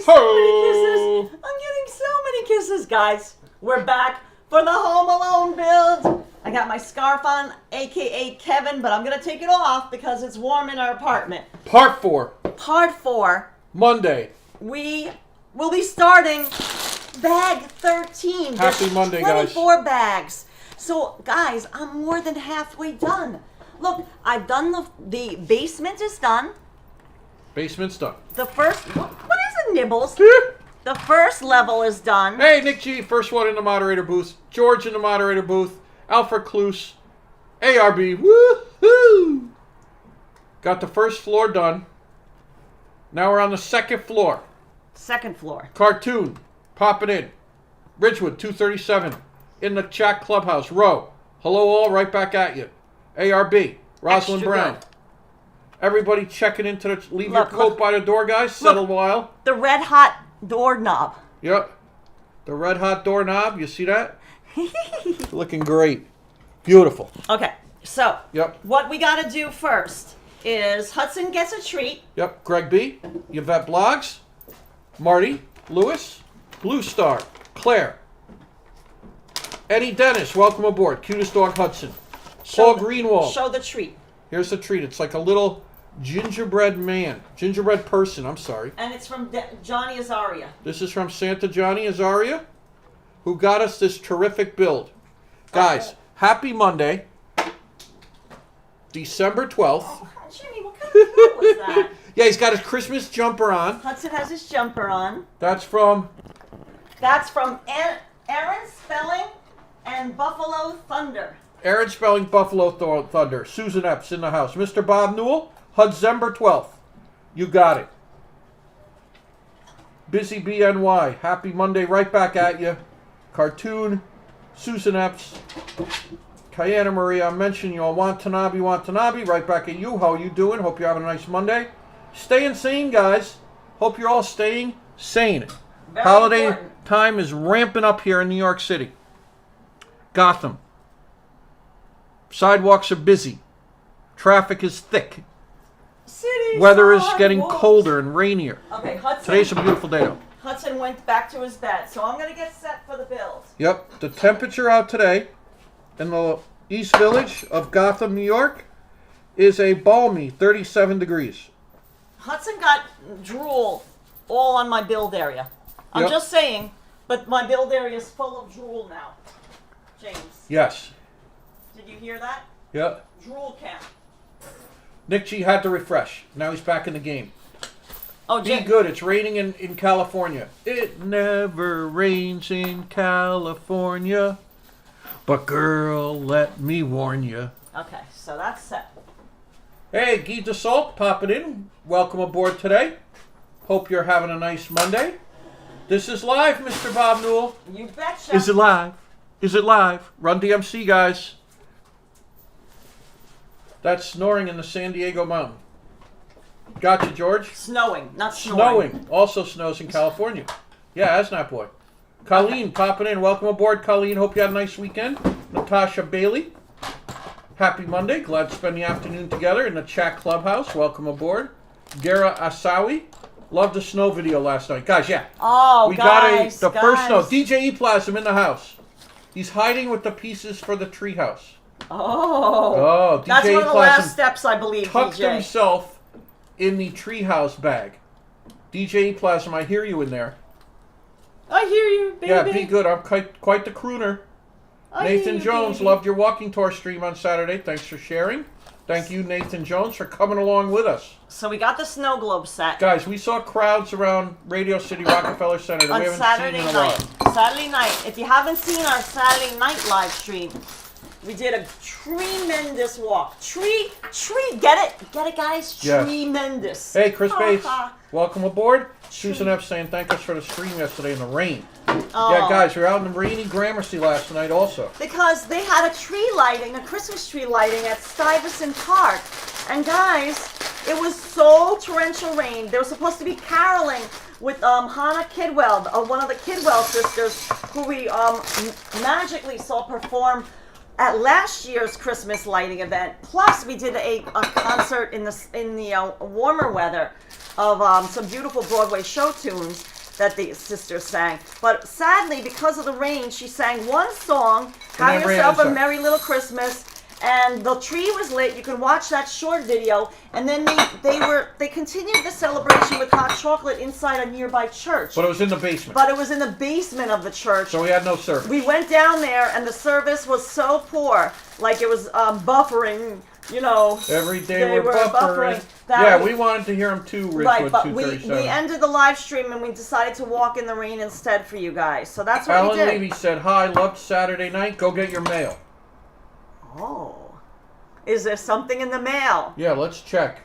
so many kisses. I'm getting so many kisses, guys. We're back for the Home Alone build. I got my scarf on, aka Kevin, but I'm gonna take it off because it's warm in our apartment. Part 4. Part 4. Monday. We will be starting bag 13. Happy There's Monday, guys. 24 bags. So, guys, I'm more than halfway done. Look, I've done the basement is done. Basement's done. The first, what is it, Nibbles? The first level is done. Hey, Nick G, first one in the moderator booth. George in the moderator booth. Alfred Cluse. ARB. Woohoo! Got the first floor done. Now we're on the second floor. Second floor. Cartoon. Popping in. Ridgewood, 237. In the chat clubhouse. Row. Hello all, right back at you. ARB. Rosalind Extra Brown. good. Everybody checking into the... Leave your coat by the door, guys. Settle a while. The red hot doorknob. Yep. The red hot doorknob. You see that? Looking great. Beautiful. Okay, so Yep. what we got to do first is Hudson gets a treat. Yep. Greg B. Yvette Blogs. Marty. Lewis. Blue Star. Claire. Eddie Dennis. Welcome aboard. Cutest dog Hudson. Paul Greenwald. Show the treat. Here's the treat. It's like a little gingerbread man. Gingerbread person. I'm sorry. And it's from Johnny Azaria. This is from Santa Johnny Azaria, who got us this terrific build. Guys, happy Monday, December 12th. Oh, Jimmy, what kind of hat was that? Yeah, he's got his Christmas jumper on. Hudson has his jumper on. That's from... That's from Aaron Spelling and Buffalo Thunder. Aaron Spelling, Buffalo Thunder. Susan Epps in the house. Mr. Bob Newell, Hudsember 12th. You got it. Busy BNY. Happy Monday, right back at you. Cartoon, Susan Epps, Kayana Maria. I'm mentioning you all. Watanabe, right back at you. How are you doing? Hope you're having a nice Monday. Staying sane, guys. Hope you're all staying sane. Very Holiday important. time is ramping up here in New York City. Gotham. Sidewalks are busy. Traffic is thick. City Weather is getting sidewalks. colder and rainier. Okay, Hudson. Today's a beautiful day, though. Hudson went back to his bed, so I'm gonna get set for the build. Yep, the temperature out today in the East Village of Gotham, New York is a balmy 37 degrees. Hudson got drool all on my build area. I'm Yep. just saying, but my build area is full of drool now. James, Yes. did you hear that? Yep. Drool camp. Nick G had to refresh. Now he's back in the game. Oh, Be good. It's raining in California. It never rains in California. But girl, let me warn you. Okay, so that's set. Hey, Guy DeSalt popping in. Welcome aboard today. Hope you're having a nice Monday. This is live, Mr. Bob Newell. You betcha. Is it live? Is it live? Run DMC, guys. That's snoring in the San Diego mountain. Gotcha, George. Snowing, not snoring. Snowing. Also snows in California. Yeah, Asnap Boy. Colleen popping in. Welcome aboard, Colleen. Hope you had a nice weekend. Natasha Bailey. Happy Monday. Glad to spend the afternoon together in the chat clubhouse. Welcome aboard. Gara Asawi. Loved the snow video last night. Guys, yeah. Oh, We guys, got the first snow. guys. DJ E-Plasm in the house. He's hiding with the pieces for the treehouse. Oh. DJ That's one of the E-Plasm last steps, I believe, tucked DJ. himself in the treehouse bag. DJ E-Plasm, I hear you in there. I hear you, baby. Yeah, be good. I'm quite the crooner. I hear Nathan you, Jones, baby. loved your walking tour stream on Saturday. Thanks for sharing. Thank you, Nathan Jones, for coming along with us. So we got the snow globe set. Guys, we saw crowds around Radio City Rockefeller Center that On we haven't Saturday seen in a night. while. Saturday night. If you haven't seen our Saturday night live stream, we did a tremendous walk. Get it, guys? Yeah. Tremendous. Hey, Chris Bates, Ha. welcome aboard. Susan F. saying thank us for the stream yesterday in the rain. Oh. Yeah, guys, we were out in the rainy Gramercy last night also. Because they had a tree lighting, a Christmas tree lighting at Stuyvesant Park. And guys, it was so torrential rain. They were supposed to be caroling with Hannah Kidwell, one of the Kidwell sisters, who we magically saw perform at last year's Christmas lighting event. Plus, we did a concert in the warmer weather of some beautiful Broadway show tunes. that the sister sang. But sadly, because of the rain, she sang one song, Have Yourself a Merry Little Christmas, and the tree was lit. You can watch that short video. And then they continued the celebration with hot chocolate inside a nearby church. But it was in the basement. But it was in the basement of the church. So we had no service. We went down there, and the service was so poor, like it was buffering. You know, every day we're buffering. Yeah, we wanted to hear them too, Rich. Right, but we ended the live stream and we decided to walk in the rain instead for you guys. So that's what we did. Alan Levy said, "Hi, loved Saturday night. Go get your mail." Oh, is there something in the mail? Yeah, let's check.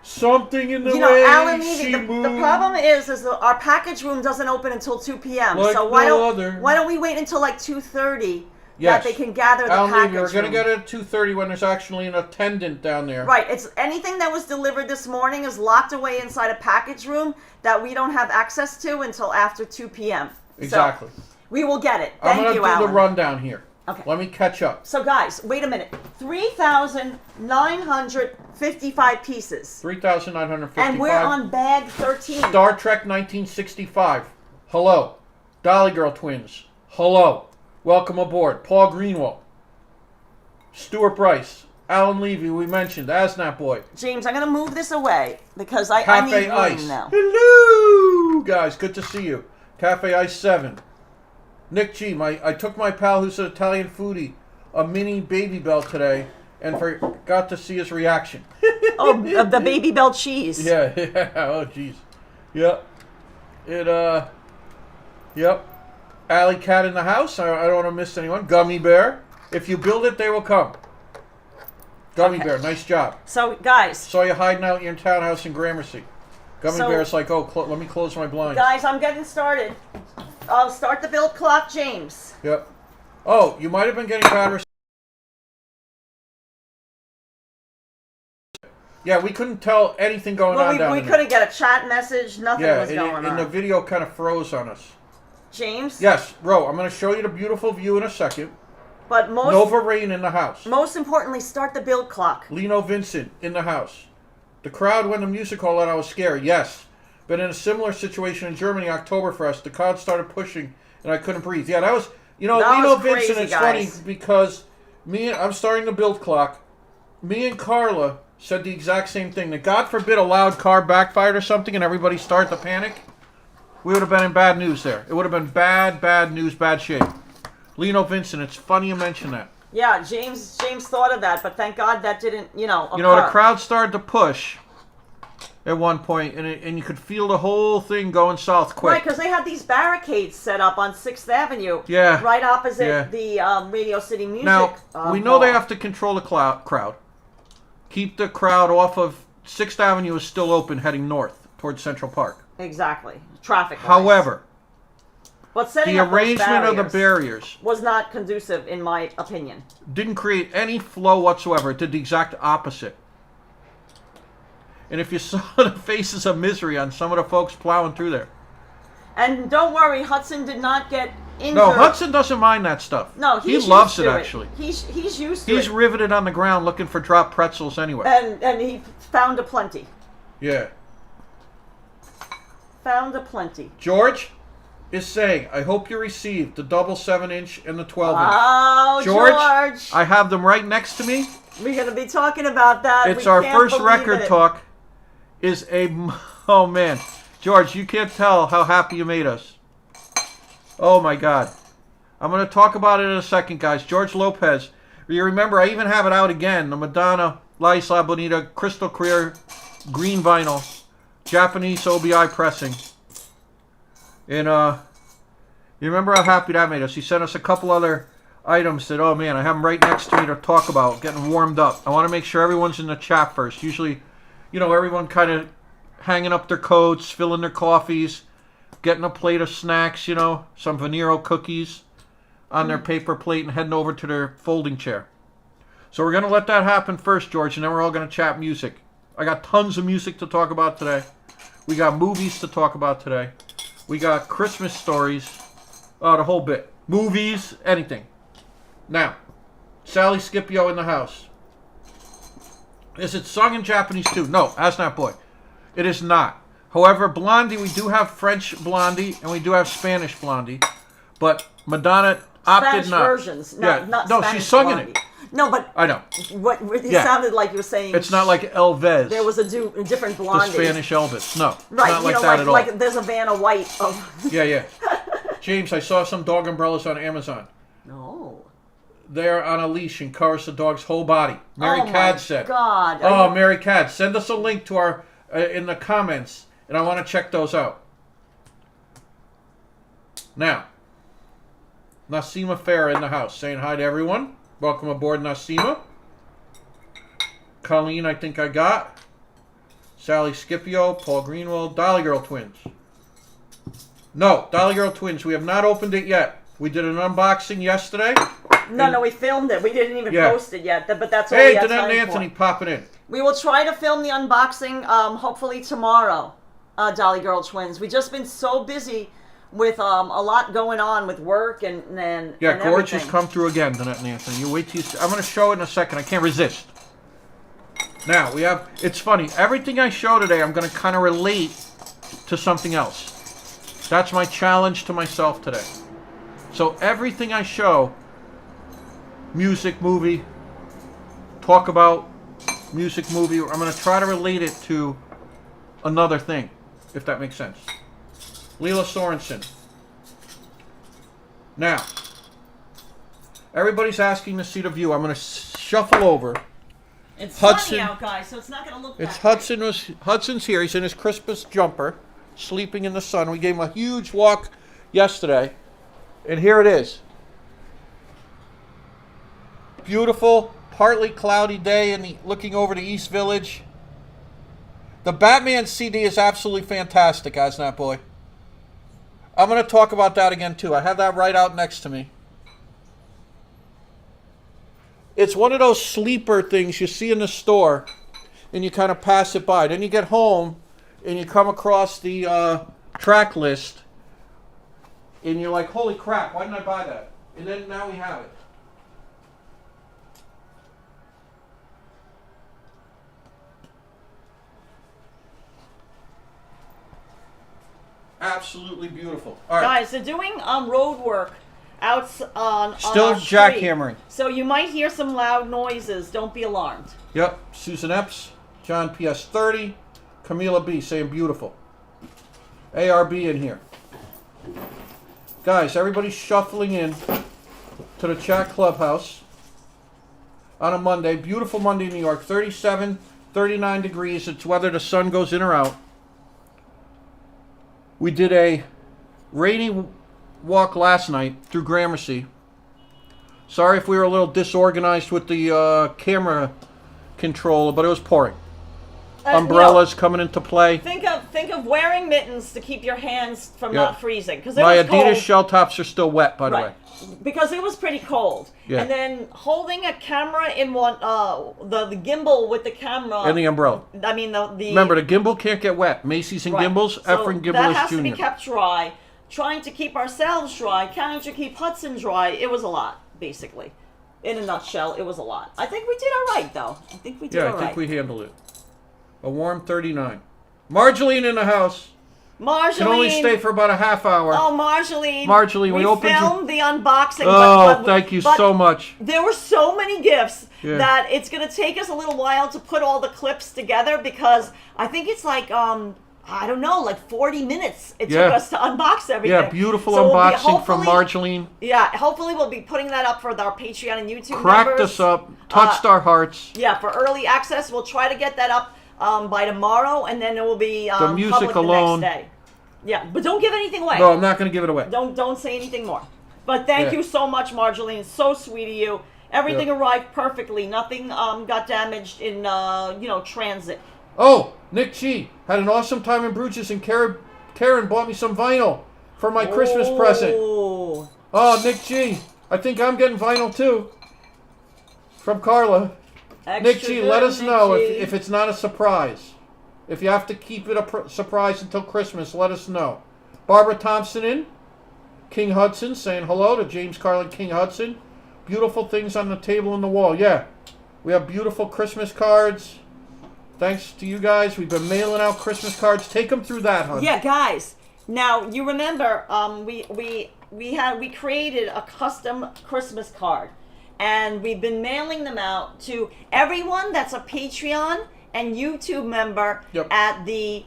Something in the mail. You know, Alan Levy. The problem is our package room doesn't open until 2 p.m. Like so why don't we wait until like 2:30? Yes. That they can gather the package. We're going to get it at 2:30 when there's actually an attendant down there. Right. It's anything that was delivered this morning is locked away inside a package room that we don't have access to until after 2 p.m. Exactly. So we will get it. Thank you, Alan. I'm going to do the rundown here. Okay. Let me catch up. So, guys, wait a minute. 3,955 pieces. 3,955. And we're on bag 13. Star Trek 1965. Hello. Dolly Girl Twins. Hello. Welcome aboard. Paul Greenwald. Stuart Bryce. Alan Levy, we mentioned. Asnap Boy. James, I'm going to move this away because I need room Ice. now. Hello, guys. Good to see you. Cafe Ice 7. Nick G. I took my pal who's an Italian foodie a mini Baby Bell today and forgot to see his reaction. Oh, the Baby Bell cheese. Yeah. Oh, jeez. Yep. Yep. Alley Cat in the house. I don't want to miss anyone. Gummy Bear. If you build it, they will come. Gummy Bear, nice job. So, guys. Saw you hiding out in your townhouse in Gramercy. Gummy Bear's like, oh, let me close my blinds. Guys, I'm getting started. I'll start the build clock, James. Yep. Oh, you might have been getting bad reception. Yeah, we couldn't tell anything going on down there. We couldn't get a chat message. Nothing was going on. And the video kind of froze on us. James? Yes, Ro, I'm going to show you the beautiful view in a second. But Nova Rain in the house. Most importantly, start the build clock. Lino Vincent in the house. The crowd when the music hall let, I was scared. Yes. But in a similar situation in Germany, Oktoberfest, the crowd started pushing and I couldn't breathe. Yeah, that was, Lino Vincent, it's funny because I'm starting the build clock. Me and Carla said the exact same thing. That God forbid a loud car backfired or something and everybody started to panic. We would have been in bad news there. It would have been bad news, bad shape. Lino Vincent, it's funny you mention that. Yeah, James thought of that, but thank God that didn't, occur. The crowd started to push at one point, and you could feel the whole thing going south quick. Right, because they had these barricades set up on 6th Avenue. Yeah. Right opposite the Radio City Music Now, we know they have to control the crowd. Keep the crowd off of 6th Avenue is still open heading north towards Central Park. Exactly. Traffic. However, but setting the arrangement of the barriers was not conducive, in my opinion. Didn't create any flow whatsoever. It did the exact opposite. And if you saw the faces of misery on some of the folks plowing through there. And don't worry, Hudson did not get injured. No, Hudson doesn't mind that stuff. No, he loves it, actually. He's used to it. He's riveted on the ground looking for dropped pretzels anyway. And he found a plenty. Yeah. Found a plenty. George is saying, I hope you received the double 7-inch and the 12-inch. Oh, George! I have them right next to me. We're going to be talking about that. It's our first record talk. Oh man, George, you can't tell how happy you made us. Oh my God. I'm going to talk about it in a second, guys. George Lopez. You remember, I even have it out again. The Madonna La Isla Bonita crystal clear green vinyl. Japanese OBI pressing. And you remember how happy that made us. He sent us a couple other items that, oh man, I have them right next to me to talk about, getting warmed up. I want to make sure everyone's in the chat first. Usually, everyone kind of hanging up their coats, filling their coffees, getting a plate of snacks, some Venero cookies on their paper plate and heading over to their folding chair. So we're going to let that happen first, George, and then we're all going to chat music. I got tons of music to talk about today. We got movies to talk about today. We got Christmas stories. The whole bit. Movies, anything. Now, Sally Scipio in the house. Is it sung in Japanese too? No, that's not boy. It is not. However, Blondie, we do have French Blondie and we do have Spanish Blondie, but Madonna opted Spanish not. versions, not no, Spanish she's sung in Blondie. it. No, but I know. what it Yeah. sounded like you were saying. It's not like Elvez. There was a different the Blondie. Spanish Elvis. No, it's Right, not like you know, that at all. like there's a Vanna White of. Yeah. James, I saw some dog umbrellas on Amazon. No. They're on a leash and covers the dog's whole body. Mary Cad said. God. Oh, Mary Cad, send us a link to our in the comments, and I want to check those out. Now, Nasima Farah in the house, saying hi to everyone. Welcome aboard, Nasima. Colleen, I think I got. Sally Scipio, Paul Greenwald, Dolly Girl Twins. No, Dolly Girl Twins, we have not opened it yet. We did an unboxing yesterday. No, we filmed it. We didn't even post it yet, but that's all Hey, we had Danette time and Anthony for. popping in. We will try to film the unboxing, hopefully tomorrow, Dolly Girl Twins. We've just been so busy with a lot going on with work and Yeah, Gorge has everything. come through again, Danette and Anthony. You wait till you see. I'm going to show it in a second. I can't resist. Now, we have... It's funny. Everything I show today, I'm going to kind of relate to something else. That's my challenge to myself today. So everything I show, music, movie, talk about music, movie, I'm going to try to relate it to another thing, if that makes sense. Leela Sorensen. Now, everybody's asking to see the view. I'm going to shuffle over. It's Hudson- sunny out, guys, so it's not going to look It's that great. Hudson's here. He's in his Christmas jumper, sleeping in the sun. We gave him a huge walk yesterday, and here it is. Beautiful, partly cloudy day, looking over the East Village. The Batman CD is absolutely fantastic, Asnat Boy. I'm going to talk about that again, too. I have that right out next to me. It's one of those sleeper things you see in the store, and you kind of pass it by. Then you get home, and you come across the track list, and you're like, holy crap, why didn't I buy that? And then now we have it. Absolutely beautiful. All right. Guys, they're doing road work out on Still our street. jackhammering. So you might hear some loud noises. Don't be alarmed. Yep. Susan Epps, John PS30, Camila B saying beautiful. ARB in here. Guys, everybody's shuffling in to the chat clubhouse on a Monday. Beautiful Monday in New York. 37, 39 degrees. It's whether the sun goes in or out. We did a rainy walk last night through Gramercy. Sorry if we were a little disorganized with the camera control, but it was pouring. Umbrellas coming into play. Think of wearing mittens to keep your hands from Yeah. not freezing. Because it My was Adidas cold. shell tops are still wet, by the way. Because it was pretty cold. Yeah. And then holding a camera in one, the gimbal with the camera. And the umbrella. I mean, the Remember, the gimbal can't get wet. Macy's and Right. Gimbals, So Efren that Gimbal has is to be Junior. kept dry. Trying to keep ourselves dry, trying to keep Hudson dry. It was a lot, basically. In a nutshell, it was a lot. I think we did all right, though. I think we did all Yeah, I right. think we handled it. A warm 39. Marjeline in the house. Marjeline. Can only stay for about a half hour. Oh, Marjeline. Marjeline, we opened filmed the unboxing. Oh, but thank you but so much. There were so many gifts Yeah. that it's going to take us a little while to put all the clips together because I think it's like, I don't know, like 40 minutes it Yeah. took us to unbox everything. Yeah, beautiful So we'll be unboxing from hopefully- Marjeline. Yeah, hopefully we'll be putting that up for our Patreon and YouTube Cracked members. us up, touched our hearts. Yeah, for early access. We'll try to get that up by tomorrow, and then it will be The music public alone. the next day. Yeah, but don't give anything away. No, I'm not going to give it away. Don't say anything more. But thank Yeah. you so much, Marjeline. So sweet of you. Everything Yeah. arrived perfectly. Nothing got damaged in transit. Oh, Nick G had an awesome time in Bruges, and Karen bought me some vinyl for my Christmas present. Oh, Nick G, I think I'm getting vinyl too. From Carla. Extra Nick G, good, let us Nick know G. if it's not a surprise. If you have to keep it a surprise until Christmas, let us know. Barbara Thompson in. King Hudson saying hello to James Karla, King Hudson. Beautiful things on the table and the wall. Yeah, we have beautiful Christmas cards. Thanks to you guys. We've been mailing out Christmas cards. Take them through that, hon. Yeah, guys. Now you remember we created a custom Christmas card, and we've been mailing them out to everyone that's a Patreon and YouTube member at the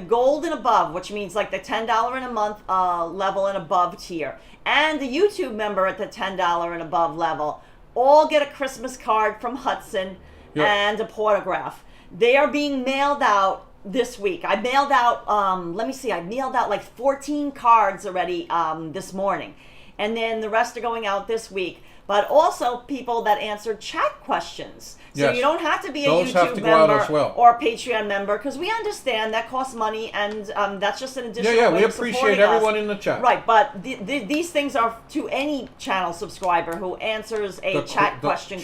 gold and above, which means like the $10 and a month level and above tier, and the YouTube member at the $10 and above level, all get a Christmas card from Hudson and a portograph. They are being mailed out this week. I mailed out, I mailed out like 14 cards already this morning. And then the rest are going out this week. But also people that answered chat questions. So you don't have to be a YouTube member or a Patreon member, because we understand that costs money, and that's just an additional way we of appreciate everyone in the chat. Right, but these things are to any channel subscriber who answers a chat question.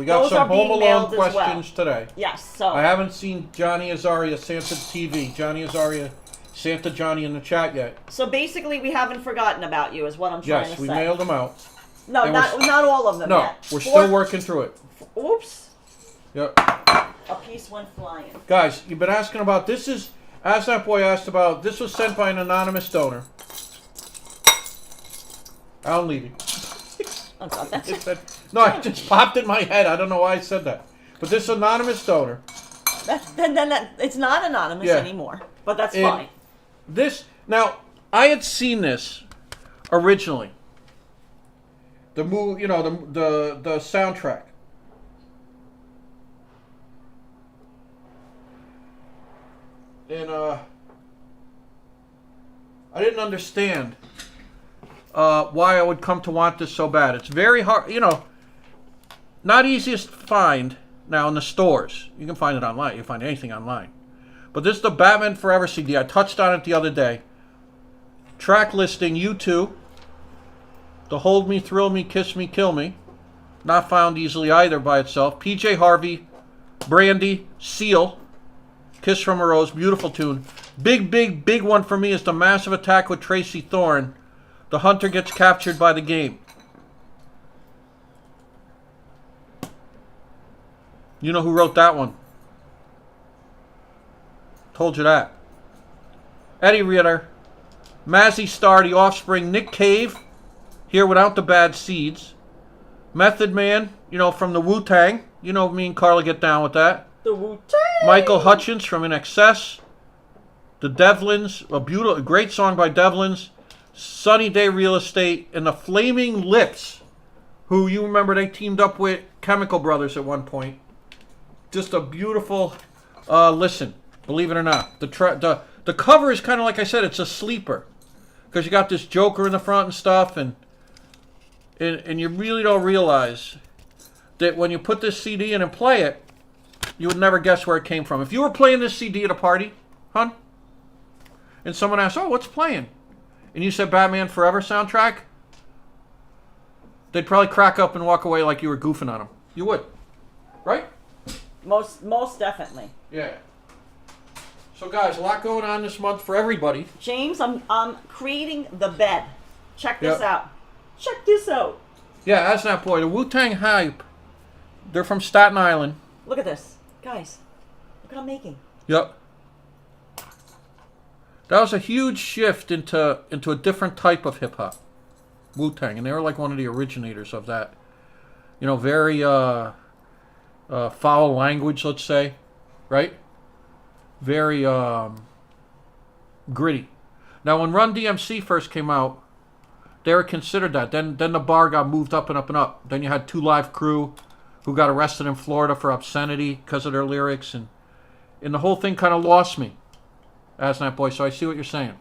We got some Home Alone questions today. Yes, so I haven't seen Johnny Azaria, Santa TV, Johnny Azaria, Santa Johnny in the chat yet. So basically, we haven't forgotten about you, is what I'm trying to say. Yes, we mailed them out. No, not all of them yet. We're still working through it. Oops. Yep. A piece went flying. Guys, you've been asking about this. As that boy asked about, this was sent by an anonymous donor. I'm leaving. Oh, God, that's it just popped in my head. I don't know why I said that. But this anonymous donor. Then it's not anonymous anymore. But that's fine. Now, I had seen this originally. The movie, the soundtrack. And I didn't understand why I would come to want this so bad. It's very hard, not easiest to find now in the stores. You can find it online. You can find anything online. But this is the Batman Forever CD. I touched on it the other day. Track listing, U2. The Hold Me, Thrill Me, Kiss Me, Kill Me. Not found easily either by itself. PJ Harvey, Brandy, Seal. Kiss from a Rose, beautiful tune. Big one for me is the Massive Attack with Tracy Thorn. The hunter gets captured by the game. You know who wrote that one? Told you that. Eddie Ritter, Mazzy Star, The Offspring, Nick Cave, here without the bad seeds. Method Man, from the Wu-Tang. Me and Carla get down with that. The Wu-Tang. Michael Hutchins from In Excess. The Devlins, a great song by Devlins. Sunny Day Real Estate, and the Flaming Lips, who you remember they teamed up with Chemical Brothers at one point. Just a beautiful listen, believe it or not. The cover is kind of like I said, it's a sleeper, because you got this Joker in the front and stuff, and you really don't realize that when you put this CD in and play it, you would never guess where it came from. If you were playing this CD at a party, hon, and someone asked, "Oh, what's playing?" and you said Batman Forever soundtrack, they'd probably crack up and walk away like you were goofing on them. You would, right? Most definitely. Yeah. So guys, a lot going on this month for everybody. James, I'm creating the bed. Check this out. Check this out. Yeah, that's that boy. The Wu-Tang Hype. They're from Staten Island. Look at this. Guys, look what I'm making. Yep. That was a huge shift into a different type of hip-hop. Wu-Tang. And they were like one of the originators of that. Very foul language, let's say. Right? Very gritty. Now, when Run DMC first came out, they were considered that. Then the bar got moved up and up and up. Then you had 2 Live Crew, who got arrested in Florida for obscenity because of their lyrics, and the whole thing kind of lost me. As that boy, so I see what you're saying.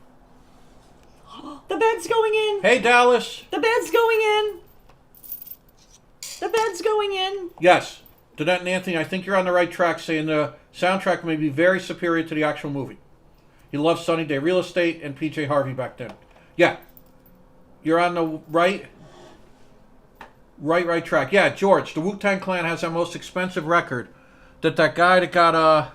The bed's going in. Hey, Dallas. The bed's going in. The bed's going in. Yes. Danette and Anthony, I think you're on the right track saying the soundtrack may be very superior to the actual movie. He loved Sunny Day Real Estate and PJ Harvey back then. Yeah. You're on the right track. Yeah, George, the Wu-Tang Clan has our most expensive record. That guy that got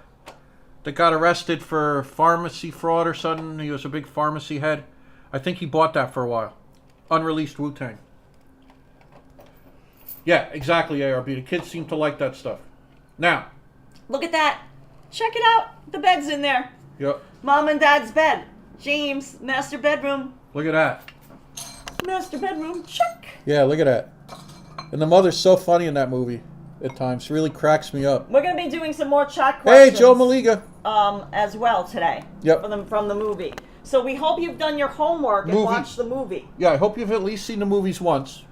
arrested for pharmacy fraud or something, he was a big pharmacy head. I think he bought that for a while. Unreleased Wu-Tang. Yeah, exactly, ARB. The kids seem to like that stuff. Now. Look at that. Check it out. The bed's in there. Yep. Mom and Dad's bed. James, master bedroom. Look at that. Master bedroom. Check. Yeah, look at that. And the mother's so funny in that movie at times. Really cracks me up. We're going to be doing some more chat questions. Hey, Joe Maliga. As well today. Yep. From the movie. So we hope you've done your homework and watched the movie. Yeah, I hope you've at least seen the movies once.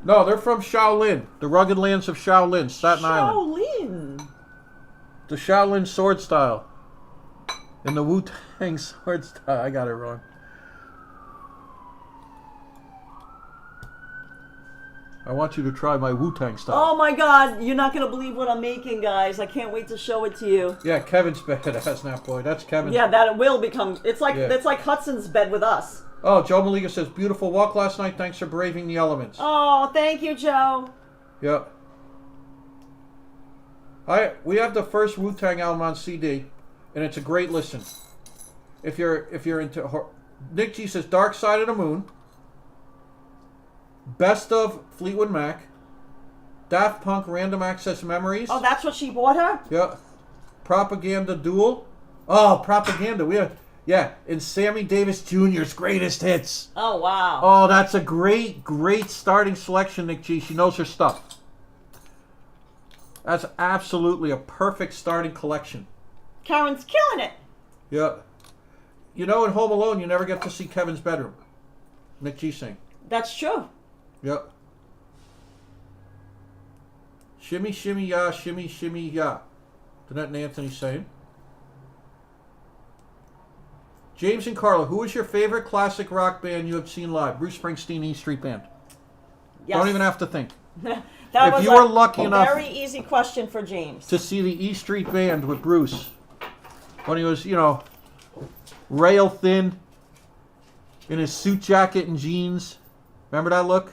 No, they're from Shaolin. The rugged lands of Shaolin, Staten Island. Shaolin. The Shaolin sword style. And the Wu-Tang sword style. I got it wrong. I want you to try my Wu-Tang style. Oh my God, you're not going to believe what I'm making, guys. I can't wait to show it to you. Yeah, Kevin's bed. That's not boy. That's Kevin's. Yeah, that it will become. It's like Hudson's bed with us. Oh, Joe Maliga says, beautiful walk last night. Thanks for braving the elements. Oh, thank you, Joe. Yep. We have the first Wu-Tang album on CD, and it's a great listen. If you're into Nick G says Dark Side of the Moon, Best of Fleetwood Mac, Daft Punk Random Access Memories. Oh, that's what she bought her? Yep. Propaganda Duel. Oh, Propaganda. And Sammy Davis Jr.'s greatest hits. Oh, wow. Oh, that's a great starting selection, Nick G. She knows her stuff. That's absolutely a perfect starting collection. Karen's killing it. Yeah. You know, in Home Alone, you never get to see Kevin's bedroom. Nick G sing. That's true. Yep. Shimmy, shimmy, ya, shimmy, shimmy, ya. Isn't that Anthony saying? James and Carla, who is your favorite classic rock band you have seen live? Bruce Springsteen, E Street Band. Yes. Don't even have to think. That if was you were lucky enough very easy question for James. to see the E Street Band with Bruce when he was, rail thin in his suit jacket and jeans. Remember that look?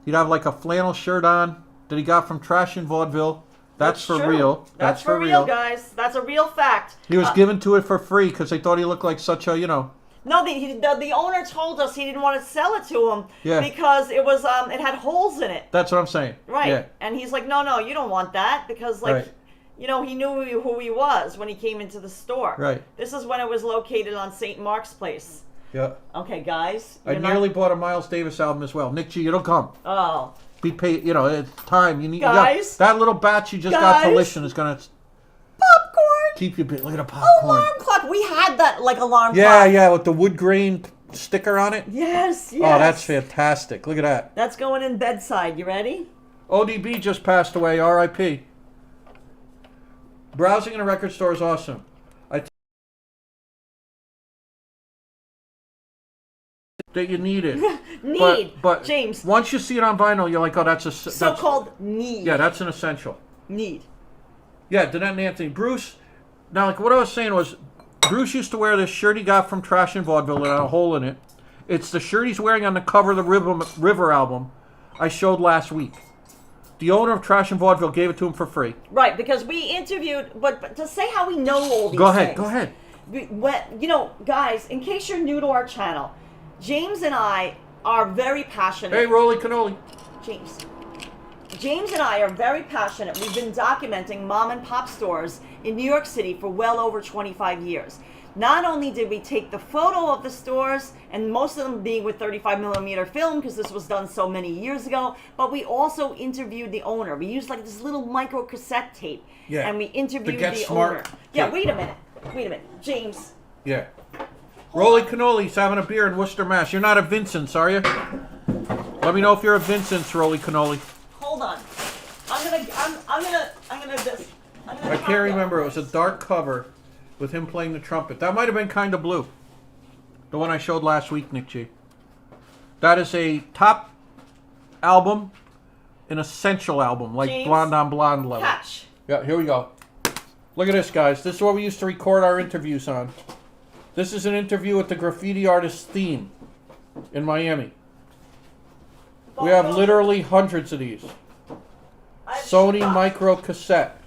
He'd have like a flannel shirt on that he got from Trash and Vaudeville. That's for true. real. That's for real, guys. That's a real fact. He was given to it for free because they thought he looked like such a, No, the owner told us he didn't want to sell it to him because it was it had holes in it. That's what I'm saying. Right. Yeah. And he's like, no, you don't want that because he knew who he was when he came into the store. Right. This is when it was located on St. Mark's Place. Yeah. Okay, guys. I nearly bought a Miles Davis album as well. Nick G, it'll come. Oh. Be paid. It's time. You need. Guys. That little batch you just got to listen is gonna Popcorn. keep you. Look at a popcorn. Alarm clock. We had that alarm clock. Yeah, with the wood grain sticker on it. Yes. Oh, that's fantastic. Look at that. That's going in bedside. You ready? ODB just passed away. R.I.P. Browsing in a record store is awesome. That you need it. But James. Once you see it on vinyl, you're like, oh, that's a so-called need. Yeah, that's an essential. Need. Yeah, Danette and Anthony. Bruce. Now, what I was saying was, Bruce used to wear this shirt he got from Trash and Vaudeville that had a hole in it. It's the shirt he's wearing on the cover of the River album I showed last week. The owner of Trash and Vaudeville gave it to him for free. Right, because we interviewed, but to say how we know all these things. Go ahead. Guys, in case you're new to our channel, James and I are very passionate. Hey, Rolly Cannoli. James and I are very passionate. We've been documenting mom and pop stores in New York City for well over 25 years. Not only did we take the photo of the stores, and most of them being with 35mm film because this was done so many years ago, but we also interviewed the owner. We used this little micro cassette tape, and we interviewed the owner. Yeah, wait a minute, James. Yeah. Rolly Cannoli's having a beer in Worcester, Mass. You're not a Vincent's, are you? Let me know if you're a Vincent's, Rolly Cannoli. Hold on. I'm gonna just. I can't remember. It was a dark cover with him playing the trumpet. That might have been Kind of Blue. The one I showed last week, Nick G. That is a top album, an essential album, like James, Blonde on Blonde level. Catch. Yeah, here we go. Look at this, guys. This is what we used to record our interviews on. This is an interview with the graffiti artist Theme in Miami. We have literally hundreds of these. Sony micro cassette.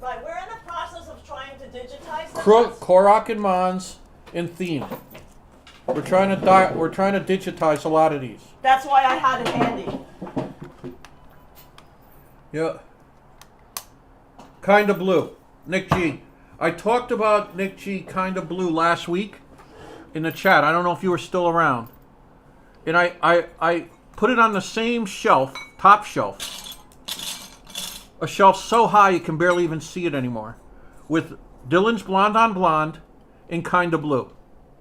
Right, we're in the process of trying to digitize them. Korok and Mons and Theme. We're trying to digitize a lot of these. That's why I had it handy. Yeah. Kinda Blue. Nick G. I talked about Nick G. Kinda Blue last week in the chat. I don't know if you were still around. And I put it on the same shelf, top shelf. A shelf so high you can barely even see it anymore. With Dylan's Blonde on Blonde and Kinda Blue.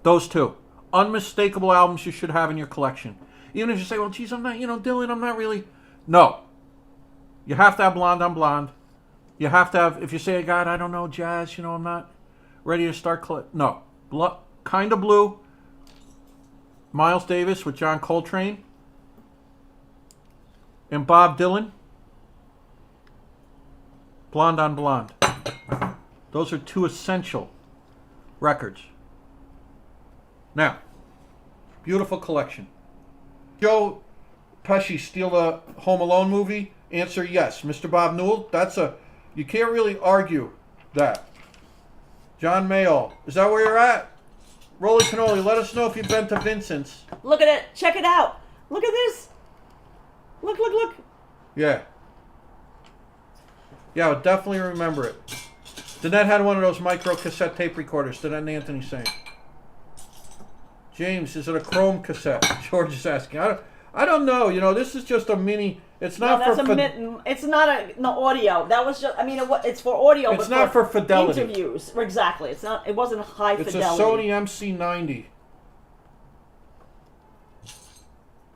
Those two. Unmistakable albums you should have in your collection. Even if you say, well, geez, I'm not, Dylan, I'm not really. No. You have to have Blonde on Blonde. You have to have, if you say, God, I don't know, jazz, I'm not ready to start. No. Kinda Blue. Miles Davis with John Coltrane. And Bob Dylan. Blonde on Blonde. Those are two essential records. Now, beautiful collection. Joe Pesci steal the Home Alone movie? Answer yes. Mr. Bob Newell, you can't really argue that. John Mayall, is that where you're at? Rolly Cannoli, let us know if you've been to Vincent's. Look at it. Check it out. Look at this. Look. Yeah. Yeah, I would definitely remember it. Danette had one of those micro cassette tape recorders. Danette and Anthony saying. James, is it a Chrome cassette? George is asking. I don't know. This is just a mini. It's not it's not an audio. That was just. It's for audio. It's not for fidelity. Interviews. Exactly. It's not. It wasn't high fidelity. It's a Sony MC90.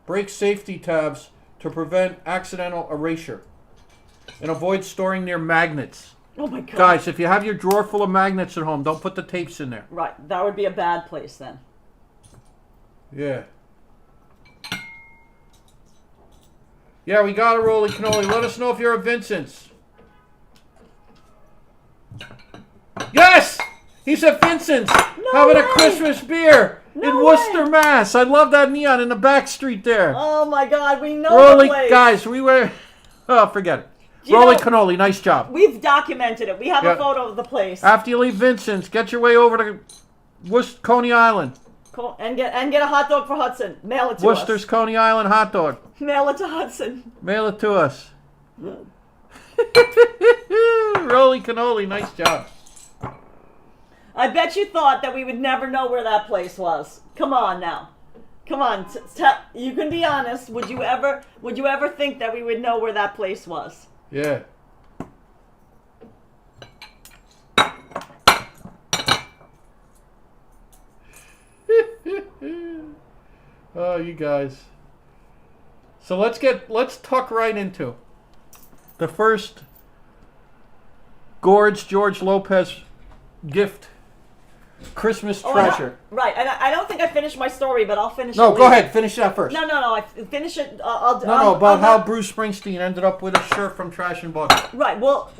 Break safety tabs to prevent accidental erasure, and avoid storing near magnets. Oh my God. Guys, if you have your drawer full of magnets at home, don't put the tapes in there. Right. That would be a bad place then. Yeah. Yeah, we got a Rolly Cannoli. Let us know if you're at Vincent's. Yes! He's at Vincent's having a Christmas beer in Worcester, Mass. I love that neon in the back street there. Oh my God, we know Rolly, the place. guys, we were... Oh, forget it. Rolly Cannoli, nice job. We've documented it. We have a photo of the place. After you leave Vincent's, get your way over to Coney Island. Cool. And get a hot dog for Hudson. Mail it to us. Worcester's Coney Island hot dog. Mail it to Hudson. Mail it to us. Rolly Cannoli, nice job. I bet you thought that we would never know where that place was. Come on now. Come on. You can be honest. Would you ever think that we would know where that place was? Yeah. Oh, you guys. So let's tuck right into the first George Lopez gift, Christmas treasure. Right, and I don't think I finished my story, but I'll finish it. No, go ahead, finish that first. No, I finish it. About how Bruce Springsteen ended up with a shirt from Trash and Bucket. Right. Well,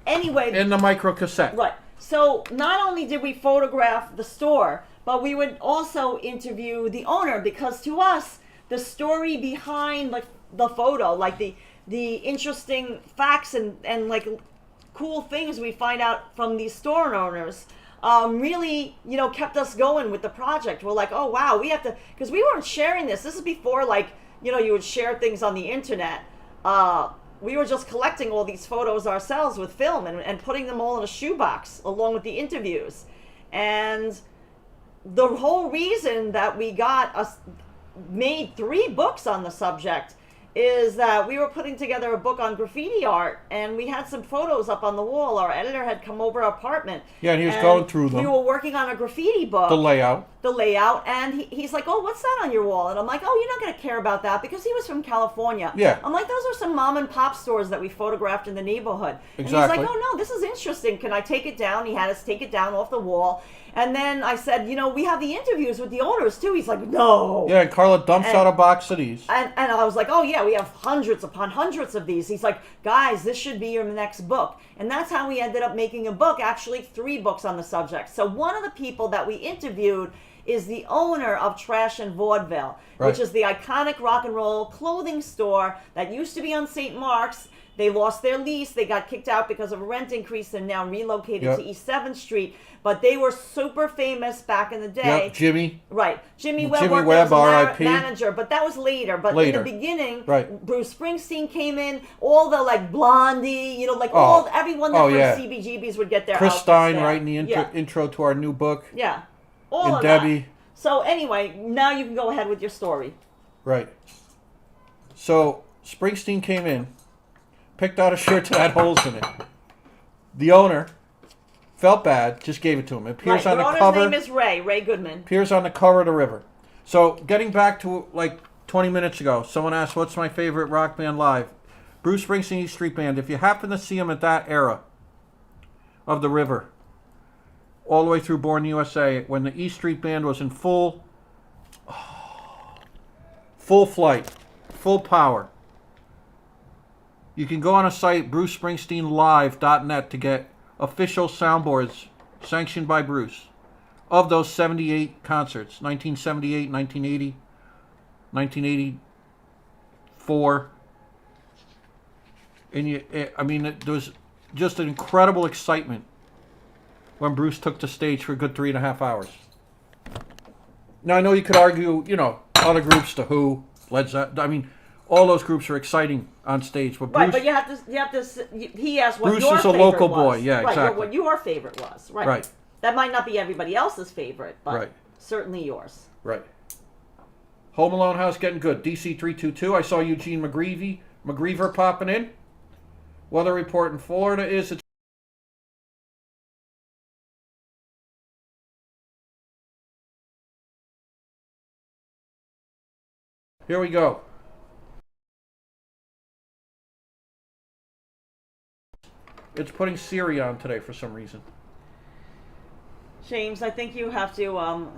anyway. In the micro cassette. Right. So not only did we photograph the store, but we would also interview the owner, because to us, the story behind the photo, like the interesting facts and like cool things we find out from these store owners, really, kept us going with the project. We're like, oh wow, we have to, because we weren't sharing this. This is before you would share things on the internet. We were just collecting all these photos ourselves with film and putting them all in a shoebox along with the interviews. And the whole reason that we made 3 books on the subject is that we were putting together a book on graffiti art, and we had some photos up on the wall. Our editor had come over our apartment. Yeah, and he was going through them. We were working on a graffiti book. The layout, and he's like, oh, what's that on your wall? And I'm like, oh, you're not going to care about that, because he was from California. Yeah. I'm like, those are some mom and pop stores that we photographed in the neighborhood. Exactly. And he's like, oh, no, this is interesting. Can I take it down? He had us take it down off the wall. And then I said, we have the interviews with the owners too. He's like, no. Yeah, and Carla dumps out a box of these. And I was like, oh yeah, we have hundreds upon hundreds of these. He's like, guys, this should be your next book. And that's how we ended up making a book, actually 3 books on the subject. So one of the people that we interviewed is the owner of Trash and Vaudeville, which is the iconic rock and roll clothing store that used to be on St. Mark's They lost their lease. They got kicked out because of a rent increase and now relocated to East 7th Street. But they were super famous back in the day. Yep, Jimmy. Right. Jimmy Webb Jimmy worked Webb, as a R.I.P. manager, but that was later. But Later. in the beginning, Right. Bruce Springsteen came in, all the like Blondie, you know, like everyone that from CBGBs would get their Chris outfits Stein there. writing the intro to our new book. Yeah. All and of Debbie. that. So anyway, now you can go ahead with your story. Right. So Springsteen came in, picked out a shirt that had holes in it. The owner felt bad, just gave it to him. It appears on the cover. His name is Ray Goodman. Appears on the cover of the River. So getting back to like 20 minutes ago, someone asked, what's my favorite rock band live? Bruce Springsteen E Street Band. If you happen to see him at that era of the River, all the way through Born USA, when the E Street Band was in full flight, full power. You can go on a site, brucespringsteenlive.net, to get official soundboards sanctioned by Bruce of those 78 concerts, 1978, 1980, 1984. And there was just an incredible excitement when Bruce took the stage for a good 3.5 hours. Now I know you could argue, other groups, The Who, Led Zeppelin. All those groups are exciting on stage, but Bruce, right, but you have to. He asked what Bruce your is a favorite local was. boy, yeah, right, exactly. What your favorite was, right? Right. That might not be everybody else's favorite, but Right. certainly yours. Right. Home Alone House getting good. DC 322. I saw Eugene McGreever popping in. Weather report in Florida is it's here we go. It's putting Siri on today for some reason. James, I think you have to,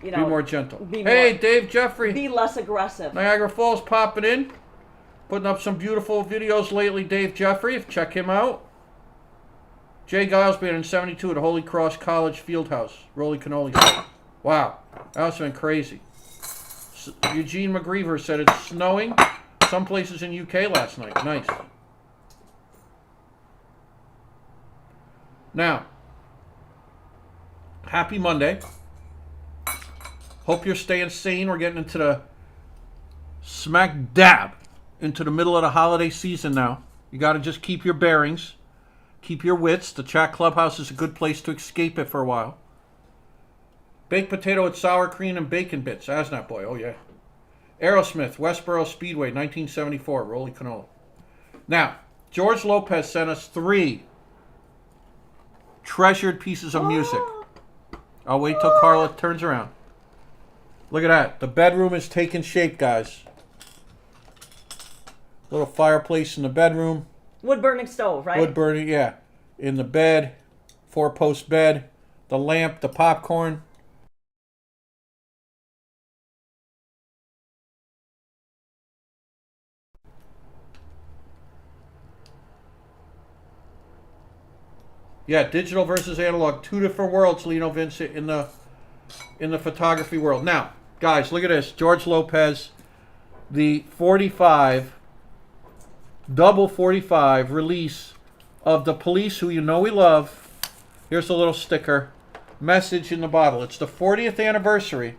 Be more gentle. Hey, Dave Jeffrey. Be less aggressive. Niagara Falls popping in. Putting up some beautiful videos lately, Dave Jeffrey. Check him out. Jay Giles being in 72 at Holy Cross College Fieldhouse. Roly Cannoli. Wow. That's been crazy. Eugene McGreever said it's snowing some places in UK last night. Nice. Now, happy Monday. Hope you're staying sane. We're getting into the smack dab into the middle of the holiday season now. You got to just keep your bearings. Keep your wits. The Chat Clubhouse is a good place to escape it for a while. Baked potato with sour cream and bacon bits. Asnap boy. Oh, yeah. Aerosmith, Westboro Speedway, 1974. Roly Canola. Now, George Lopez sent us 3 treasured pieces of music. I'll wait till Carla turns around. Look at that. The bedroom is taking shape, guys. Little fireplace in the bedroom. Wood burning stove, right? Wood burning, yeah. In the bed. 4-post bed. The lamp, the popcorn. Yeah, digital versus analog, 2 different worlds, Lino Vincent, in the photography world. Now, guys, look at this. George Lopez, the 45, double 45 release of The Police, who you know we love. Here's a little sticker. Message in the bottle. It's the 40th anniversary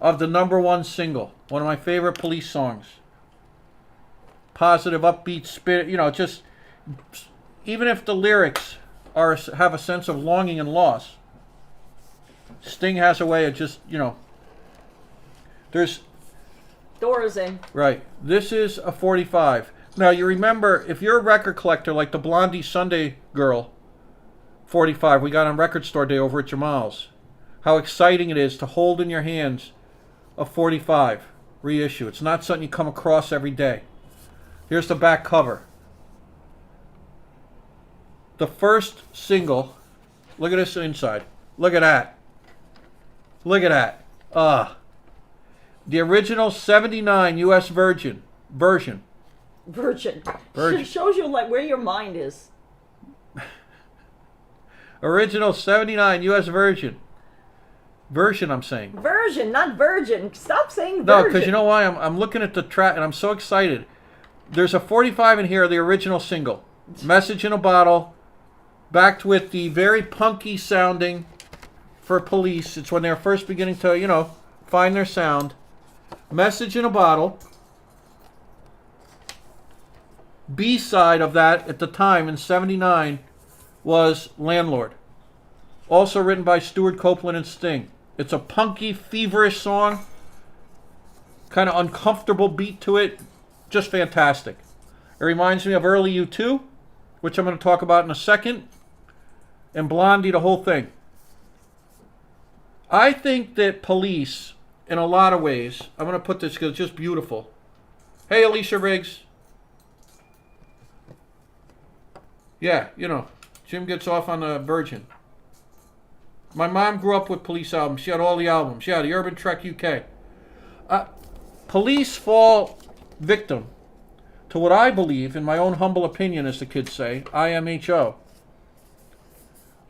of the #1 single. One of my favorite Police songs. Positive, upbeat spirit. Just even if the lyrics have a sense of longing and loss, Sting has a way of just, there's... Doors in. Right. This is a 45. Now, you remember, if you're a record collector like the Blondie Sunday Girl 45 we got on Record Store Day over at Jamal's, how exciting it is to hold in your hands a 45 reissue. It's not something you come across every day. Here's the back cover. The first single, look at this inside. Look at that. Look at that. The original 79 U.S. version. Virgin. Shows you like where your mind is. Original 79 U.S. version, I'm saying. Version, not virgin. Stop saying virgin. No, because you know why? I'm looking at the track and I'm so excited. There's a 45 in here, the original single. Message in a Bottle, backed with the very punky sounding for Police. It's when they're first beginning to, you know, find their sound. Message in a Bottle. B-side of that at the time in 79 was Landlord. Also written by Stuart Copeland and Sting. It's a punky, feverish song. Kind of uncomfortable beat to it. Just fantastic. It reminds me of early U2, which I'm going to talk about in a second. And Blondie, the whole thing. I think that Police, in a lot of ways, I'm going to put this because it's just beautiful. Hey, Alicia Riggs. Yeah, you know, Jim gets off on the Virgin. My mom grew up with Police albums. She had all the albums. Yeah, the Urban Trek UK. Police fall victim to what I believe, in my own humble opinion, as the kids say, IMHO.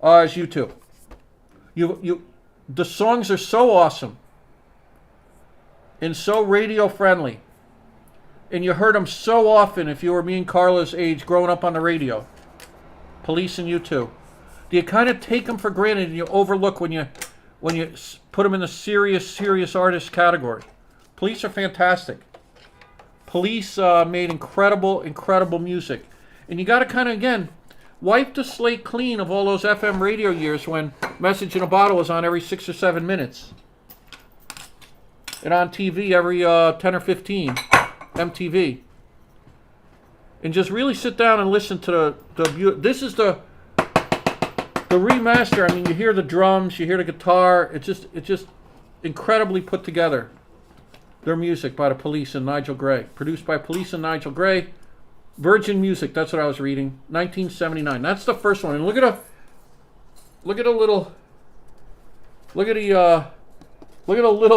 As U2. The songs are so awesome and so radio friendly, and you heard them so often if you were me and Carla's age growing up on the radio. Police and U2. You kind of take them for granted and you overlook when you put them in the serious artist category. Police are fantastic. Police made incredible music. And you got to kind of, again, wipe the slate clean of all those FM radio years when Message in a Bottle was on every 6 or 7 minutes. And on TV every 10 or 15, MTV. And just really sit down and listen to this is the remaster. I mean, you hear the drums, you hear the guitar. It's just incredibly put together. Their music by the Police and Nigel Gray. Produced by Police and Nigel Gray. Virgin Music, that's what I was reading. 1979. That's the first one. And look at a little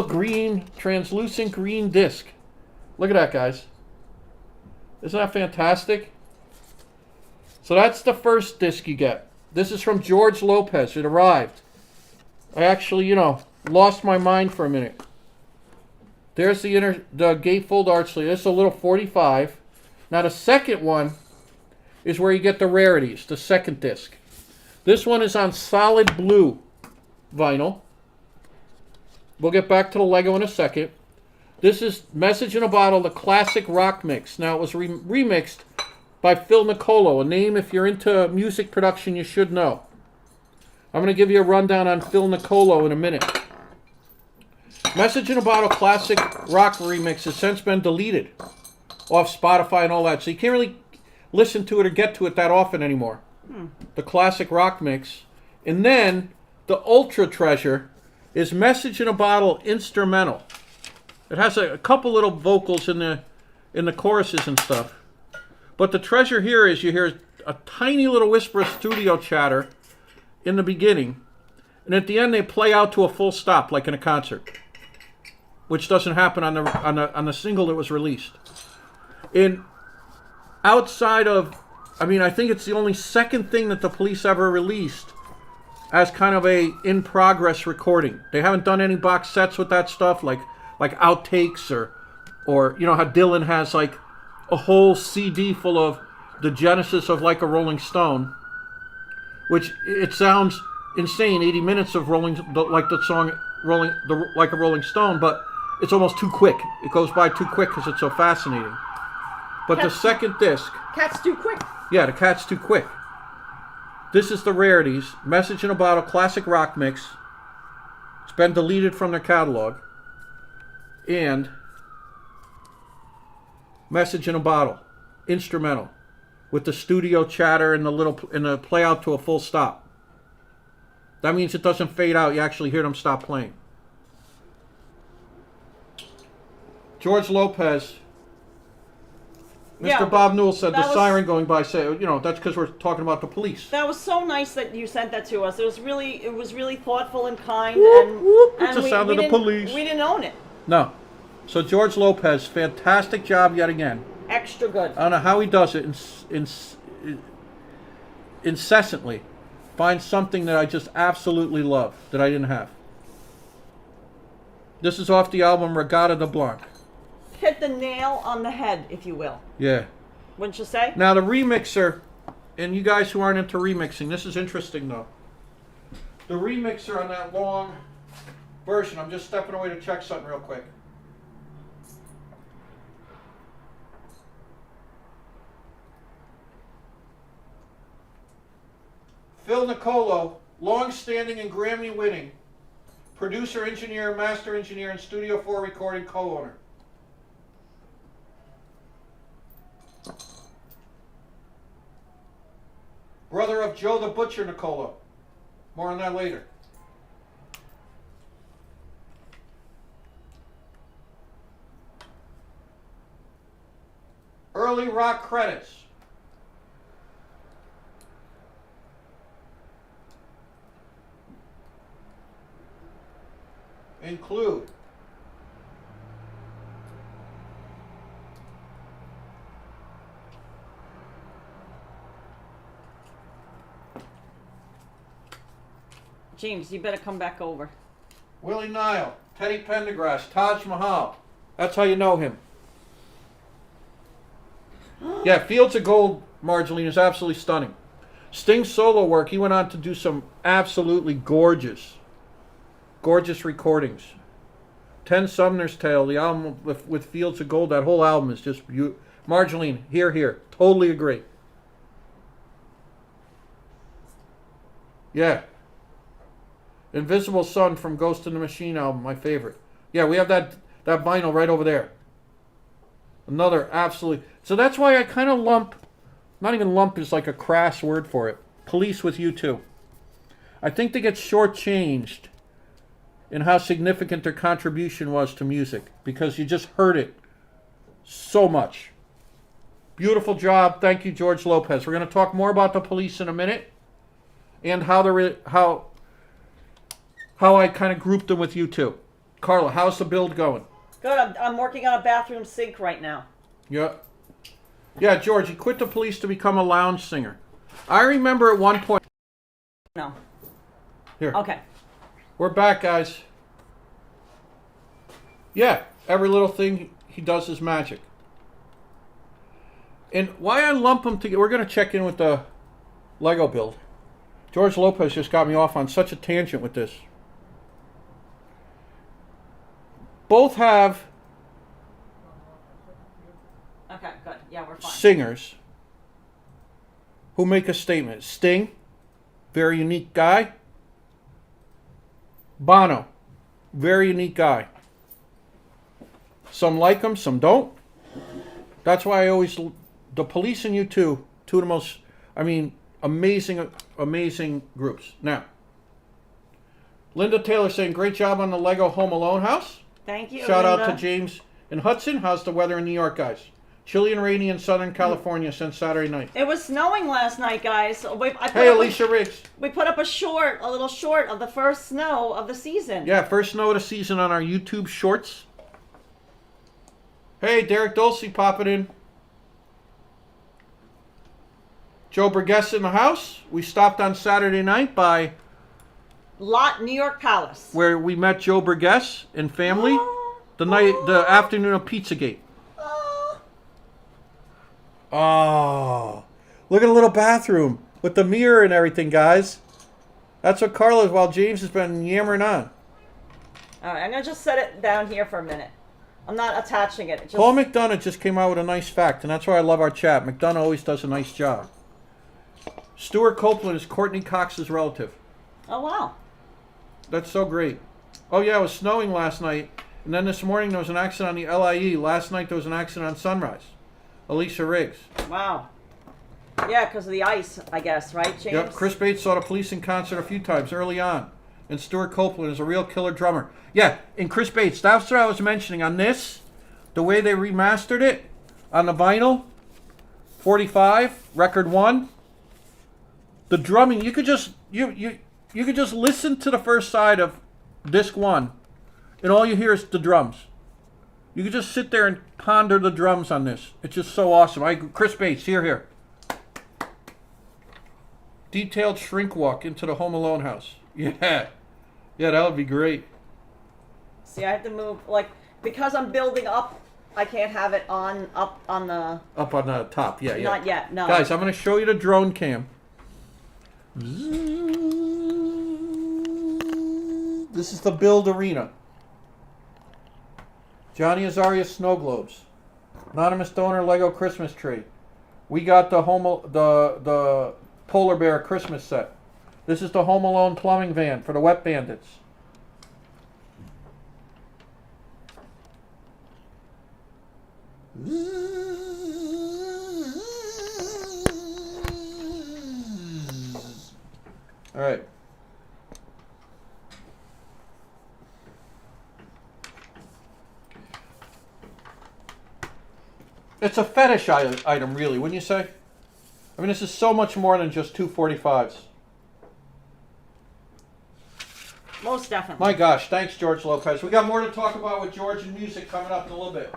green, translucent green disc. Look at that, guys. Isn't that fantastic? So that's the first disc you get. This is from George Lopez. It arrived. I actually, you know, lost my mind for a minute. There's the gatefold arch sleeve. This is a little 45. Now the second one is where you get the rarities, the second disc. This one is on solid blue vinyl. We'll get back to the Lego in a second. This is Message in a Bottle, the classic rock mix. Now, it was remixed by Phil Nicolo, a name, if you're into music production, you should know. I'm going to give you a rundown on Phil Nicolo in a minute. Message in a Bottle classic rock remix has since been deleted off Spotify and all that, so you can't really listen to it or get to it that often anymore. The classic rock mix. And then, the ultra treasure is Message in a Bottle instrumental. It has a couple little vocals in the choruses and stuff. But the treasure here is you hear a tiny little whisper of studio chatter in the beginning. And at the end they play out to a full stop like in a concert. Which doesn't happen on the single that was released. Outside of, I mean, I think it's the only second thing that the Police ever released as kind of a in-progress recording. They haven't done any box sets with that stuff like outtakes or you know how Dylan has like a whole CD full of the genesis of Like a Rolling Stone, which it sounds insane, 80 minutes of like the song Like a Rolling Stone, but it's almost too quick. It goes by too quick because it's so fascinating. But the second disc, Cat's too quick. Yeah, the cat's too quick. This is the rarities, Message in a Bottle classic rock mix. It's been deleted from their catalog. And Message in a Bottle, instrumental, with the studio chatter and the play out to a full stop. That means it doesn't fade out. You actually hear them stop playing. George Lopez. Mr. Bob Newell said the siren going by. Say, you know, that's because we're talking about the Police. That was so nice that you sent that to us. It was really thoughtful and kind. It's the sound of the Police. We didn't own it. No. So George Lopez, fantastic job yet again. Extra good. I don't know how he does it incessantly. Find something that I just absolutely love that I didn't have. This is off the album Regatta de Blanc. hit the nail on the head, if you will. Yeah. Wouldn't you say? Now the remixer, and you guys who aren't into remixing, this is interesting though. The remixer on that long version, I'm just stepping away to check something real quick. Phil Nicolo, long-standing and Grammy-winning producer, engineer, master engineer, and Studio 4 recording co-owner. Brother of Joe the Butcher Nicolo. More on that later. Early rock credits. Include James, you better come back over. Willie Nile, Teddy Pendergrass, Taj Mahal. That's how you know him. Yeah, Fields of Gold, Marjoline, is absolutely stunning. Sting's solo work, he went on to do some absolutely gorgeous recordings. 10 Sumner's Tale, the album with Fields of Gold, that whole album is just beautiful. Marjoline, here. Totally agree. Yeah. Invisible Sun from Ghost in the Machine album, my favorite. Yeah, we have that vinyl right over there. Another absolutely... So that's why I kind of lump... Not even lump is like a crass word for it. Police with U2. I think they get shortchanged in how significant their contribution was to music, because you just heard it so much. Beautiful job. Thank you, George Lopez. We're going to talk more about the Police in a minute, and how I kind of grouped them with U2. Carla, how's the build going? Good. I'm working on a bathroom sink right now. Yeah, George, you quit the Police to become a lounge singer. I remember at one point... No. Here. Okay. We're back, guys. Yeah, every little thing he does is magic. And why I lump them together, we're going to check in with the Lego build. George Lopez just got me off on such a tangent with this. Both have Okay, good. Yeah, we're fine. singers who make a statement. Sting, very unique guy. Bono, very unique guy. Some like him, some don't. That's why I always... The Police and U2, two of the most, amazing groups. Now, Linda Taylor saying, great job on the Lego Home Alone house. Thank you, Shout Linda. out to James and Hudson. How's the weather in New York, guys? Chilly and rainy in Southern California since Saturday night. It was snowing last night, guys. Hey, Alicia Riggs. We put up a little short of the first snow of the season. Yeah, first snow of the season on our YouTube shorts. Hey, Derek Dulce popping in. Joe Burgess in the house. We stopped on Saturday night by New York Palace, where we met Joe Burgess and family the afternoon of Pizzagate. Oh, look at the little bathroom with the mirror and everything, guys. That's what Carla's while James has been yammering on. All right, I'm going to just set it down here for a minute. I'm not attaching it. Paul McDonough just came out with a nice fact, and that's why I love our chat. McDonough always does a nice job. Stuart Copeland is Courtney Cox's relative. Oh, wow. That's so great. Oh, yeah, it was snowing last night, and then this morning there was an accident on the LIE. Last night there was an accident on Sunrise. Alicia Riggs. Wow. Yeah, because of the ice, I guess, right, James? Yep, Chris Bates saw the Police in concert a few times early on. And Stuart Copeland is a real killer drummer. Yeah, and Chris Bates, that's what I was mentioning. On this, the way they remastered it, on the vinyl, 45, record 1, the drumming, you could just listen to the first side of disc 1, and all you hear is the drums. You could just sit there and ponder the drums on this. It's just so awesome. Chris Bates, here. Detailed shrink walk into the Home Alone house. Yeah, that would be great. See, I have to move, because I'm building up, I can't have it up on the. Up on the top, yeah. Not yet, no. Guys, I'm going to show you the drone cam. This is the Build Arena. Johnny Azaria snow globes. Anonymous donor Lego Christmas tree. We got the the Polar Bear Christmas set. This is the Home Alone plumbing van for the Wet Bandits. All right. It's a fetish item, really, wouldn't you say? I mean, this is so much more than just 245s. Most definitely. My gosh, thanks, George Lopez. We got more to talk about with George and music coming up in a little bit.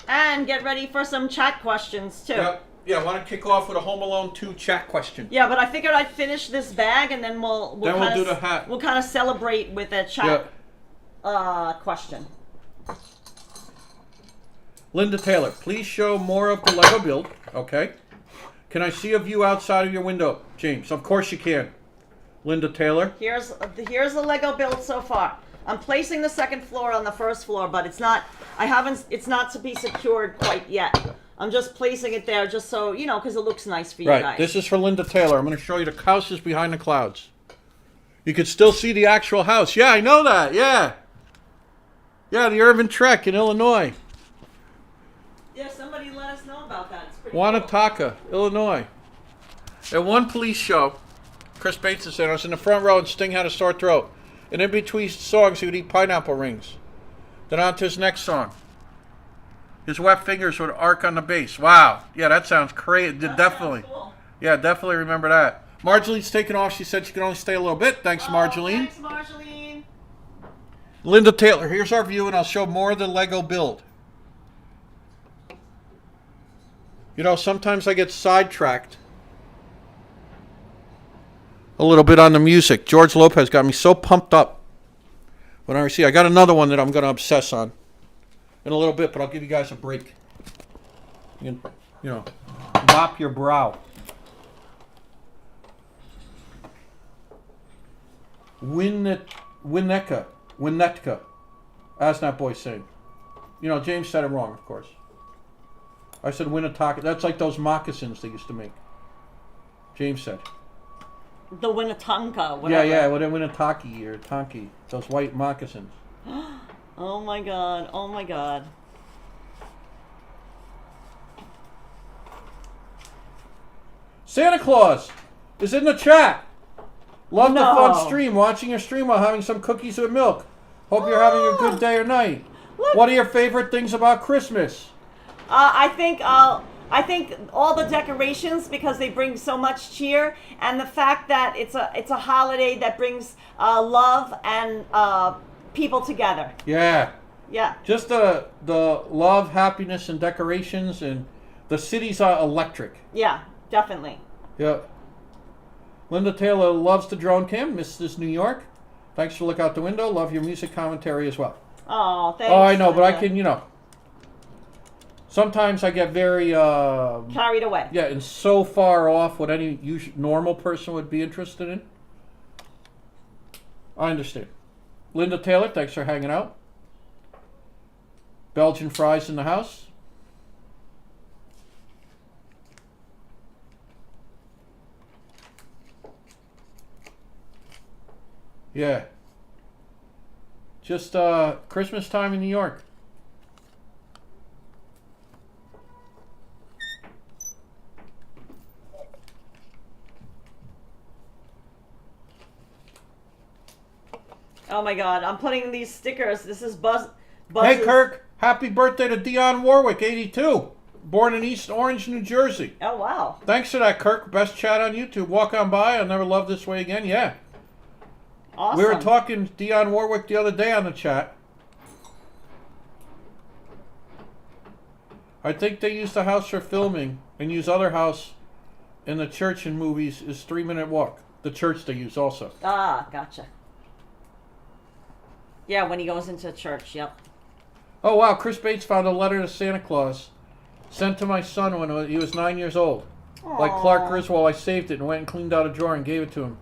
And get ready for some chat questions, too. Yep. Yeah, I want to kick off with a Home Alone 2 chat question. Yeah, but I figured I'd finish this bag and then we'll do the hat. We'll kind of celebrate with a chat question. Linda Taylor, please show more of the Lego build. Okay. Can I see a view outside of your window, James? Of course you can. Linda Taylor. Here's the Lego build so far. I'm placing the second floor on the first floor, but it's not to be secured quite yet. I'm just placing it there just so, because it looks nice for you guys. Right. This is for Linda Taylor. I'm going to show you the houses behind the clouds. You can still see the actual house. Yeah, I know that. Yeah. Yeah, the Irvin Trek in Illinois. Yeah, somebody let us know about that. It's pretty Wanataka, Illinois. At one police show, Chris Bates said, I was in the front row and Sting had a sore throat. And in between songs, he would eat pineapple rings. Then on to his next song. His wet fingers would arc on the bass. Wow. Yeah, that sounds crazy. Definitely. Sounds cool. Yeah, definitely remember that. Marjolie's taking off. She said she could only stay a little bit. Thanks, Marjoline. Thanks, Marjoline. Linda Taylor, here's our view, and I'll show more of the Lego build. Sometimes I get sidetracked a little bit on the music. George Lopez got me so pumped up when I see. I got another one that I'm going to obsess on in a little bit, but I'll give you guys a break. Mop your brow. Winnetka. As that boy saying. James said it wrong, of course. I said Winnetaka. That's like those moccasins they used to make. James said. The Winnetonka, whatever. Yeah, Winnetaki or Tonki. Those white moccasins. Oh my god, oh my god. Santa Claus is in the chat. Love the No. fun stream. Watching your stream while having some cookies with milk. Hope you're having a good day or night. Look. What are your favorite things about Christmas? I think all the decorations, because they bring so much cheer, and the fact that it's a holiday that brings love and people together. Yeah. Yeah. Just the love, happiness, and decorations, and the city's electric. Yeah, definitely. Yeah. Linda Taylor loves the drone cam. Mrs. New York. Thanks for look out the window. Love your music commentary as well. Oh, thanks. Oh, I know, but I Linda. can, sometimes I get very Carried away. yeah, and so far off what any normal person would be interested in. I understand. Linda Taylor, thanks for hanging out. Belgian fries in the house. Yeah. Just Christmas time in New York. Oh my god, I'm putting these stickers. This is Buzz's. Hey Kirk, happy birthday to Dionne Warwick, 82. Born in East Orange, New Jersey. Oh wow. Thanks for that, Kirk. Best chat on YouTube. Walk on by. I'll never love this way again. Yeah. Awesome. We were talking Dionne Warwick the other day on the chat. I think they use the house for filming and use other house in the church in movies is 3-minute walk. The church they use also. Ah, gotcha. Yeah, when he goes into church, yep. Oh, wow. Chris Bates found a letter to Santa Claus sent to my son when he was 9 years old. Like Clark Griswold, I saved it and went and cleaned out a drawer and gave it to him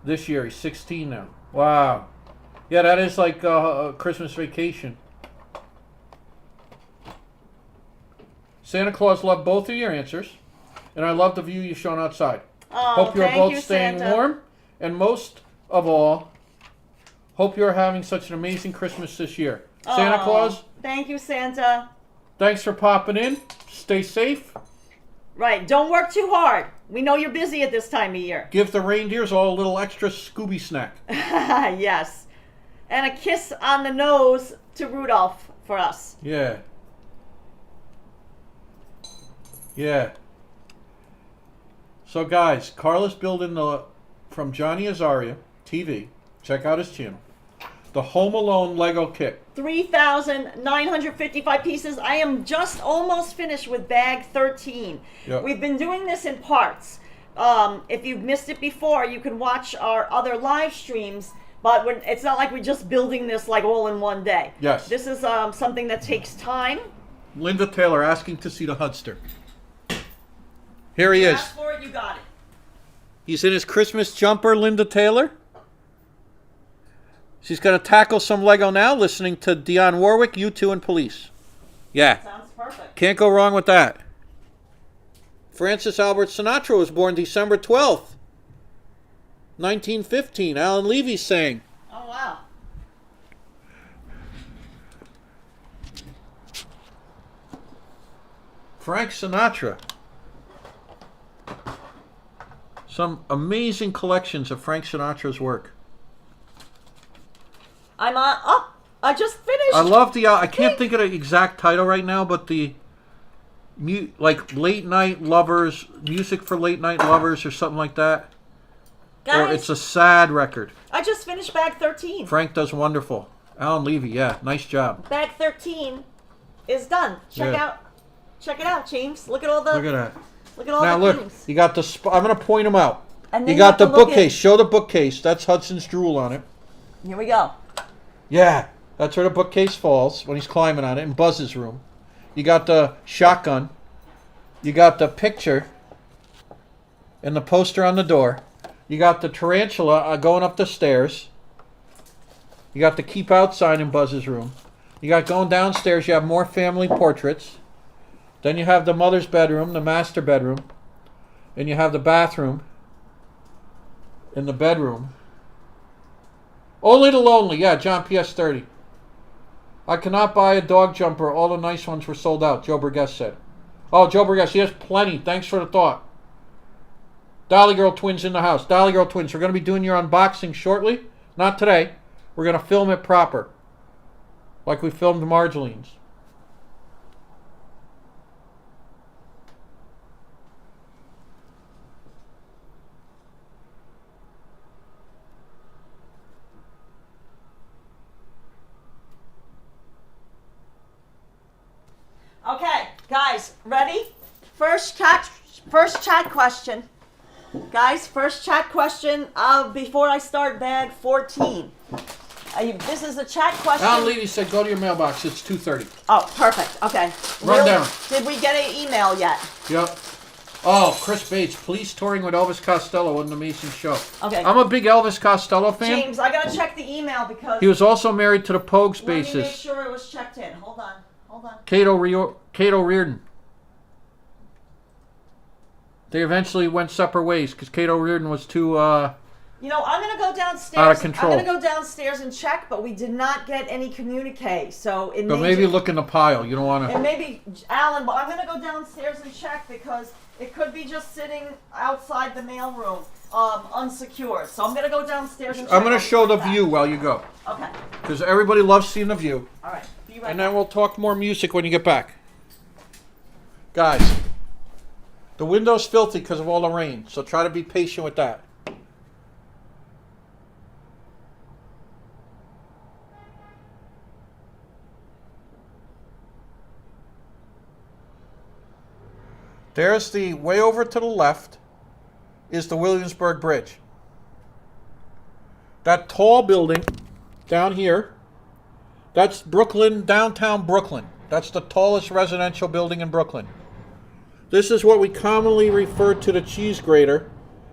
this year. He's 16 now. Wow. Yeah, that is like a Christmas vacation. Santa Claus loved both of your answers, and I love the view you've shown outside. Oh, hope you're thank both you, staying Santa. warm, and most of all, hope you're having such an amazing Christmas this year. Santa Claus, Thank you, Santa. thanks for popping in. Stay safe. Right, don't work too hard. We know you're busy at this time of year. Give the reindeers all a little extra Scooby snack. Yes. And a kiss on the nose to Rudolph for us. Yeah. Yeah. So guys, Carla's building from Johnny Azaria TV. Check out his channel. The Home Alone Lego kit. 3,955 pieces. I am just almost finished with bag 13. Yep. We've been doing this in parts. If you've missed it before, you can watch our other live streams, but it's not like we're just building this like all in one day. Yes. This is something that takes time. Linda Taylor asking to see the Hudster. Here he is. Ask for it, you got it. He's in his Christmas jumper, Linda Taylor. She's going to tackle some Lego now, listening to Dionne Warwick, U2, and Police. Yeah. Sounds perfect. Can't go wrong with that. Francis Albert Sinatra was born December 12th, 1915. Alan Levy sang. Oh, wow. Frank Sinatra. Some amazing collections of Frank Sinatra's work. I'm on. Oh, I just finished. I love the. I can't think of the exact title right now, but the, like late night lovers, music for late night lovers, or something like that. Guys, Or it's a sad record. I just finished bag 13. Frank does wonderful. Alan Levy, yeah, nice job. Bag 13 is done. Check it out, James. Look at all the. Look at that. Look at all Now the look, things. you got the. I'm gonna point them out. And You then got the have to look bookcase. Show the bookcase. That's Hudson's drool on it. Here we go. Yeah, that's where the bookcase falls when he's climbing on it in Buzz's room. You got the shotgun. You got the picture and the poster on the door. You got the tarantula going up the stairs. You got the keep out sign in Buzz's room. You got going downstairs, you have more family portraits. Then you have the mother's bedroom, the master bedroom. And you have the bathroom and the bedroom. Only the lonely, yeah, John PS 30. I cannot buy a dog jumper. All the nice ones were sold out, Joe Burgess said. Oh, Joe Burgess, he has plenty. Thanks for the thought. Dolly Girl Twins in the house. Dolly Girl Twins, we're going to be doing your unboxing shortly. Not today. We're going to film it proper. Like we filmed Marjolaine's. Okay, guys, ready? First chat question. Guys, first chat question before I start bag 14. This is a chat question. Alan Levy said go to your mailbox. It's 2:30. Oh, perfect. Okay. Run down. Did we get an email yet? Yep. Oh, Chris Bates, police touring with Elvis Costello on the Mason show. Okay. I'm a big Elvis Costello fan. James, I gotta check the email because He was also married to the Pogues let me make bassist, sure it was checked in. Hold on. Cato Reardon. They eventually went separate ways because Cato Reardon was too. You know, I'm gonna go downstairs. Out of control. I'm gonna go downstairs and check, but we did not get any communique. So it But maybe look in the pile. You don't want And to. maybe Alan, but I'm gonna go downstairs and check because it could be just sitting outside the mailroom, unsecured. So I'm gonna go downstairs and check. I'm going to show the that. view while you go Okay. because everybody loves seeing the view. All right. Be right And back. then we'll talk more music when you get back. Guys, the window's filthy because of all the rain, so try to be patient with that. There's the, way over to the left is the Williamsburg Bridge. That tall building down here That's Brooklyn, downtown Brooklyn. That's the tallest residential building in Brooklyn. This is what we commonly refer to the cheese grater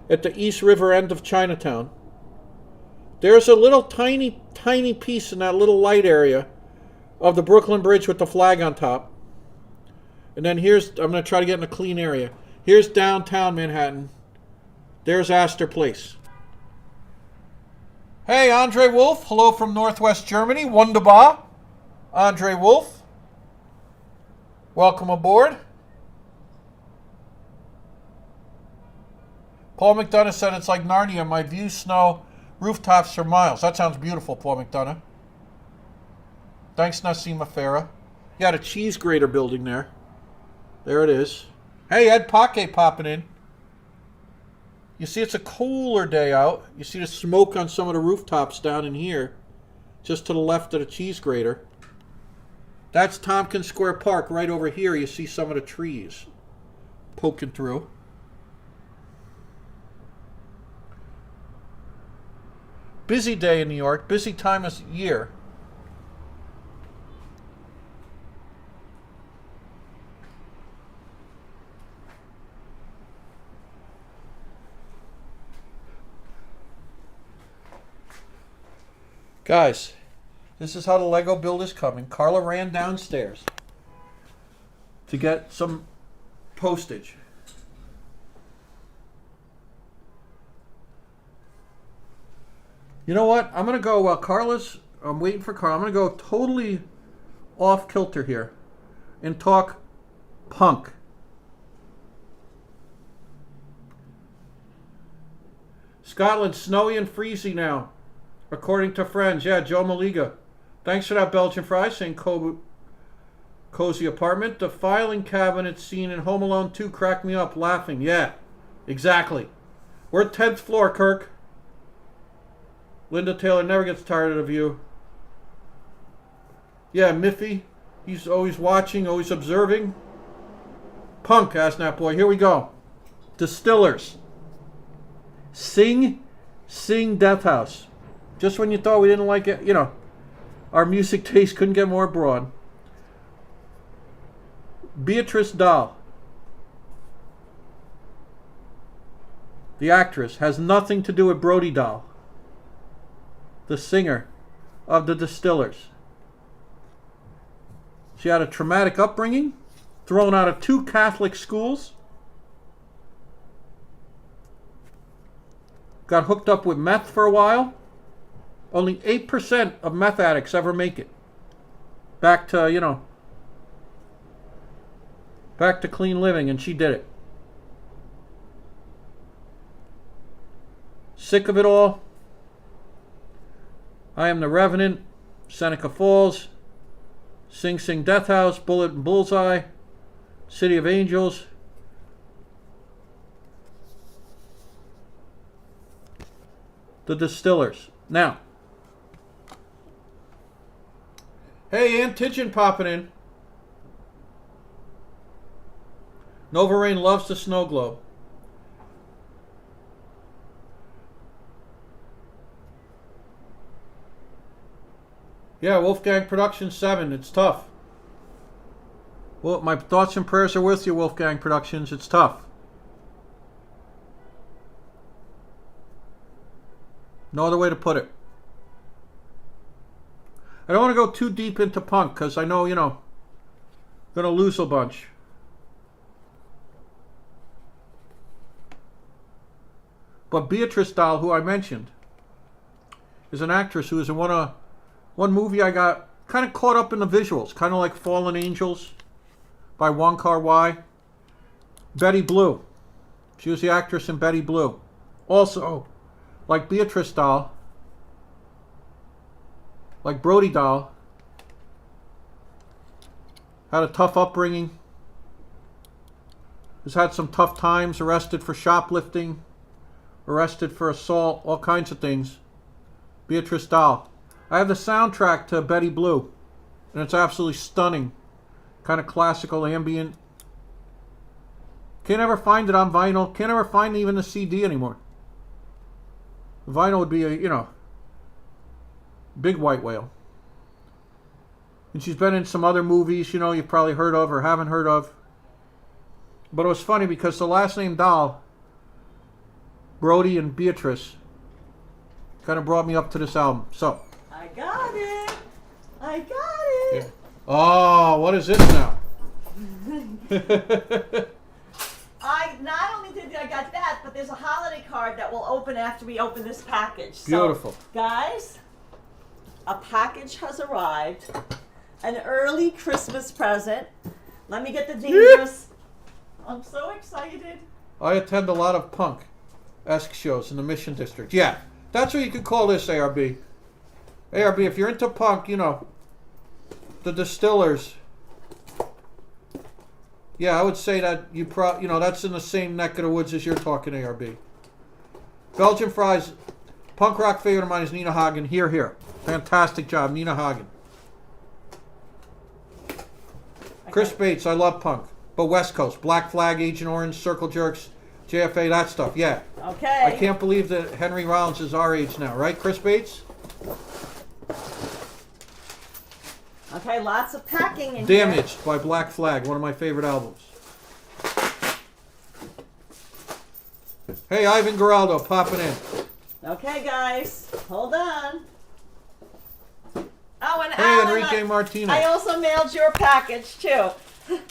at the East River end of Chinatown. There's a little tiny, tiny piece in that little light area of the Brooklyn Bridge with the flag on top. And then here's, I'm going to try to get in a clean area. Here's downtown Manhattan. There's Astor Place. Hey, Andre Wolf. Hello from Northwest Germany. Wunderbar. Andre Wolf. Welcome aboard. Paul McDonough said it's like Narnia. My views snow rooftops for miles. That sounds beautiful, Paul McDonough. Thanks, Nassima Farah. Yeah, the cheese grater building there. There it is. Hey, Ed Paquet popping in. You see, it's a cooler day out. You see the smoke on some of the rooftops down in here, just to the left of the cheese grater. That's Tompkins Square Park. Right over here, you see some of the trees poking through. Busy day in New York. Busy time of year. Guys, this is how the Lego build is coming. Carla ran downstairs to get some postage. You know what? I'm going to go while I'm waiting for Carla. I'm going to go totally off kilter here and talk punk. Scotland, snowy and freezy now. According to friends, yeah, Joe Maliga. Thanks for that Belgian fry, saying cozy apartment. The filing cabinet scene in Home Alone 2 cracked me up laughing. Yeah, exactly. We're at 10th floor, Kirk. Linda Taylor never gets tired of the view. Yeah, Miffy. He's always watching, always observing. Punk, Asnap Boy. Here we go. Distillers. Sing Death House. Just when you thought we didn't like it, you know, our music taste couldn't get more broad. Beatrice Dahl, the actress, has nothing to do with Brody Dahl, the singer of the Distillers. She had a traumatic upbringing, thrown out of 2 Catholic schools, got hooked up with meth for a while. Only 8% of meth addicts ever make it back to, you know, back to clean living, and she did it. Sick of it all. I Am the Revenant, Seneca Falls, Sing Death House, Bullet and Bullseye, City of Angels. The Distillers. Now, hey, Antigen popping in. Nova Rain loves the snow globe. Yeah, Wolfgang Productions 7. It's tough. Well, my thoughts and prayers are with you, Wolfgang Productions. It's tough. No other way to put it. I don't want to go too deep into punk because I know, you know, I'm going to lose a bunch. But Beatrice Dahl, who I mentioned, is an actress who was in one movie I got kind of caught up in the visuals, kind of like Fallen Angels by Wong Kar-wai. Betty Blue. She was the actress in Betty Blue. Also, like Beatrice Dahl, like Brody Dahl, had a tough upbringing, has had some tough times, arrested for shoplifting, arrested for assault, all kinds of things. Beatrice Dahl. I have the soundtrack to Betty Blue, and it's absolutely stunning. Kind of classical ambient. Can't ever find it on vinyl. Can't ever find even the CD anymore. The vinyl would be a, you know, big white whale. And she's been in some other movies, you know, you've probably heard of or haven't heard of. But it was funny because the last name Dahl, Brody and Beatrice, kind of brought me up to this album. So. I got it. I got it. Yeah. Oh, what is this now? I not only did I got that, but there's a holiday card that will open after we open this package. Beautiful. So, guys, a package has arrived. An early Christmas present. Let me get the dangerous. I'm so excited. I attend a lot of punk-esque shows in the Mission District. Yeah, that's what you could call this, ARB. ARB, if you're into punk, you know, the Distillers. Yeah, I would say that you know, that's in the same neck of the woods as you're talking, ARB. Belgian Fries, punk rock favorite of mine is Nina Hagen. Here. Fantastic job, Nina Hagen. Okay. Chris Bates, I love punk. But West Coast, Black Flag, Agent Orange, Circle Jerks, JFA, that stuff, yeah. Okay. I can't believe that Henry Rollins is our age now, right, Chris Bates? Okay, lots of packing in here. Damaged by Black Flag, one of my favorite albums. Hey, Ivan Geraldo, popping in. Okay, guys, hold on. Oh, and Hey, Alan, Enrique Martinez. I also mailed your package too.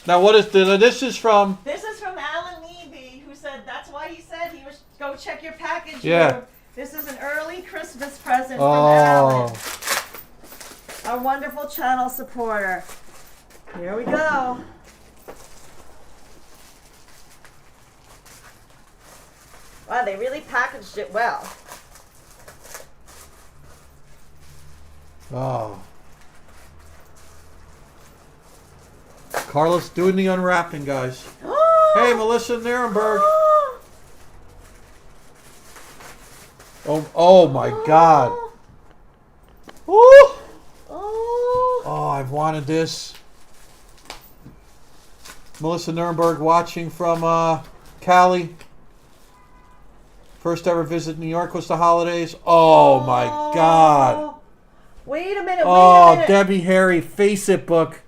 Now, what is this? Is from? This is from Alan Levy, who said that's why he said he was go check your package. Yeah. This is an early Christmas present from Alan, our wonderful channel supporter. Here we go. Wow, they really packaged it well. Oh. Carla's doing the unwrapping, guys. Hey, Melissa Nirenberg. Oh my God. Oh, I've wanted this. Melissa Nirenberg watching from Cali. First ever visit New York was the holidays. Oh my God. Wait a minute. Oh, Debbie Harry, Face It book.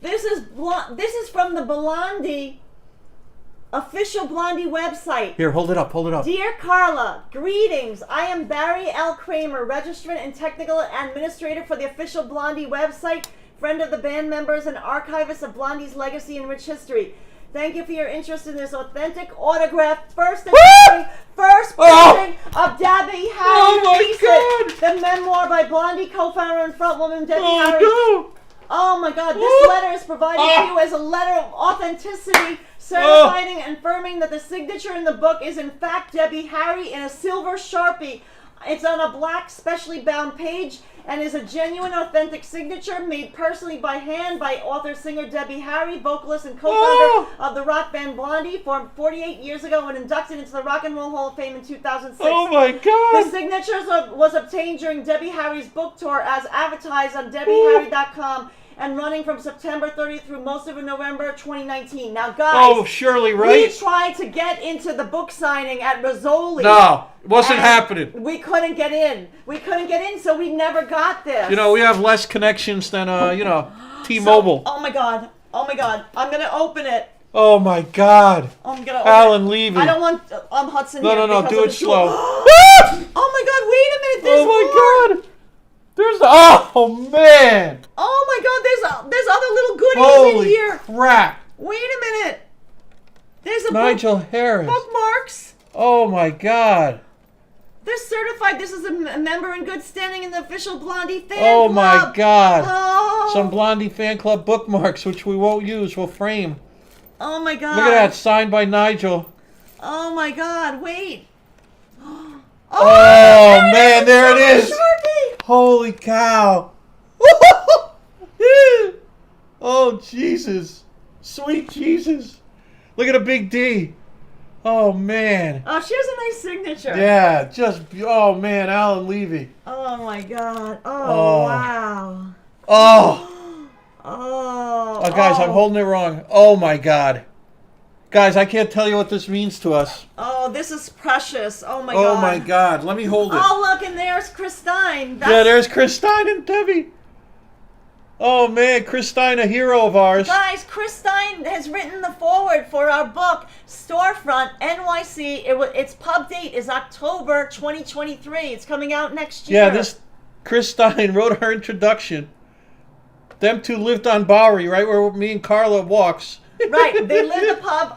This is from the Blondie official Blondie website. Here, hold it up. Dear Karla, greetings. I am Barry L. Kramer, registrant and technical administrator for the official Blondie website, friend of the band members and archivist of Blondie's legacy and rich history. Thank you for your interest in this authentic autograph first printing of Debbie Harry. The memoir by Blondie co-founder and frontwoman Debbie Harry. No. Oh my God, this letter is provided to you as a letter of authenticity, certifying and affirming that the signature in the book is in fact Debbie Harry in a silver Sharpie. It's on a black specially bound page and is a genuine authentic signature made personally by hand by author-singer Debbie Harry, vocalist and co-founder of the rock band Blondie, formed 48 years ago and inducted into the Rock and Roll Hall of Fame in 2006. Oh my God. The signature was obtained during Debbie Harry's book tour as advertised on DebbieHarry.com and running from September 30th through most of November 2019. Now, guys. Oh, surely, right? We tried to get into the book signing at Rizzoli. No, it wasn't happening. We couldn't get in. So we never got this. You know, we have less connections than, T-Mobile. Oh, my God. I'm going to open it. Oh, my God. I'm going to Alan Levy. I don't want Hudson here. No, do it slow. Oh, my God. Wait a minute. There's more. God. Oh, man. Oh, my God. There's other little goodies Holy in here. crap. Wait a minute. There's a Nigel Harris. bookmarks. Oh, my God. They're certified. This is a member in good standing in the official Blondie fan Oh, club. my God. Oh. Some Blondie fan club bookmarks, which we won't use. We'll frame. Oh, my God. Look at that. Signed by Nigel. Oh, my God. Wait. Oh, man. There it is. Sharpie. Holy cow. Oh, Jesus. Sweet Jesus. Look at a big D. Oh, man. Oh, she has a nice signature. Yeah, oh, man, Alan Levy. Oh, my God. Oh. Wow. Oh. Oh. Guys, I'm holding it wrong. Oh, my God. Guys, I can't tell you what this means to us. Oh, this is precious. Oh, my Oh, God. my God. Let me hold it. Oh, look, and there's Christine. Yeah, there's Chris Stein and Debbie. Oh man, Chris Stein, a hero of ours. Guys, Chris Stein has written the foreword for our book, Storefront, NYC. Its pub date is October 2023. It's coming out next year. Yeah, this Chris Stein wrote our introduction. Them two lived on Bowery, right where me and Carla walks. Right, they lived in a pub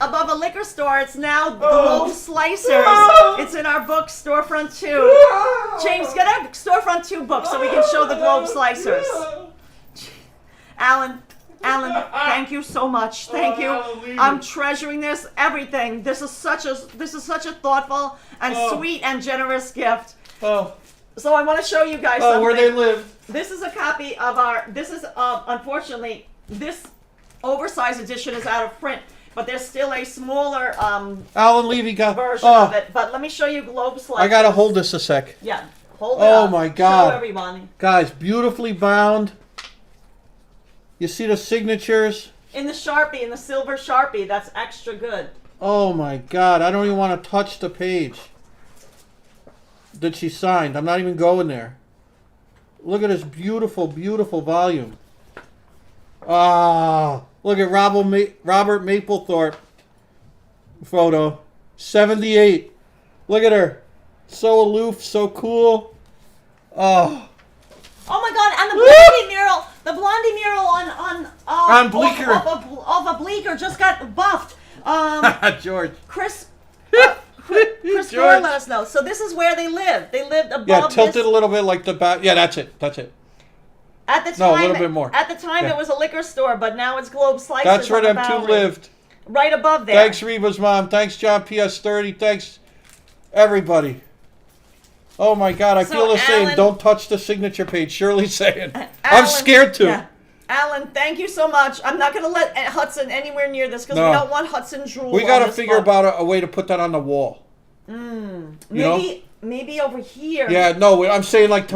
above a liquor store. It's now Globe Slicers. It's in our book, Storefront 2. James, get our Storefront 2 book so we can show the Globe Slicers. Alan, thank you so much. Thank you. I'm treasuring this, everything. This is such a thoughtful and sweet and generous gift. Oh. So I want to show you guys something. Where they live. This is a copy of our, unfortunately, this oversized edition is out of print, but there's still a smaller Alan Levy got version of it. But let me show you Globe Slices. I gotta hold this a sec. Yeah, hold it up. Oh my God. Show everyone. Guys, beautifully bound. You see the signatures? In the Sharpie, in the silver Sharpie, that's extra good. Oh my God, I don't even want to touch the page that she signed. I'm not even going there. Look at this beautiful, beautiful volume. Ah, look at Robert Mapplethorpe photo. 78. Look at her. So aloof, so cool. Oh. Oh my God! And the Blondie mural On Bleecker. of a Bleecker just got buffed. George. Chris Moore let us know. So this is where they lived. They lived above. Yeah, tilted a little bit like the back. Yeah, that's it. That's it. At the time, no, a little bit more. At the time, it was a liquor store, but now it's Globe Slicers. That's where them two lived. Right above there. Thanks, Reva's mom. Thanks, John PS30. Thanks, everybody. Oh my God, I feel the same. Don't touch the signature page. Shirley's saying. I'm scared to. Yeah. Alan, thank you so much. I'm not going to let Hudson anywhere near this because we don't want Hudson drool. We got to figure about a way to put that on the wall. Maybe over here. Yeah, no, I'm saying like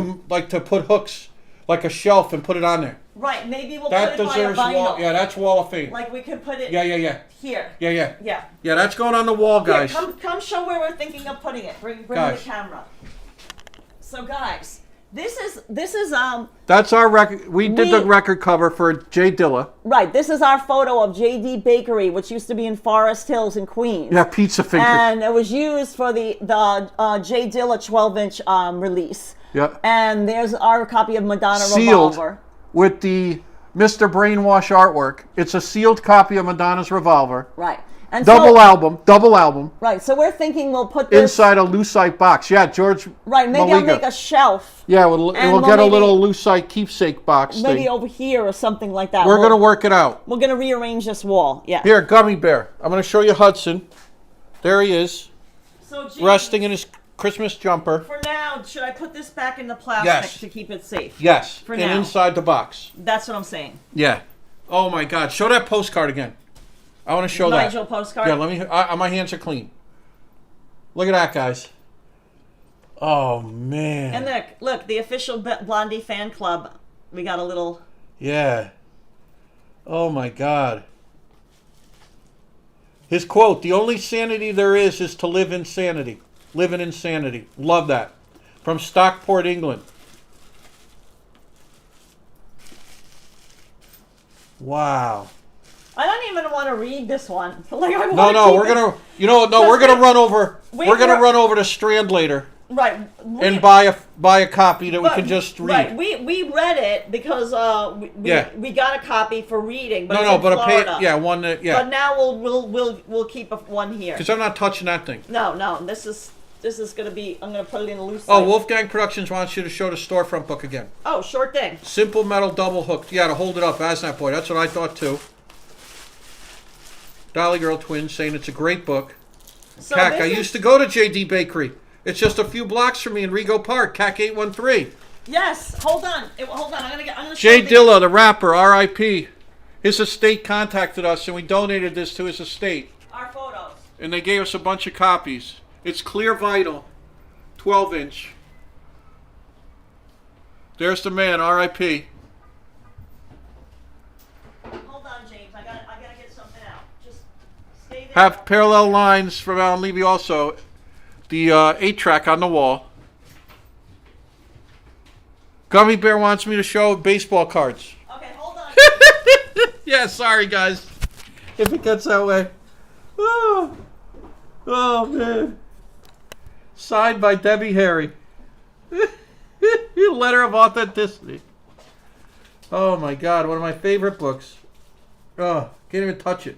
to put hooks, like a shelf, and put it on there. Right, maybe we'll that put it by a vinyl. Yeah, that's Wall of Fame. Like we could put it. Yeah. Here. Yeah. Yeah, that's going on the wall, guys. Here, come show where we're thinking of putting it. Bring the camera. So guys, this is That's our record. We did the record cover for Jay Dilla. Right. This is our photo of JD Bakery, which used to be in Forest Hills in Queens. Yeah, pizza fingers. And it was used for the Jay Dilla 12-inch release. Yeah. And there's our copy of Madonna sealed Revolver. With the Mr. Brainwash artwork. It's a sealed copy of Madonna's Revolver. Right. And double album. Right, so we're thinking we'll put this inside a lucite box. Yeah, George. Right, maybe I'll make a shelf. Yeah, we'll get a little lucite keepsake box. Maybe over here or something like that. We're gonna work it out. We're gonna rearrange this wall. Yeah. Here, Gummy Bear. I'm gonna show you Hudson. There he is. So James, resting in his Christmas jumper. For now, should I put this back in the plastic to keep it safe? Yes. For now. Inside the box. That's what I'm saying. Yeah. Oh my God! Show that postcard again. I want to show that. Nigel postcard? Yeah, let me. My hands are clean. Look at that, guys. Oh, man. And look, the official Blondie fan club. We got a little... Yeah. Oh, my God. His quote, "The only sanity there is to live in insanity. Live in insanity." Love that. From Stockport, England. Wow. I don't even want to read this one. Like, we're gonna run over. We're gonna run over to Strand later. Right. And buy a copy that we can just read. Right. We read it because we got a copy for reading. But one that But now we'll keep one here. Because I'm not touching that thing. No. This is gonna be. I'm gonna put it in a loose. Oh, Wolfgang Productions wants you to show the storefront book again. Oh, sure thing. Simple metal double hooked. Yeah, to hold it up. Asnat Boy. That's what I thought too. Dolly Girl Twins saying it's a great book. So CAC, I used to go to JD Bakery. It's just a few blocks from me in Rego Park, CAC 813. Yes, hold on. I'm gonna Jay Dilla, the rapper, R.I.P. His estate contacted us and we donated this to his estate. Our photos. And they gave us a bunch of copies. It's clear vinyl, 12-inch. There's the man, R.I.P. Have parallel lines from Alan Levy also. The 8-track on the wall. Gummy Bear wants me to show baseball cards. Okay, hold on. Yeah, sorry guys. If it gets that way. Oh, oh man. Signed by Debbie Harry. Letter of authenticity. Oh my God, one of my favorite books. Oh, can't even touch it.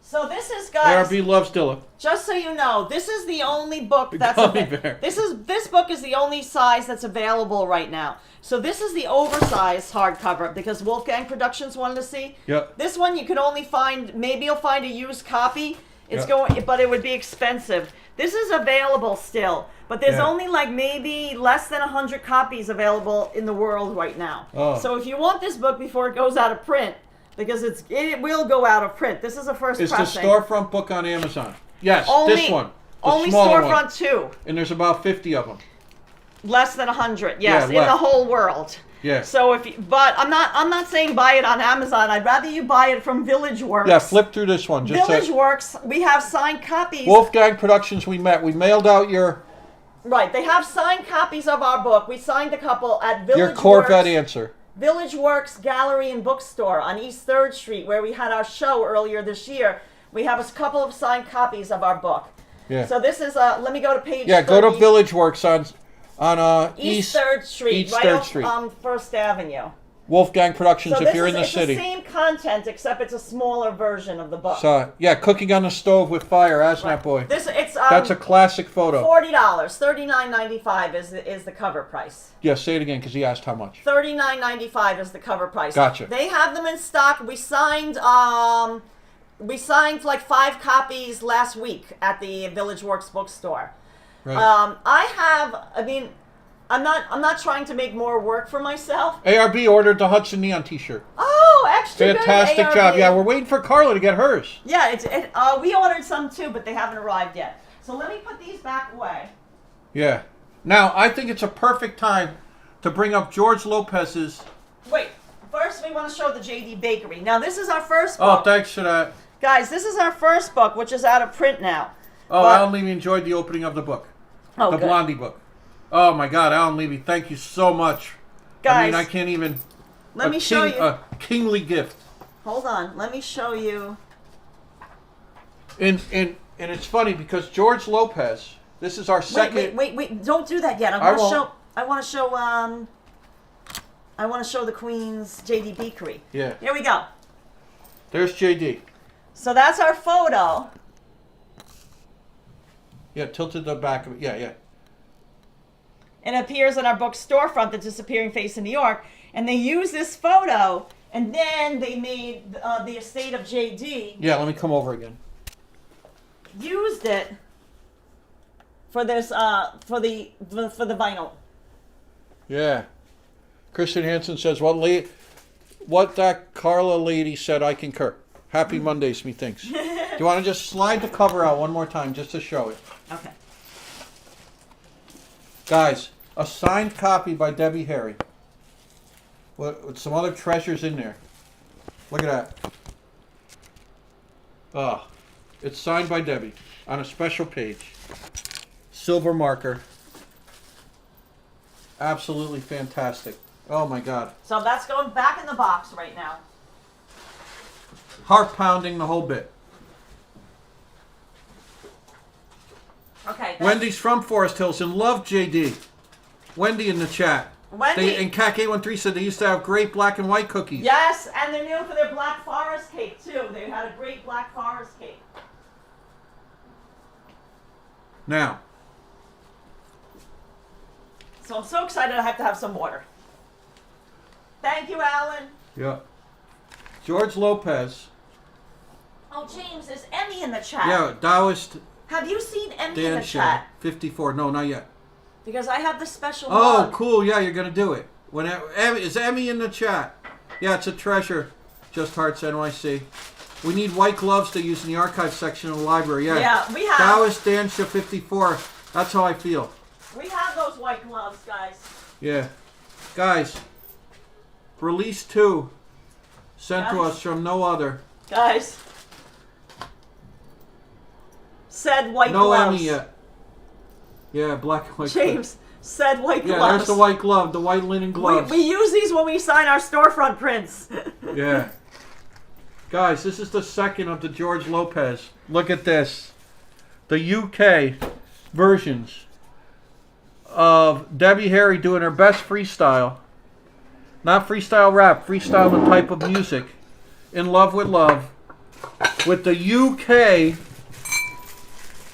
So this is, guys. ARB loves Dilla. Just so you know, this is the only book that's Gummy Bear. this book is the only size that's available right now. So this is the oversized hardcover because Wolfgang Productions wanted to see. Yep. This one you could only find, maybe you'll find a used copy. It's Yep. but it would be expensive. This is available still, but there's Yeah. only like maybe less than 100 copies available in the world right now. Oh. So if you want this book before it goes out of print, because it will go out of print. This is a first It's the pressing. storefront book on Amazon. Yes, Only- this one. The Only smaller storefront one. 2. And there's about 50 of them. Less than 100, yes, Yeah, in the left. whole world. Yeah. So but I'm not saying buy it on Amazon. I'd rather you buy it from Village Works. Yeah, flip through this one. Just Village Works, we have signed copies. Wolfgang Productions, we met. We mailed out your Right, they have signed copies of our book. We signed a couple at Village your Corvette Works. answer. Village Works Gallery and Bookstore on East 3rd Street, where we had our show earlier this year. We have a couple of signed copies of our book. Yeah. So this is, let me go to page Yeah, 30. go to Village Works on East 3rd Street, East right 3rd off Street. 1st Avenue. Wolfgang Productions So if you're in the it's city. the same content, except it's a smaller version of the book. So, yeah, cooking on the stove with fire, Asnap Boy. It's That's a classic photo. $40, $39.95 is the cover price. Yeah, say it again because he asked how much. $39.95 is the cover price. Gotcha. They have them in stock. We signed like 5 copies last week at the Village Works bookstore. Right. I'm not trying to make more work for myself. ARB ordered the Hudson Neon t-shirt. Oh, extra Fantastic good, job. ARB. Yeah, we're waiting for Karla to get hers. Yeah, we ordered some too, but they haven't arrived yet. So let me put these back away. Yeah. Now, I think it's a perfect time to bring up George Lopez's... Wait, first we want to show the JD Bakery. Now this is our first Oh, book. thanks for that. Guys, this is our first book, which is out of print now. Oh, But- Alan Levy enjoyed the opening of the book. Oh, The good. Blondie book. Oh, my God, Alan Levy, thank you so much. I mean, Guys, I can't even... let me show you. A kingly gift. Hold on, let me show you. And it's funny because George Lopez, this is our second... Wait, don't do that yet. I want to show the Queen's JD Bakery. Yeah. Here we go. There's JD. So that's our photo. Yeah, tilted the back of it. Yeah, yeah. And it appears in our book Storefront, The Disappearing Face in New York. And they used this photo, and then they made the estate of JD. Yeah, let me come over again. Used it for this for the vinyl. Yeah. Kristen Hansen says, what that Karla lady said, I concur. Happy Mondays, methinks. Do you want to just slide the cover out one more time just to show it? Okay. Guys, a signed copy by Debbie Harry. With some other treasures in there. Look at that. Oh, it's signed by Debbie on a special page. Silver marker. Absolutely fantastic. Oh my God. So that's going back in the box right now. Heart pounding the whole bit. Okay. Wendy's from Forest Hills and love JD. Wendy in the chat. Wendy. And CAC813 said they used to have great black and white cookies. Yes, and they're known for their Black Forest cake too. They had a great Black Forest cake. Now, So I'm so excited I have to have some water. Thank you, Alan. yeah. George Lopez. Oh, James, there's Emmy in the chat. Yeah, Taoist Have you seen Emmy in Dan the chat? 54. No, not yet. Because I have the special Oh, mug. cool. Yeah, you're going to do it. Is Emmy in the chat? Yeah, it's a treasure. Just Hearts NYC. We need white gloves to use in the archive section of the library. Yeah, Yeah, we have. Taoist Dansha 54. That's how I feel. We have those white gloves, guys. Yeah. Guys, release 2 sent to Guys. us from no other. Guys. Said white No gloves. Emmy yet. Yeah, black and white. James said white Yeah, gloves. there's the white glove, the white linen gloves. We use these when we sign our storefront prints. Yeah. Guys, this is the second of the George Lopez. Look at this. The UK versions of Debbie Harry doing her best freestyle. Not freestyle rap, freestyle the type of music. In Love with Love. With the UK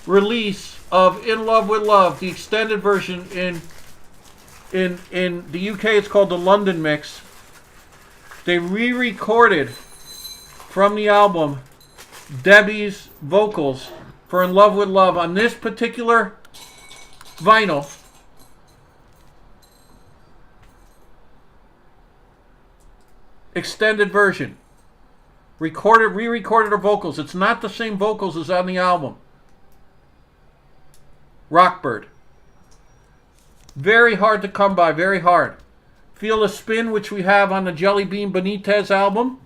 release of In Love with Love, the extended version in the UK it's called the London Mix. They re-recorded from the album Debbie's vocals for In Love with Love on this particular vinyl. Extended version. Re-recorded her vocals. It's not the same vocals as on the album. Rockbird. Very hard to come by, very hard. Feel the Spin, which we have on the Jelly Bean Benitez album,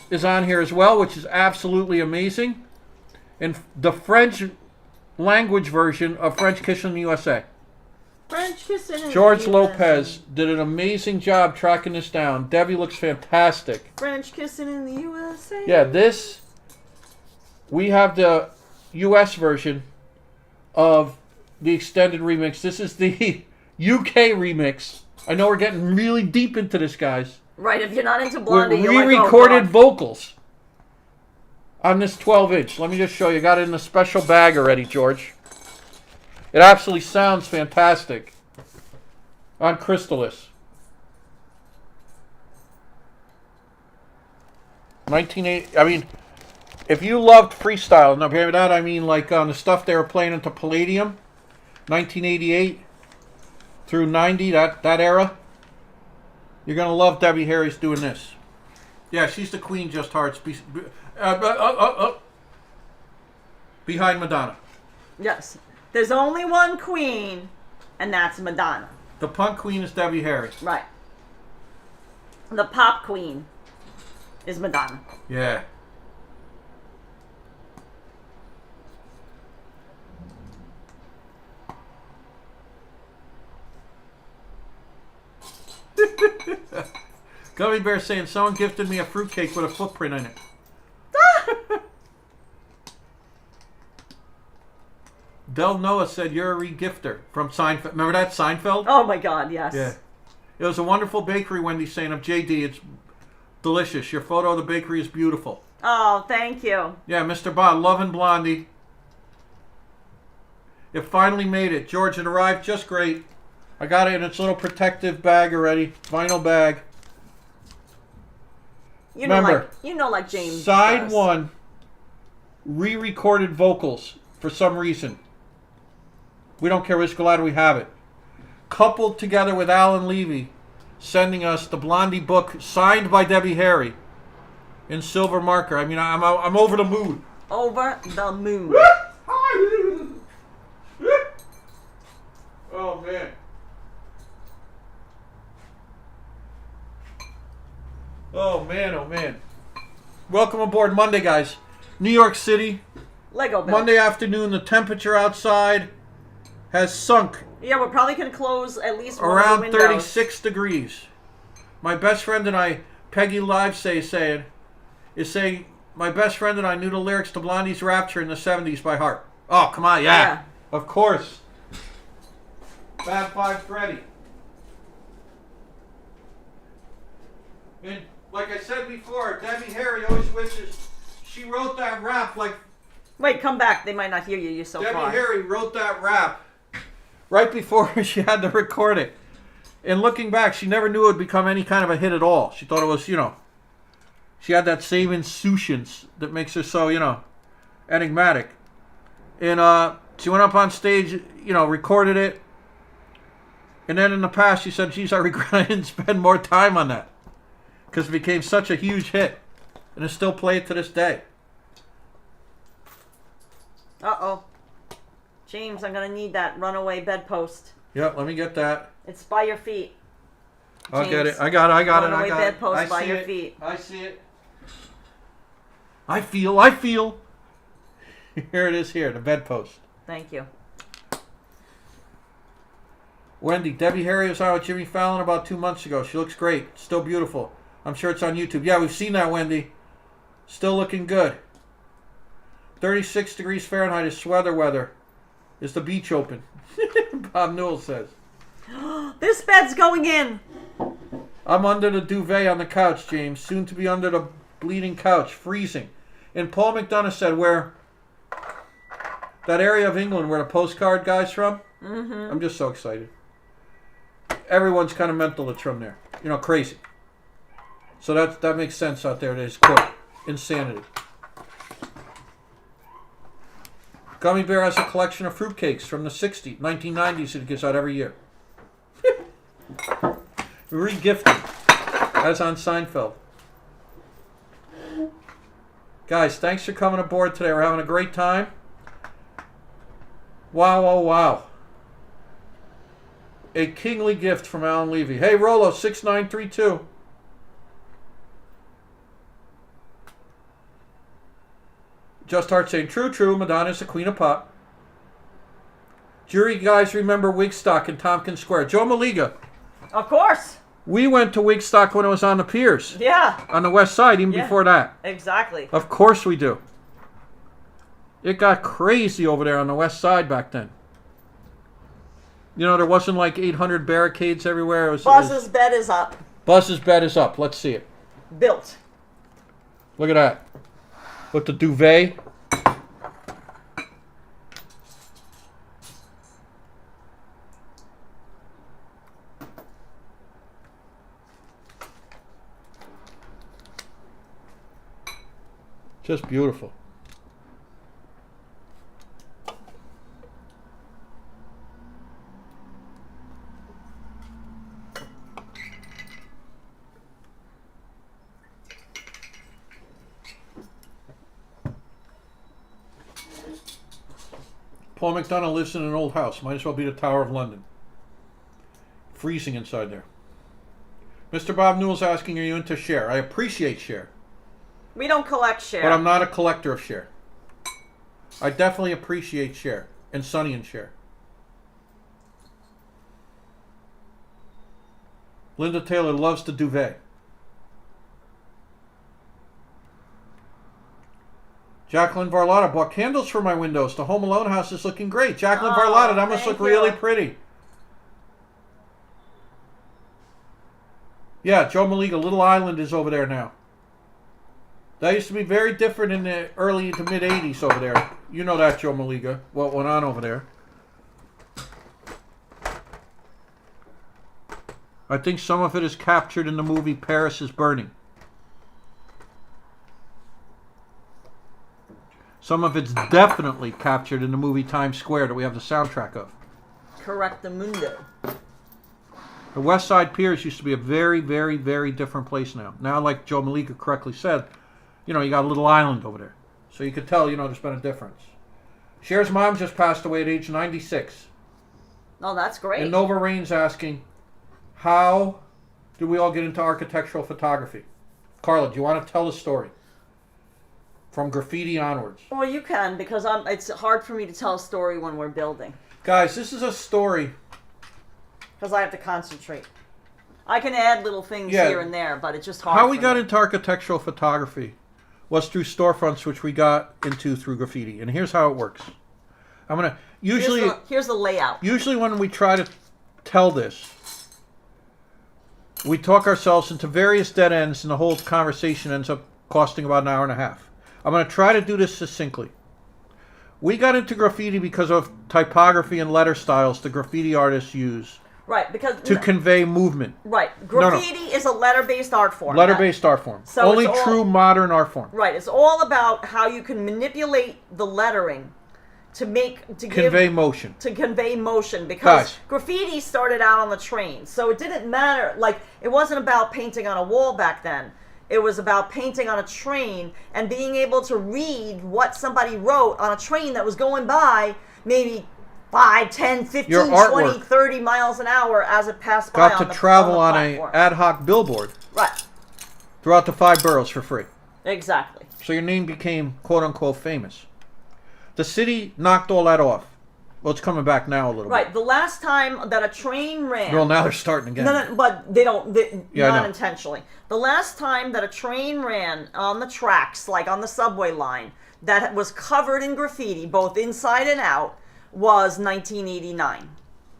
is on here as well, which is absolutely amazing. And the French language version of French Kiss in the USA. French Kissing in George the Lopez USA. did an amazing job tracking this down. Debbie looks fantastic. French Kissing in the USA. Yeah, this, we have the US version of the extended remix. This is the UK remix. I know we're getting really deep into this, guys. Right, if you're not into Blondie, With you're like, re-recorded oh, God. vocals on this 12-inch. Let me just show you. Got it in a special bag already, George. It absolutely sounds fantastic on Crystallis. 1980. I mean, if you loved freestyle, now by that I mean like on the stuff they were playing into Palladium, 1988 through 90, that era, you're gonna love Debbie Harry's doing this. Yeah, she's the queen. Just Hearts behind Madonna. Yes. There's only one queen, and that's Madonna. The punk queen is Debbie Harry. Right. The pop queen is Madonna. Yeah. Gummy Bear saying someone gifted me a fruitcake with a footprint in it. Del Noah said you're a regifter from Seinfeld. Remember that Seinfeld? Oh my God, yes. Yeah. It was a wonderful bakery, Wendy saying of JD. It's delicious. Your photo of the bakery is beautiful. Oh, thank you. Yeah, Mr. Bob, loving Blondie. It finally made it. George, it arrived just great. I got it in its little protective bag already. Vinyl bag. You know, Remember, like James Side does. 1, re-recorded vocals for some reason. We don't care which glad we have it. Coupled together with Alan Levy, sending us the Blondie book signed by Debbie Harry in silver marker. I mean, I'm over the moon. Over the moon. Oh, man. Oh, man, oh, man. Welcome aboard Monday, guys. New York City. Lego Bill. Monday afternoon, the temperature outside has sunk Yeah, we're probably going to close at least one around of the windows. 36 degrees. My best friend and I, Peggy Live is saying, my best friend and I knew the lyrics to Blondie's Rapture in the 70s by heart. Oh, come on, yeah. Of course. Bad Five Freddy. And like I said before, Debbie Harry always wishes she wrote that rap like... Wait, come back. They might not hear you. You're so Debbie far. Harry wrote that rap right before she had to record it. And looking back, she never knew it would become any kind of a hit at all. She thought it was, she had that same insouciance that makes her so, enigmatic. And she went up on stage, recorded it. And then in the past, she said, geez, I regret I didn't spend more time on that. Because it became such a huge hit. And it's still played to this day. Uh-oh. James, I'm going to need that runaway bedpost. Yep, let me get that. It's by your feet. I'll James. get it. I got it. Runaway bedpost by your feet. I see it. I feel. Here it is here, the bedpost. Thank you. Wendy, Debbie Harry was on with Jimmy Fallon about 2 months ago. She looks great. Still beautiful. I'm sure it's on YouTube. Yeah, we've seen that, Wendy. Still looking good. 36 degrees Fahrenheit is sweater weather. Is the beach open? Bob Newell says. This bed's going in. I'm under the duvet on the couch, James. Soon to be under the bleeding couch. Freezing. And Paul McDonough said where... that area of England where the postcard guy's from. Mm-hmm. I'm just so excited. Everyone's kind of mental that's from there. You know, crazy. So that makes sense out there. There's quote, insanity. Gummy Bear has a collection of fruitcakes from the 1990s that it gives out every year. Re-gifted. As on Seinfeld. Guys, thanks for coming aboard today. We're having a great time. Wow, oh, wow. A kingly gift from Alan Levy. Hey, Rolo, 6932. Just Heart saying, true, Madonna's the queen of pop. Jury guys remember Wigstock in Tompkins Square. Joe Maliga. Of course. We went to Wigstock when it was on the piers. Yeah. On the west side, even before that. Exactly. Of course we do. It got crazy over there on the west side back then. You know, there wasn't like 800 barricades everywhere. Buzz's bed is up. Buzz's bed is up. Let's see it. Built. Look at that. With the duvet. Just beautiful. Paul McDonough lives in an old house. Might as well be the Tower of London. Freezing inside there. Mr. Bob Newell's asking, are you into Cher? I appreciate Cher. We don't collect Cher. But I'm not a collector of Cher. I definitely appreciate Cher. And Sonny and Cher. Linda Taylor loves the duvet. Jacqueline Varlotta bought candles for my windows. The Home Alone house is looking great. Jacqueline Varlotta, that must look really pretty. Yeah, Joe Maliga, Little Island is over there now. That used to be very different in the early to mid 80s over there. You know that, Joe Maliga, what went on over there. I think some of it is captured in the movie Paris is Burning. Some of it's definitely captured in the movie Times Square that we have the soundtrack of. Correctamundo. The West Side Piers used to be a very, very, very different place now. Now, like Joe Malika correctly said, you know, you got a little island over there. So you could tell, you know, there's been a difference. Cher's mom just passed away at age 96. Oh, that's great. And Nova Rain's asking, how did we all get into architectural photography? Carla, do you want to tell the story? From graffiti onwards. Well, you can, because it's hard for me to tell a story when we're building. Guys, this is a story. Because I have to concentrate. I can add little things here and there, but it's just hard. How we got into architectural photography was through storefronts, which we got into through graffiti. And here's how it works. I'm going to... Usually... Here's the layout. Usually when we try to tell this, we talk ourselves into various dead ends, and the whole conversation ends up costing about an hour and a half. I'm going to try to do this succinctly. We got into graffiti because of typography and letter styles the graffiti artists use. Right, because... To convey movement. Right. Graffiti is a letter-based art form. Letter-based art form. So only true modern art form. Right. It's all about how you can manipulate the lettering to convey motion. To convey motion. Because graffiti started out on the train. So it didn't matter. Like, it wasn't about painting on a wall back then. It was about painting on a train and being able to read what somebody wrote on a train that was going by maybe 5, 10, 15, 20, 30 miles an hour as it passed by. Got to travel on an ad hoc billboard. Right. Throughout the 5 boroughs for free. Exactly. So your name became quote-unquote famous. The city knocked all that off. Well, it's coming back now a little Right. bit. The last time that a train ran. Well, now they're starting again. No, but they don't. Yeah, not intentionally. The last time that a train ran on the tracks, like on the subway line, that was covered in graffiti, both inside and out, was 1989.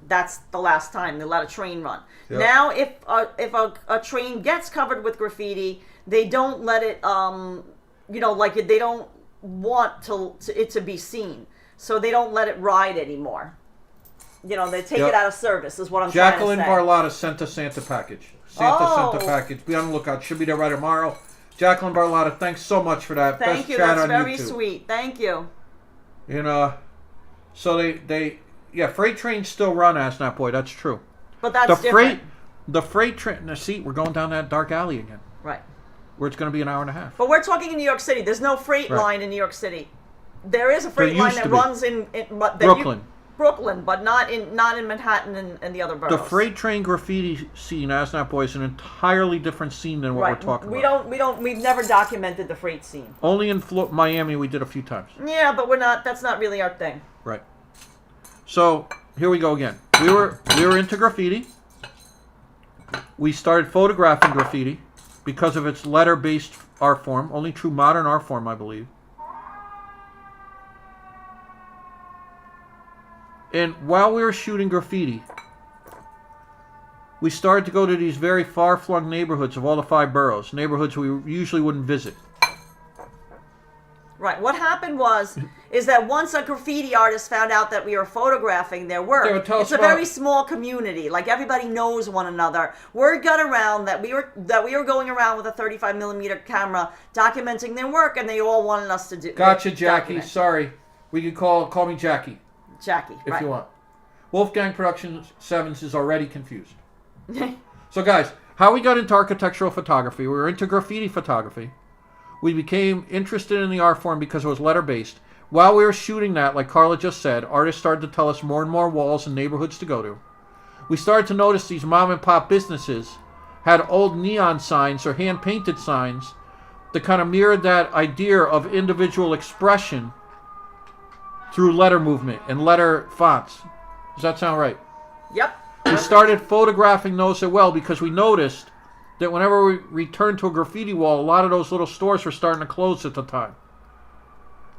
That's the last time they let a train run. Yep. Now, if a train gets covered with graffiti, they don't let it. Like they don't want it to be seen, so they don't let it ride anymore. They take it out of service. Is what I'm Jacqueline trying to say. Barlotta sent a Santa package. Santa package. Be on the lookout. Should be there right tomorrow. Jacqueline Barlotta, thanks so much for that. Thank Best you. chat That's on very YouTube. sweet. Thank you. So they freight trains still run, Asnap Boy. That's true. But that's different. The freight train. Now, see, we're going down that dark alley again. Right. Where it's going to be an hour and a half. But we're talking in New York City. There's no freight line in New York City. There is a freight line that runs in Brooklyn. Brooklyn, but not in Manhattan and the other boroughs. The freight train graffiti scene, Asnap Boy, is an entirely different scene than what we're talking about. We've never documented the freight scene. Only in Miami we did a few times. Yeah, but that's not really our thing. Right. So here we go again. We were into graffiti. We started photographing graffiti because of its letter-based art form, only true modern art form, I believe. And while we were shooting graffiti, we started to go to these very far-flung neighborhoods of all the 5 boroughs, neighborhoods we usually wouldn't visit. Right. What happened is that once a graffiti artist found out that we were photographing their work, it's a very small community. Like everybody knows one another. Word got around that we were going around with a 35mm camera documenting their work, and they all wanted us to do. Gotcha, Jackie. Document. Sorry, we could call me Jackie. Jackie, if you want. Wolfgang Productions 7s is already confused. So guys, how we got into architectural photography? We were into graffiti photography. We became interested in the art form because it was letter-based. While we were shooting that, like Karla just said, artists started to tell us more and more walls and neighborhoods to go to. We started to notice these mom-and-pop businesses had old neon signs or hand-painted signs that kind of mirrored that idea of individual expression through letter movement and letter fonts. Does that sound right? Yep. We started photographing those as well because we noticed that whenever we returned to a graffiti wall, a lot of those little stores were starting to close at the time.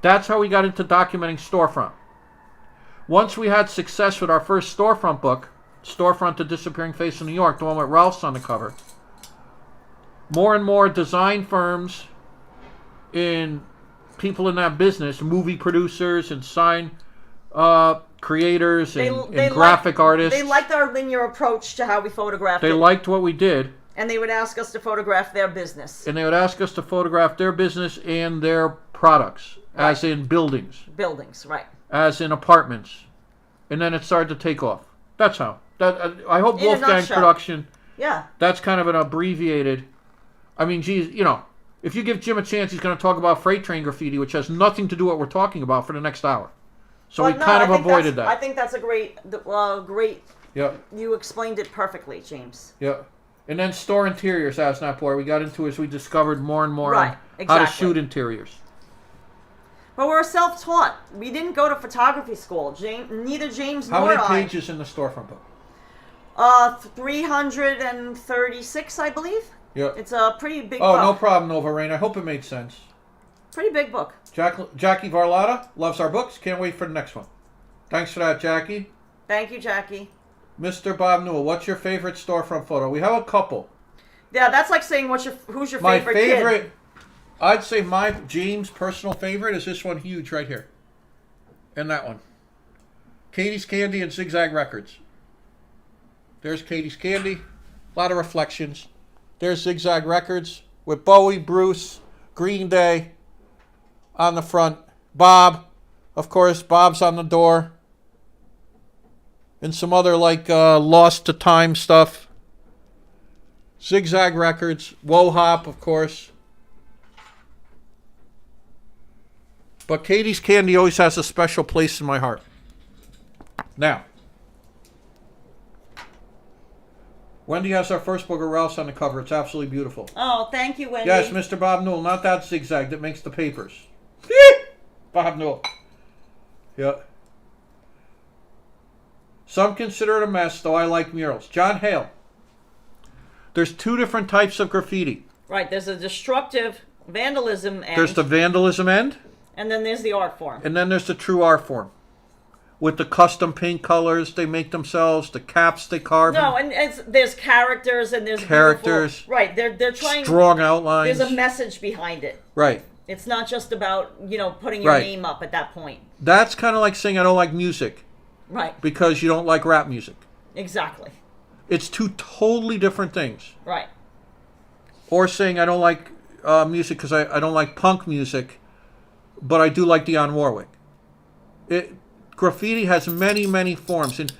That's how we got into documenting storefront. Once we had success with our first storefront book, Storefront: The Disappearing Face of New York, the one with Ralph's on the cover, more and more design firms and people in that business, movie producers and sign creators and graphic artists. They liked our linear approach to how we photographed They liked what we did. And they would ask us to photograph their business. And they would ask us to photograph their business and their products, as in buildings. Buildings, right. As in apartments. And then it started to take off. That's how. I hope Wolfgang Production, that's kind of an abbreviated, I mean, geez, if you give Jim a chance, he's going to talk about freight train graffiti, which has nothing to do with what we're talking about for the next hour. So we kind of avoided that. I think that's a great, Yep. You explained it perfectly, James. Yep. And then store interiors, Asnap Boy, we got into as we discovered more and more on how to shoot interiors. But we're self-taught. We didn't go to photography school. Neither James nor I. How many pages in the storefront book? 336, I believe. Yep. It's a pretty big book. Oh, no problem, Nova Rain. I hope it made sense. Pretty big book. Jackie Varlotta loves our books. Can't wait for the next one. Thanks for that, Jackie. Thank you, Jackie. Mr. Bob Newell, what's your favorite storefront photo? We have a couple. Yeah, that's like saying who's your favorite kid? I'd say my James' personal favorite is this one huge right here. And that one. Katie's Candy and Zigzag Records. There's Katie's Candy. A lot of reflections. There's Zigzag Records with Bowie, Bruce, Green Day on the front. Bob, of course, Bob's on the door. And some other Lost to Time stuff. Zigzag Records. Woe Hop, of course. But Katie's Candy always has a special place in my heart. Now, Wendy has our first book of Ralph's on the cover. It's absolutely beautiful. Oh, thank you, Wendy. Yes, Mr. Bob Newell. Not that zigzag that makes the papers. Bob Newell. Yeah. Some consider it a mess, though I like murals. John Hale. There's two different types of graffiti. Right, there's a destructive vandalism end. There's the vandalism end. And then there's the art form. And then there's the true art form. With the custom paint colors they make themselves, the caps they carve. No, and there's characters and there's characters. Right, they're trying. Strong outlines. There's a message behind it. Right. It's not just about, putting your name up at that point. That's kind of like saying I don't like music. Right. Because you don't like rap music. Exactly. It's two totally different things. Right. Or saying I don't like music because I don't like punk music, but I do like Dionne Warwick. Graffiti has many, many forms. And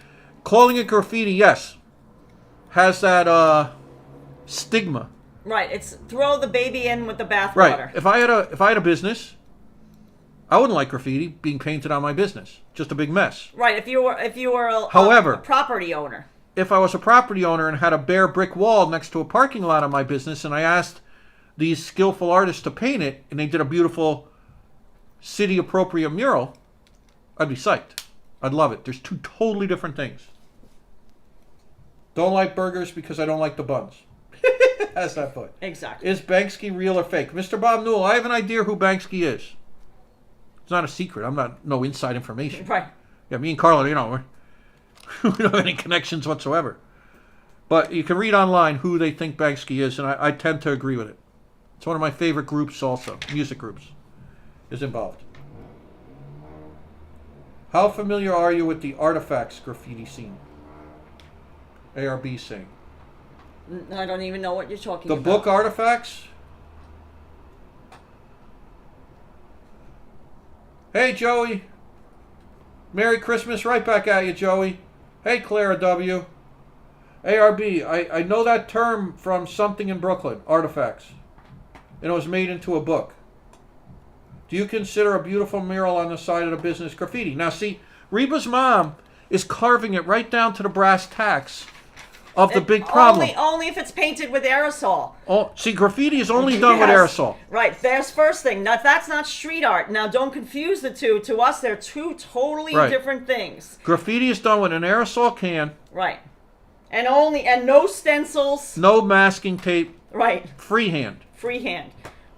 calling it graffiti, yes, has that stigma. Right. It's throw the baby in with the bathwater. Right. If I had a business, I wouldn't like graffiti being painted on my business. Just a big mess. Right. If you were However, a property owner. If I was a property owner and had a bare brick wall next to a parking lot of my business, and I asked these skillful artists to paint it, and they did a beautiful city-appropriate mural, I'd be psyched. I'd love it. There's two totally different things. Don't like burgers because I don't like the buns. How's that put? Exactly. Is Banksy real or fake? Mr. Bob Newell, I have an idea who Banksy is. It's not a secret. I'm not no inside information. Right. Yeah, me and Carla, we don't have any connections whatsoever. But you can read online who they think Banksy is, and I tend to agree with it. It's one of my favorite groups also, music groups, is involved. How familiar are you with the artifacts graffiti scene? ARB saying. I don't even know what you're talking The about. book Artifacts? Hey, Joey. Merry Christmas right back at you, Joey. Hey, Clara W. ARB, I know that term from something in Brooklyn, artifacts. And it was made into a book. Do you consider a beautiful mural on the side of the business graffiti? Now, see, Reba's mom is carving it right down to the brass tacks of the big problem. Only if it's painted with aerosol. Oh, see, graffiti is only done with aerosol. Right, there's first thing. Now, that's not street art. Now, don't confuse the two. To us, they're two totally different things. Graffiti is done with an aerosol can. Right. And no stencils. No masking tape. Right. Freehand. Freehand.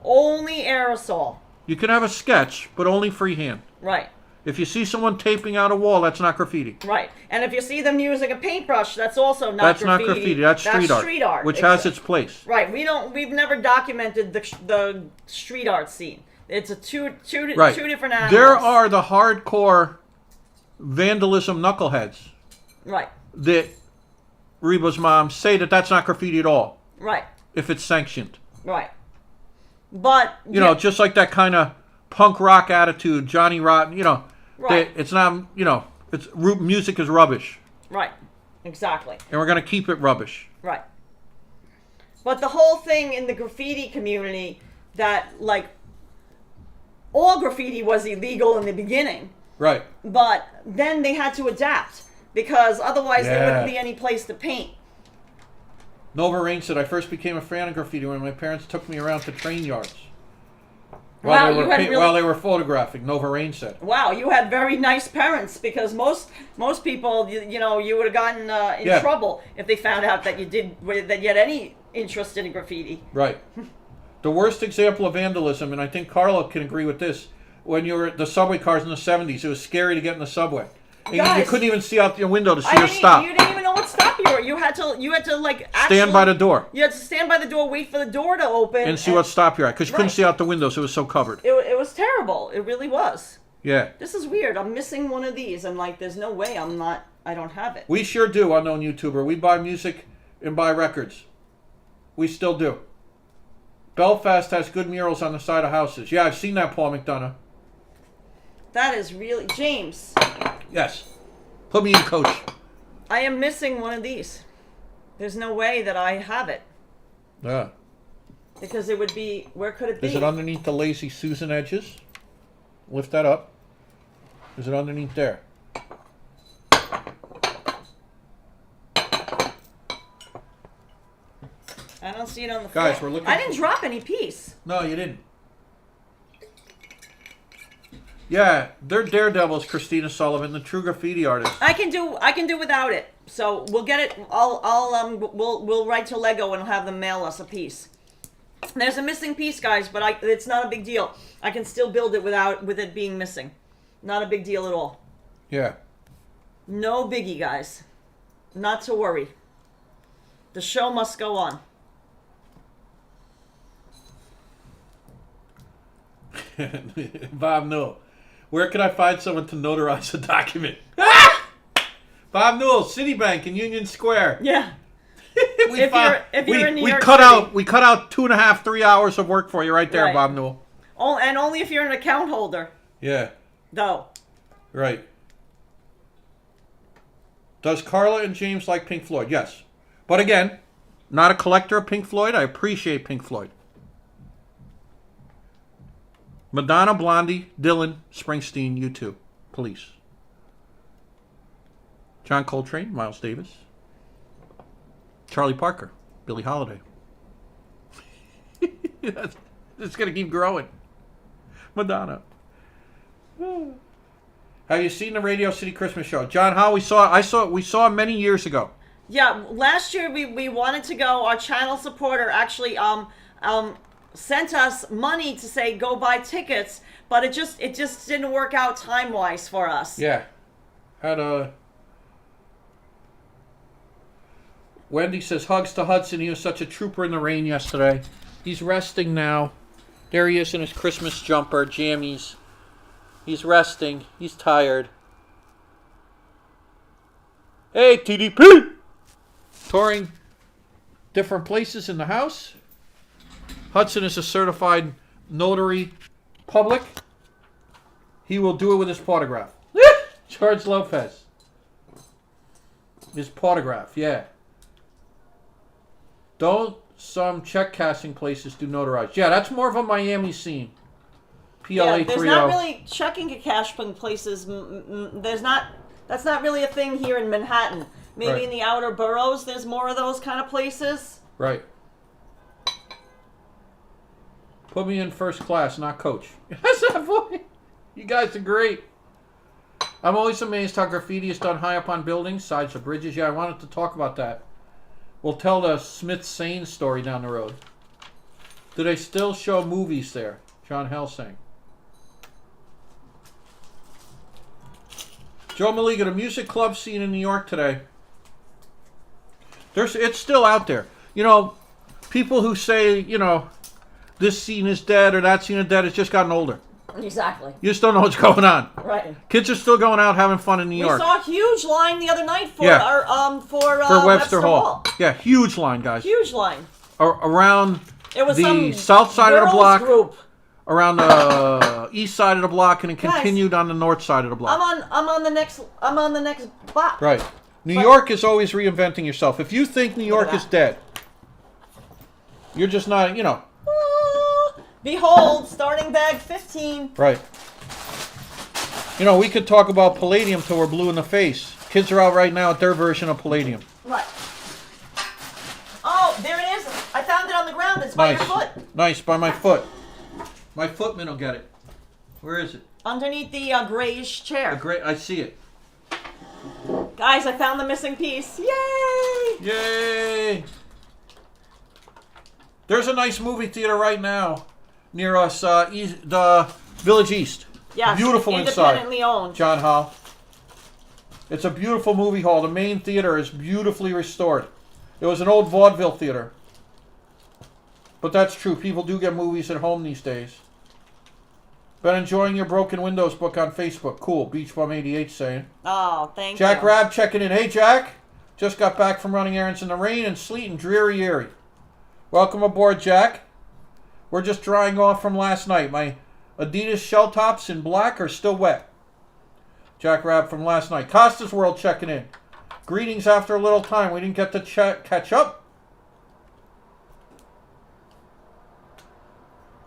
Only aerosol. You can have a sketch, but only freehand. Right. If you see someone taping out a wall, that's not graffiti. Right. And if you see them using a paintbrush, that's also not that's graffiti. That's not graffiti. That's street art. Which has its place. Right. We've never documented the street art scene. It's a two different animals. There are the hardcore vandalism knuckleheads. Right. That Reba's mom say that that's not graffiti at all. Right. If it's sanctioned. Right. But you know, just like that kind of punk rock attitude, Johnny Rotten, right. It's not, it's music is rubbish. Right. Exactly. And we're going to keep it rubbish. Right. But the whole thing in the graffiti community that all graffiti was illegal in the beginning. Right. But then they had to adapt because otherwise there wouldn't be any place to paint. Nova Rain said, I first became a fan of graffiti when my parents took me around to train yards. While they were photographing, Nova Rain said. Wow, you had very nice parents because most people, you would have gotten in trouble if they found out that you had any interest in graffiti. Right. The worst example of vandalism, and I think Carla can agree with this, when you were the subway cars in the 70s, it was scary to get in the subway. And you couldn't even see out your window to see your stop. You didn't even know what stop you were. You had to stand by the door. You had to stand by the door, wait for the door to open, and see what stop you're at, because you couldn't see out the windows. It was so covered. It was terrible. It really was. Yeah. This is weird. I'm missing one of these, and there's no way I don't have it. We sure do, unknown YouTuber. We buy music and buy records. We still do. Belfast has good murals on the side of houses. Yeah, I've seen that, Paul McDonough. That is really James. Yes. Put me in, coach. I am missing one of these. There's no way that I have it. Yeah. Because it would be, where could it be? Is it underneath the Lazy Susan edges? Lift that up. Is it underneath there? I don't see it on the floor. Guys, we're looking. I didn't drop any piece. No, you didn't. Yeah, they're daredevils, Christina Sullivan, the true graffiti artist. I can do without it. So we'll get it. We'll write to Lego and have them mail us a piece. There's a missing piece, guys, but it's not a big deal. I can still build it with it being missing. Not a big deal at all. Yeah. No biggie, guys. Not to worry. The show must go on. Bob Newell. Where can I find someone to notarize a document? Bob Newell, Citibank in Union Square. Yeah. If you're in New York City. City. We cut out 2.5, 3 hours of work for you right there, Right. Bob Newell. Oh, and only if you're an account holder. Yeah. Though. Right. Does Carla and James like Pink Floyd? Yes. But again, not a collector of Pink Floyd. I appreciate Pink Floyd. Madonna, Blondie, Dylan, Springsteen, U2, Police. John Coltrane, Miles Davis. Charlie Parker, Billie Holiday. It's going to keep growing. Madonna. Have you seen the Radio City Christmas show? John Howe, we saw many years ago. Yeah, last year we wanted to go. Our channel supporter actually sent us money to say go buy tickets, but it just didn't work out time-wise for us. Yeah. Wendy says, hugs to Hudson. He was such a trooper in the rain yesterday. He's resting now. There he is in his Christmas jumper, jammies. He's resting. He's tired. Hey, TDP! Touring different places in the house. Hudson is a certified notary public. He will do it with his autograph. George Lopez. His autograph, yeah. Don't some check cashing places do notarized? Yeah, that's more of a Miami scene. PLA 30. There's not really checking cashing places. That's not really a thing here in Manhattan. Maybe Right. in the outer boroughs, there's more of those kind of places. Right. Put me in first class, not coach. That's that boy. You guys are great. I'm always amazed how graffiti is done high up on buildings, sides of bridges. Yeah, I wanted to talk about that. We'll tell the Smith-Sain story down the road. Do they still show movies there? John Helsing. Joe Maliga, the music club scene in New York today. It's still out there. You know, people who say, you know, this scene is dead or that scene is dead, it's just gotten older. Exactly. You just don't know what's going on. Right. Kids are still going out having fun in New York. We saw a huge line the other night for for Webster Hall. Yeah, huge line, guys. Huge line. Around It was the some south side of the girls block, group. around the east side of the block, and it continued on the north side of the block. I'm on the next block. Right. New York is always reinventing yourself. If you think New York is dead, you're just not, you know. Behold, starting bag 15. Right. You know, we could talk about Palladium till we're blue in the face. Kids are out right now at their version of Palladium. Right. Oh, there it is. I found it on the ground. It's by your foot. Nice, by my foot. My footman will get it. Where is it? Underneath the grayish chair. I see it. Guys, I found the missing piece. Yay! Yay! There's a nice movie theater right now near us, the Village East. Yes, beautiful independently inside. owned. John Hall. It's a beautiful movie hall. The main theater is beautifully restored. It was an old vaudeville theater. But that's true. People do get movies at home these days. Been enjoying your Broken Windows book on Facebook. Cool. Beach Bum 88 saying. Oh, thank you. Jack Rabb checking in. Hey, Jack. Just got back from running errands in the rain and sleet and dreary Erie. Welcome aboard, Jack. We're just drying off from last night. My Adidas shell tops in black are still wet. Jack Rabb from last night. Costa's World checking in. Greetings after a little time. We didn't get to catch up.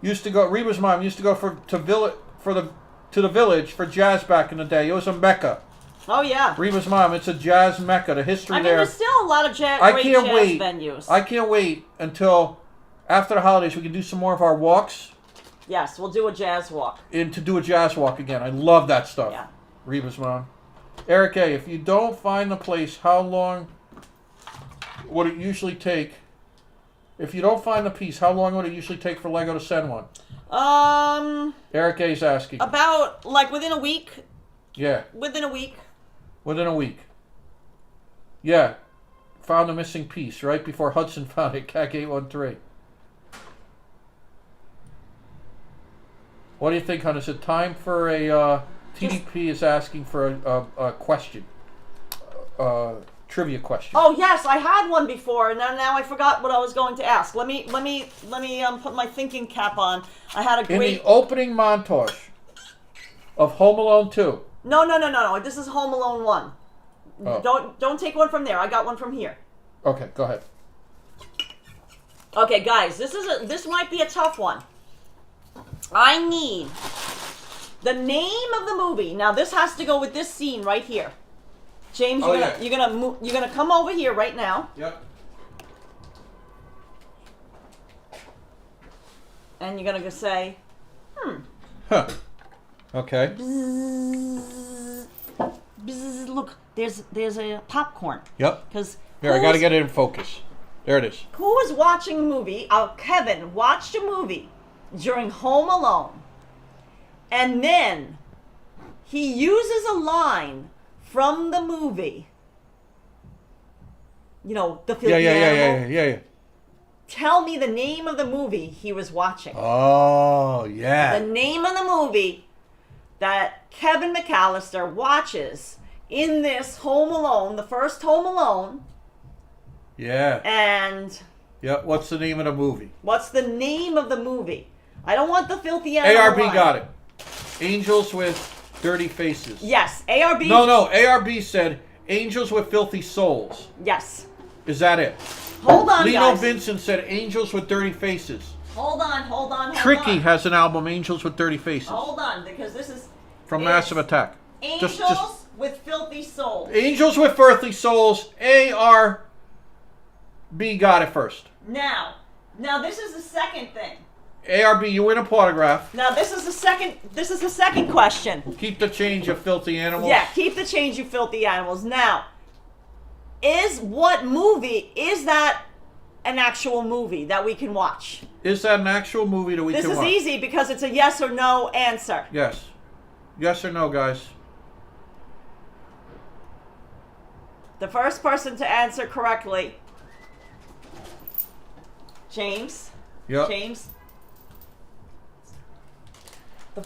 Reba's mom used to go to the village for jazz back in the day. It was a mecca. Oh, yeah. Reba's mom, it's a jazz mecca. The history there. There's still a lot of great jazz venues. I can't wait until after the holidays we can do some more of our walks Yes, we'll do a jazz walk. And to do a jazz walk again. I love that stuff. Yeah. Reba's mom. Eric A., if you don't find the place, how long would it usually take? If you don't find the piece, how long would it usually take for Lego to send one? Eric A's asking. About, like, within a week. Yeah. Within a week. Within a week. Yeah. Found a missing piece right before Hudson found it. CAC 813. What do you think, Hunter? Is it time for a... TDP is asking for a question. Trivia question. Oh yes, I had one before, and now I forgot what I was going to ask. Let me put my thinking cap on. I had a great. In the opening montage of Home Alone 2. No. This is Home Alone 1. Oh. Don't take one from there. I got one from here. Okay, go ahead. Okay, guys, this might be a tough one. I need the name of the movie. Now this has to go with this scene right here. James, you're gonna come over here right now. Yep. And you're gonna say, Huh. Okay. Bzzz, bzzz, look, there's a popcorn. Yep. Because here, I gotta get it in focus. There it is. Who was watching a movie? Kevin watched a movie during Home Alone, and then he uses a line from the movie. You know, the filthy animal. Yeah. Tell me the name of the movie he was watching. Oh, yeah. The name of the movie that Kevin McAllister watches in this Home Alone, the first Home Alone. Yeah. And... yeah, what's the name of the movie? What's the name of the movie? I don't want the filthy animal. ARB got it. Angels with dirty faces. Yes, ARB. No, ARB said Angels with filthy souls. Yes. Is that it? Hold on, Lino guys. Vincent said Angels with dirty faces. Hold on. Tricky has an album, Angels with Dirty Faces. Hold on, because this is... From Massive Attack. Angels with filthy souls. Angels with filthy souls. ARB got it first. Now this is the second thing. ARB, you win a autograph. Now this is the second question. Keep the change, you filthy animals. Yeah, keep the change, you filthy animals. Now, what movie is that an actual movie that we can watch? Is that an actual movie that we can watch? This is easy because it's a yes or no answer. Yes. Yes or no, guys? The first person to answer correctly, James. Yep. James.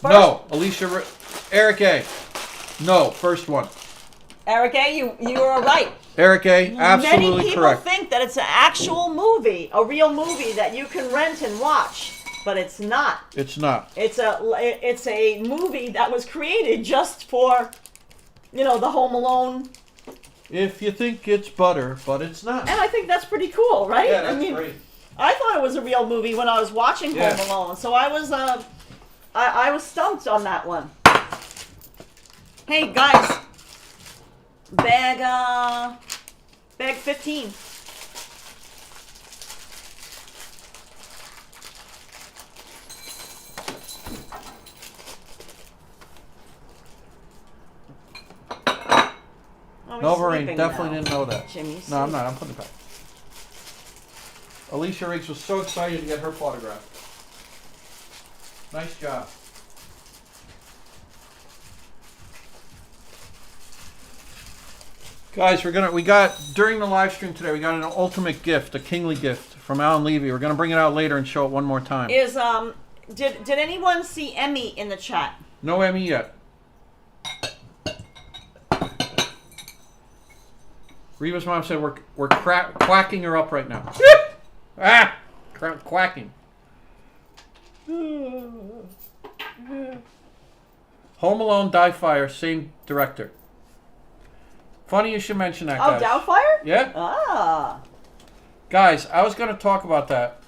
No, Alicia. Eric A. No, first one. Eric A., you are right. Eric A., absolutely Many people correct. think that it's an actual movie, a real movie that you can rent and watch, but it's not. It's not. It's a movie that was created just for, the Home Alone. If you think it's butter, but it's not. And I think that's pretty cool, right? Yeah, that's great. I thought it was a real movie when I was watching Home Alone, so I was stumped on that one. Hey guys, bag 15. Novarine, definitely didn't know that. Jimmy, no, I'm not. I'm putting it back. Alicia Riggs was so excited to get her photograph. Nice job. Guys, we got during the live stream today, we got an ultimate gift, a kingly gift from Alan Levy. We're gonna bring it out later and show it one more time. Did anyone see Emmy in the chat? No Emmy yet. Reva's mom said we're quacking her up right now. Quacking. Home Alone, Die Fire, same director. Funny you should mention that, guys. Oh, Doubtfire? Yeah. Ah. Guys, I was going to talk about that.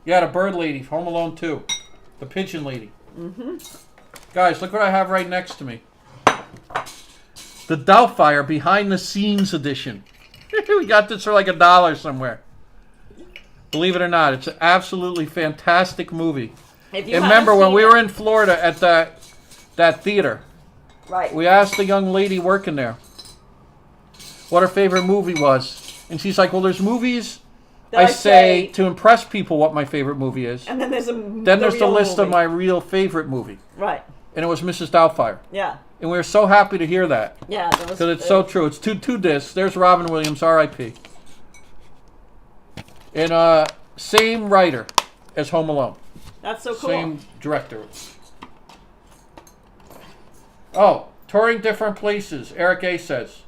Yeah, the bird lady, Home Alone 2. The pigeon lady. Mm-hmm. Guys, look what I have right next to me. The Doubtfire Behind the Scenes edition. We got this for like $1 somewhere. Believe it or not, it's an absolutely fantastic movie. If you And remember haven't when we seen were it- in Florida at that theater, right. we asked the young lady working there what her favorite movie was. And she's like, well, there's movies That I say to impress people what my favorite movie is. and then there's Then there's the list movie. of my real favorite movie. Right. And it was Mrs. Doubtfire. Yeah. And we were so happy to hear that. Yeah. Because it's so true. It's two discs. There's Robin Williams, R.I.P. And same writer as Home Alone. That's so cool. Same director. Oh, touring different places. Eric A says.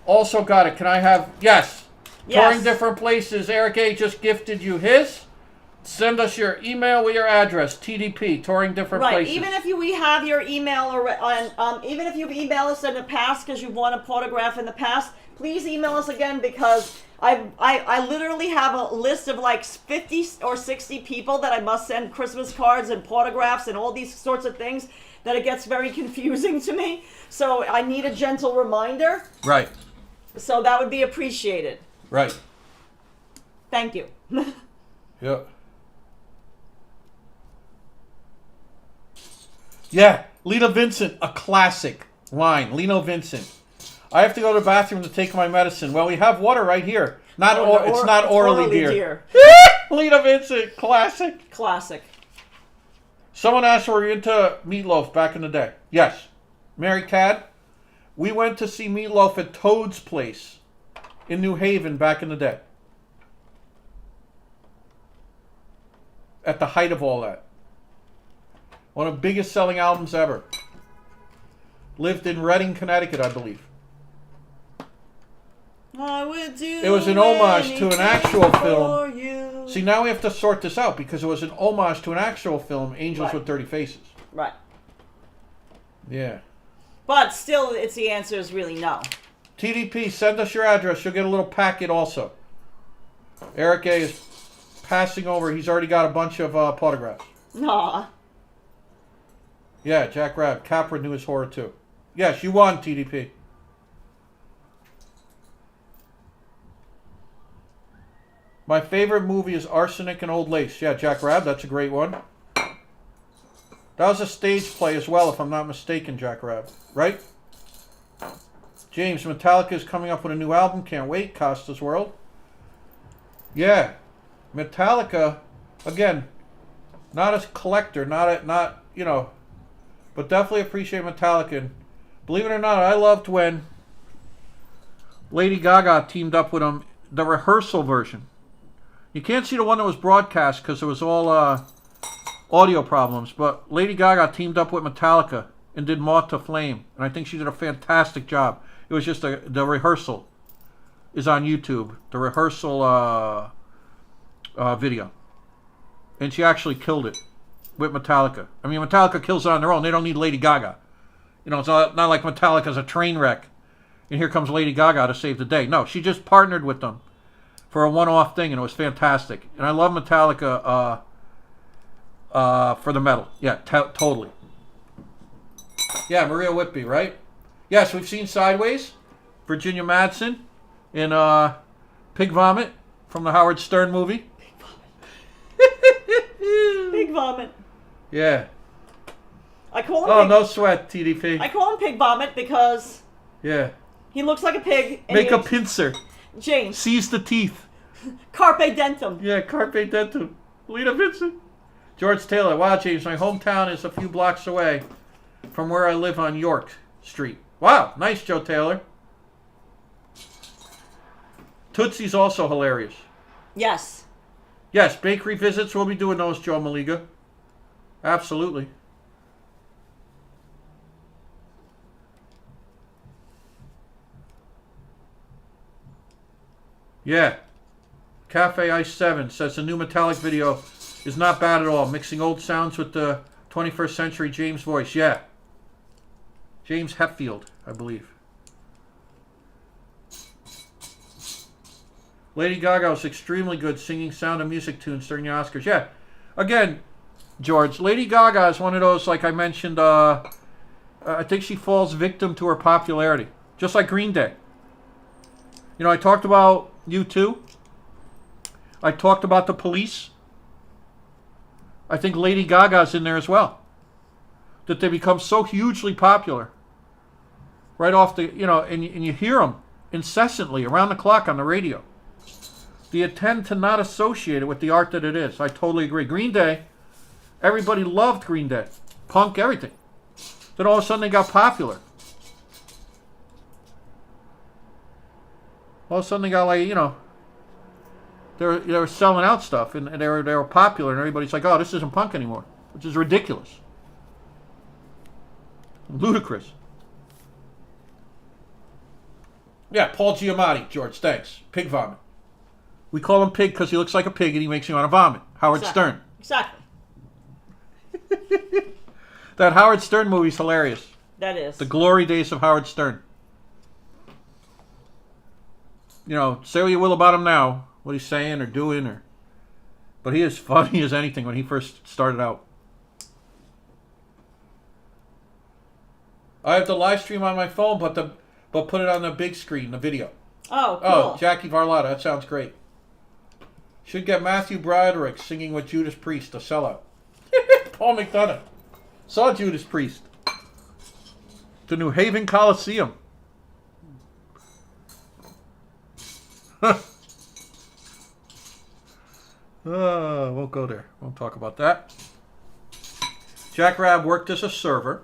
Also got it. Can I have... Yes. Touring different places. Eric A just gifted you his. Send us your email with your address. TDP. Touring different places. Even if we have your email, or even if you've emailed us in the past because you've won a photograph in the past, please email us again, because I literally have a list of like 50 or 60 people that I must send Christmas cards and photographs and all these sorts of things, that it gets very confusing to me. So I need a gentle reminder. Right. So that would be appreciated. Right. Thank you. Yeah. Yeah. Lena Vincent, a classic line. Lena Vincent. I have to go to the bathroom to take my medicine. Well, we have water right here. It's not orally dear. Lena Vincent, classic. Classic. Someone asked, were you into Meatloaf back in the day? Yes. Mary Cad, we went to see Meatloaf at Toad's Place in New Haven back in the day. At the height of all that. One of the biggest selling albums ever. Lived in Reading, Connecticut, I believe. I would do It was an homage to an actual for film. you. See, now we have to sort this out, because it was an homage to an actual film, Angels Right. with Dirty Faces. Right. Yeah. But still, the answer is really no. TDP, send us your address. You'll get a little packet also. Eric A is passing over. He's already got a bunch of photographs. Nah. Yeah, Jack Rabb. Capra knew his horror too. Yes, you won, TDP. My favorite movie is Arsenic and Old Lace. Yeah, Jack Rabb, that's a great one. That was a stage play as well, if I'm not mistaken, Jack Rabb. Right? James, Metallica is coming up with a new album. Can't wait. Costa's World. Yeah. Metallica, again, not a collector, not you know, but definitely appreciate Metallica. And believe it or not, I loved when Lady Gaga teamed up with them, the rehearsal version. You can't see the one that was broadcast because it was all audio problems, but Lady Gaga teamed up with Metallica and did Moth to Flame, and I think she did a fantastic job. It was just the rehearsal is on YouTube, the rehearsal video, and she actually killed it with Metallica. I mean, Metallica kills it on their own. They don't need Lady Gaga. You know, it's not like Metallica's a train wreck, and here comes Lady Gaga to save the day. No, she just partnered with them for a one-off thing, and it was fantastic. And I love Metallica for the metal. Yeah, totally. Yeah, Maria Whitby, right? Yes, we've seen Sideways, Virginia Madsen, in Pig Vomit from the Howard Stern movie. Pig Vomit. Yeah. I call him. Oh, pig, no sweat, TDP. I call him Pig Vomit because Yeah. he looks like a pig. And Make a pincer. James. Seize the teeth. Carpe dentum. Yeah, Carpe Dentum. Lena Vincent. George Taylor. Wow, James, my hometown is a few blocks away from where I live on York Street. Wow, nice, Joe Taylor. Tootsie's also hilarious. Yes. Yes, bakery visits. We'll be doing those, Joe Maliga. Absolutely. Yeah. Cafe Ice 7 says the new Metallic video is not bad at all. Mixing old sounds with the 21st century James voice. Yeah. James Hetfield, I believe. Lady Gaga was extremely good singing Sound of Music tunes during the Oscars. Yeah. Again, George, Lady Gaga is one of those, like I mentioned, I think she falls victim to her popularity. Just like Green Day. You know, I talked about U2. I talked about the Police. I think Lady Gaga's in there as well. That they become so hugely popular. Right off the, and you hear them incessantly around the clock on the radio. You tend to not associate it with the art that it is. I totally agree. Green Day, everybody loved Green Day. Punk, everything. Then all of a sudden they got popular. All of a sudden they got they were selling out stuff and they were popular and everybody's like, oh, this isn't punk anymore, which is ridiculous. Ludicrous. Yeah, Paul Giamatti, George, thanks. Pig vomit. We call him Pig because he looks like a pig and he makes you want to vomit. Howard Stern. Exactly. That Howard Stern movie's hilarious. That is. The glory days of Howard Stern. Say what you will about him now, what he's saying or doing, but he is funny as anything when he first started out. I have the live stream on my phone, but put it on the big screen, the video. Oh, cool. Oh, Jackie Varlotta, that sounds great. Should get Matthew Broderick singing with Judas Priest, a sellout. Paul McDonough. Saw Judas Priest. The New Haven Coliseum. Won't go there. Won't talk about that. Jack Rabb worked as a server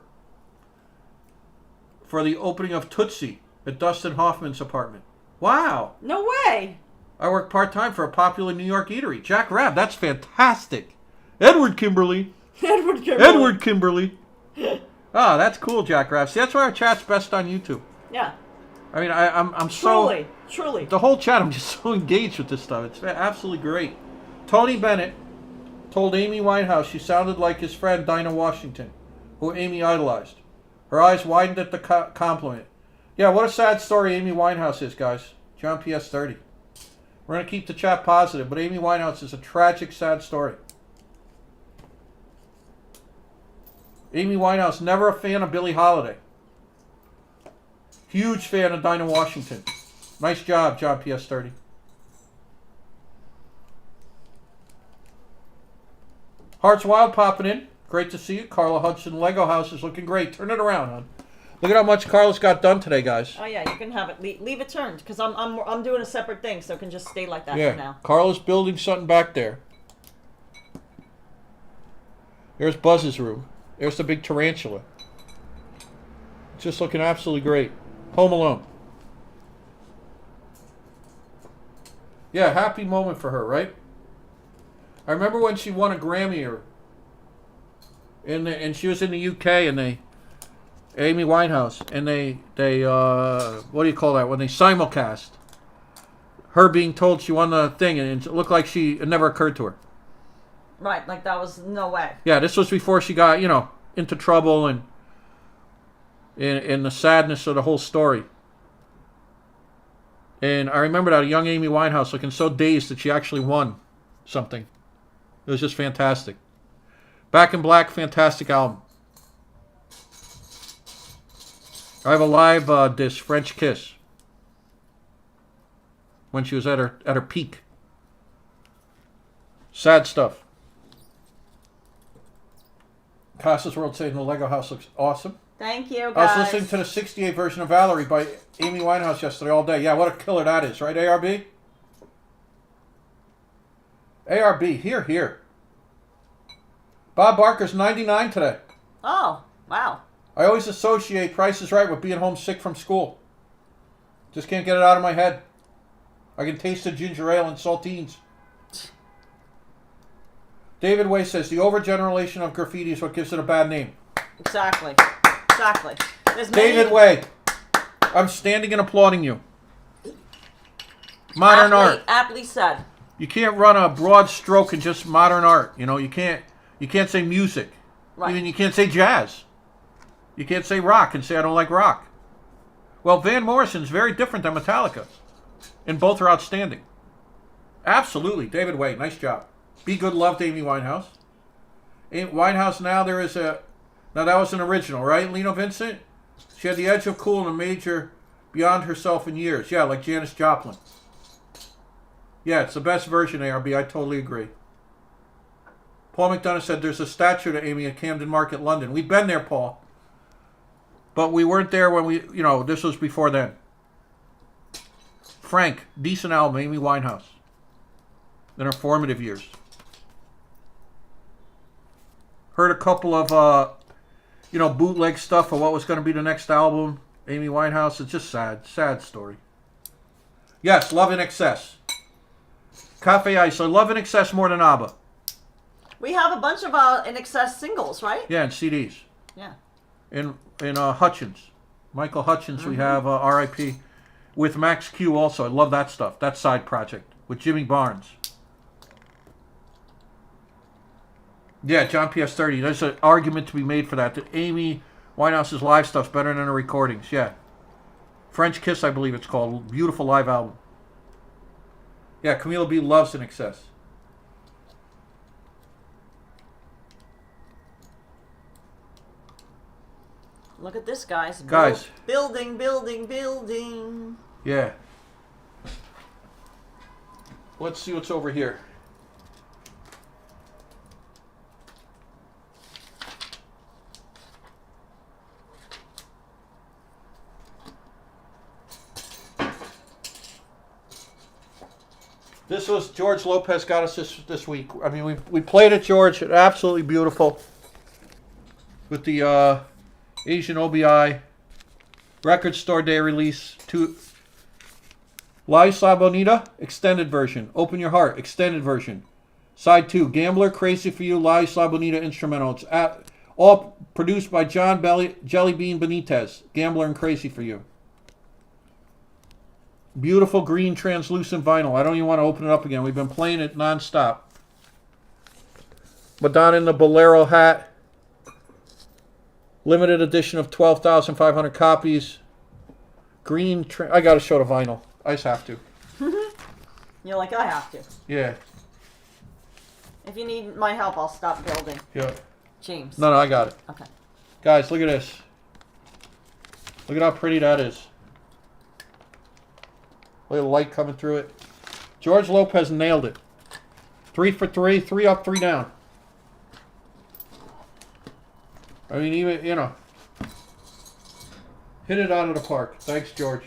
for the opening of Tootsie at Dustin Hoffman's apartment. Wow. No way. I work part-time for a popular New York eatery. Jack Rabb, that's fantastic. Edward Kimberly. Edward Kimberly. Oh, that's cool, Jack Rabb. See, that's why our chat's best on YouTube. Yeah. I mean, I'm so... Truly. The whole chat, I'm just so engaged with this stuff. It's absolutely great. Tony Bennett told Amy Winehouse she sounded like his friend Dinah Washington, who Amy idolized. Her eyes widened at the compliment. Yeah, what a sad story Amy Winehouse is, guys. John PS 30. We're going to keep the chat positive, but Amy Winehouse is a tragic, sad story. Amy Winehouse, never a fan of Billie Holiday. Huge fan of Dinah Washington. Nice job, John PS 30. Hearts Wild popping in. Great to see you. Carla Hudson Lego house is looking great. Turn it around, hon. Look at how much Carla's got done today, guys. Oh yeah, you can have it. Leave it turned because I'm doing a separate thing, so it can just stay like that for now. Carla's building something back there. There's Buzz's room. There's the big tarantula. It's just looking absolutely great. Home Alone. Yeah, happy moment for her, right? I remember when she won a Grammy, and she was in the UK, and Amy Winehouse, and they what do you call that? When they simulcast, her being told she won the thing, and it looked like it never occurred to her. Right, like that was no way. Yeah, this was before she got, into trouble and the sadness of the whole story. And I remember that young Amy Winehouse looking so dazed that she actually won something. It was just fantastic. Back in Black, fantastic album. I have a live disc, French Kiss, when she was at her peak. Sad stuff. Casa's World saying the Lego house looks awesome. Thank you, guys. I was listening to the 68 version of Valerie by Amy Winehouse yesterday all day. Yeah, what a killer that is, right, ARB? ARB, here. Bob Barker's 99 today. Oh, wow. I always associate Price is Right with being home sick from school. Just can't get it out of my head. I can taste the ginger ale and saltines. David Way says, the overgeneralization of graffiti is what gives it a bad name. Exactly. David Way, I'm standing and applauding you. Modern art. Aptly said. You can't run a broad stroke in just modern art. You can't say music. Right. Even you can't say jazz. You can't say rock and say I don't like rock. Well, Van Morrison's very different than Metallica. And both are outstanding. Absolutely. David Way, nice job. Be Good loved Amy Winehouse. Winehouse now now that was an original, right, Lino Vincent? She had the edge of cool and a major beyond herself in years. Yeah, like Janis Joplin. Yeah, it's the best version, ARB. I totally agree. Paul McDonough said there's a statue to Amy at Camden Market, London. We've been there, Paul. But we weren't there when we, this was before then. Frank, decent album, Amy Winehouse. In her formative years. Heard a couple of, bootleg stuff of what was going to be the next album. Amy Winehouse. It's just sad. Sad story. Yes, Love in Excess. Cafe Ice. I love In Excess more than ABBA. We have a bunch of In Excess singles, right? Yeah, and CDs. Yeah. In Hutchins. Michael Hutchins, we have R.I.P. with Max Q also. I love that stuff. That side project with Jimmy Barnes. Yeah, John PS30. There's an argument to be made for that Amy Winehouse's live stuff's better than her recordings. Yeah. French Kiss, I believe it's called. Beautiful live album. Yeah, Camila B loves In Excess. Look at this, guys. Guys. Building, building, building. Yeah. Let's see what's over here. This was George Lopez got us this week. I mean, we played it, George. Absolutely beautiful. With the Asian OBI record store day release. La Isla Bonita extended version. Open Your Heart extended version. Side 2, Gambler, Crazy for You, La Isla Bonita instrumental. It's all produced by John Jellybean Benitez. Gambler and Crazy for You. Beautiful green translucent vinyl. I don't even want to open it up again. We've been playing it nonstop. Madonna in the Bolero hat. Limited edition of 12,500 copies. Green. I got to show the vinyl. I just have to. You're like, I have to. Yeah. If you need my help, I'll stop building. Yeah. James. No, I got it. Okay. Guys, look at this. Look at how pretty that is. Look at the light coming through it. George Lopez nailed it. 3 for 3, 3 up, 3 down. I mean, even, hit it out of the park. Thanks, George.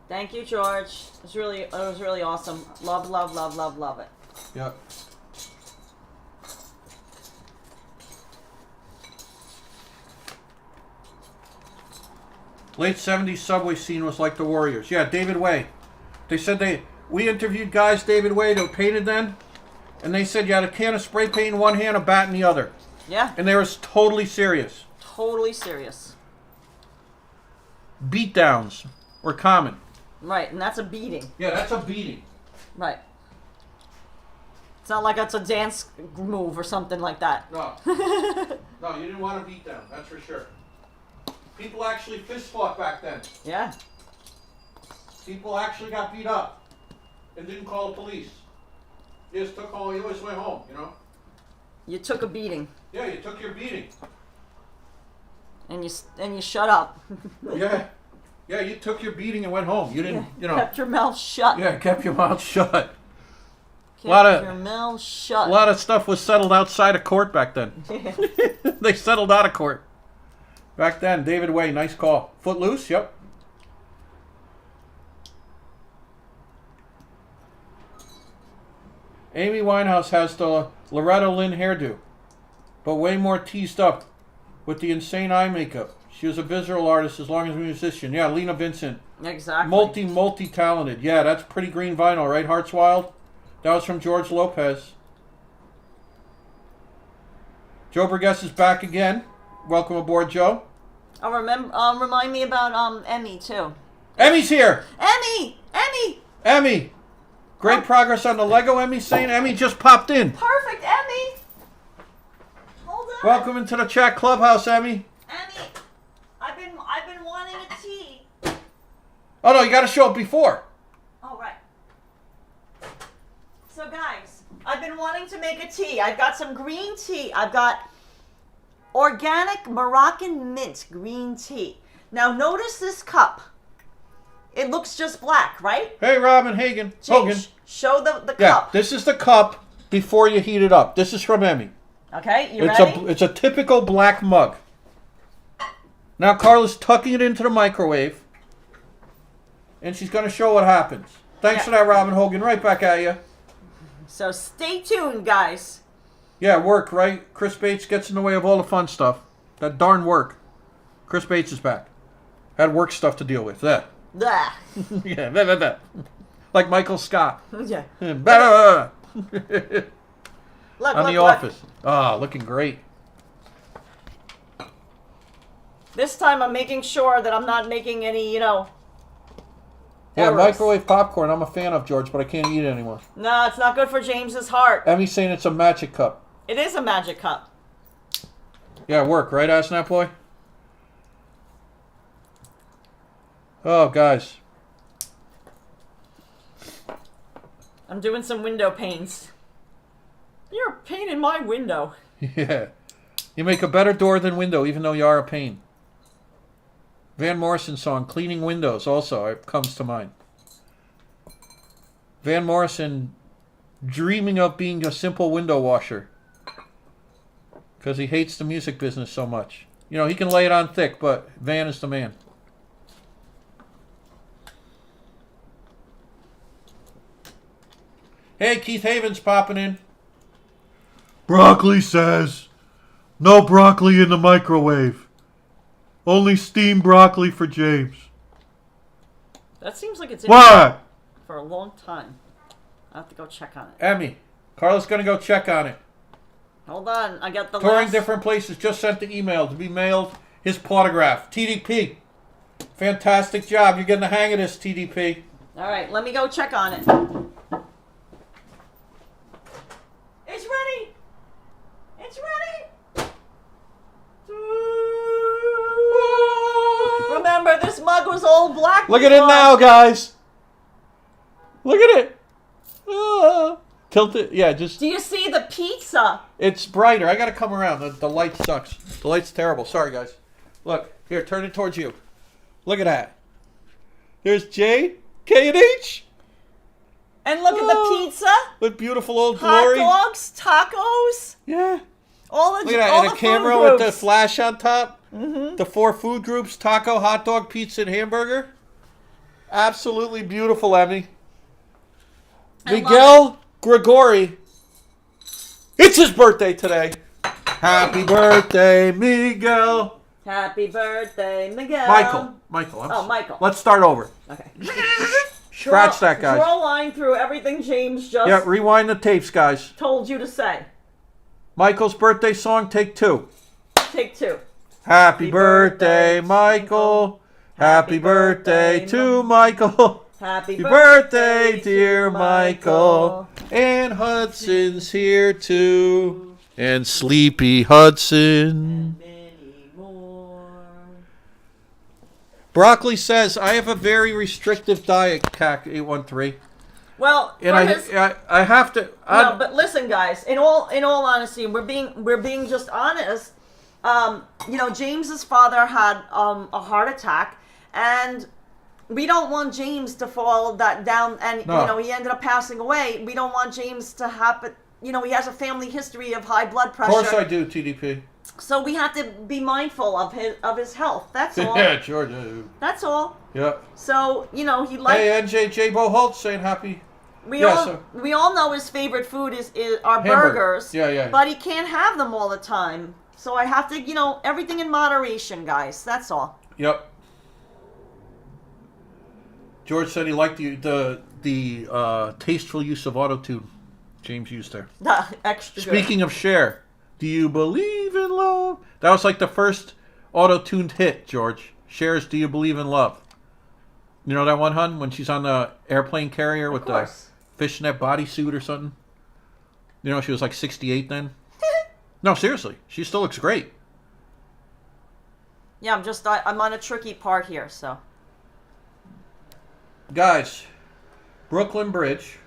Thank you, George. It was really awesome. Love, love, love, love, love it. Yep. Late 70s subway scene was like the Warriors. Yeah, David Way. They said we interviewed guys, David Way, that painted then, and they said you had a can of spray paint in one hand, a bat in the other. Yeah. And they were totally serious. Totally serious. Beatdowns were common. Right, and that's a beating. Yeah, that's a beating. Right. It's not like it's a dance move or something like that. No. No, you didn't want a beatdown, that's for sure. People actually fist fought back then. Yeah. People actually got beat up and didn't call the police. You just took home, you always went home, You took a beating. Yeah, you took your beating. And you shut up. Yeah. Yeah, you took your beating and went home. You didn't, Kept your mouth shut. Yeah, kept your mouth shut. Kept your mouth shut. A lot of stuff was settled outside of court back then. They settled out of court. Back then, David Way, nice call. Footloose, yep. Amy Winehouse has the Loretta Lynn hairdo, but way more teased up with the insane eye makeup. She was a visual artist as long as a musician. Yeah, Lena Vincent. Exactly. Multi-talented. Yeah, that's pretty green vinyl, right? Hearts Wild. That was from George Lopez. Joe Burgess is back again. Welcome aboard, Joe. Remind me about Emmy too. Emmy's here. Emmy. Great progress on the Lego. Emmy saying Emmy just popped in. Perfect, Emmy. Hold on. Welcome into the chat clubhouse, Emmy. Emmy, I've been wanting a tea. Oh no, you got to show it before. Oh right. So guys, I've been wanting to make a tea. I've got some green tea. I've got organic Moroccan mint green tea. Now notice this cup. It looks just black, right? Hey, Robin Hogan. Show the Yeah, cup. this is the cup. before you heat it up. This is from Emmy. Okay, you ready? It's a typical black mug. Now Karla's tucking it into the microwave. And she's going to show what happens. Thanks for that, Robin Hogan. Right back at you. So stay tuned, guys. Yeah, work, right? Chris Bates gets in the way of all the fun stuff. That darn work. Chris Bates is back. Had work stuff to deal with. That. Blah. Yeah, blah, blah, blah. Like Michael Scott. Yeah. Blah, blah, blah. Look, On look, The Office. Ah, looking great. This time I'm making sure that I'm not making any, Yeah, errors. microwave popcorn I'm a fan of, George, but I can't eat it anymore. No, it's not good for James's heart. Emmy's saying it's a magic cup. It is a magic cup. Yeah, work, right, Asnap Boy? Oh, guys. I'm doing some window panes. You're a pain in my window. Yeah. You make a better door than window, even though you are a pain. Van Morrison song, Cleaning Windows, also it comes to mind. Van Morrison dreaming of being a simple window washer. Because he hates the music business so much. You know, he can lay it on thick, but Van is the man. Hey, Keith Haven's popping in. Broccoli says, no broccoli in the microwave. Only steamed broccoli for James. That seems like it's in What? for a long time. I have to go check on it. Emmy, Karla's going to go check on it. Hold on, I got the Touring last... different places, just sent the email to be mailed his autograph. TDP. Fantastic job. You're getting the hang of this, TDP. All right, let me go check on it. It's ready. It's ready. Remember, this mug was all black. Look at it now, guys. Look at it. Tilt it. Yeah, just... Do you see the pizza? It's brighter. I got to come around. The light sucks. The light's terrible. Sorry, guys. Look. Here, turn it towards you. Look at that. There's J, K, and H. And look at the pizza. With beautiful old Hot glory. dogs, tacos. Yeah. All the Look at that. all And the a camera food with the groups. flash on top. Mm-hmm. The 4 food groups. Taco, hot dog, pizza, and hamburger. Absolutely beautiful, Emmy. Miguel Gregory. It's his birthday today. Happy birthday, Miguel. Happy birthday, Miguel. Michael. Michael. Let's start over. Okay. Scratch that, guys. Draw a line through everything James just Yeah, rewind the tapes, guys. told you to say. Michael's birthday song, take 2. Take 2. Happy birthday, Michael. Happy birthday to Michael. Happy Birthday, dear Michael. And Hudson's here too. And Sleepy Hudson. Many more. Broccoli says, I have a very restrictive diet, CAC 813. Well, And I have to... no, but listen, guys. In all honesty, we're being just honest. James's father had a heart attack, and we don't want James to fall that down. And No. he ended up passing away. We don't want James to happen. He has a family history of high blood pressure. Of course I do, TDP. So we have to be mindful of his health. That's all. Yeah, George. That's all. Yeah. So he liked. Hey, NJJ Boholt saying happy. We all know his favorite food is are Hamburger. burgers. Yeah. But he can't have them all the time. So I have to, everything in moderation, guys. That's all. Yep. George said he liked the tasteful use of auto-tune James used there. Extra good. Speaking of Cher, do you believe in love? That was like the first auto-tuned hit, George. Cher's Do You Believe in Love? You know that one, hun? When she's on the airplane carrier with the fishnet bodysuit or something? She was like 68 then? No, seriously. She still looks great. Yeah, I'm on a tricky part here, so. Guys, Brooklyn Bridge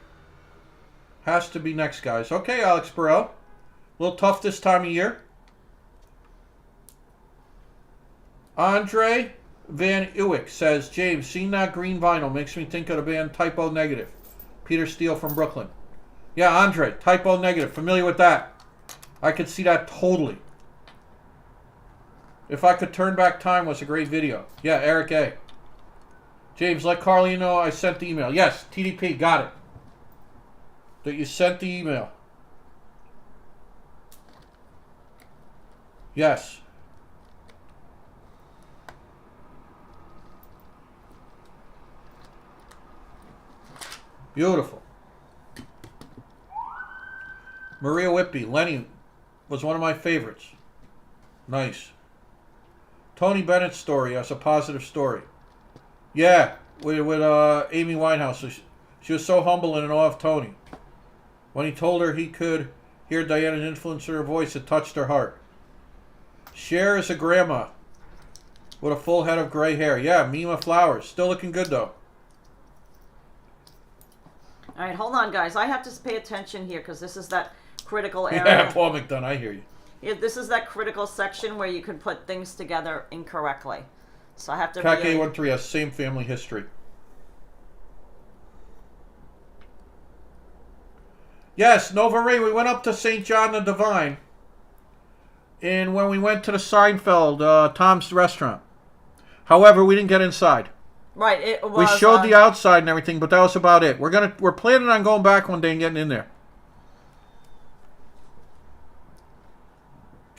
has to be next, guys. Okay, Alex Burrell. A little tough this time of year. Andre Van Iwick says, James, seeing that green vinyl makes me think of the band Typo Negative. Peter Steele from Brooklyn. Yeah, Andre, typo negative. Familiar with that. I could see that totally. If I Could Turn Back Time was a great video. Yeah, Eric A. James, let Carly know I sent the email. Yes, TDP, got it. That you sent the email. Yes. Beautiful. Maria Whitby, Lenny was one of my favorites. Nice. Tony Bennett's story as a positive story. Yeah, with Amy Winehouse. She was so humble and in awe of Tony. When he told her he could hear Diana's influence in her voice, it touched her heart. Cher is a grandma with a full head of gray hair. Yeah, Mima Flowers. Still looking good, though. All right, hold on, guys. I have to pay attention here because this is that critical area. Yeah, Paul McDonough, I hear you. Yeah, this is that critical section where you can put things together incorrectly. So I have to... CAC A13 has same family history. Yes, Nova Ray, we went up to St. John the Divine. And when we went to the Seinfeld, Tom's restaurant. However, we didn't get inside. Right, it was... We showed the outside and everything, but that was about it. We're planning on going back one day and getting in there.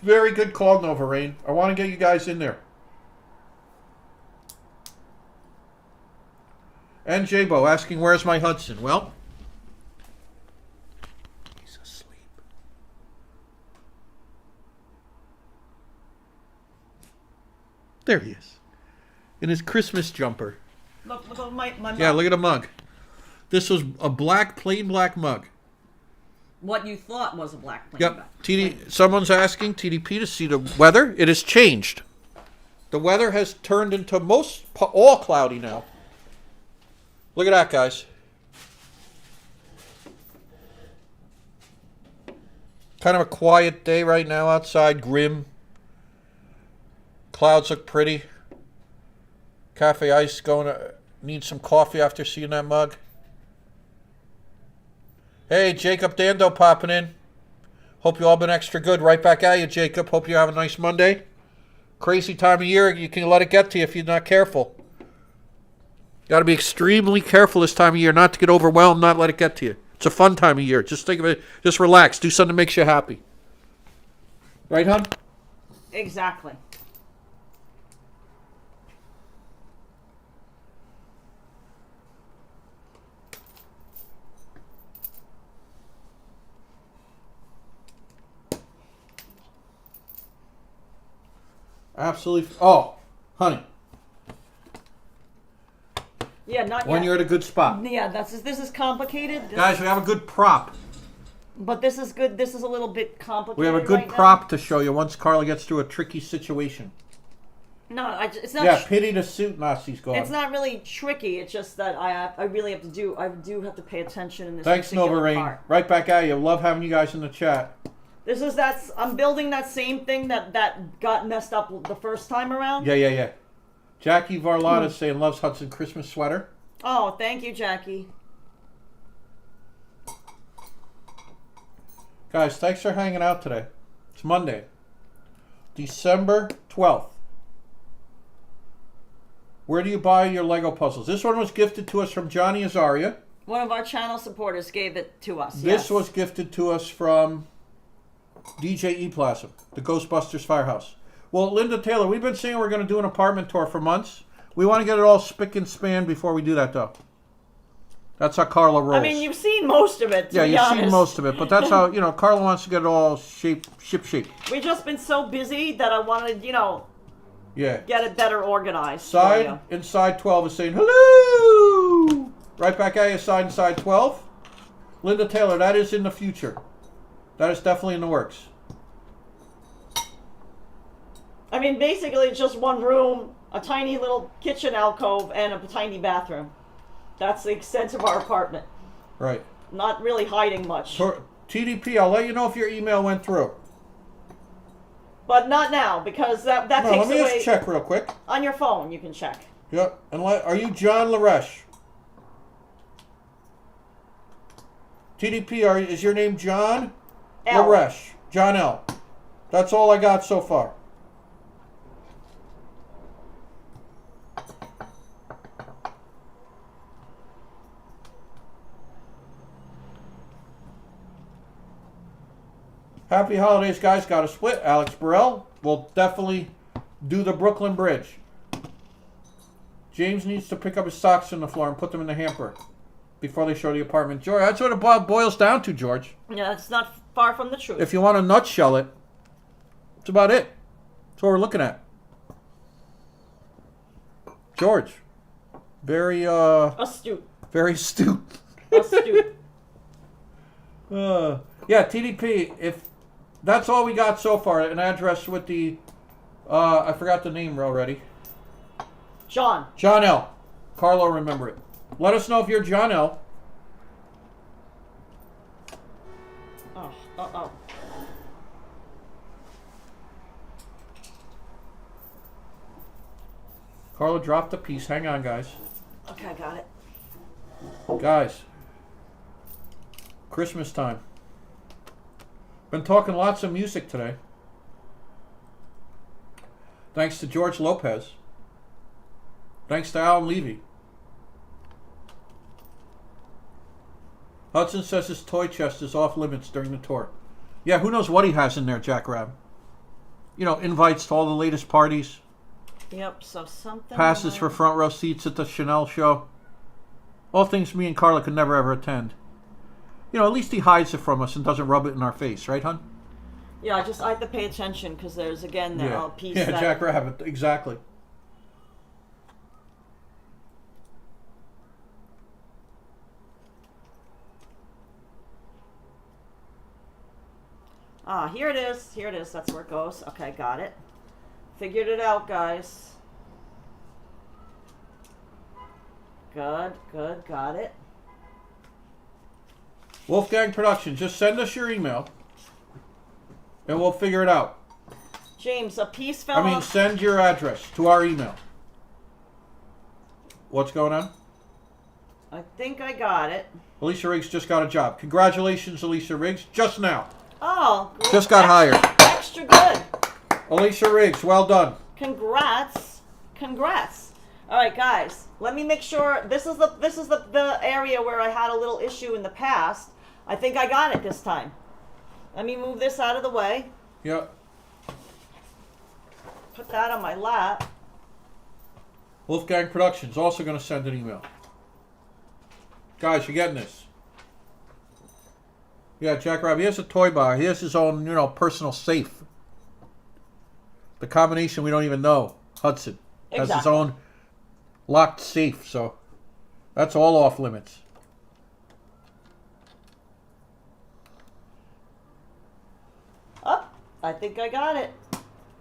Very good call, Nova Rain. I want to get you guys in there. And J-Bo asking, where's my Hudson? Well, he's asleep. There he is. In his Christmas jumper. Look at my mug. Yeah, look at the mug. This was a plain black mug. What you thought was a black plain. Yep. Someone's asking TDP to see the weather. It has changed. The weather has turned into all cloudy now. Look at that, guys. Kind of a quiet day right now outside. Grim. Clouds look pretty. Cafe Ice need some coffee after seeing that mug. Hey, Jacob Dando popping in. Hope you all been extra good. Right back at you, Jacob. Hope you have a nice Monday. Crazy time of year. You can let it get to you if you're not careful. Got to be extremely careful this time of year not to get overwhelmed, not let it get to you. It's a fun time of year. Just think of it. Just relax. Do something that makes you happy. Right, hon? Exactly. Absolutely. Oh, honey. Yeah, not when yet. You're at a good spot. Yeah, this is complicated. Guys, we have a good prop. But this is good. This is a little bit complicated. We have a good prop to show you once Carla gets through a tricky situation. No, it's not. Yeah, pity the suit Nazi's gone. It's not really tricky. It's just that I really have to do. I do have to pay attention in this. Thanks, Nova Rain. Part. Right back at you. Love having you guys in the chat. This is I'm building that same thing that got messed up the first time around. Yeah. Jackie Varlata saying loves Hudson Christmas sweater. Oh, thank you, Jackie. Guys, thanks for hanging out today. It's Monday, December 12th. Where do you buy your Lego puzzles? This one was gifted to us from Johnny Azaria. One of our channel supporters gave it to us. This was gifted to us from DJ E. Plasm, the Ghostbusters Firehouse. Well, Linda Taylor, we've been saying we're going to do an apartment tour for months. We want to get it all spick and span before we do that, though. That's how Carla rolls. I mean, you've seen most of it, to be you've honest. seen most of it, but that's how, Carla wants to get it all ship shape. We've just been so busy that I wanted, get it better organized. Inside 12 is saying, hello! Right back at you, inside 12. Linda Taylor, that is in the future. That is definitely in the works. I mean, basically, it's just one room, a tiny little kitchen alcove, and a tiny bathroom. That's the extent of our apartment. Right. Not really hiding much. TDP, I'll let you know if your email went through. But not now, because that takes away... let me just check real quick. On your phone, you can check. Yep. And are you John Laresh? TDP, is your name John? L. Laresh. John L. That's all I got so far. Happy holidays, guys. Got a split. Alex Burrell will definitely do the Brooklyn Bridge. James needs to pick up his socks on the floor and put them in the hamper before they show the apartment. George, that's what it boils down to, George. Yeah, it's not far from the truth. If you want to nutshell it, that's about it. That's what we're looking at. George, very astute. Very astute. Astute. Yeah, TDP. If that's all we got so far, an address with the I forgot the name already. John. John L. Carlo, remember it. Let us know if you're John L. Oh. Carlo dropped the piece. Hang on, guys. Okay, I got it. Guys, Christmas time. Been talking lots of music today. Thanks to George Lopez. Thanks to Alan Levy. Hudson says his toy chest is off limits during the tour. Yeah, who knows what he has in there, Jack Rab. You know, invites to all the latest parties. Yep, so something... Passes for front row seats at the Chanel show. All things me and Carla could never ever attend. You know, at least he hides it from us and doesn't rub it in our face, right, hon? Yeah, I have to pay attention because there's, again, that piece yeah, that... Jack Rabbit, exactly. Here it is. Here it is. That's where it goes. Okay, got it. Figured it out, guys. Good, got it. Wolfgang Productions, just send us your email and we'll figure it out. James, a piece fell off. Send your address to our email. What's going on? I think I got it. Alicia Riggs just got a job. Congratulations, Alicia Riggs, just now. Oh, good. Just got hired. Extra good. Alicia Riggs, well done. Congrats. All right, guys. Let me make sure. This is the area where I had a little issue in the past. I think I got it this time. Let me move this out of the way. Yep. Put that on my lap. Wolfgang Productions also going to send an email. Guys, you're getting this. Yeah, Jack Rabbit, he has a toy bar. He has his own, personal safe. The combination we don't even know. Hudson has his own locked safe, so that's all off limits. Oh, I think I got it.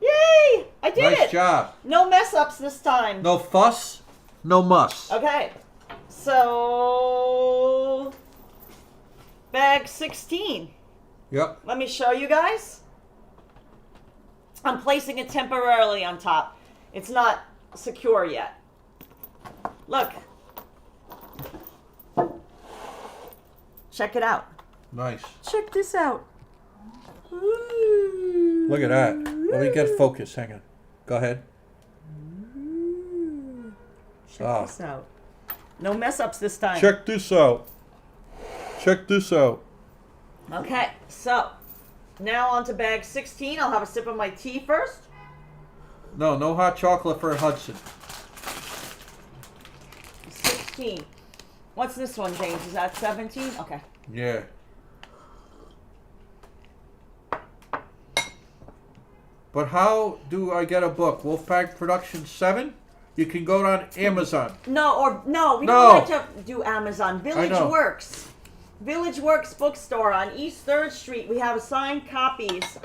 Yay! I did it! Nice job. No mess ups this time. No fuss, no muss. Okay, so bag 16. Yep. Let me show you guys. I'm placing it temporarily on top. It's not secure yet. Look. Check it out. Nice. Check this out. Ooh. Look at that. Let me get focus. Hang on. Go ahead. Check this out. No mess ups this time. Check this out. Check this out. Okay, so now on to bag 16. I'll have a sip of my tea first. No hot chocolate for Hudson. 16. What's this one, James? Is that 17? Okay. Yeah. But how do I get a book? Wolfpack Productions 7? You can go on Amazon. No, we don't like to do Amazon. Village Works. Village Works bookstore on East 3rd Street. We have assigned copies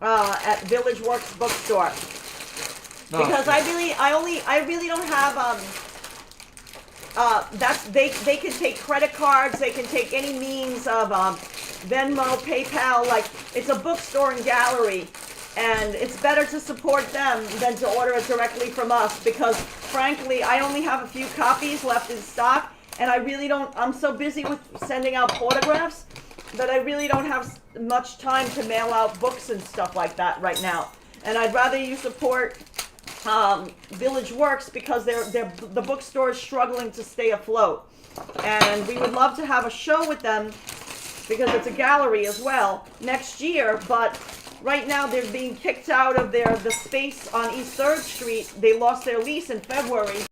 at Village Works bookstore. No. Because I really don't have they can take credit cards, they can take any means of Venmo, PayPal, like it's a bookstore and gallery. And it's better to support them than to order it directly from us because, frankly, I only have a few copies left in stock, and I really don't. I'm so busy with sending out photographs I really don't have much time to mail out books and stuff like that right now. And I'd rather you support Village Works because the bookstore is struggling to stay afloat. And we would love to have a show with them because it's a gallery as well next year. But right now they're being kicked out of the space on East 3rd Street. They lost their lease in February.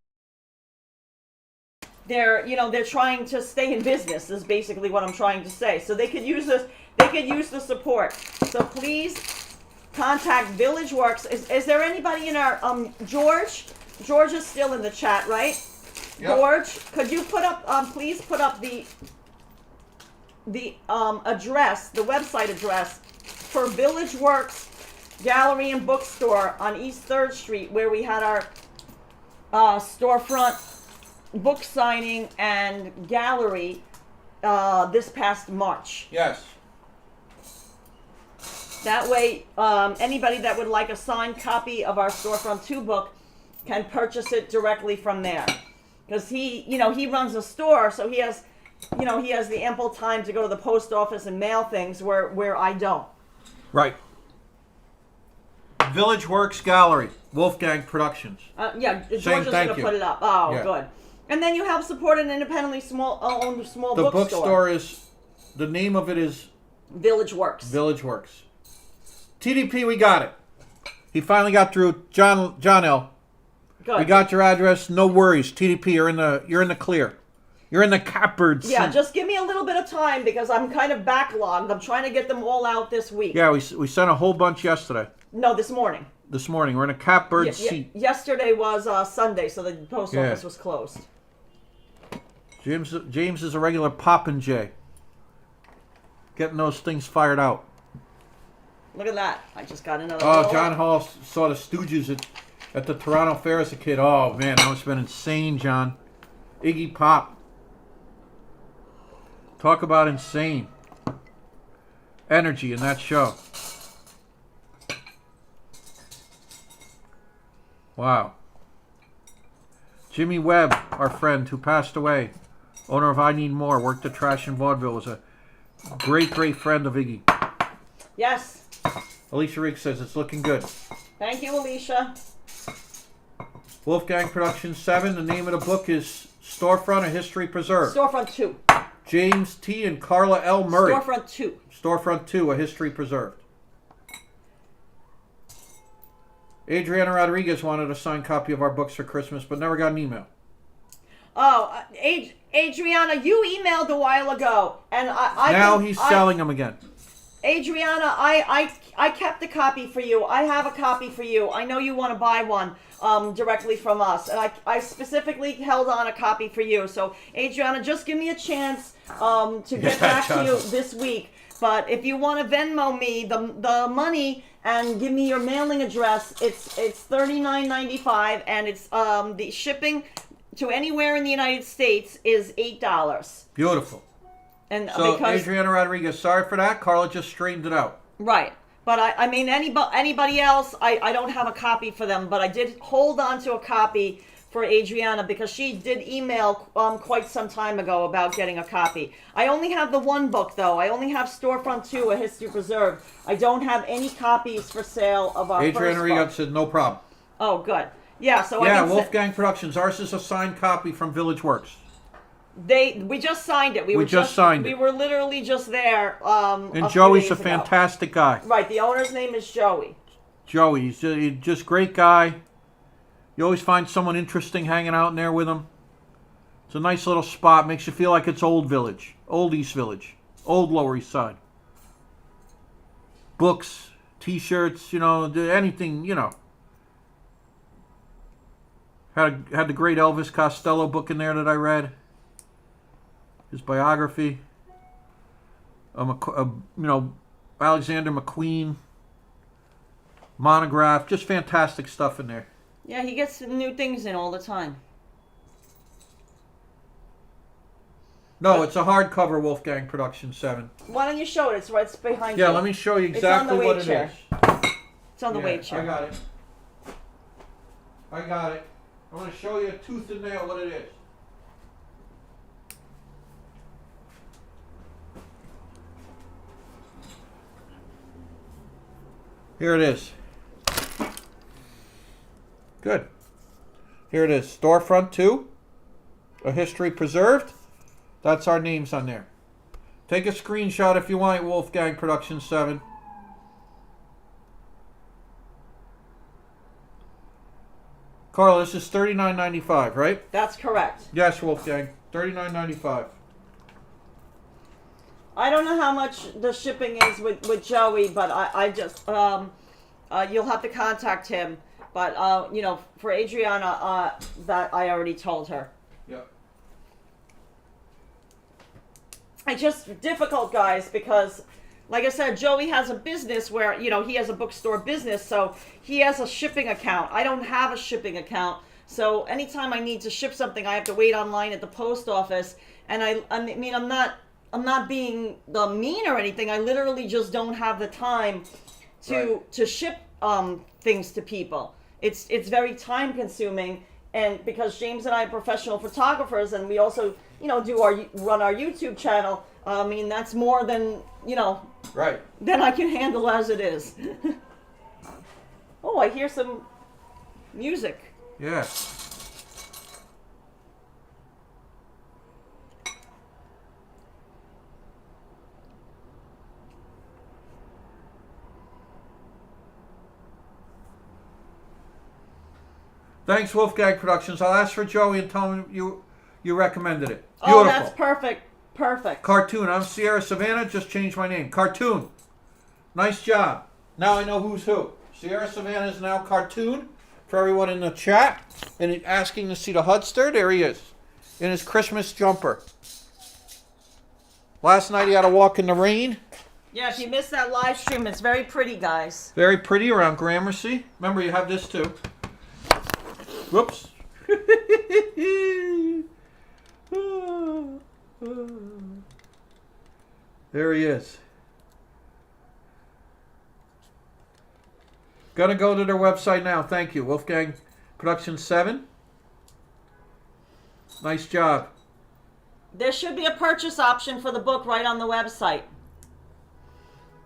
They're trying to stay in business is basically what I'm trying to say. So they could use this. They could use the support. So please contact Village Works. Is there anybody in our George? George is still in the chat, right? Yep. George, could you put up please put up the address, the website address for Village Works Gallery and Bookstore on East 3rd Street, where we had our storefront book signing and gallery this past March. Yes. That way, anybody that would like a signed copy of our Storefront 2 book can purchase it directly from there. Because he runs a store, so he has the ample time to go to the post office and mail things where I don't. Right. Village Works Gallery, Wolfgang Productions. Yeah, George is going to put it up. Oh, yeah. Good. And then you help support an independently owned small bookstore. The bookstore is, the name of it is Village Works. Village Works. TDP, we got it. He finally got through. John L. Good. We got your address. No worries. TDP, you're in the clear. You're in the catbird seat. Yeah, just give me a little bit of time because I'm kind of backlogged. I'm trying to get them all out this week. Yeah, we sent a whole bunch yesterday. No, this morning. This morning. We're in a catbird seat. Yesterday was Sunday, so the post office was closed. James is a regular Poppin' J. Getting those things fired out. Look at that. I just got another. Oh, John Hall saw the Stooges at the Toronto Fair as a kid. Oh, man, that must have been insane, John. Iggy Pop. Talk about insane. Energy in that show. Wow. Jimmy Webb, our friend who passed away, owner of I Need More, worked at Trash and Vaudeville, was a great, great friend of Iggy. Yes. Alicia Riggs says it's looking good. Thank you, Alicia. Wolfgang Productions 7. The name of the book is Storefront: A History Preserved. Storefront 2. James T. and Carla L. Murray. Storefront 2. Storefront 2: A History Preserved. Adriana Rodriguez wanted a signed copy of our books for Christmas, but never got an email. Oh, Adriana, you emailed a while ago, and he's selling them again. Adriana, I kept a copy for you. I have a copy for you. I know you want to buy one directly from us, and I specifically held on a copy for you. So, Adriana, just give me a chance to get back to you this week. But if you want to Venmo me the money and give me your mailing address, it's $39.95, and it's the shipping to anywhere in the United States is $8. Beautiful. And so because, Adriana Rodriguez, sorry for that. Carla just straightened it out. Right. But I mean, anybody else, I don't have a copy for them, but I did hold on to a copy for Adriana because she did email quite some time ago about getting a copy. I only have the one book, though. I only have Storefront 2, A History Preserved. I don't have any copies for sale of our Adriana first Rodriguez book. said no problem. Oh, good. Yeah, so yeah, Wolfgang Productions. Ours is a signed copy from Village Works. We just signed it. We just signed it. We were literally just there. And Joey's a fantastic guy. Right. The owner's name is Joey. Joey, he's just great guy. You always find someone interesting hanging out in there with him. It's a nice little spot. Makes you feel like it's Old Village, Old East Village, Old Lower East Side. Books, T-shirts, anything, Had the great Elvis Costello book in there that I read. His biography. Alexander McQueen. Monograph. Just fantastic stuff in there. Yeah, he gets new things in all the time. No, it's a hardcover Wolfgang Production 7. Why don't you show it? It's behind you. Yeah, let me show you exactly what it is. It's on the weight chair. I got it. I'm going to show you tooth and nail what it is. Here it is. Good. Here it is. Storefront 2. A history preserved. That's our names on there. Take a screenshot if you want, Wolfgang Production 7. Carla, this is $39.95, right? That's correct. Yes, Wolfgang. $39.95. I don't know how much the shipping is with Joey, but I just you'll have to contact him. But you know, for Adriana, that I already told her. Yep. It's just difficult, guys, because, like I said, Joey has a business where, you know, he has a bookstore business, so he has a shipping account. I don't have a shipping account, so anytime I need to ship something, I have to wait online at the post office. And I mean, I'm not being mean or anything. I literally just don't have the time to ship things to people. It's very time consuming, and because James and I are professional photographers, and we also, you know, run our YouTube channel. I mean, that's more than, you know, Right. than I can handle as it is. Oh, I hear some music. Yeah. Thanks, Wolfgang Productions. I'll ask for Joey and tell him you recommended it. Beautiful. Oh, that's perfect. Perfect. Cartoon. I'm Sierra Savannah. Just changed my name. Cartoon. Nice job. Now I know who's who. Sierra Savannah is now Cartoon for everyone in the chat. And he's asking to see the Hudster. There he is. In his Christmas jumper. Last night he had to walk in the rain. Yeah, if you missed that live stream, it's very pretty, guys. Very pretty around Gramercy. Remember, you have this too. Whoops. There he is. Gonna go to their website now. Thank you. Wolfgang Production 7. Nice job. There should be a purchase option for the book right on the website.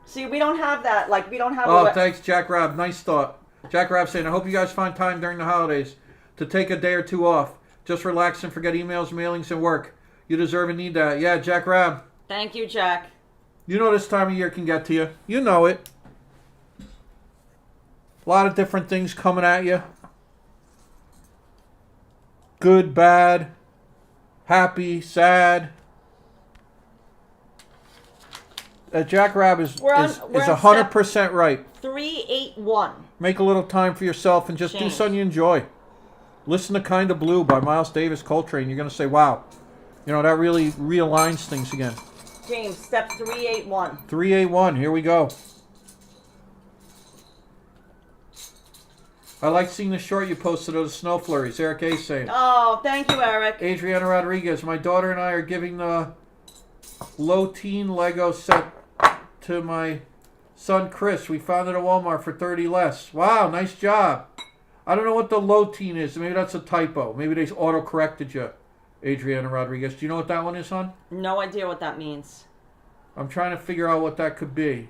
See, we don't have that. Like, we don't have Oh, thanks, Jack Rob. Nice thought. Jack Rob saying, I hope you guys find time during the holidays to take a day or two off. Just relax and forget emails, mailings, and work. You deserve and need that. Yeah, Jack Rob. Thank you, Jack. You know this time of year can get to you. You know it. A lot of different things coming at you. Good, bad, happy, sad. Jack Rab is 100% right. 381. Make a little time for yourself and just do something you enjoy. Listen to Kinda Blue by Miles Davis Coltrane. You're going to say, wow, you know, that really realigns things again. James, step 381. 381, here we go. I like seeing the short you posted of the snow flurries. Eric A. saying. Oh, thank you, Eric. Adriana Rodriguez, my daughter and I are giving the low teen Lego set to my son Chris. We found it at Walmart for 30 less. Wow, nice job. I don't know what the low teen is. Maybe that's a typo. Maybe they auto-corrected you, Adriana Rodriguez. Do you know what that one is, hon? No idea what that means. I'm trying to figure out what that could be.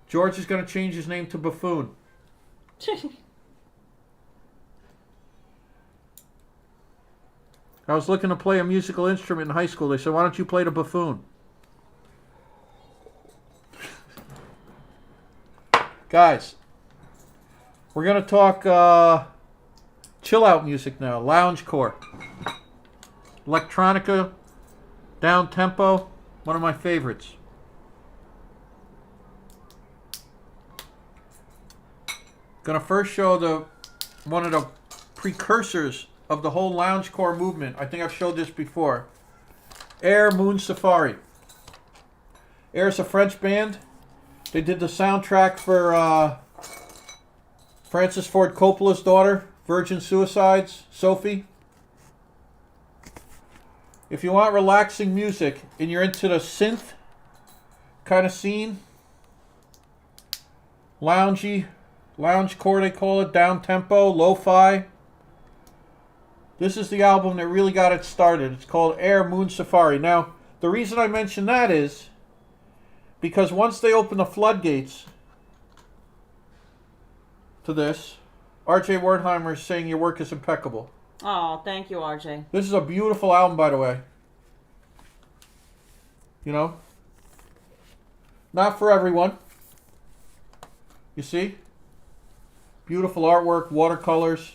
George is going to change his name to Buffoon. I was looking to play a musical instrument in high school. They said, why don't you play the buffoon? Guys, we're going to talk chill out music now. Loungecore. Electronica. Down tempo. One of my favorites. Going to first show one of the precursors of the whole loungecore movement. I think I've showed this before. Air Moon Safari. Air is a French band. They did the soundtrack for Francis Ford Coppola's daughter, Virgin Suicides, Sophie. If you want relaxing music and you're into the synth kind of scene, loungecore they call it, down tempo, lo-fi. This is the album that really got it started. It's called Air Moon Safari. Now, the reason I mention that is because once they open the floodgates to this, R.J. Wertheimer is saying your work is impeccable. Oh, thank you, RJ. This is a beautiful album, by the way. You know? Not for everyone. You see? Beautiful artwork, watercolors.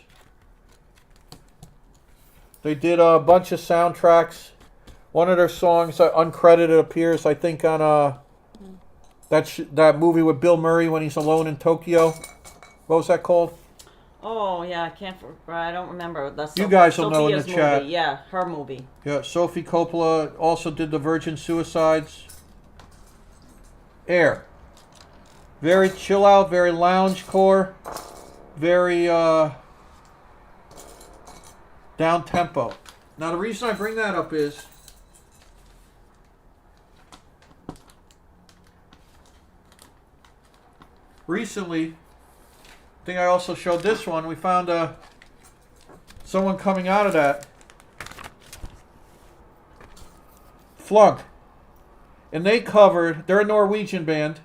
They did a bunch of soundtracks. One of their songs, uncredited, appears, I think, on that movie with Bill Murray when he's alone in Tokyo. What was that called? Oh, yeah, I don't remember. You guys will know in the Sophia's chat. movie. Yeah, her movie. Yeah, Sophie Coppola also did the Virgin Suicides. Air. Very chill out, very lounge core, very down tempo. Now the reason I bring that up is recently, I think I also showed this one, we found someone coming out of that. Flunk. And they covered, they're a Norwegian band.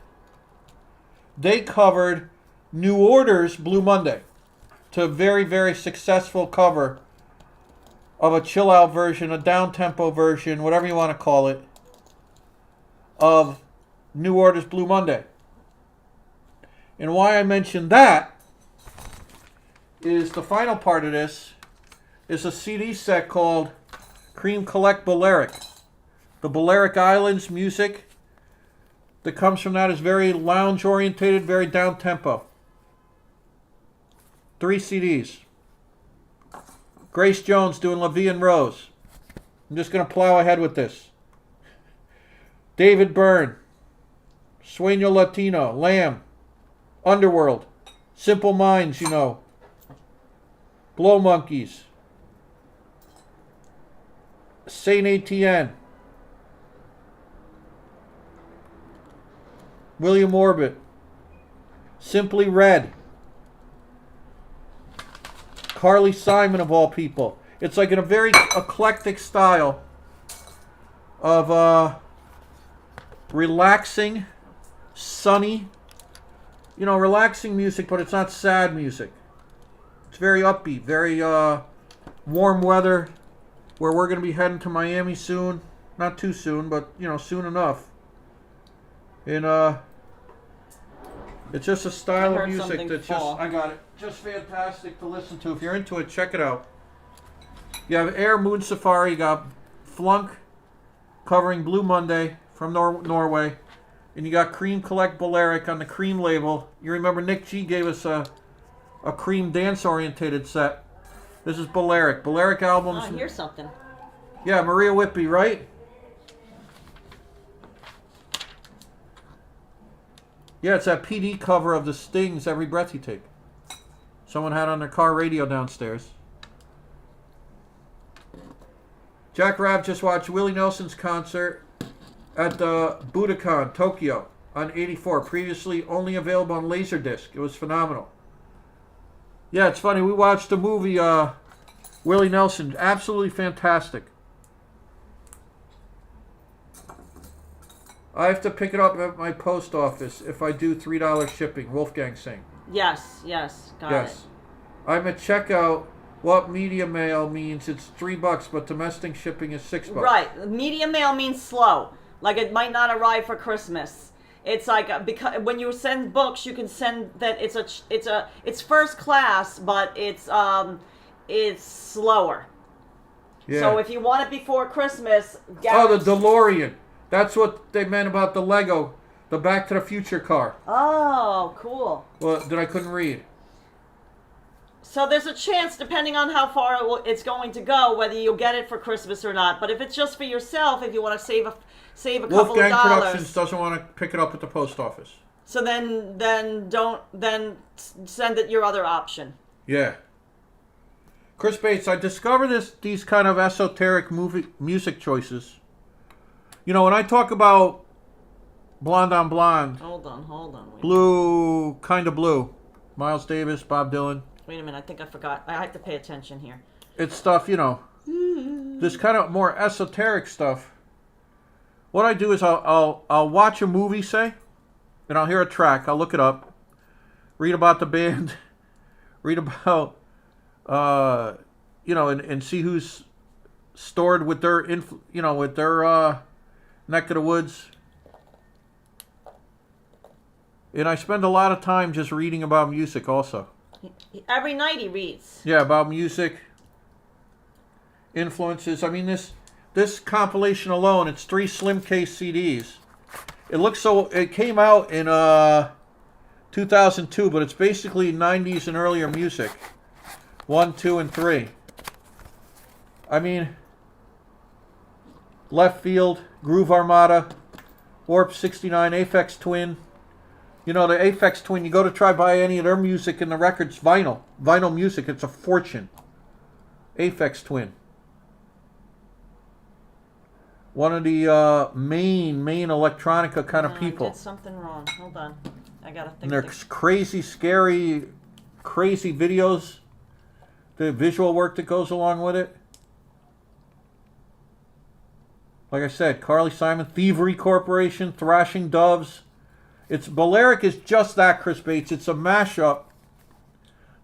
They covered New Order's Blue Monday to a very, very successful cover of a chill out version, a down tempo version, whatever you want to call it, of New Order's Blue Monday. And why I mentioned that is the final part of this is a CD set called Cream Collect Balearic. The Balearic Islands music that comes from that is very lounge orientated, very down tempo. 3 CDs. Grace Jones doing La Vie en Rose. I'm just going to plow ahead with this. David Byrne, Sueño Latino, Lamb, Underworld, Simple Minds, you know, Blow Monkeys, Saint Etienne, William Orbit, Simply Red, Carly Simon of all people. It's like in a very eclectic style of relaxing, sunny, you know, relaxing music, but it's not sad music. It's very upbeat, very warm weather, where we're going to be heading to Miami soon. Not too soon, but, you know, soon enough. And it's just a style of music that's just fantastic to listen to. If you're into it, check it out. You have Air Moon Safari, you got Flunk covering Blue Monday from Norway, and you got Cream Collect Balearic on the Cream label. You remember Nick G gave us a Cream dance-orientated set. This is Balearic. Balearic albums. Oh, here's something. Yeah, Maria Whitby, right? Yeah, it's that PD cover of the Sting's Every Breath You Take. Someone had on their car radio downstairs. Jack Rabb just watched Willie Nelson's concert at the Budokan, Tokyo, on 84. Previously only available on Laserdisc. It was phenomenal. Yeah, it's funny. We watched the movie Willie Nelson. Absolutely fantastic. I have to pick it up at my post office if I do $3 shipping. Wolfgang saying. Yes, got it. I'm at checkout. What media mail means it's $3, but domestic shipping is $6. Right. Media mail means slow. Like it might not arrive for Christmas. It's like because when you send books, you can send that it's first class, but it's slower. Yeah. So if you want it before Christmas, oh, the DeLorean. That's what they meant about the Lego, the Back to the Future car. Oh, cool. Well, that I couldn't read. So there's a chance, depending on how far it's going to go, whether you'll get it for Christmas or not. But if it's just for yourself, if you want to save a couple of Wolfgang dollars, Productions doesn't want to pick it up at the post office. So then send it your other option. Yeah. Chris Bates, I discovered these kind of esoteric music choices. You know, when I talk about Blonde on Blonde. Hold on. Blue, kind of blue. Miles Davis, Bob Dylan. Wait a minute, I think I forgot. I have to pay attention here. it's stuff, you know, this kind of more esoteric stuff. What I do is I'll watch a movie, say, and I'll hear a track. I'll look it up, read about the band, read about, you know, and see who's stored with their, you know, with their neck of the woods. And I spend a lot of time just reading about music also. Every night he reads. Yeah, about music, influences. I mean, this compilation alone, it's 3 slim case CDs. It looks so, it came out in 2002, but it's basically 90s and earlier music. 1, 2, and 3. I mean, Left Field, Groove Armada, Warp 69, Aphex Twin. You know, the Aphex Twin, you go to try buy any of their music and the records, vinyl music, it's a fortune. Aphex Twin. One of the main electronica kind of people. I did something wrong. Hold on. I gotta think. And they're crazy, scary, crazy videos. The visual work that goes along with it. Like I said, Carly Simon, Thievery Corporation, Thrashing Doves. It's Balearic is just that, Chris Bates. It's a mashup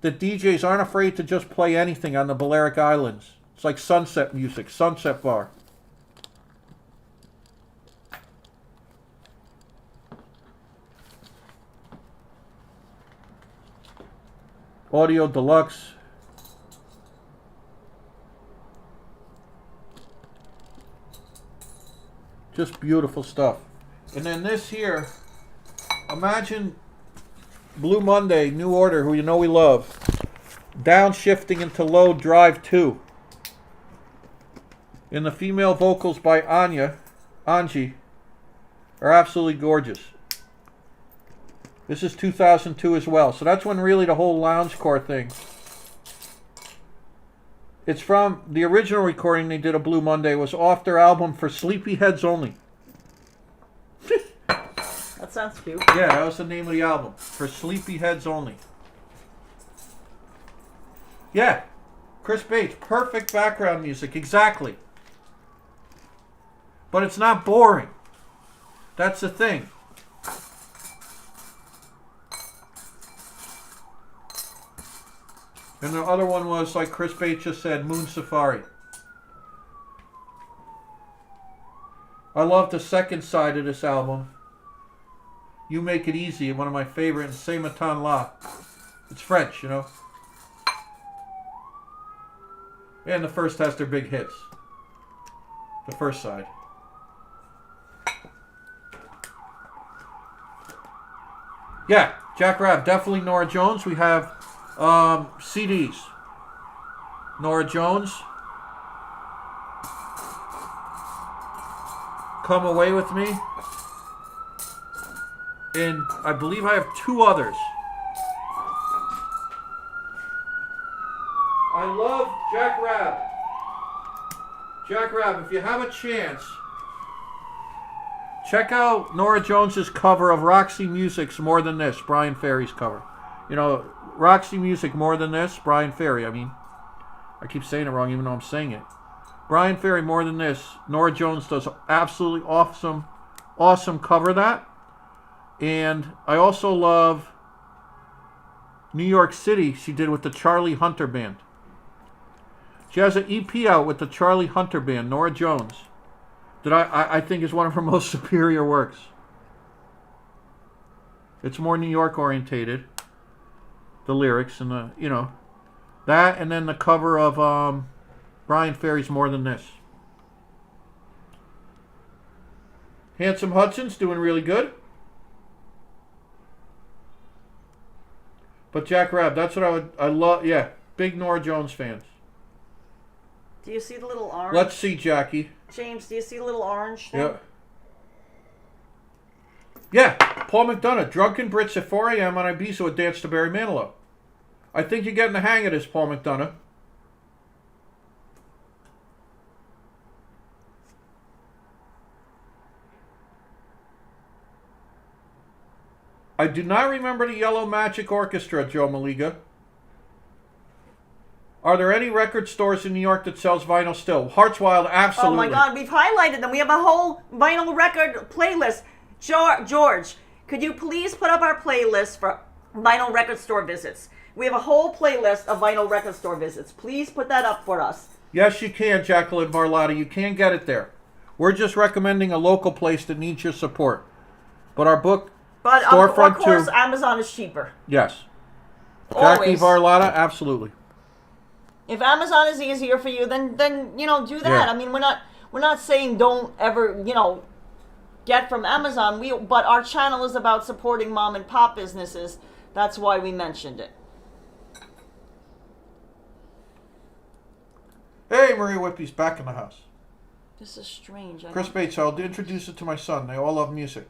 that DJs aren't afraid to just play anything on the Balearic Islands. It's like sunset music, Sunset Bar. Audio Deluxe. Just beautiful stuff. And then this here, imagine Blue Monday, New Order, who you know we love. Downshifting into low Drive 2. And the female vocals by Angie, are absolutely gorgeous. This is 2002 as well. So that's when really the whole loungecore thing. It's from the original recording they did of Blue Monday was off their album For Sleepyheads Only. That sounds cute. Yeah, that was the name of the album. For Sleepyheads Only. Yeah. Chris Bates, perfect background music, exactly. But it's not boring. That's the thing. And the other one was, like Chris Bates just said, Moon Safari. I love the second side of this album. You Make It Easy, one of my favorites, C'est Matin La. It's French, you know. And the first has their big hits. The first side. Yeah, Jack Rabb, definitely Nora Jones. We have CDs. Nora Jones. Come Away With Me. And I believe I have 2 others. I love Jack Rabb. Jack Rabb, if you have a chance, check out Nora Jones's cover of Roxy Music's More Than This, Brian Ferry's cover. You know, Roxy Music More Than This, Brian Ferry. I mean, I keep saying it wrong even though I'm saying it. Brian Ferry More Than This. Nora Jones does absolutely awesome cover of that. And I also love New York City she did with the Charlie Hunter Band. She has an EP out with the Charlie Hunter Band, Nora Jones, that I think is one of her most superior works. It's more New York orientated. The lyrics and the, you know, that and then the cover of Brian Ferry's More Than This. Handsome Hudson's doing really good. But Jack Rabb, that's what I love. Yeah, big Nora Jones fans. Do you see the little orange? Let's see, Jackie. James, do you see the little orange thing? Yeah. Yeah, Paul McDonough, Drunken Brits at 4 a.m. on Ibiza with Dance to Barry Manilow. I think you're getting the hang of this, Paul McDonough. I do not remember the Yellow Magic Orchestra, Joe Maliga. Are there any record stores in New York that sells vinyl still? Hearts Wild, absolutely. Oh my God, we've highlighted them. We have a whole vinyl record playlist. George, could you please put up our playlist for vinyl record store visits? We have a whole playlist of vinyl record store visits. Please put that up for us. Yes, you can, Jacqueline Varlotta. You can get it there. We're just recommending a local place that needs your support. But our book, But Storefront of course, 2. Amazon is cheaper. Yes. Always. Jackie Varlotta, absolutely. If Amazon is easier for you, then do that. Yeah. I mean, we're not saying don't ever get from Amazon. But our channel is about supporting mom and pop businesses. That's why we mentioned it. Hey, Maria Whippy's back in the house. This is strange. Chris Bates, I'll introduce it to my son. They all love music.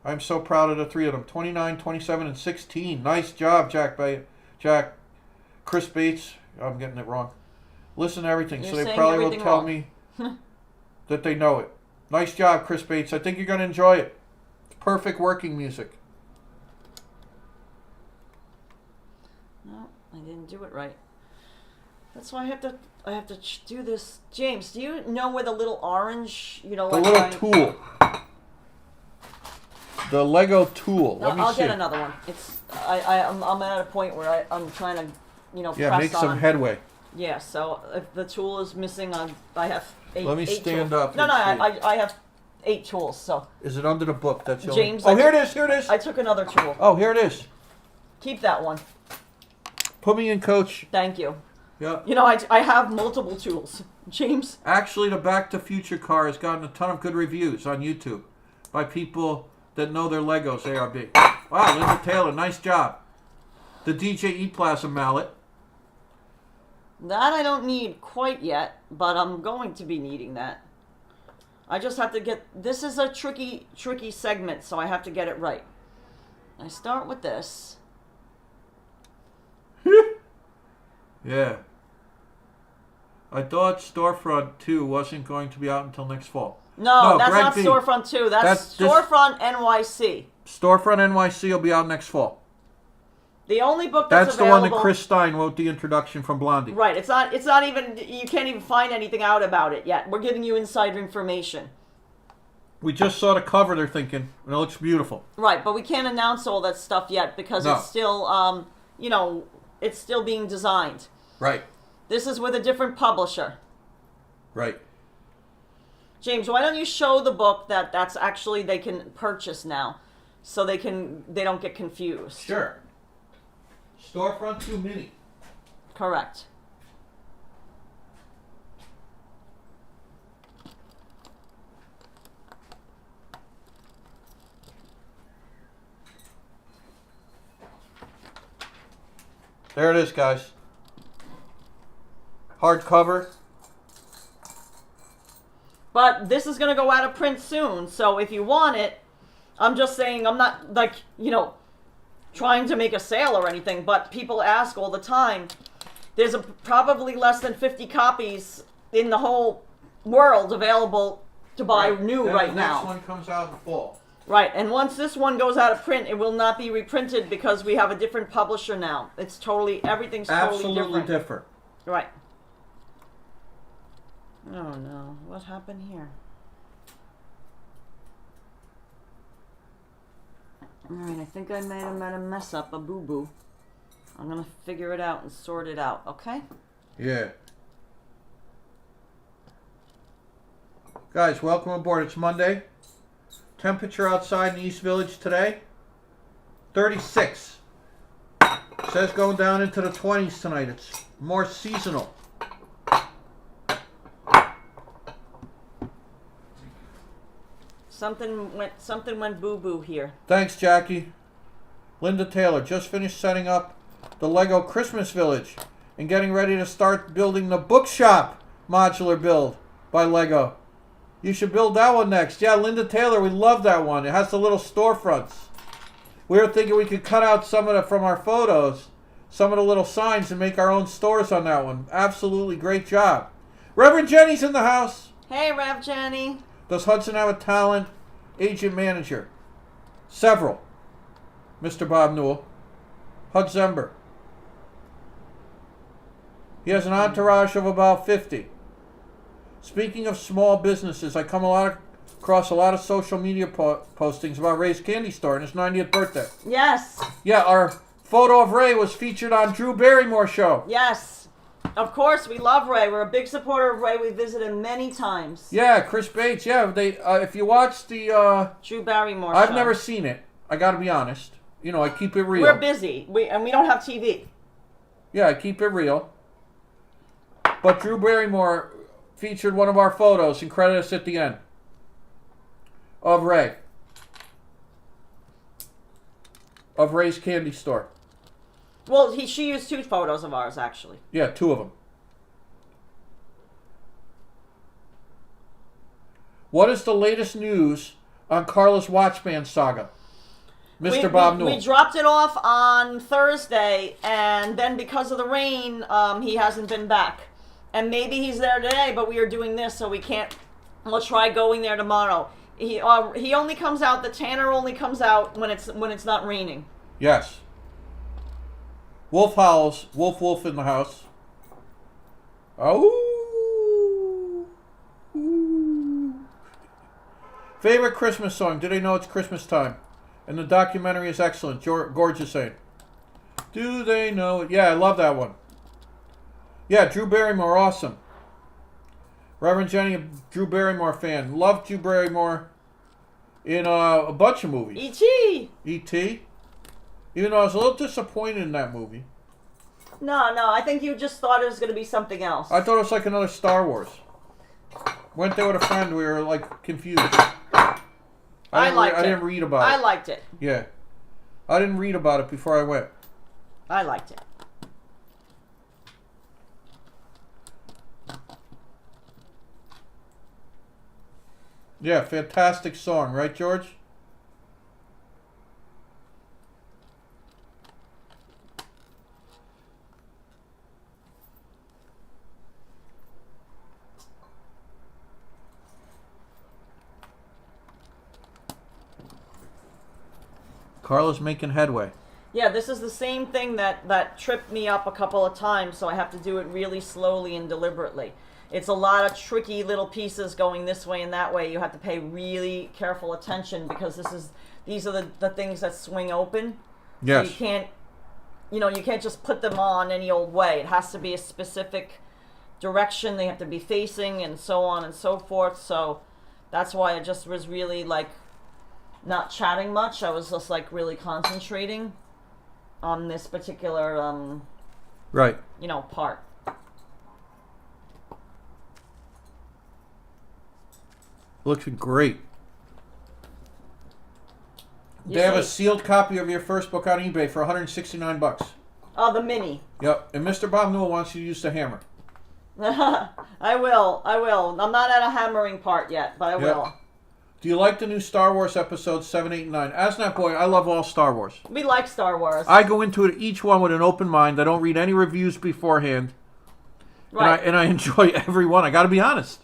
I'm so proud of the three of them. 29, 27, and 16. Nice job, Jack. Chris Bates. I'm getting it wrong. Listen to everything, You're so they saying probably will everything tell wrong. me that they know it. Nice job, Chris Bates. I think you're going to enjoy it. Perfect working music. No, I didn't do it right. That's why I have to do this. James, do you know where the little orange, The little tool. The Lego tool. No, Let me I'll see. get another one. I'm at a point where I'm trying to, Yeah, press make some on. headway. Yeah, so if the tool is missing, I have eight. Let me eight stand tools. up No, and see. I have 8 tools. So Is it under the book? That's the James, only... Oh, here it is. I took another tool. Oh, here it is. Keep that one. Put me in, Coach. Thank you. Yeah. I have multiple tools. James. Actually, the Back to Future car has gotten a ton of good reviews on YouTube by people that know their Legos, ARB. Wow, Linda Taylor, nice job. The DJ E-Plasm mallet. That I don't need quite yet, but I'm going to be needing that. I just have to get... This is a tricky segment, so I have to get it right. I start with this. Yeah. I thought Storefront 2 wasn't going to be out until next fall. No, that's Greg not B. Storefront 2. That's this- Storefront NYC. Storefront NYC will be out next fall. The only book that's That's the one available... that Chris Stein wrote the introduction from Blondie. Right, it's not even... You can't even find anything out about it yet. We're giving you insider information. We just saw the cover, they're thinking, and it looks beautiful. Right, but we can't announce all that stuff yet because No. it's still, it's still being designed. Right. This is with a different publisher. Right. James, why don't you show the book that's actually they can purchase now, so they don't get confused. Sure. Storefront 2 Mini. Correct. There it is, guys. Hardcover. But this is going to go out of print soon, so if you want it, I'm just saying, I'm not, trying to make a sale or anything, but people ask all the time. There's probably less than 50 copies in the whole world available to buy new right now. The next one comes out in the fall. Right, and once this one goes out of print, it will not be reprinted because we have a different publisher now. It's everything's totally Absolutely different. Right. Oh no, what happened here? Alright, I think I made a mess up, a boo-boo. I'm gonna figure it out and sort it out, okay? Yeah. Guys, welcome aboard. It's Monday. Temperature outside in East Village today, 36. Says going down into the 20s tonight. It's more seasonal. Something went boo-boo here. Thanks, Jackie. Linda Taylor just finished setting up the Lego Christmas Village and getting ready to start building the bookshop modular build by Lego. You should build that one next. Yeah, Linda Taylor, we love that one. It has the little storefronts. We were thinking we could cut out from our photos, some of the little signs and make our own stores on that one. Absolutely great job. Reverend Jenny's in the house. Hey, Rev Jenny. Does Hudson have a talent agent manager? Several. Mr. Bob Newell. Hud Zember. He has an entourage of about 50. Speaking of small businesses, I come across a lot of social media postings about Ray's Candy Store and his 90th birthday. Yes. Yeah, our photo of Ray was featured on Drew Barrymore's show. Yes. Of course, we love Ray. We're a big supporter of Ray. We visited him many times. Yeah, Chris Bates. Yeah, they. If you watch the Drew Barrymore I've show. never seen it. I got to be honest. You know, I keep it real. We're busy. We don't have TV. Yeah, I keep it real. But Drew Barrymore featured one of our photos and credited us at the end of Ray. Of Ray's Candy Store. Well, she used 2 photos of ours, actually. Yeah, 2 of them. What is the latest news on Karla's watch band saga? Mr. Bob Newell. We dropped it off on Thursday, and then because of the rain, he hasn't been back. And maybe he's there today, but we are doing this, so we can't. We'll try going there tomorrow. He only comes out. The tanner only comes out when it's not raining. Yes. Wolf howls. Wolf in the house. Oh. Ooh. Favorite Christmas song? Do they know it's Christmas time? And the documentary is excellent. Gorgeous saying. Do they know it? Yeah, I love that one. Yeah, Drew Barrymore, awesome. Reverend Jenny, a Drew Barrymore fan. Love Drew Barrymore in a bunch of movies. E.T. E.T. Even though I was a little disappointed in that movie. No, I think you just thought it was going to be something else. I thought it was like another Star Wars. Went there with a friend. We were like confused. I didn't read about it. I liked it. Yeah. I didn't read about it before I went. I liked it. Yeah, fantastic song, right, George? Karla's making headway. Yeah, this is the same thing that tripped me up a couple of times, so I have to do it really slowly and deliberately. It's a lot of tricky little pieces going this way and that way. You have to pay really careful attention because these are the things that swing open. Yes. So you can't just put them on any old way. It has to be a specific direction they have to be facing and so on and so forth. So that's why I just was really like not chatting much. I was just like really concentrating on this particular right. Part. Looks great. They have a sealed copy of your first book on eBay for $169. Oh, the mini. Yep. And Mr. Bob Newell wants you to use the hammer. I will. I'm not at a hammering part yet, but I will. Do you like the new Star Wars episodes 7, 8, and 9? As that boy, I love all Star Wars. We like Star Wars. I go into it each one with an open mind. I don't read any reviews beforehand. Right. And I enjoy every one. I got to be honest.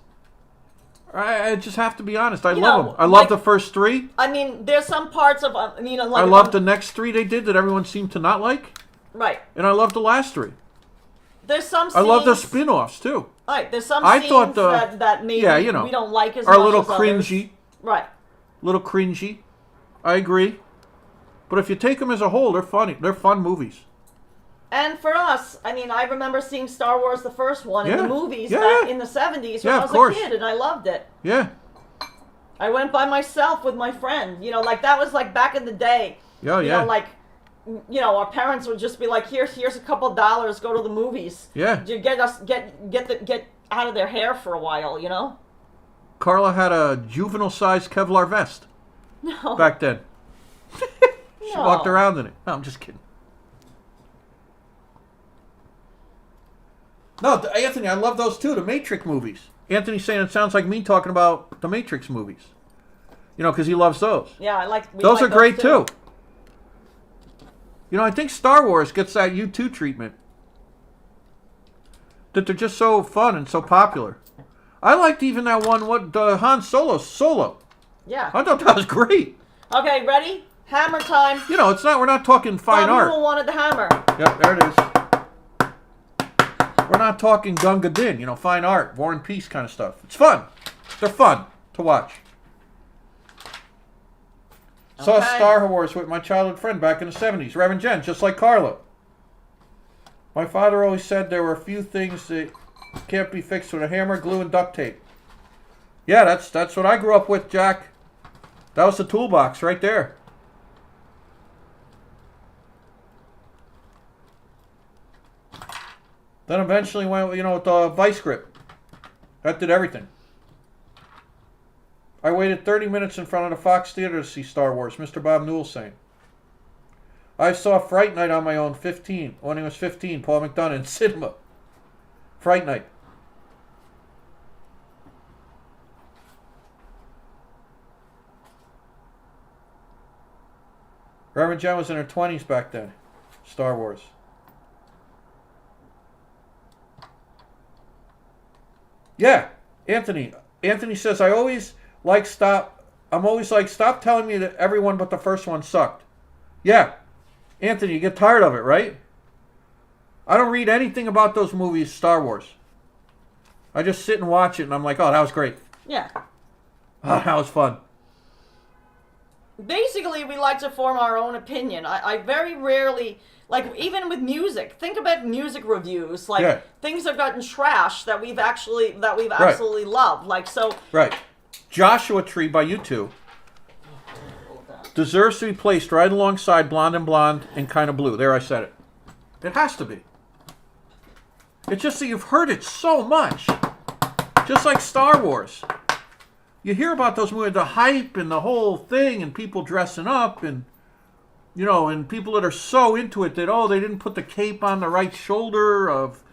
I just have to be honest. I love them. I love the first 3. I mean, there's some parts of like I love the next 3 they did that everyone seemed to not like. Right. And I love the last 3. There's some scenes, I love the spin-offs too. Right. There's some scenes that maybe we don't like as much. Are a little as cringy. Others. Right. Little cringy. I agree. But if you take them as a whole, they're funny. They're fun movies. And for us, I mean, I remember seeing Star Wars, the first one, in the movies back in the 70s when I was a kid, and I loved it. Yeah. I went by myself with my friend. Like that was like back in the day. Yeah, Our parents would just be like, here's a couple $, go to the movies. Yeah. To get out of their hair for a while, Karla had a juvenile-sized Kevlar vest. No. Back then. She walked around in it. No, I'm just kidding. No, Anthony, I love those too, the Matrix movies. Anthony's saying it sounds like me talking about the Matrix movies. Because he loves those. Yeah, those are great too. I think Star Wars gets that U2 treatment. That they're just so fun and so popular. I liked even that one, Han Solo. Yeah. I thought that was great. Okay, ready? Hammer time. We're not talking fine art. Bob Newell wanted the hammer. Yep, there it is. We're not talking Gunga Din, you know, fine art, War and Peace kind of stuff. It's fun. They're fun to watch. Saw Star Wars with my childhood friend back in the 70s. Reverend Jen, just like Karla. My father always said there were a few things that can't be fixed with a hammer, glue, and duct tape. Yeah, that's what I grew up with, Jack. That was the toolbox right there. Then eventually went, you know, with the vice grip. That did everything. I waited 30 minutes in front of the Fox Theater to see Star Wars, Mr. Bob Newell saying. I saw Fright Night on my own, when he was 15, Paul McDonough in cinema. Fright Night. Reverend Jen was in her 20s back then. Star Wars. Yeah, Anthony. Anthony says, I'm always like, stop telling me that everyone but the first one sucked. Yeah. Anthony, you get tired of it, right? I don't read anything about those movies, Star Wars. I just sit and watch it and I'm like, oh, that was great. Yeah. Oh, that was fun. Basically, we like to form our own opinion. I very rarely, like, even with music, think about music reviews, like, things have gotten trashed that we've absolutely loved. Like, so. Right. Joshua Tree by U2 deserves to be placed right alongside Blonde and Blonde and Kind of Blue. There, I said it. It has to be. It's just that you've heard it so much. Just like Star Wars. You hear about those movies, the hype and the whole thing, and people dressing up, and, you know, and people that are so into it that, oh, they didn't put the cape on the right shoulder of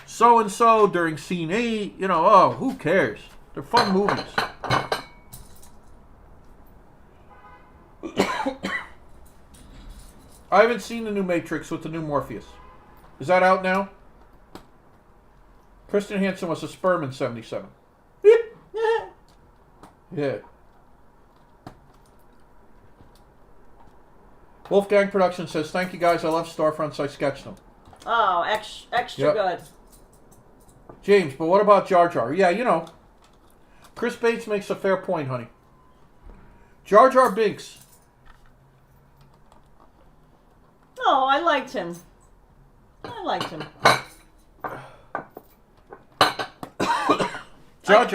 so-and-so during scene 8. You know, oh, who cares? They're fun movies. I haven't seen the new Matrix with the new Morpheus. Is that out now? Kristen Hansen was a sperm in 77. Yeah. Wolfgang Production says, thank you guys, I love storefronts, I sketched them. Oh, extra good. James, but what about Jar Jar? Yeah, you know. Chris Bates makes a fair point, honey. Jar Jar Binks. Oh, I liked him. Jar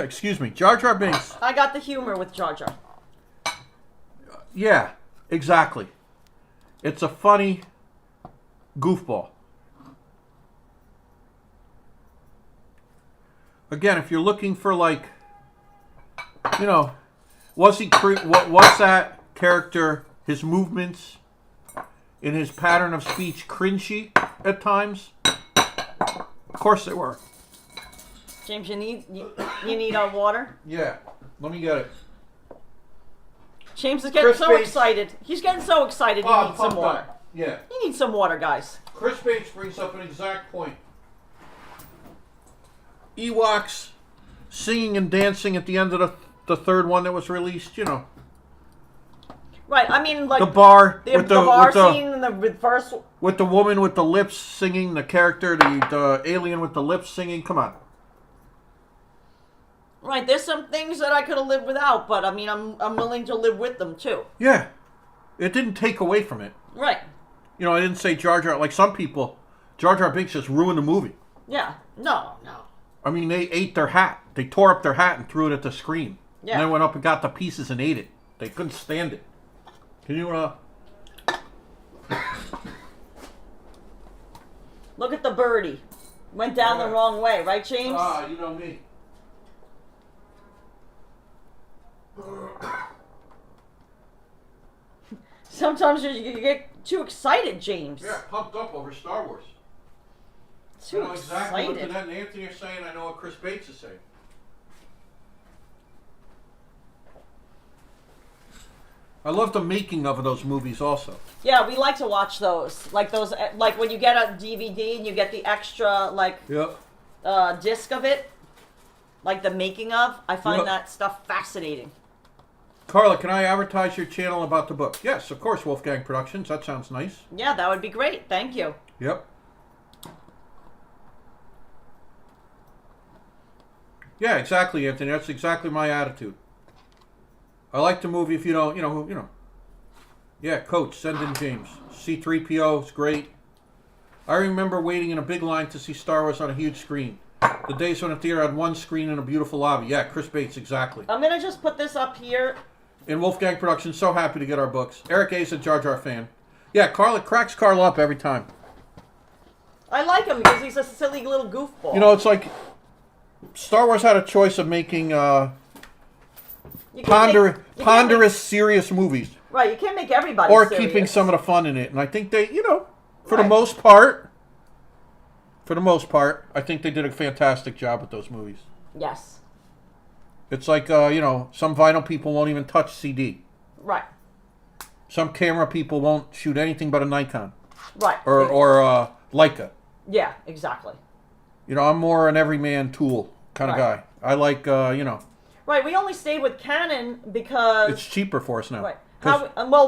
Jar Binks. I got the humor with Jar Jar. Yeah, exactly. It's a funny goofball. Again, if you're looking for, like, you know, was that character, his movements, in his pattern of speech cringy at times? Of course they were. James, you need our water? Yeah, let me get it. James is getting excited. He's getting so excited he needs some water. Yeah. He needs some water, guys. Chris Bates brings up an exact point. Ewoks singing and dancing at the end of the third one that was released, you know. Right, I mean, like... The bar with the bar scene in the first... With the woman with the lips singing, the character, the alien with the lips singing, come on. Right, there's some things that I could have lived without, but I mean, I'm willing to live with them too. Yeah, it didn't take away from it. Right. You know, I didn't say Jar Jar, like some people, Jar Jar Binks just ruined the movie. Yeah, no. I mean, they ate their hat. They tore up their hat and threw it at the screen. Yeah. And then went up and got the pieces and ate it. They couldn't stand it. Can you, Look at the birdie. Went down the wrong way, right, James? Ah, you know me. Sometimes you get too excited, James. Yeah, pumped up over Star Wars. Too I know exactly excited. what Danette and Anthony are saying. I know what Chris Bates is saying. I love the making of those movies also. Yeah, we like to watch those. Like when you get a DVD and you get the extra, disc of it. Like the making of. I find that stuff fascinating. Karla, can I advertise your channel about the book? Yes, of course, Wolfgang Productions. That sounds nice. Yeah, that would be great. Thank you. Yep. Yeah, exactly, Anthony. That's exactly my attitude. I like the movie if you don't, Yeah, Coach, send in James. C-3PO is great. I remember waiting in a big line to see Star Wars on a huge screen. The days when the theater had one screen and a beautiful lobby. Yeah, Chris Bates, exactly. I'm going to just put this up here. In Wolfgang Productions, so happy to get our books. Eric A. is a Jar Jar fan. Yeah, Karla cracks Karla up every time. I like him because he's a silly little goofball. You know, it's like Star Wars had a choice of making ponderous, serious movies. Right, you can't make everybody or serious. keeping some of the fun in it. And I think they, for the most part, I think they did a fantastic job with those movies. Yes. It's like, some vinyl people won't even touch CD. Right. Some camera people won't shoot anything but a Nikon. Right. Or Leica. Yeah, exactly. I'm more an everyman tool kind of guy. I like, Right, we only stayed with Canon because... It's cheaper for us now. Right.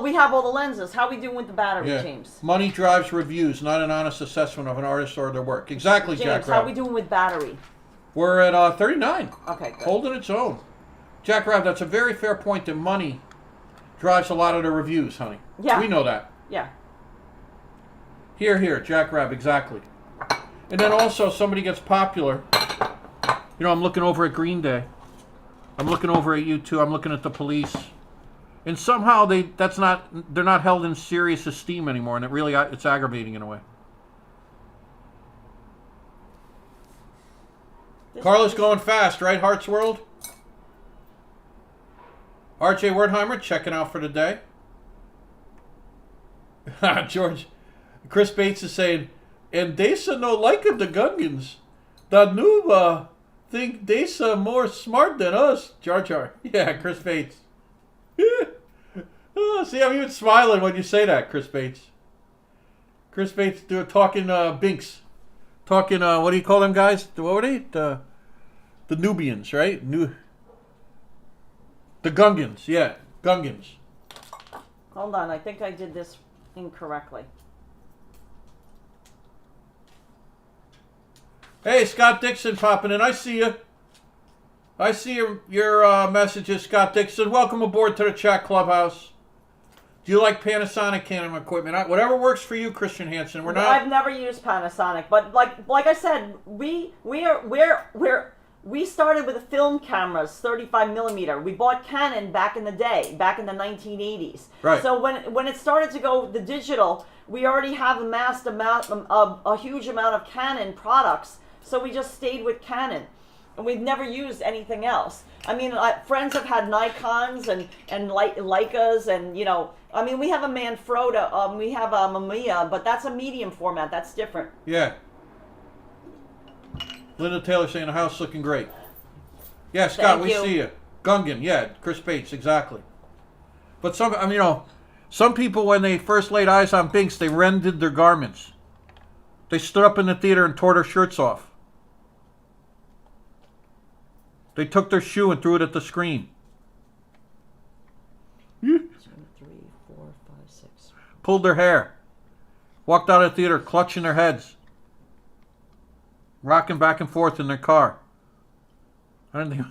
We have all the lenses. How we doing with the battery, James? Money drives reviews, not an honest assessment of an artist or their work. Exactly, James, Jack how Rabb. we doing with battery? We're at 39. Okay, good. Holding its own. Jack Rabb, that's a very fair point that money drives a lot of the reviews, honey. Yeah. We know that. Yeah. Here, Jack Rabb, exactly. And then also somebody gets popular. I'm looking over at Green Day. I'm looking over at U2. I'm looking at the Police. And somehow they're not held in serious esteem anymore, and it's aggravating in a way. Karla's going fast, right, Hearts World? RJ Wertheimer checking out for the day. George, Chris Bates is saying, and Desa no like the Gungans. The noob think Desa more smart than us. Jar Jar. Yeah, Chris Bates. See, I'm even smiling when you say that, Chris Bates. Chris Bates talking Binks. Talking, what do you call them guys? What were they? The Nubians, right? The Gungans, yeah. Gungans. Hold on, I think I did this incorrectly. Hey, Scott Dixon popping in. I see you. I see your messages, Scott Dixon. Welcome aboard to the chat clubhouse. Do you like Panasonic camera equipment? Whatever works for you, Christian Hansen. I've never used Panasonic, but like I said, we started with the film cameras, 35 millimeter. We bought Canon back in the day, back in the 1980s. Right. So when it started to go the digital, we already have amassed a huge amount of Canon products. So we just stayed with Canon, and we've never used anything else. I mean, friends have had Nikons and Leicas, and we have a Manfrotto, we have a Mamiya, but that's a medium format. That's different. Yeah. Linda Taylor saying the house looking great. Yeah, Scott, we see you. Gungan, yeah, Chris Bates, exactly. But some people when they first laid eyes on Binks, they rended their garments. They stood up in the theater and tore their shirts off. They took their shoe and threw it at the screen. 2, 3, 4, 5, 6. Pulled their hair. Walked out of the theater clutching their heads. Rocking back and forth in their car. I don't think,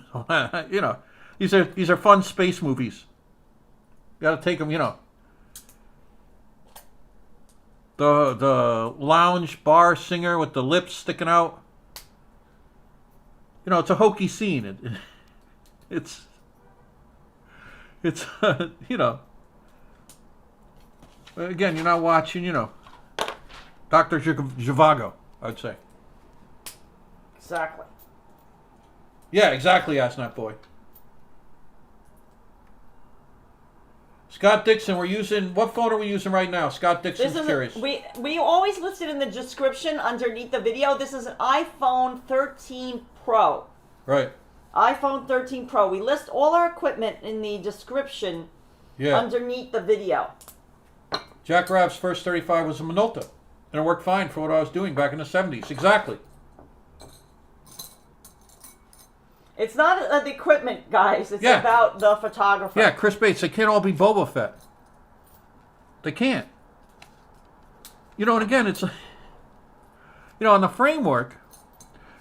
these are fun space movies. You got to take them, The lounge bar singer with the lips sticking out. It's a hokey scene. It's again, you're not watching, Dr. Zhivago, I'd say. Exactly. Yeah, exactly, Asnat Boy. Scott Dixon, we're using, what phone are we using right now? Scott Dixon's curious. We always listed in the description underneath the video, this is an iPhone 13 Pro. Right. iPhone 13 Pro. We list all our equipment in the description underneath the video. Jack Rabb's first 35 was a Minolta, and it worked fine for what I was doing back in the 70s. Exactly. It's not the equipment, guys. It's about the photographer. Yeah, Chris Bates, they can't all be Boba Fett. They can't. And again, it's, on the framework,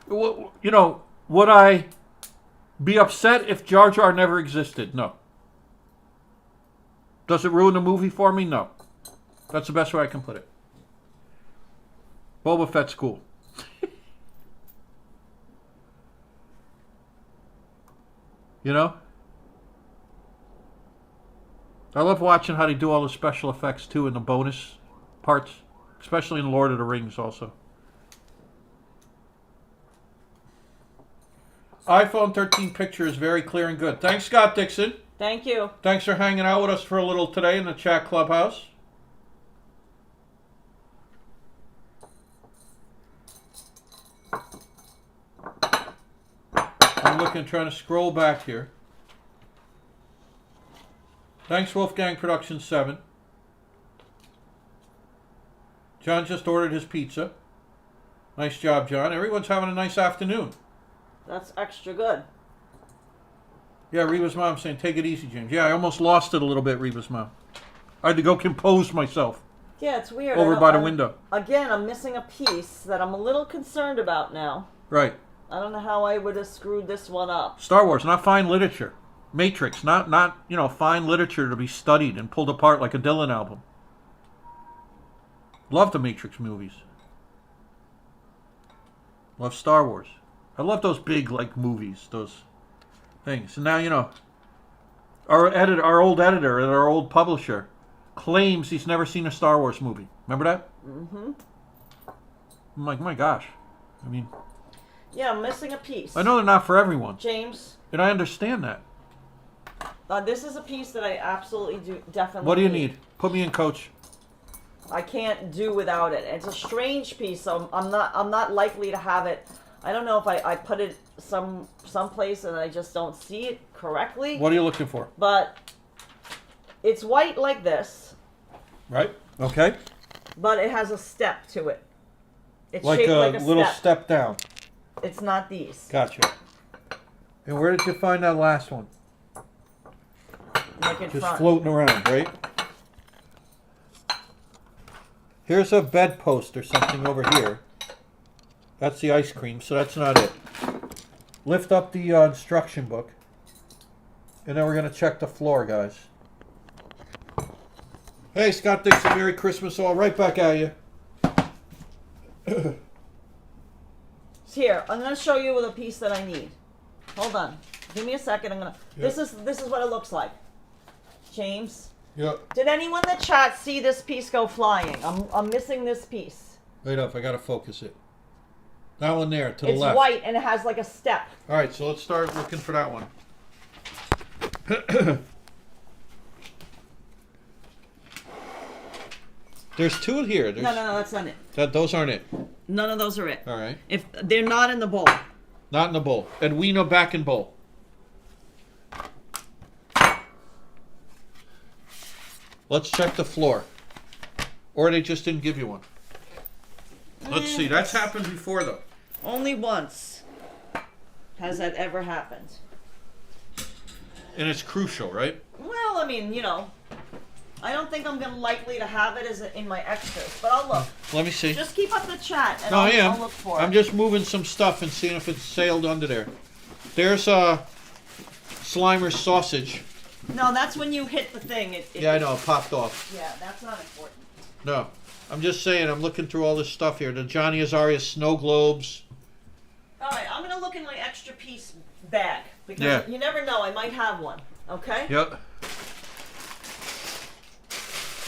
would I Be upset if Jar Jar never existed? No. Does it ruin the movie for me? No. That's the best way I can put it. Boba Fett's cool. You know? I love watching how they do all the special effects too in the bonus parts, especially in Lord of the Rings also. iPhone 13 picture is very clear and good. Thanks, Scott Dixon. Thank you. Thanks for hanging out with us for a little today in the chat clubhouse. I'm looking, trying to scroll back here. Thanks, Wolfgang Productions 7. John just ordered his pizza. Nice job, John. Everyone's having a nice afternoon. That's extra good. Yeah, Reba's mom saying, take it easy, James. Yeah, I almost lost it a little bit, Reba's mom. I had to go compose myself. Yeah, it's weird. Over by the window. Again, I'm missing a piece that I'm a little concerned about now. Right. I don't know how I would have screwed this one up. Star Wars, not fine literature. Matrix, not fine literature to be studied and pulled apart like a Dylan album. Love the Matrix movies. Love Star Wars. I love those big movies, those things. And now our old editor and our old publisher claims he's never seen a Star Wars movie. Remember that? Mm-hmm. I'm like, my gosh. I mean, yeah, I'm missing a piece. I know they're not for everyone. James. And I understand that. This is a piece that I absolutely definitely What do you need? Put me in, coach. I can't do without it. It's a strange piece, so I'm not likely to have it. I don't know if I put it someplace and I just don't see it correctly. What are you looking for? But it's white like this. Right. Okay. But it has a step to it. It's like shaped like a a little step down. It's not these. Gotcha. And where did you find that last one? Like in Just front. floating around, right? Here's a bedpost or something over here. That's the ice cream, so that's not it. Lift up the instruction book. And then we're going to check the floor, guys. Hey, Scott Dixon, Merry Christmas all. Right back at you. Here, I'm going to show you the piece that I need. Hold on. Give me a second. I'm going to... Yep. This is what it looks like. James? Yep. Did anyone in the chat see this piece go flying? I'm missing this piece. Wait up, I got to focus it. That one there, to the left. It's white and it has like a step. All right, so let's start looking for that one. There's two here. No, that's not it. Those aren't it. None of those are it. All right. If they're not in the bowl. Not in the bowl. Edwina back in bowl. Let's check the floor. Or they just didn't give you one. Let's see. That's happened before, though. Only once has that ever happened. And it's crucial, right? Well, I mean, I don't think I'm likely to have it in my extras, but I'll look. Let me see. Just keep up the chat, and No, I am. I'll look for it. I'm just moving some stuff and seeing if it's sailed under there. There's Slimer's sausage. No, that's when you hit the thing. Yeah, I know. It popped off. Yeah, that's not important. No. I'm just saying, I'm looking through all this stuff here. The Johnny Azaria snow globes. All right, I'm going to look in my extra piece bag. Because you never know. I might have one. Okay? Yep.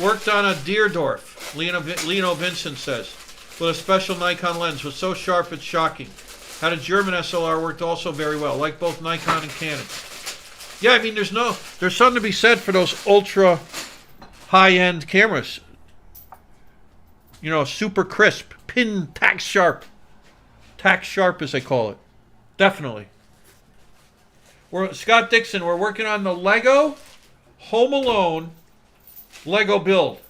Worked on a Deerdorf, Leno Vincent says, with a special Nikon lens. Was so sharp it's shocking. Had a German SLR, worked also very well, like both Nikon and Canon. Yeah, I mean, there's something to be said for those ultra high-end cameras. Super crisp, pin, tack sharp as they call it. Definitely. Scott Dixon, we're working on the Lego Home Alone Lego build.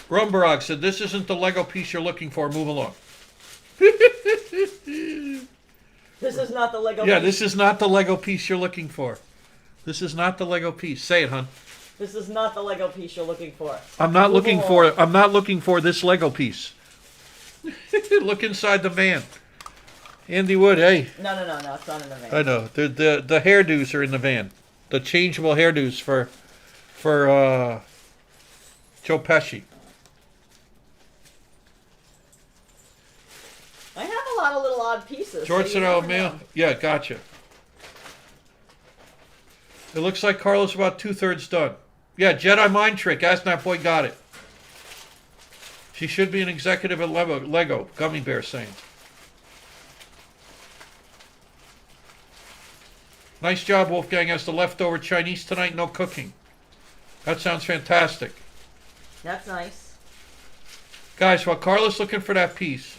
Grumberog said, this isn't the Lego piece you're looking for. Move along. This is not the Lego Yeah, piece. this is not the Lego piece you're looking for. This is not the Lego piece. Say it, hon. This is not the Lego piece you're looking for. I'm not looking for this Lego piece. Look inside the van. Andy Wood, hey. No, it's not in the van. I know. The hairdos are in the van. The changeable hairdos for Joe Pesci. I have a lot of little odd pieces. George so Sonell Mail. Yeah, gotcha. It looks like Carla's about 2/3 done. Yeah, Jedi Mind Trick. Ask that boy got it. She should be an executive at Lego. Gummy Bear saying. Nice job, Wolfgang. Has the leftover Chinese tonight. No cooking. That sounds fantastic. That's nice. Guys, while Carla's looking for that piece,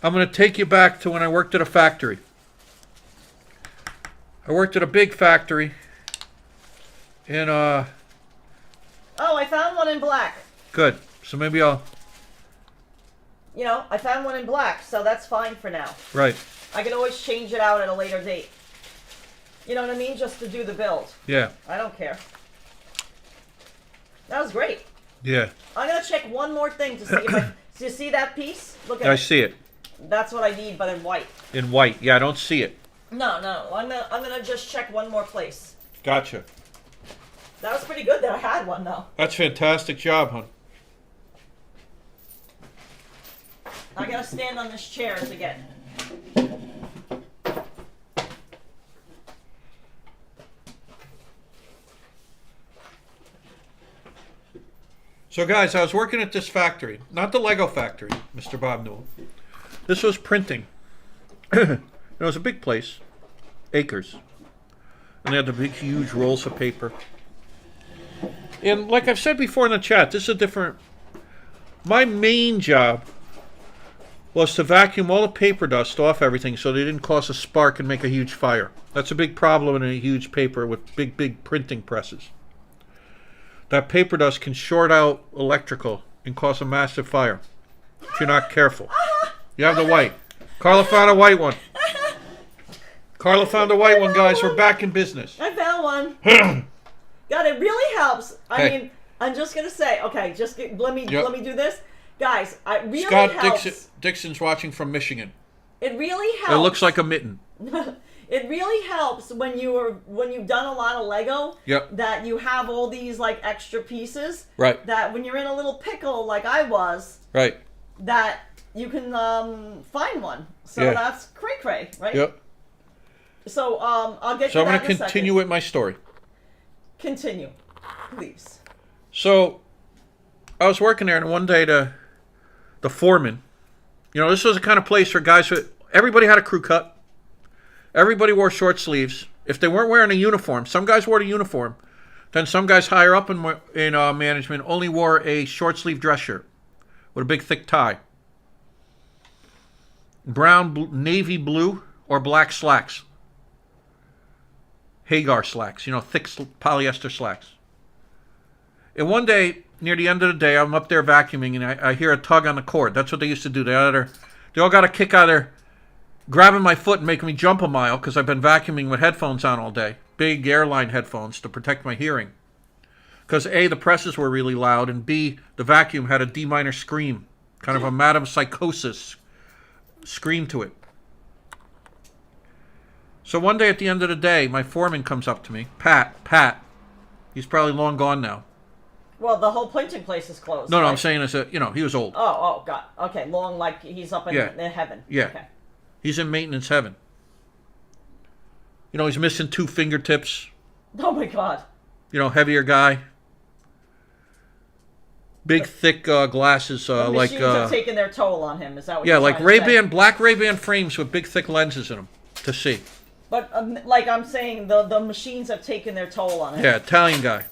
I'm going to take you back to when I worked at a factory. I worked at a big factory in, Oh, I found one in black. Good. So maybe I'll... You know, I found one in black, so that's fine for now. Right. I can always change it out at a later date. You know what I mean? Just to do the build. Yeah. I don't care. That was great. Yeah. I'm going to check one more thing to see if I... Do you see that piece? Look at it. I see it. That's what I need, but in white. In white. Yeah, I don't see it. No. I'm gonna just check one more place. Gotcha. That was pretty good that I had one, though. That's fantastic job, hon. I gotta stand on this chair again. So, guys, I was working at this factory. Not the Lego factory, Mr. Bob Newell. This was printing. It was a big place. Acres. And they had the big, huge rolls of paper. And like I've said before in the chat, this is a different... My main job was to vacuum all the paper dust off everything so they didn't cause a spark and make a huge fire. That's a big problem in a huge paper with big printing presses. That paper dust can short out electrical and cause a massive fire if you're not careful. You have the white. Carla found a white one. Carla found a white one, guys. We're back in business. I found one. God, it really helps. I Hey. mean, I'm just gonna say, okay, let me do this, guys. It really Scott helps. Dixon's watching from Michigan. It really helps. It looks like a mitten. It really helps when you've done a lot of Lego. Yep. That you have all these like extra pieces. Right. That when you're in a little pickle like I was. Right. That you can find one. So Yeah. that's cray, right? Yep. So I'll get So to I'm that going to in a continue second. with my story. Continue, please. So I was working there, and one day the foreman, you know, this was the kind of place where guys, everybody had a crew cut. Everybody wore short sleeves. If they weren't wearing a uniform, some guys wore a uniform. Then some guys higher up in management only wore a short sleeve dress shirt with a big thick tie. Brown, navy blue, or black slacks. Hagar slacks, you know, thick polyester slacks. And one day, near the end of the day, I'm up there vacuuming, and I hear a tug on the cord. That's what they used to do. They all got a kick out of there, grabbing my foot and making me jump a mile because I've been vacuuming with headphones on all day. Big airline headphones to protect my hearing. Because A, the presses were really loud, and B, the vacuum had a D minor scream. Kind of a Madame Psychosis scream to it. So one day at the end of the day, my foreman comes up to me. Pat. He's probably long gone now. Well, the whole printing place is closed. No, right? I'm saying he was old. Oh, God. Okay, long like he's up in heaven. Yeah. Okay. He's in maintenance heaven. You know, he's missing 2 fingertips. Oh, my God. You know, heavier guy. Big, thick glasses. The machines have taken their toll on him. Is that what yeah, you're like trying to say? Ray-Ban, black Ray-Ban frames with big, thick lenses in them to see. But, like I'm saying, the machines have taken their toll on him. Yeah, Italian guy.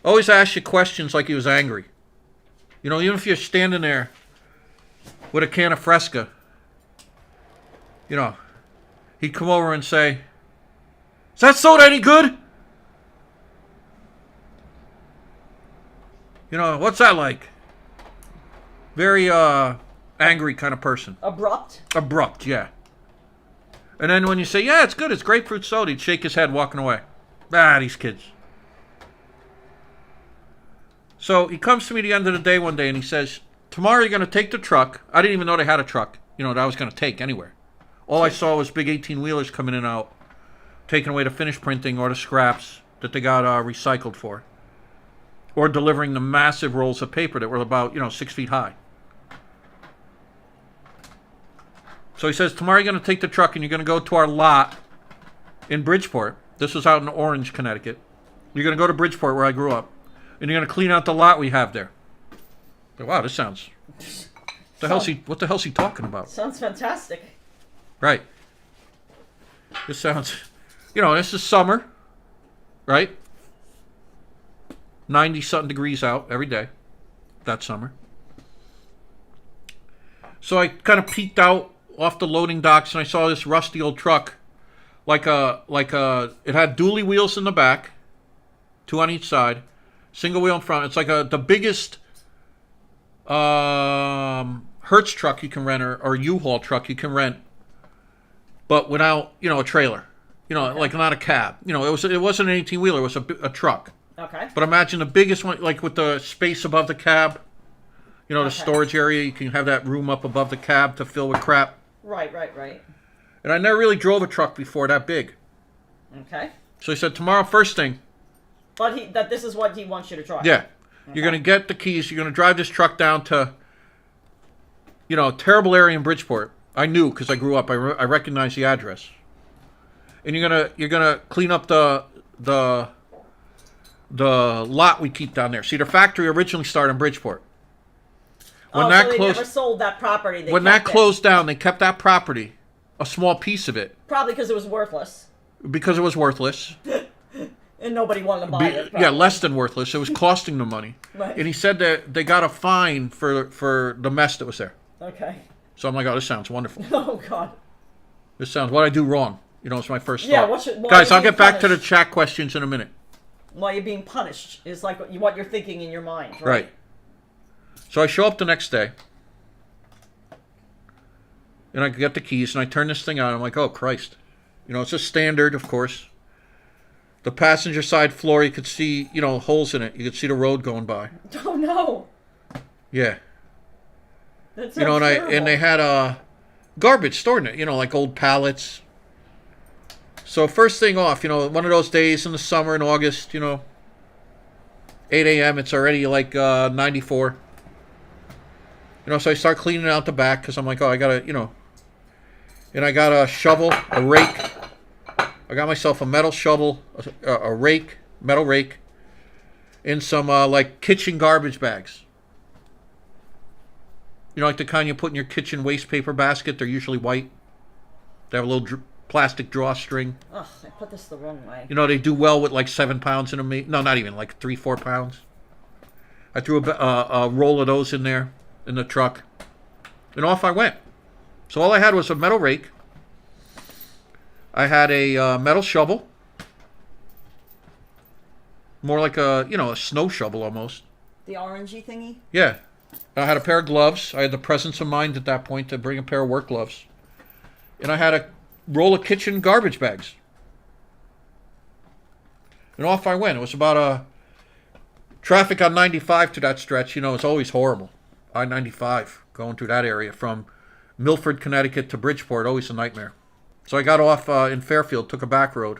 Always ask you questions like he was angry. You know, even if you're standing there with a can of Fresca, you know, he'd come over and say, "Is that soda any good?" You know, what's that like? Very angry kind of person. Abrupt, yeah. And then when you say, "Yeah, it's good, it's grapefruit soda," he'd shake his head walking away. These kids. So he comes to me at the end of the day one day and he says, tomorrow you're going to take the truck. I didn't even know they had a truck, that I was going to take anywhere. All I saw was big 18-wheelers coming in and out, taking away the finished printing or the scraps that they got recycled for. Or delivering the massive rolls of paper that were about, 6 feet high. So he says, tomorrow you're going to take the truck and you're going to go to our lot in Bridgeport. This was out in Orange, Connecticut. You're going to go to Bridgeport where I grew up. And you're going to clean out the lot we have there. Wow, this sounds... What the hell's he talking about? Sounds fantastic. Right. This sounds... this is summer. Right? 90-something degrees out every day. That summer. So I kind of peeked out off the loading docks and I saw this rusty old truck. It had dually wheels in the back. 2 on each side. Single wheel in front. It's like the biggest Hertz truck you can rent or U-Haul truck you can rent, but without a trailer. Okay. Like not a cab. It wasn't an 18-wheeler. It was a truck. Okay. But imagine the biggest one, like with the space above the cab. The storage area. You can have that room up above the cab to fill with crap. Right. And I never really drove a truck before that big. Okay. So he said, tomorrow, first thing. But that this is what he wants you to try. Yeah. Okay. You're going to get the keys. You're going to drive this truck down to, a terrible area in Bridgeport. I knew because I grew up. I recognized the address. And you're gonna clean up the lot we keep down there. See, the factory originally started in Bridgeport. When so they never sold that property. When that closed down, they kept that property, a small piece of it. Probably because it was worthless. Because it was worthless. And nobody wanted to buy it. Probably. Yeah, less than worthless. It was costing them money. Right. And he said that they got a fine for the mess that was there. Okay. So I'm like, oh, this sounds wonderful. Oh, God. This sounds, what I do wrong. It's my first thought. Yeah, guys, I'll get back to the chat questions in a minute. While you're being punished is like what you're thinking in your mind, right? Right. So I show up the next day. And I get the keys and I turn this thing on. I'm like, oh, Christ. It's a standard, of course. The passenger side floor, you could see, holes in it. You could see the road going by. Oh, no. Yeah. That sounds terrible. And they had garbage stored in it, like old pallets. So first thing off, one of those days in the summer in August, 8 a.m., it's already like 94. So I start cleaning out the back because I'm like, oh, I got to, and I got a shovel, a rake. I got myself a metal shovel, a rake, metal rake, and some like kitchen garbage bags. Like the kind you put in your kitchen waste paper basket. They're usually white. They have a little plastic drawstring. Ugh, I put this the wrong way. They do well with like 7 pounds in them. No, not even, like 3-4 pounds. I threw a roll of those in there in the truck, and off I went. So all I had was a metal rake. I had a metal shovel, more like a snow shovel almost. The orangey thingy. Yeah, I had a pair of gloves. I had the presence of mind at that point to bring a pair of work gloves, and I had a roll of kitchen garbage bags. And off I went. It was about traffic on 95 to that stretch. It's always horrible. I-95 going through that area from Milford, Connecticut to Bridgeport, always a nightmare. So I got off in Fairfield, took a back road,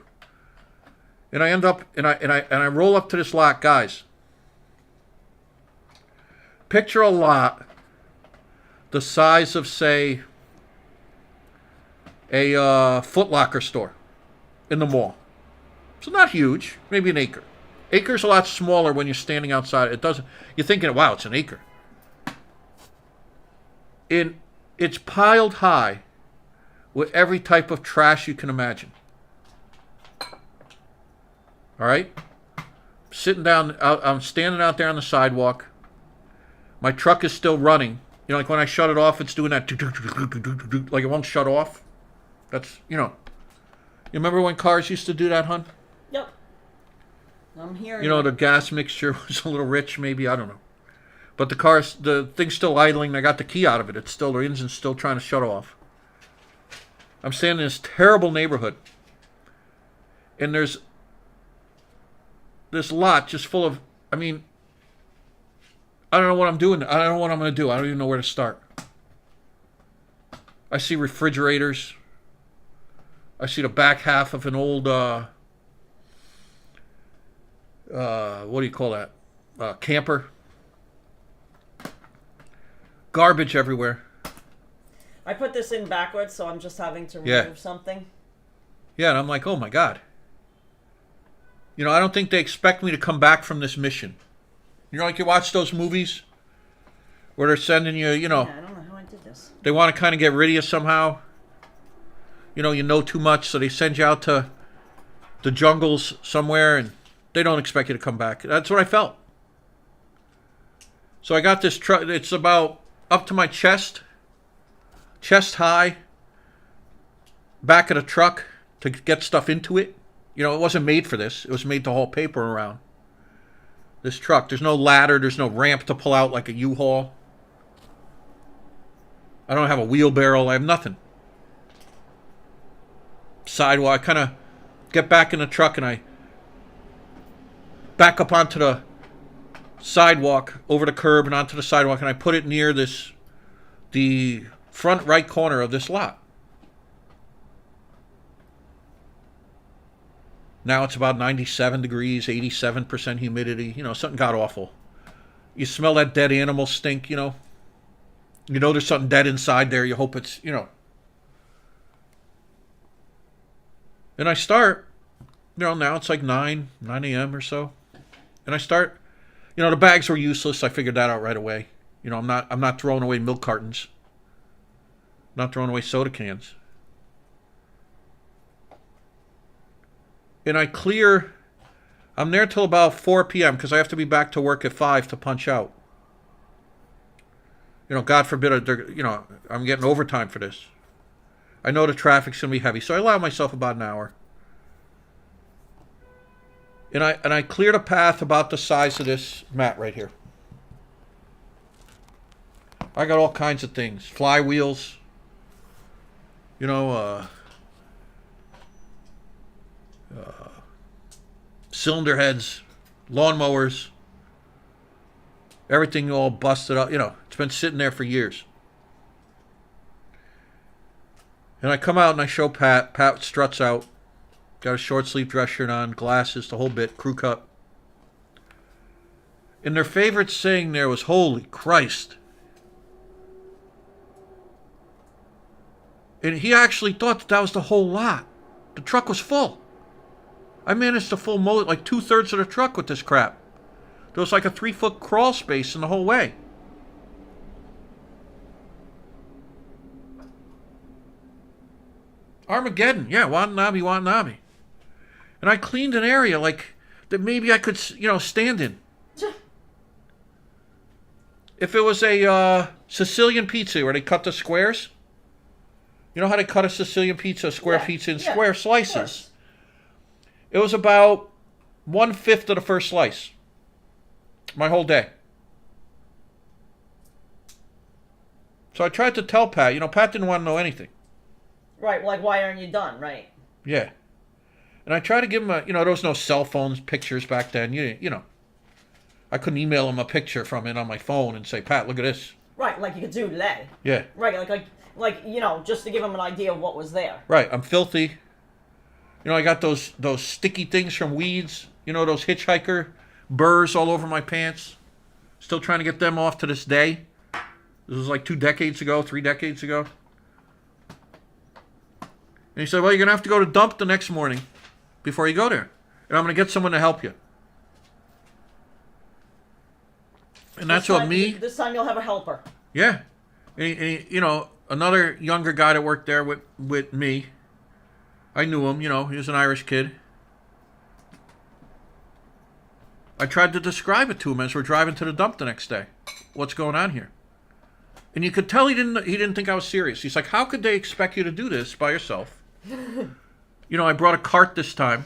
and I end up and I roll up to this lot, guys. Picture a lot the size of, say, a Foot Locker store in the mall. So not huge, maybe an acre. Acre's a lot smaller when you're standing outside. It doesn't. You're thinking, wow, it's an acre. It's piled high with every type of trash you can imagine. All right? I'm standing out there on the sidewalk. My truck is still running. Like when I shut it off, it's doing that, like it won't shut off. That's, You remember when cars used to do that, hon? Yep. I'm hearing the gas mixture was a little rich, maybe, I don't know. But the thing's still idling. I got the key out of it. The engine's still trying to shut off. I'm standing in this terrible neighborhood. And there's this lot just full of, I mean, I don't know what I'm doing. I don't know what I'm going to do. I don't even know where to start. I see refrigerators. I see the back half of an old, what do you call that? Camper. Garbage everywhere. I put this in backwards, so I'm just having to remove something. Yeah, and I'm like, oh my God. You know, I don't think they expect me to come back from this mission. You know, like you watch those movies where they're sending you, you know. Yeah, I don't know how I did this. They want to kind of get rid of you somehow. You know too much, so they send you out to the jungles somewhere, and they don't expect you to come back. That's what I felt. So I got this truck. It's about up to my chest high, back of the truck to get stuff into it. You know, it wasn't made for this. It was made to haul paper around. This truck. There's no ladder. There's no ramp to pull out like a U-Haul. I don't have a wheelbarrow. I have nothing. Sidewalk. I kind of get back in the truck and I back up onto the sidewalk, over the curb and onto the sidewalk, and I put it near the front right corner of this lot. Now it's about 97 degrees, 87% humidity. You know, something got awful. You smell that dead animal stink, you know. You know there's something dead inside there. You hope it's, you know. And I start, you know, now it's like 9 a.m. or so. And I start, you know, the bags were useless. I figured that out right away. You know, I'm not throwing away milk cartons. I'm not throwing away soda cans. And I clear, I'm there till about 4 p.m. because I have to be back to work at 5 to punch out. You know, God forbid, you know, I'm getting overtime for this. I know the traffic's going to be heavy, so I allow myself about an hour. And I cleared a path about the size of this mat right here. I got all kinds of things. Flywheels. You know, cylinder heads, lawnmowers, everything all busted up. You know, it's been sitting there for years. And I come out and I show Pat. Pat struts out. Got a short sleeve dress shirt on, glasses, the whole bit, crew cut. And their favorite saying there was, "Holy Christ." And he actually thought that was the whole lot. The truck was full. I managed to full like 2/3 of the truck with this crap. There was like a 3-foot crawl space in the whole way. Armageddon, yeah, Watanabe, Watanabe. And I cleaned an area like that maybe I could, you know, stand in. If it was a Sicilian pizza where they cut the squares, you know how they cut a Sicilian pizza, square pizza in square slices? It was about 1/5 of the first slice. My whole day. So I tried to tell Pat, you know, Pat didn't want to know anything. Right, like, why aren't you done, right? Yeah. And I tried to give him a, you know, there was no cell phones, pictures back then. You know. I couldn't email him a picture from it on my phone and say, Pat, look at this. Right, like you could do today. Yeah. Right, like you know, just to give him an idea of what was there. Right, I'm filthy. You know, I got those sticky things from weeds. You know, those hitchhiker burrs all over my pants. Still trying to get them off to this day. This was like 2 decades ago, 3 decades ago. And he said, well, you're going to have to go to dump the next morning before you go there. And I'm going to get someone to help you. And that's what me... This time you'll have a helper. Yeah. And you know, another younger guy that worked there with me. I knew him, you know, he was an Irish kid. I tried to describe it to him as we're driving to the dump the next day. What's going on here? And you could tell he didn't think I was serious. He's like, how could they expect you to do this by yourself? You know, I brought a cart this time.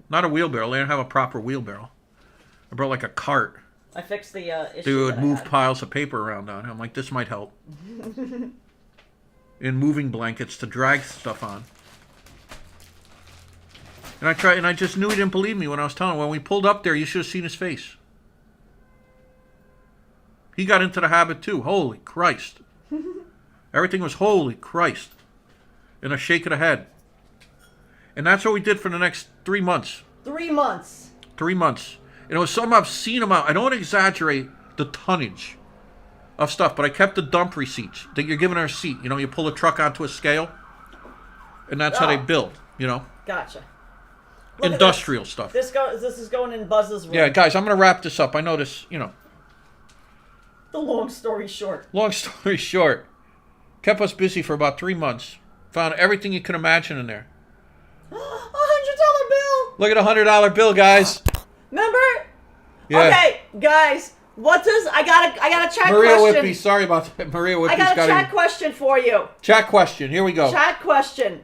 Not a wheelbarrow. They didn't have a proper wheelbarrow. I brought like a cart. I fixed the issue. They would move piles of paper around on. I'm like, this might help. And moving blankets to drag stuff on. And I just knew he didn't believe me when I was telling him. When we pulled up there, you should have seen his face. He got into the habit too. Holy Christ. Everything was holy Christ. And a shake of the head. And that's what we did for the next 3 months. 3 months. 3 months. And it was something I've seen him out. I don't want to exaggerate the tonnage of stuff, but I kept the dump receipts that you're giving her a seat. You know, you pull a truck onto a scale, and that's how they build, you know. Gotcha. Industrial stuff. This is going in Buzz's room. Yeah, guys, I'm going to wrap this up. I know this, you know. The long story short. Long story short, kept us busy for about 3 months. Found everything you can imagine in there. $100 bill. Look at $100 bill, guys. Remember? Yeah. Okay, guys. What does I got a chat Maria question? Whippy, sorry about that. Maria Whippy's I got a chat question for you. Chat question. Here we go. Chat question.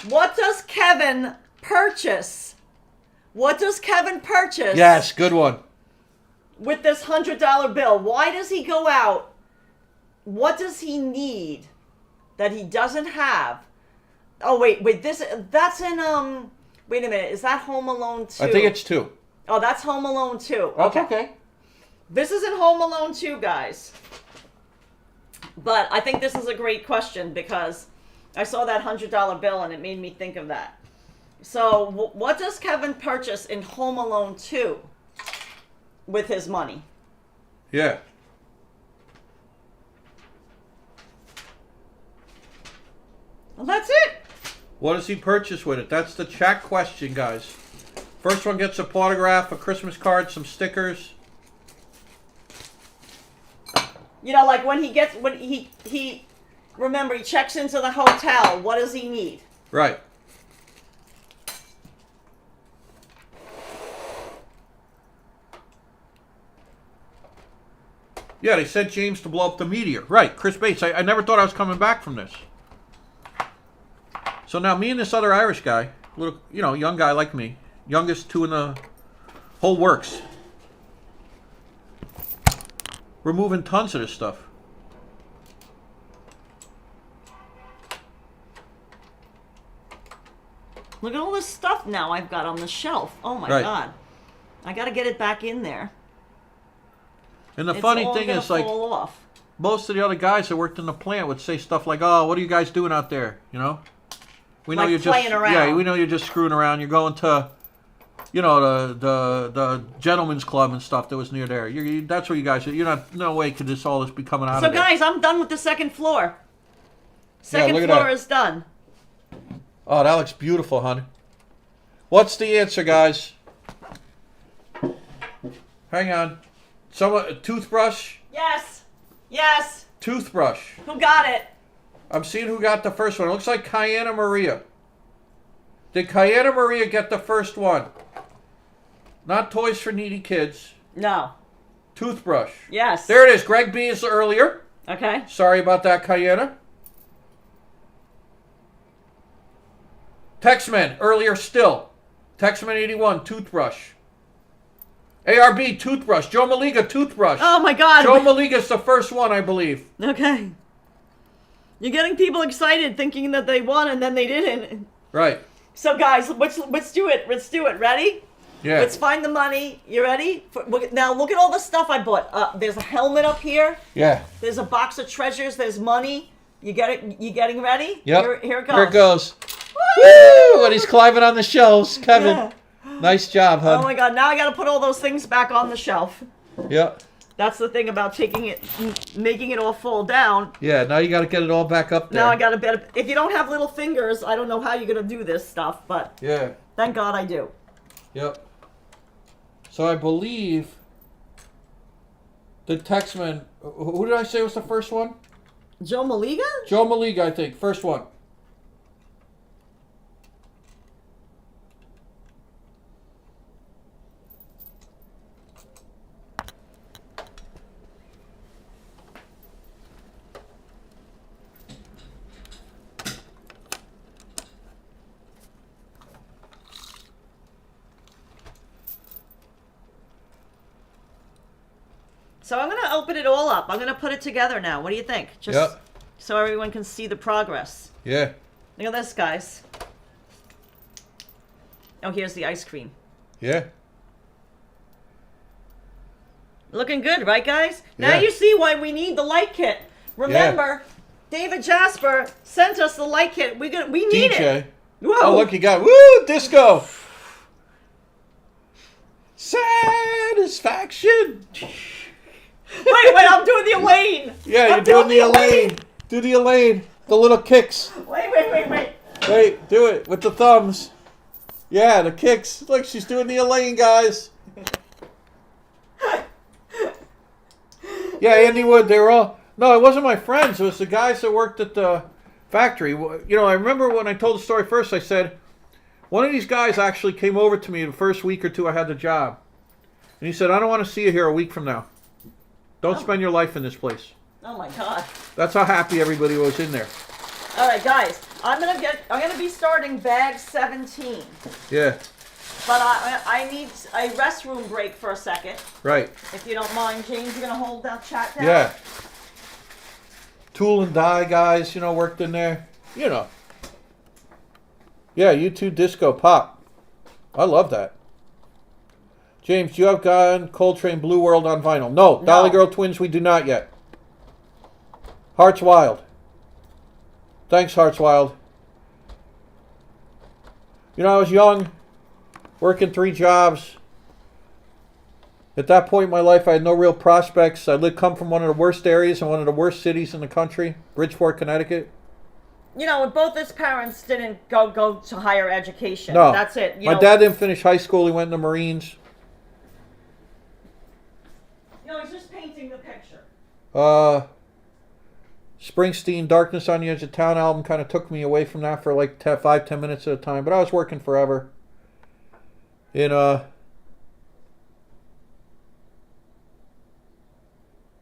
What does Kevin purchase? What does Kevin purchase? Yes, good one. With this $100 bill, why does he go out? What does he need that he doesn't have? Oh wait, that's in wait a minute, is that Home Alone 2? I think it's 2. Oh, that's Home Alone 2. Okay. This isn't Home Alone 2, guys. But I think this is a great question because I saw that $100 bill and it made me think of that. So, what does Kevin purchase in Home Alone 2 with his money? Yeah. Well, that's it. What does he purchase with it? That's the chat question, guys. First one gets a autograph, a Christmas card, some stickers. You know, like when he remember, he checks into the hotel. What does he need? Right. Yeah, they sent James to blow up the meteor. Right, Chris Bates. I never thought I was coming back from this. So now me and this other Irish guy, little, you know, young guy like me, youngest 2 in the whole works. We're moving tons of this stuff. Look at all this stuff now I've got on the shelf. Oh my God. I got to get it back in there. And the funny thing is, like, most of the other guys that worked in the plant would say stuff like, "Oh, what are you guys doing out there?" You know, we know like you're playing just around. Yeah, we know you're just screwing around. You're going to, you know, the gentleman's club and stuff that was near there. That's where you guys are. You're not. No way could all this be coming out. So of there. guys, I'm done with the second floor. Second floor is done. Oh, that looks beautiful, honey. What's the answer, guys? Hang on. A toothbrush? Yes. Yes. Toothbrush. Who got it? I'm seeing who got the first one. It looks like Kiana Maria. Did Kiana Maria get the first one? Not toys for needy kids. No. Toothbrush. Yes. There it is. Greg B is earlier. Okay. Sorry about that, Kiana. Texman, earlier still. Texman 81, toothbrush. ARB, toothbrush. Joe Maliga, toothbrush. Oh my God. Joe Maliga's the first one, I believe. Okay. You're getting people excited thinking that they won and then they didn't. Right. So guys, let's do it. Let's do it. Ready? Yeah. Let's find the money. You ready? Now look at all the stuff I bought. There's a helmet up here. Yeah. There's a box of treasures. There's money. You get it? You getting ready? Yep. Here it goes. Here it goes. Woo! When he's climbing on the shelves, Kevin. Yeah. Nice job, hon. Oh my God! Now I got to put all those things back on the shelf. Yep. That's the thing about making it all fall down. Yeah. Now you got to get it all back up there. Now I got to if you don't have little fingers, I don't know how you're gonna do this stuff, but yeah. Thank God I do. Yep. So I believe the Texman. Who did I say was the first one? Joe Maliga? Joe Maliga, I think. First one. So I'm going to open it all up. I'm going to put it together now. What do you think? Just so everyone can see the progress. Yeah. Look at this, guys. Oh, here's the ice cream. Yeah. Looking good, right, guys? Now Yeah. you see why we need the light kit. Remember, David Jasper sent us the light kit. We need DJ. it. Whoa. Oh, look, you got woo disco. Satisfaction. Wait, I'm doing the Elaine. Yeah, I'm you're doing the Elaine. Do the Elaine. The little kicks. Wait. Wait, do it with the thumbs. Yeah, the kicks. Look, she's doing the Elaine, guys. Yeah, Andy Wood, they were all... No, it wasn't my friends. It was the guys that worked at the factory. You know, I remember when I told the story first, I said, one of these guys actually came over to me the first week or two I had the job. And he said, I don't want to see you here a week from now. Don't spend your life in this place. Oh my God. That's how happy everybody was in there. All right, guys. I'm gonna be starting bag 17. Yeah, But I need a restroom break for a second. right. If you don't mind, James, you're gonna hold that chat down? Yeah. Tool and die guys, you know, worked in there. You know. Yeah, U2 Disco Pop. I love that. James, do you have gotten Coltrane Blue World on vinyl? No. Dolly Girl Twins, we do not yet. Hearts Wild. Thanks, Hearts Wild. You know, I was young, working 3 jobs. At that point in my life, I had no real prospects. I come from one of the worst areas and one of the worst cities in the country, Bridgeport, Connecticut. You know, both his parents didn't go to higher education. No. That's it. My dad didn't finish high school. He went in the Marines. You know, he's just painting the picture. Springsteen, Darkness on the Edge of Town album kind of took me away from that for like 5-10 minutes at a time. But I was working forever. There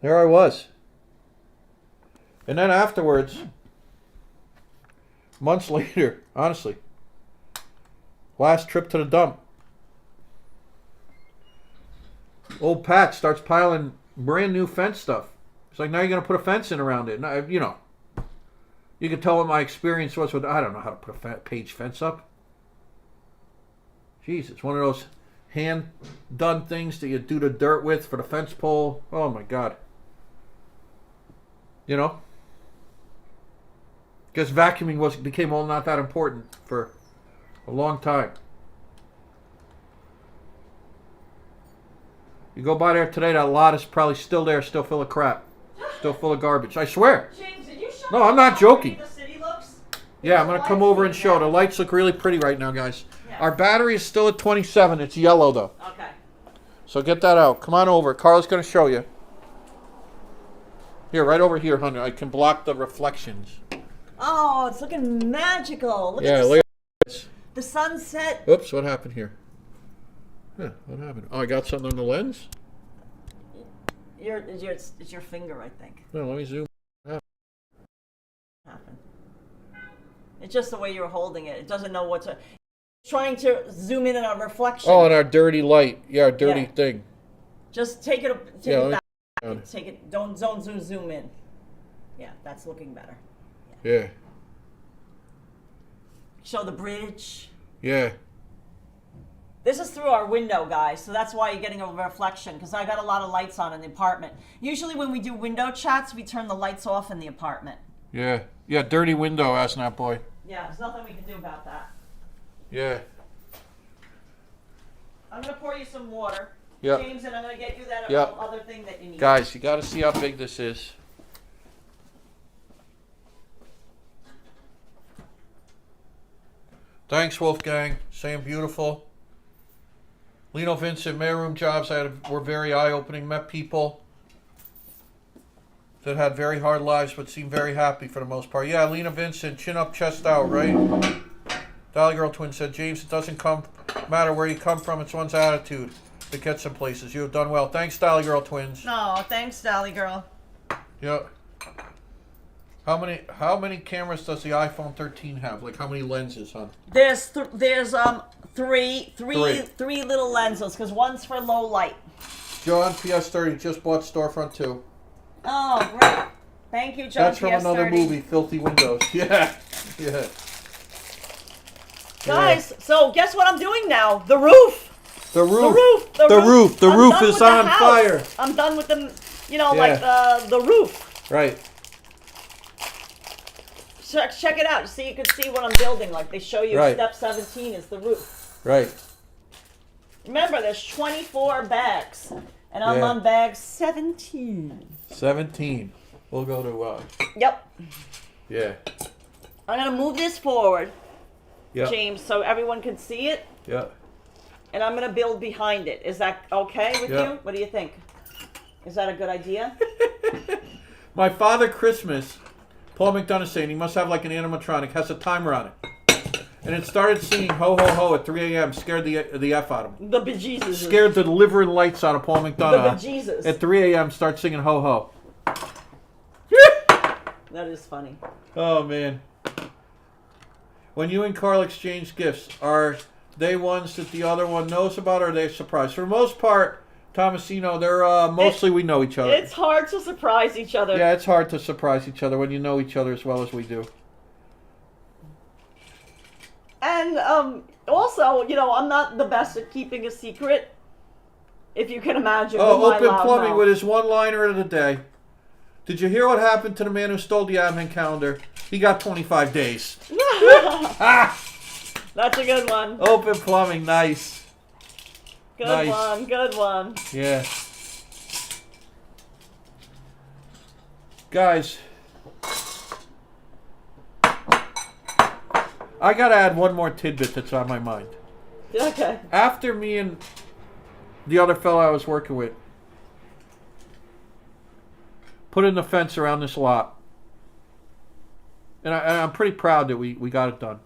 I was. And then afterwards, months later, honestly, last trip to the dump. Old Pat starts piling brand new fence stuff. It's like, now you're going to put a fence in around it. And you know, you can tell what my experience was with, I don't know how to put a page fence up. Jeez, it's one of those hand-done things that you do the dirt with for the fence pole. Oh, my God. You know? Because vacuuming became all not that important for a long time. You go by there today, that lot is probably still there, still full of crap. Still full of garbage. I swear. James, did you show No, I'm not how joking. pretty the city looks? Yeah, I'm going to come over and show. The lights look really pretty right now, guys. Yeah. Our battery is still at 27. It's yellow, though. Okay. So get that out. Come on over. Carla's going to show you. Here, right over here, honey. I can block the reflections. Oh, it's looking magical. Look Yeah, at look the sunset. Oops, what happened here? Yeah, what happened? Oh, I got something on the lens? It's your finger, I think. No, let me zoom. Happened. It's just the way you're holding it. It doesn't know what to. Trying to zoom in on a reflection. Oh, and our dirty light. Yeah, our dirty thing. Just take it Yeah, let me back. Take it. Don't zoom in. Yeah, that's looking better. Yeah. Show the bridge. Yeah. This is through our window, guys, so that's why you're getting a reflection, because I got a lot of lights on in the apartment. Usually when we do window chats, we turn the lights off in the apartment. Yeah. Yeah, dirty window, Asnap boy. Yeah, there's nothing we can do about that. Yeah. I'm going to pour you some water, Yep. James, and I'm going to get you that Yep. other thing that you need. Guys, you got to see how big this is. Thanks, Wolfgang. Saying beautiful. Lino Vincent, mailroom jobs were very eye-opening. Met people that had very hard lives but seemed very happy for the most part. Yeah, Lena Vincent, chin up, chest out, right? Dolly Girl Twin said, James, it doesn't matter where you come from, it's one's attitude that gets some places. You have done well. Thanks, Dolly Girl Twins. No, thanks, Dolly girl. Yeah. How many cameras does the iPhone 13 have? Like how many lenses, hon? There's three little lenses, because one's for low light. John PS30 just bought Storefront 2. Oh, great. Thank you, John. That's from another movie, Filthy Windows. Yeah. Yeah. Guys, so guess what I'm doing now? The roof. The roof. The roof. The I'm roof done is with the on house. fire. I'm done with the, like the roof. Right. Check it out. You can see what I'm building. Like they show you, step 17 is the roof. Right. Remember, there's 24 bags, and I'm on bag 17. 17. We'll go to. Yep. Yeah. I'm gonna move this forward, Yep. James, so everyone can see it. Yeah. And I'm gonna build behind it. Is that okay with you? What do you think? Is that a good idea? My Father Christmas, Paul McDonough saying he must have like an animatronic, has a timer on it. And it started singing ho ho ho at 3 a.m. Scared the F out of him. The bejesus. Scared the liver and lights out of Paul McDonough. The bejesus. At 3 a.m. start singing ho ho. That is funny. Oh man. When you and Carl exchange gifts, are they ones that the other one knows about, or are they surprised? For the most part, Thomasino, they're mostly we know each other. It's hard to surprise each other. Yeah, it's hard to surprise each other when you know each other as well as we do. And also, I'm not the best at keeping a secret, if you can imagine. Oh, with my Open loud Plumbing mouth. with his one-liner of the day. Did you hear what happened to the man who stole the advent calendar? He got 25 days. Ah! That's a good one. Open Plumbing, nice. Good one, good one. Yeah. Guys, I gotta add one more tidbit that's on my mind. Okay. After me and the other fellow I was working with put in the fence around this lot, and I'm pretty proud that we got it done.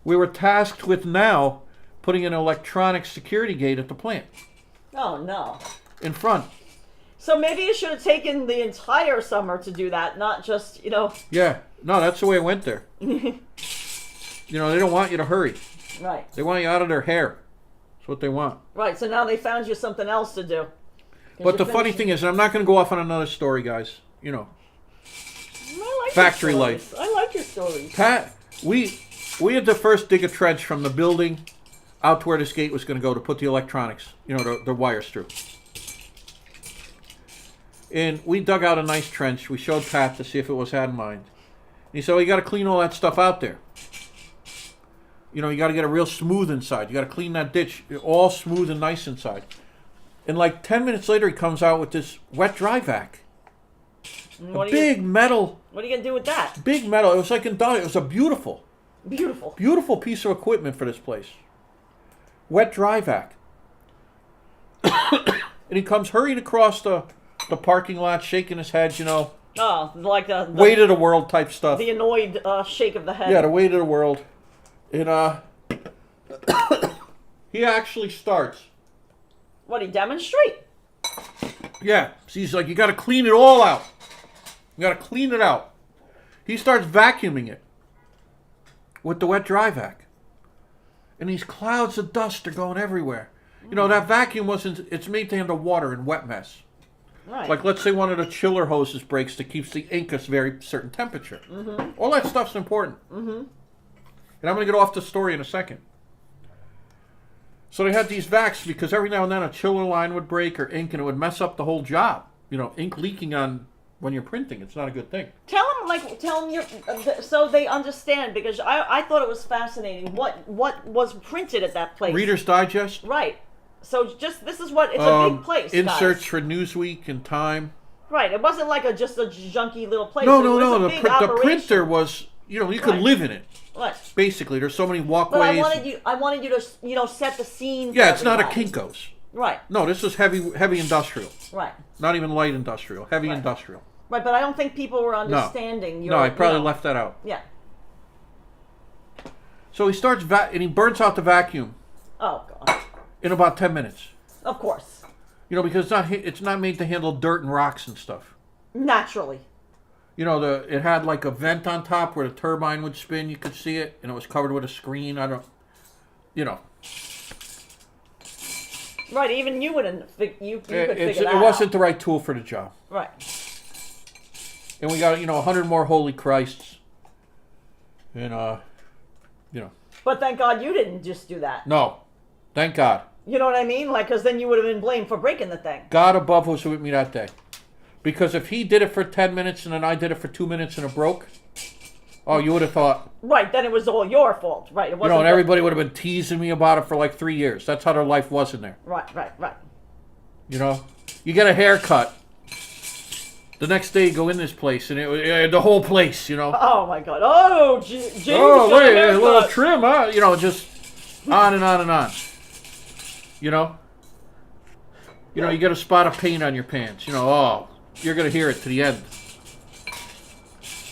We were tasked with now putting an electronic security gate at the plant. Oh, no. In front. So maybe you should have taken the entire summer to do that, not just, Yeah. No, that's the way it went there. They don't want you to hurry. Right. They want you out of their hair. That's what they want. Right, so now they found you something else to do. But the funny thing is, and I'm not going to go off on another story, guys. I like Factory your life. stories. I like your stories. Pat, we had to first dig a trench from the building out to where this gate was going to go to put the electronics, the wires through. And we dug out a nice trench. We showed Pat to see if it was had in mind. And he said, well, you got to clean all that stuff out there. You got to get it real smooth inside. You got to clean that ditch all smooth and nice inside. And like 10 minutes later, he comes out with this wet dry vac. Big metal. What are you going to do with that? Big metal. It was like it was a beautiful piece of equipment for this place. Wet dry vac. And he comes hurrying across the parking lot, shaking his head, Oh, like the weight of the world type stuff. The annoyed shake of the head. Yeah, the weight of the world. And he actually starts. What, he demonstrate? Yeah. So he's like, you got to clean it all out. You got to clean it out. He starts vacuuming it with the wet dry vac. And these clouds of dust are going everywhere. That vacuum it's made to handle water and wet mess. Right. Like, let's say one of the chiller hoses breaks that keeps the ink a very certain temperature. Mm-hmm. All that stuff's important. Mm-hmm. And I'm going to get off the story in a second. So they had these vacs because every now and then a chiller line would break or ink and it would mess up the whole job. Ink leaking on when you're printing, it's not a good thing. Tell them so they understand, because I thought it was fascinating what was printed at that place. Reader's Digest. Right. So this is what it's a big place. Inserts guys. for Newsweek and Time. Right. It wasn't like just a junky little place. No. The printer was. You could live in it. Right. Basically, there's so many walkways. But I wanted you to set the scene. Yeah, it's not a Kinko's. Right. No, this is heavy industrial. Right. Not even light industrial. Heavy industrial. Right, but I don't think people were understanding. No, I probably left that out. Yeah. So he starts and he burns out the vacuum. Oh God. In about 10 minutes. Of course. Because it's not made to handle dirt and rocks and stuff. Naturally. It had like a vent on top where the turbine would spin. You could see it, and it was covered with a screen. Right, even you wouldn't. You could figure that out. It wasn't the right tool for the job. Right. And we got 100 more Holy Christs, and But thank God you didn't just do that. No. Thank God. You know what I mean? Like, because then you would have been blamed for breaking the thing. God above was with me that day. Because if he did it for 10 minutes and then I did it for 2 minutes and it broke, oh, you would have thought. Right, then it was all your fault. Right, it wasn't. And everybody would have been teasing me about it for like 3 years. That's how their life was in there. Right. You get a haircut. The next day you go in this place and the whole place, Oh my God! Oh, James. Oh, wait, a little trim, huh? Just on and on and on. You get a spot of paint on your pants. Oh, you're gonna hear it to the end.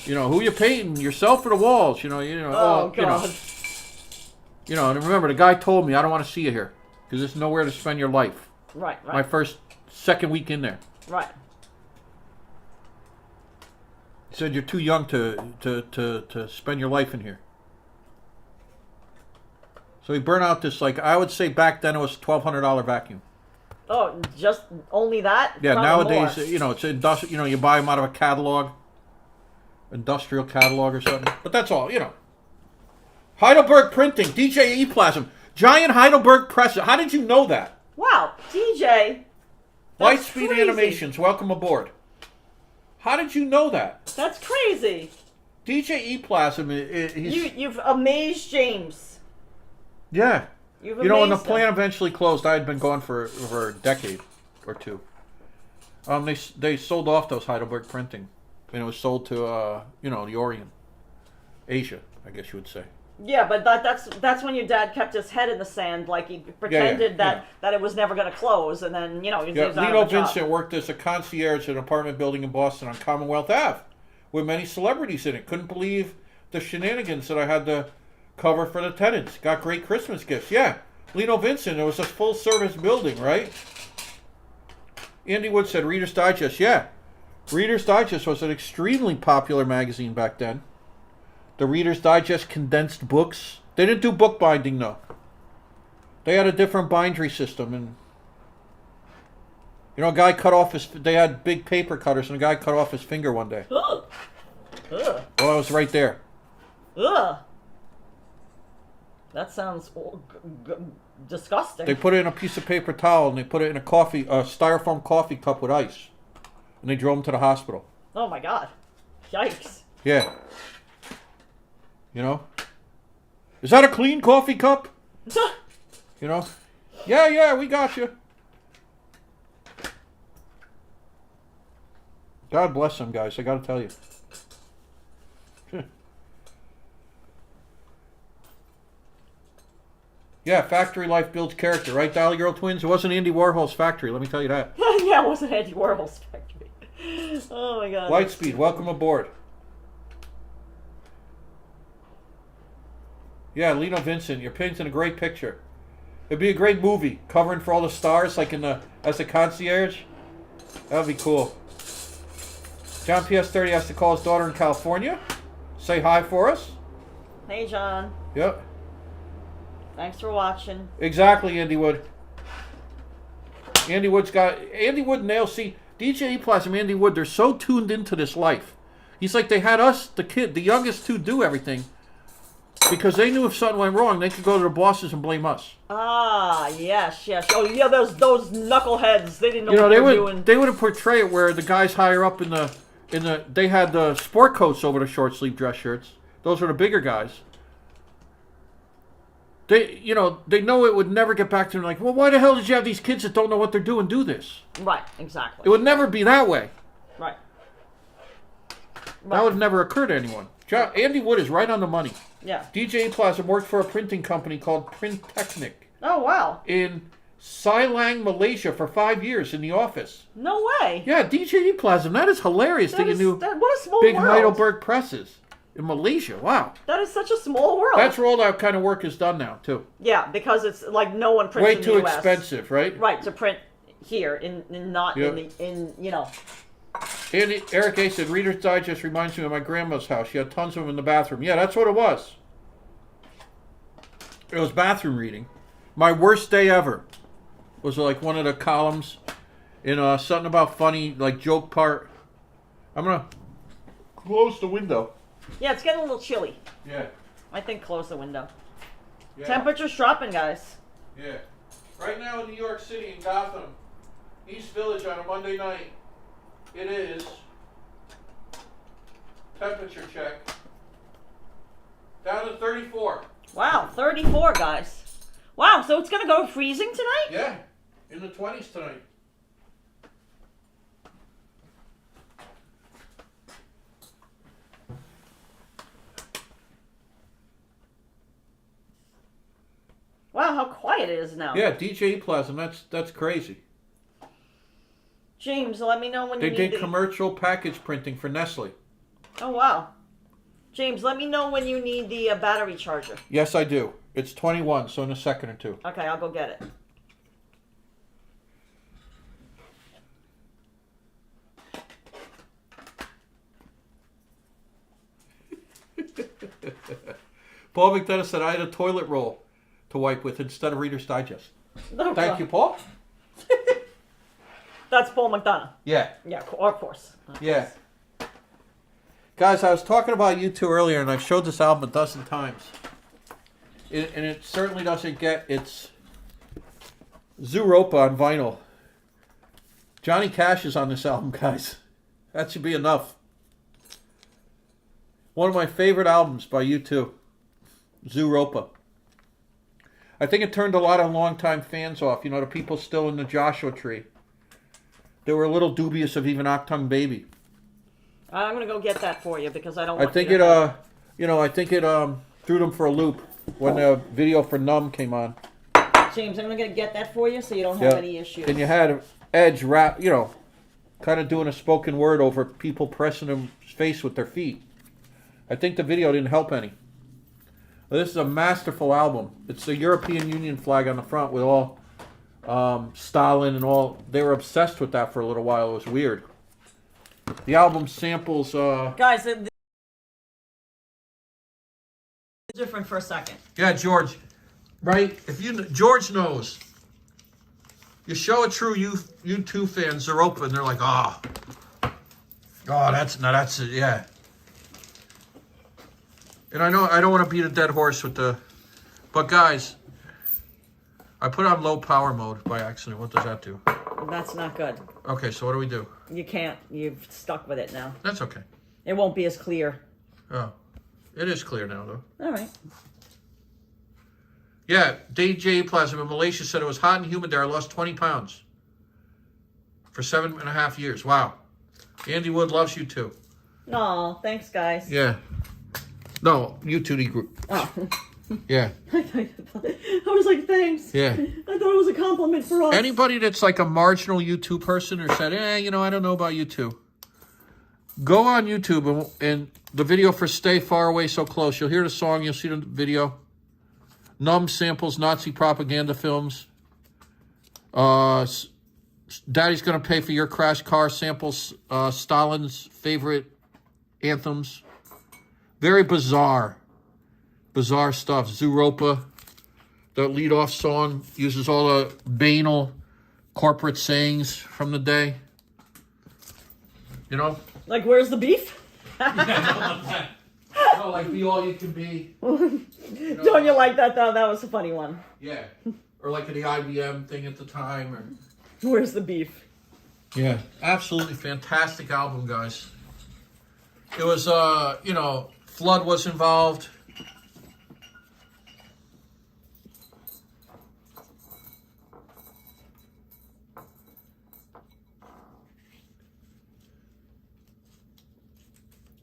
Who you painting? Yourself or the walls? Oh God. And remember, the guy told me I don't want to see you here because there's nowhere to spend your life. Right. My second week in there. Right. He said you're too young to spend your life in here. So he burned out this, I would say back then it was $1,200 vacuum. Oh, just only that? Yeah, Probably nowadays, more. it's industrial. You buy them out of a catalog, industrial catalog or something. But that's all. Heidelberg Printing, DJ E-Plasm, giant Heidelberg presses. How did you know that? Wow, DJ. Lightspeed Animations, welcome aboard. How did you know that? That's crazy. DJ E-Plasm, You've amazed James. Yeah. You've when the amazed him. plant eventually closed, I had been gone for a decade or two. They sold off those Heidelberg Printing, and it was sold to the Orient, Asia, I guess you would say. Yeah, but that's when your dad kept his head in the sand, like he pretended that it was never going to close, and then he was out Lino of a job. Vincent worked as a concierge at an apartment building in Boston on Commonwealth Ave, with many celebrities in it. Couldn't believe the shenanigans that I had to cover for the tenants. Got great Christmas gifts. Yeah, Lino Vincent. It was a full-service building, right? Andy Wood said Reader's Digest. Yeah, Reader's Digest was an extremely popular magazine back then. The Reader's Digest condensed books. They didn't do bookbinding, though. They had a different bindery system. And, a guy cut off they had big paper cutters, and a guy cut off his finger one day. Ugh. Well, I was right there. Ugh. That sounds disgusting. They put it in a piece of paper towel, and they put it in a styrofoam coffee cup with ice. And they drove him to the hospital. Oh, my God. Yikes. Yeah. Is that a clean coffee cup? Yeah, we got you. God bless them, guys. I got to tell you. Yeah, factory life builds character, right, Dolly Girl Twins? It wasn't Andy Warhol's factory, let me tell you that. Yeah, it wasn't Andy Warhol's factory. Oh, my God. Lightspeed, welcome aboard. Yeah, Lino Vincent, you're painting a great picture. It'd be a great movie, covering for all the stars, like as a concierge. That would be cool. John PS30 has to call his daughter in California. Say hi for us. Hey, John. Yep. Thanks for watching. Exactly, Andy Wood. Andy Wood nails. See, DJ E-Plasm, Andy Wood, they're so tuned into this life. He's like they had us, the youngest two, do everything. Because they knew if something went wrong, they could go to their bosses and blame us. Ah, yes. Oh, yeah, those knuckleheads. They didn't know what they were doing. They would have portrayed it where the guys higher up they had the sport coats over the short sleeve dress shirts. Those were the bigger guys. They know it would never get back to them. Like, well, why the hell did you have these kids that don't know what they're doing do this? Right, exactly. It would never be that way. Right. That would never occur to anyone. Andy Wood is right on the money. Yeah. DJ Plasm worked for a printing company called Print Technic. Oh, wow. In Silang, Malaysia for 5 years in the office. No way. Yeah, DJ Plasm. That is hilarious that you knew what a small big world. Heidelberg presses in Malaysia. Wow. That is such a small world. That's where all that kind of work is done now, too. Yeah, because it's like no one prints way in the too US. Expensive, right? Right, to print here in not Yep. in Eric A. said, Reader's Digest reminds me of my grandma's house. She had tons of them in the bathroom. Yeah, that's what it was. It was bathroom reading. My worst day ever was like one of the columns in something about funny, like joke part. I'm going to close the window. Yeah, it's getting a little chilly. Yeah. I think close the window. Yeah. Temperature's dropping, guys. Yeah. Right now in New York City, in Gotham, East Village on a Monday night, it is temperature check down to 34. Wow, 34, guys. Wow, so it's going to go freezing tonight? Yeah, in the 20s tonight. Wow, how quiet it is now. Yeah, DJ Plasm, that's crazy. James, let me know when They you did need commercial package printing for Nestle. Oh, wow. James, let me know when you need the battery charger. Yes, I do. It's 21, so in a second or two. Okay, I'll go get it. Paul McDonough said I had a toilet roll to wipe with instead of Reader's Digest. No, Thank you, Paul. That's Paul McDonough. Yeah. Yeah, of course. Yeah. Guys, I was talking about U2 earlier, and I've showed this album a dozen times. And it certainly doesn't get its Zooropa on vinyl. Johnny Cash is on this album, guys. That should be enough. One of my favorite albums by U2. Zooropa. I think it turned a lot of longtime fans off. You know, the people still in the Joshua Tree. They were a little dubious of even Octung Baby. I'm going to go get that for you because I don't I want think you it, to I think it threw them for a loop when the video for Numb came on. James, I'm going to get that for you so you don't have any issues. And you had Edge rap, kind of doing a spoken word over people pressing his face with their feet. I think the video didn't help any. This is a masterful album. It's the European Union flag on the front with all Stalin and all. They were obsessed with that for a little while. It was weird. The album samples... Guys, it's different for a second. Yeah, George. Right? George knows. You show a true U2 fan Zooropa, and they're like, that's it, yeah. And I know I don't want to beat a dead horse with but guys, I put on low power mode by accident. What does that do? That's not good. Okay, so what do we do? You can't. You've stuck with it now. That's okay. It won't be as clear. Oh, it is clear now, though. All right. Yeah, DJ Plasma in Malaysia said it was hot and humid there. I lost 20 pounds for 7.5 years. Wow. Andy Wood loves you too. No, thanks, guys. Yeah. No, U2D group. Oh. Yeah. I was like, thanks. Yeah. I thought it was a compliment for us. Anybody that's like a marginal U2 person or said, I don't know about U2. Go on YouTube and the video for Stay Far Away So Close. You'll hear the song. You'll see the video. Numb samples Nazi propaganda films. Daddy's Gonna Pay for Your Crash Car samples Stalin's favorite anthems. Very bizarre stuff. Zooropa, the lead-off song, uses all the banal corporate sayings from the day. You know? Like, where's the beef? No, like be all you can be. Don't you like that, though? That was a funny one. Yeah. Or like the IBM thing at the time. Or Where's the beef? yeah. Absolutely fantastic album, guys. It was, Flood was involved.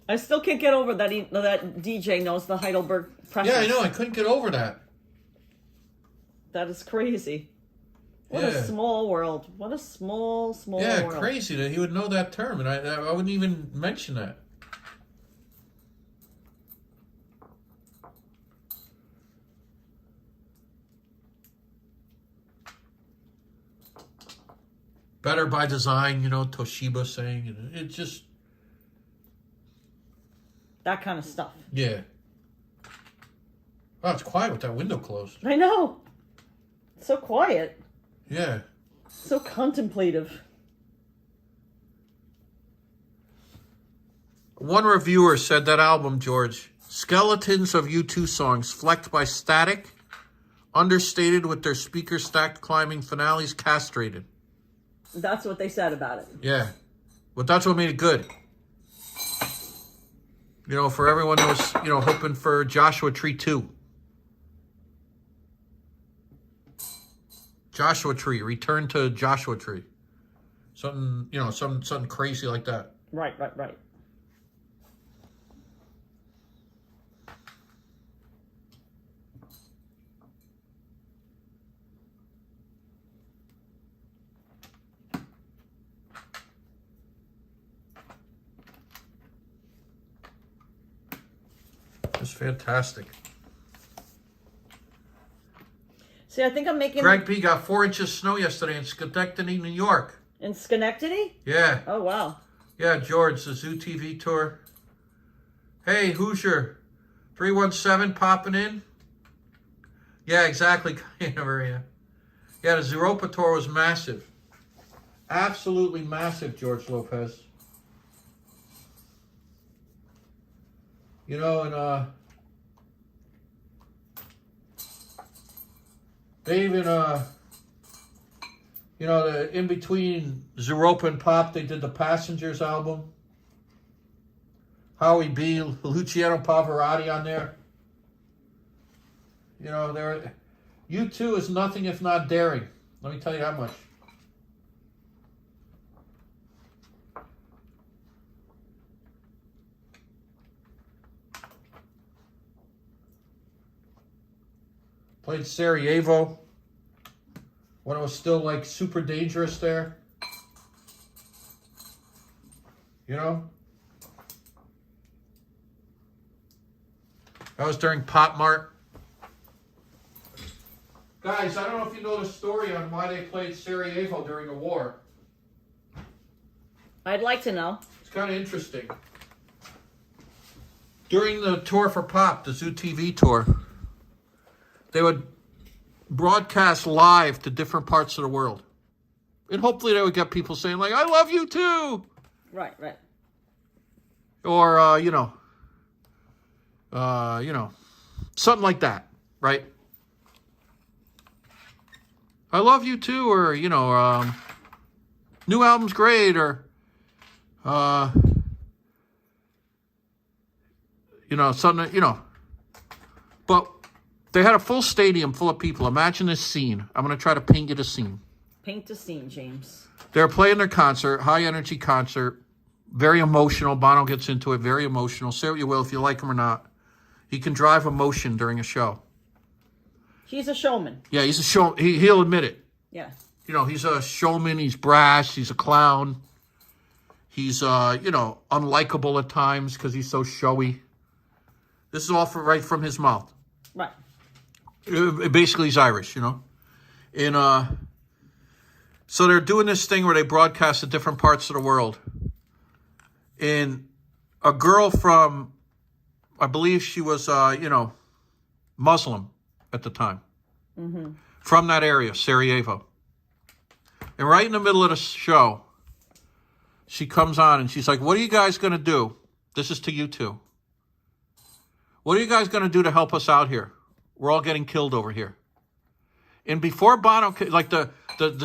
I still can't get over that that DJ knows the Heidelberg presses. Yeah, I know. I couldn't get over that. That is crazy. What Yeah. a small world. What a small world. Yeah, crazy that he would know that term, and I wouldn't even mention that. Better by design, Toshiba saying, it just... That kind of stuff. Yeah. Wow, it's quiet with that window closed. I know. It's so quiet. Yeah. So contemplative. One reviewer said that album, George, skeletons of U2 songs flecked by static Understated with their speaker stacked climbing finales, castrated. That's what they said about it. Yeah. But that's what made it good. You know, for everyone who was, you know, hoping for Joshua Tree 2. Joshua Tree, return to Joshua Tree. Something, you know, something crazy like that. Right. It's fantastic. See, I think I'm making... Greg B. got 4 inches of snow yesterday in Schenectady, New York. In Schenectady? Yeah. Oh, wow. Yeah, George, the Zoo TV tour. Hey, Hoosier. 317 popping in. Yeah, exactly. Maria. Yeah, the Zeropa tour was massive. Absolutely massive, George Lopez. You know, and they even you know, in between Zeropa and Pop, they did the Passengers album. Howie B, Luciano Pavarotti on there. You know, U2 is nothing if not daring. Let me tell you that much. Played Sarajevo when it was still like super dangerous there. You know? That was during Pop Mart. Guys, I don't know if you know the story on why they played Sarajevo during the war. I'd like to know. It's kind of interesting. During the tour for Pop, the Zoo TV tour, they would broadcast live to different parts of the world. And hopefully they would get people saying, like, I love you too. Right. Or, you know, something like that, right? I love you too, or, you know, new album's great, or, you know, something, you know. But they had a full stadium full of people. Imagine this scene. I'm going to try to paint you the scene. Paint the scene, James. They're playing their concert, high-energy concert, very emotional. Bono gets into it, very emotional. Say what you will, if you like him or not. He can drive emotion during a show. He's a showman. Yeah, he's a show. He'll admit it. Yeah. You know, he's a showman. He's brash. He's a clown. He's, you know, unlikable at times because he's so showy. This is all right from his mouth. Right. Basically, he's Irish, you know. And so they're doing this thing where they broadcast to different parts of the world. And a girl from, I believe she was, you know, Muslim at the time. Mm-hmm. From that area, Sarajevo. And right in the middle of the show, she comes on and she's like, what are you guys going to do? This is to you two. What are you guys going to do to help us out here? We're all getting killed over here. And before Bono, like the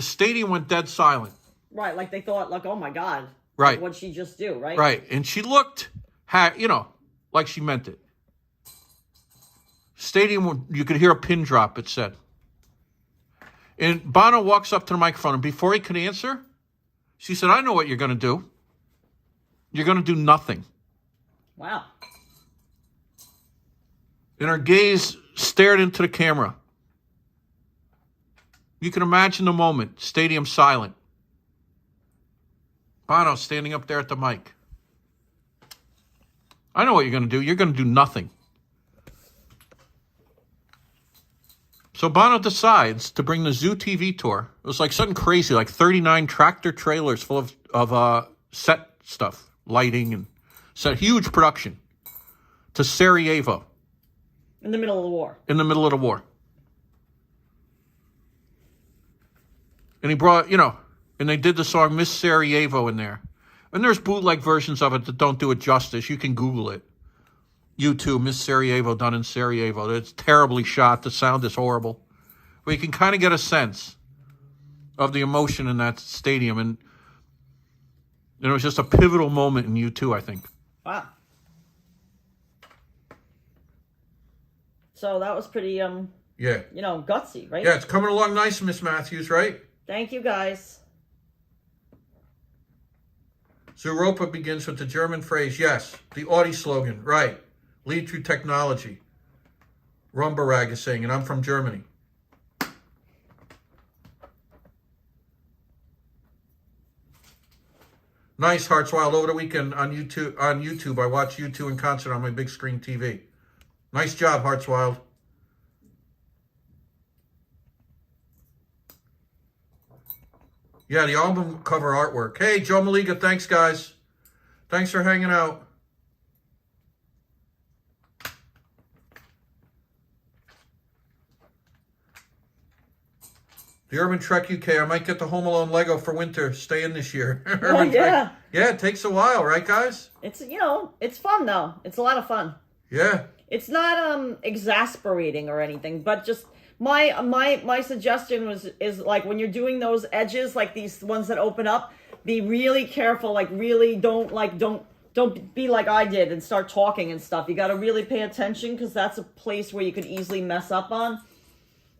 stadium went dead silent. Right, like they thought, like, oh my God. Right. Like, what'd she just do, right? Right. And she looked, you know, like she meant it. Stadium, you could hear a pin drop, it said. And Bono walks up to the microphone, and before he could answer, she said, I know what you're going to do. You're going to do nothing. Wow. And her gaze stared into the camera. You can imagine the moment. Stadium silent. Bono standing up there at the mic. I know what you're going to do. You're going to do nothing. So Bono decides to bring the Zoo TV tour. It was like something crazy, like 39 tractor trailers full of set stuff, lighting, and set huge production to Sarajevo. In the middle of the war. In the middle of the war. And he brought, you know, and they did the song Miss Sarajevo in there. And there's bootleg versions of it that don't do it justice. You can Google it. U2, Miss Sarajevo, done in Sarajevo. It's terribly shot. The sound is horrible. where you can kind of get a sense of the emotion in that stadium. And it was just a pivotal moment in U2, I think. Wow. So that was pretty, yeah, gutsy, right? Yeah, it's coming along nice, Miss Matthews, right? Thank you, guys. Zooropa begins with the German phrase, yes, the Audi slogan, right. Lead through technology. Rumbarag is saying, and I'm from Germany. Nice, Hearts Wild. Over the weekend on YouTube, I watched U2 in concert on my big screen TV. Nice job, Hearts Wild. Yeah, the album cover artwork. Hey, Joe Maliga, thanks, guys. Thanks for hanging out. The Urban Trek UK. I might get the Home Alone Lego for winter. Stay in this year. Urban Trek. Yeah, it takes a while, right, guys? It's, it's fun, though. It's a lot of fun. Yeah. It's not exasperating or anything, but just my suggestion is like when you're doing those edges, like these ones that open up, be really careful. Like really don't be like I did and start talking and stuff. You got to really pay attention because that's a place where you could easily mess up on.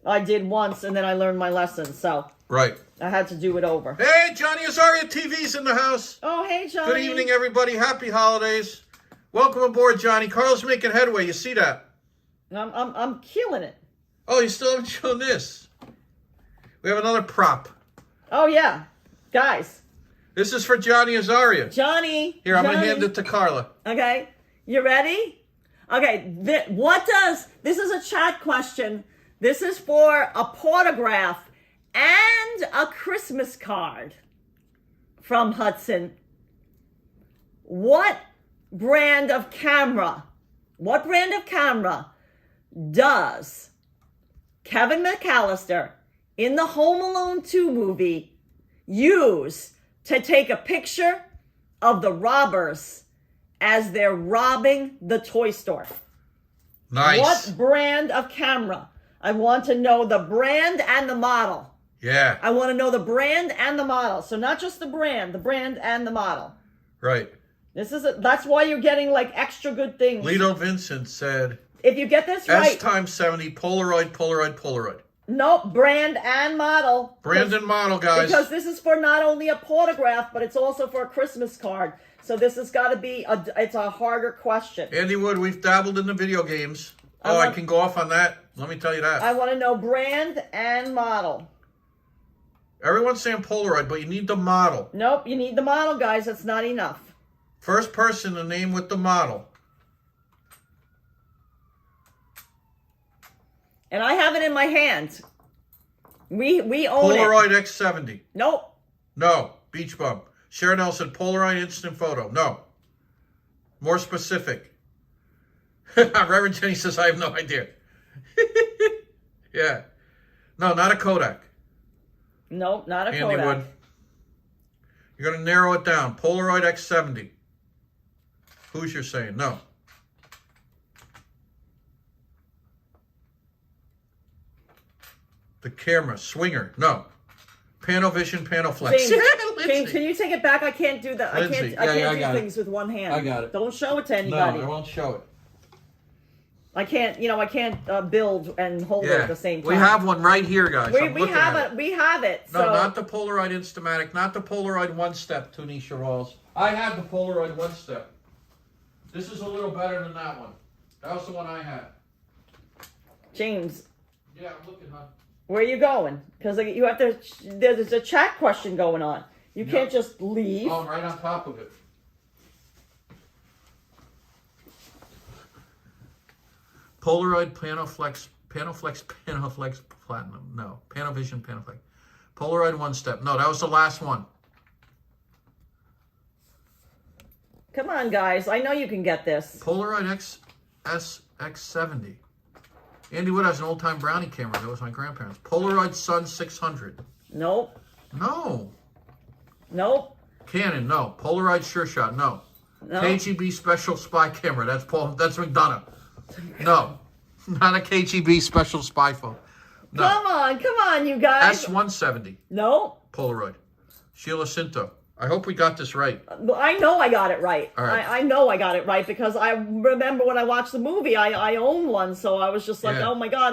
I did once and then I learned my lesson, so right. I had to do it over. Hey, Johnny Azaria TV's in the house. Oh, hey, Johnny. Good evening, everybody. Happy holidays. Welcome aboard, Johnny. Carl's making headway. You see that? I'm killing it. Oh, you still haven't shown this. We have another prop. Oh, yeah. Guys. This is for Johnny Azaria. Johnny. Here, I'm going to hand it to Karla. Okay. You ready? Okay. This is a chat question. This is for a portograph and a Christmas card from Hudson. What brand of camera does Kevin McAllister in the Home Alone 2 movie use to take a picture of the robbers as they're robbing the toy store? Nice. What brand of camera? I want to know the brand and the model. Yeah. I want to know the brand and the model. So not just the brand and the model. Right. That's why you're getting like extra good things. Lido Vincent said, if you get this right. S×70, Polaroid. Nope, brand and model. Brand and model, guys. Because this is for not only a photograph, but it's also for a Christmas card. So this has got to be, it's a harder question. Andy Wood, we've dabbled in the video games. I can go off on that. Let me tell you that. I want to know brand and model. Everyone's saying Polaroid, but you need the model. Nope, you need the model, guys. That's not enough. First person to name with the model. And I have it in my hand. We own Polaroid it. X70. Nope. No. Beach Bum. Sharon Nelson, Polaroid Instant Photo. No. More specific. Reverend Jenny says, I have no idea. Yeah. No, not a Kodak. Nope, not a Andy Kodak. Wood. You're going to narrow it down. Polaroid X70. Who's you're saying? No. The camera. Swinger. No. Panovision, Panoflex. James, can you take it back? I can't do that. Lindsay. I can't I do things with one hand. I got it. Don't show it to anybody. No, I won't show it. I can't, I can't build and hold it at the same time. We have one right here, guys. We have it. No, so. not the Polaroid Instamatic, not the Polaroid One Step, Tunisha Rawls. I had the Polaroid One Step. This is a little better than that one. That was the one I had. James. Yeah, I'm looking, huh? Where are you going? Because you have to. There's a chat question going on. You can't just leave. Oh, I'm right on top of it. Polaroid Panoflex Platinum. No. Panovision Panoflex. Polaroid One Step. No, that was the last one. Come on, guys. I know you can get this. Polaroid X70. Andy Wood has an old-time Brownie camera. That was my grandparents. Polaroid Sun 600. Nope. No. Nope. Canon. No. Polaroid Sure Shot. No. No. KGB Special Spy Camera. That's McDonough. No. Not a KGB Special Spy phone. No. Come on, you guys. S170. No. Polaroid. Sheila Cinto. I hope we got this right. I know I got it right. All right. I know I got it right because I remember when I watched the movie, I own one, so I was just like, Yeah. oh my god.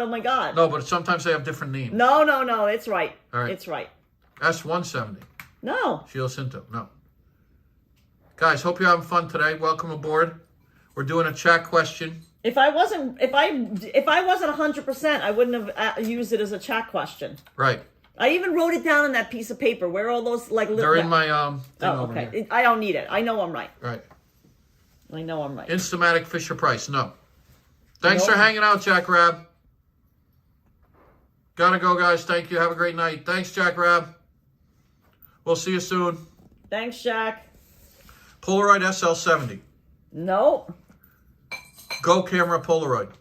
No, but sometimes they have different names. No, it's right. All right. It's right. S170. No. Sheila Cinto. No. Guys, hope you're having fun today. Welcome aboard. We're doing a chat question. If I wasn't 100%, I wouldn't have used it as a chat question. Right. I even wrote it down on that piece of paper. Where are all those like? They're in my thing Oh, over okay. here. I don't need it. I know I'm right. Right. I know I'm right. Instamatic Fisher Price. No. Thanks Nope. for hanging out, Jack Rab. Gotta go, guys. Thank you. Have a great night. Thanks, Jack Rab. We'll see you soon. Thanks, Jack. Polaroid SL70. No. Go camera Polaroid.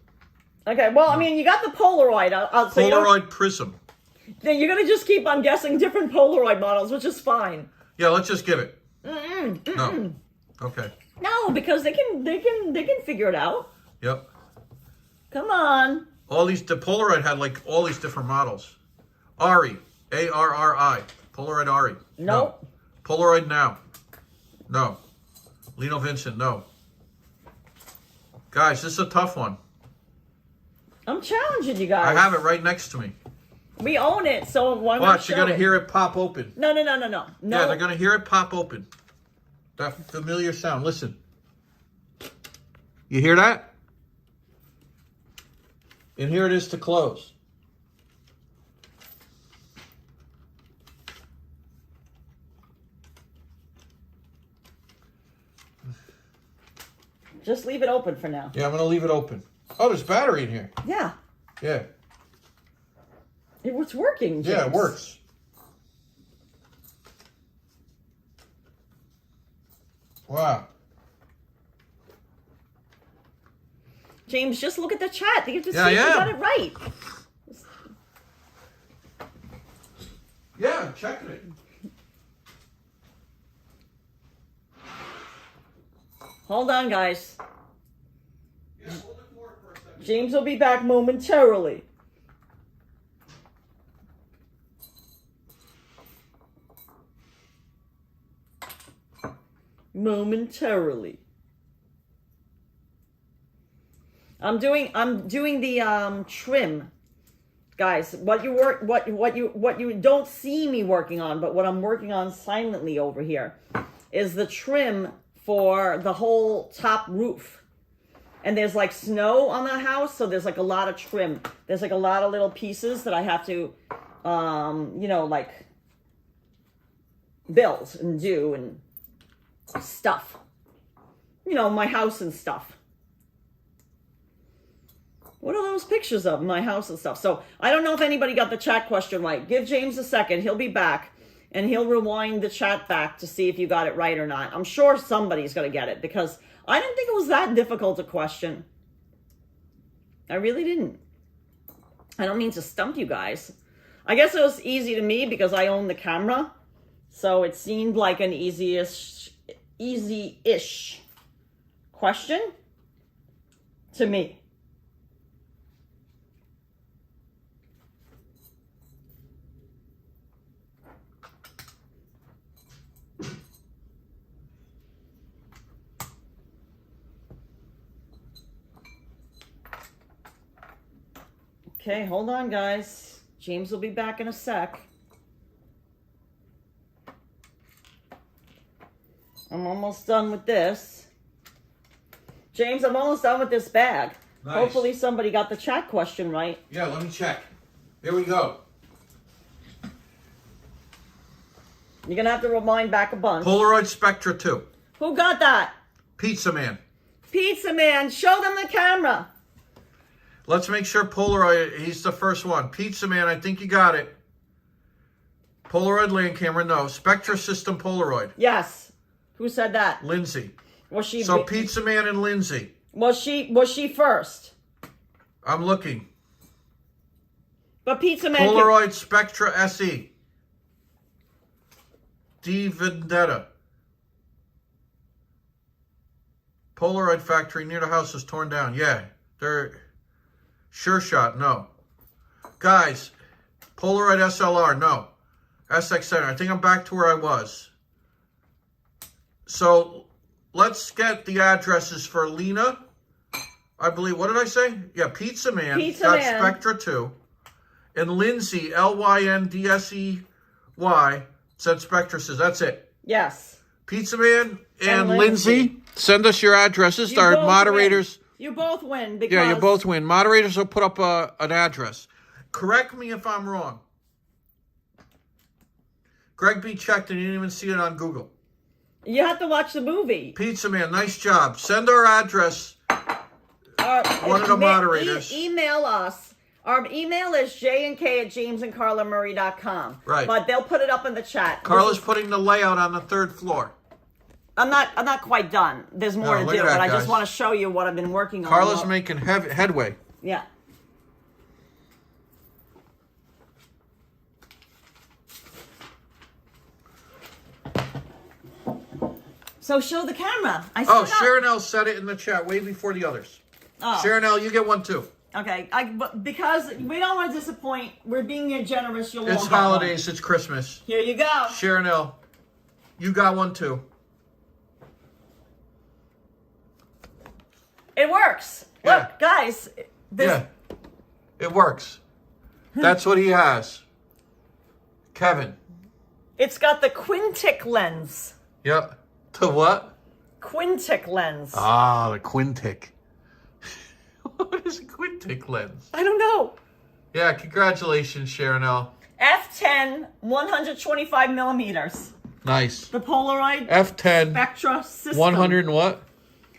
Okay. Well, I mean, you got the Polaroid. So Polaroid Prism. then you're gonna just keep on guessing different Polaroid models, which is fine. Yeah, let's just give it. No. Okay. No, because they can figure it out. Yep. Come on. The Polaroid had like all these different models. Ari. ARRI. Polaroid Ari. Nope. No. Polaroid Now. No. Lino Vincent. No. Guys, this is a tough one. I'm challenging you guys. I have it right next to me. We own it, so why not? Watch, you're going to hear it pop open. No. Yeah, they're going to hear it pop open. That familiar sound. Listen. You hear that? And here it is to close. Just leave it open for now. Yeah, I'm going to leave it open. Oh, there's battery in here. Yeah. Yeah. It's working, James. Yeah, it works. Wow. James, just look at the chat. You just Yeah, see if I you am. got it right. Yeah, I'm checking it. Hold on, guys. Yeah, hold it forward for a second. James will be back momentarily. Momentarily. I'm doing the trim. Guys, what you don't see me working on, but what I'm working on silently over here is the trim for the whole top roof. And there's like snow on the house, so there's like a lot of trim. There's like a lot of little pieces that I have to like build and do and stuff. My house and stuff. What are those pictures of my house and stuff? So I don't know if anybody got the chat question right. Give James a second. He'll be back. And he'll rewind the chat back to see if you got it right or not. I'm sure somebody's going to get it because I didn't think it was that difficult a question. I really didn't. I don't mean to stump you guys. I guess it was easy to me because I own the camera. So it seemed like an easy-ish question to me. Okay, hold on, guys. James will be back in a sec. I'm almost done with this. James, I'm almost done with this bag. Nice. Hopefully somebody got the chat question right. Yeah, let me check. Here we go. You're going to have to rewind back a bunch. Polaroid Spectra 2. Who got that? Pizza Man. Pizza Man, show them the camera. Let's make sure Polaroid, he's the first one. Pizza Man, I think you got it. Polaroid land camera, no. Spectra System Polaroid. Yes. Who said that? Lindsay. Was she? So Pizza Man and Lindsay. Was she first? I'm looking. But Pizza Man. Polaroid Spectra SE. D Vendetta. Polaroid factory near the house is torn down. Yeah. They're Sure Shot, no. Guys, Polaroid SLR, no. SX7, I think I'm back to where I was. So, let's get the addresses for Lena. I believe, what did I say? Yeah, Pizza Man. Pizza Man. Spectra 2. And Lindsay, Lyndsey, said Spectra says, that's it. Yes. Pizza Man and Lindsay, send us your addresses. Our moderators. Win. You both win. Because yeah, you both win. Moderators will put up an address. Correct me if I'm wrong. Greg B checked and you didn't even see it on Google. You have to watch the movie. Pizza Man, nice job. Send our address. One of the moderators. Email us. Our email is jandk@JamesandKarlaMurray.com. Right. But they'll put it up in the chat. Carla's putting the layout on the 3rd floor. I'm not quite done. There's more to do, but I just want to show you what I've been working on. Carla's making headway. Yeah. So show the camera. Sharon L said it in the chat way before the others. Oh. Sharon L, you get one too. Okay, because we don't want to disappoint. We're being generous. It's holidays. It's Christmas. Here you go. Sharon L, you got one too. It works. Yeah. Look, guys. Yeah, it works. That's what he has. Kevin. It's got the Quintic lens. Yep. The what? Quintic lens. Ah, the Quintic. What is a Quintic lens? I don't know. Yeah, congratulations, Sharon L. F10, 125 millimeters. Nice. The Polaroid F10 Spectra system. 100 and what?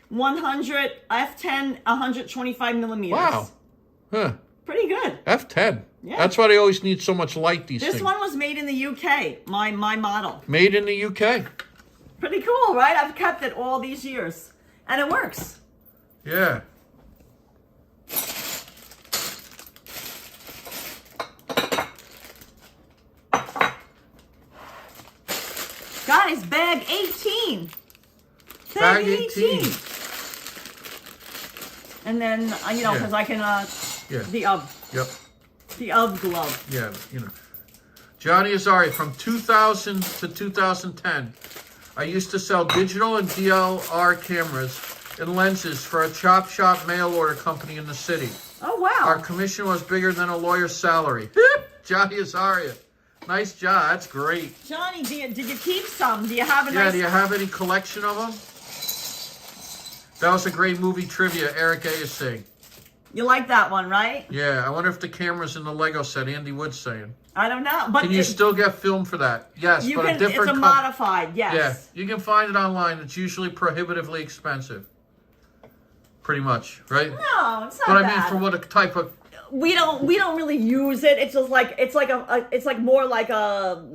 100 F10, 125 millimeters. Wow. Huh. Pretty good. F10. Yeah. That's why they always need so much light. These things. This one was made in the UK. My model. Made in the UK. Pretty cool, right? I've kept it all these years, and it works. Yeah. Guys, bag 18. Bag 18. And then, because I can, the Yep. The glove. Yeah, Johnny Azari, from 2000 to 2010, I used to sell digital and DLR cameras and lenses for a chop shop mail order company in the city. Oh, wow. Our commission was bigger than a lawyer's salary. Johnny Azaria. Nice job. That's great. Johnny, did you keep some? Do you have a do you have any collection of them? That was a great movie trivia, Eric A. is saying. You like that one, right? Yeah, I wonder if the camera's in the Lego set, Andy Wood's saying. I don't know. But can you still get film for that? Yes, but a different... It's a modified, yes. Yeah, you can find it online. It's usually prohibitively expensive. Pretty much, right? No, it's not But bad. I mean, for what a type of... We don't really use it. It's just like it's more like a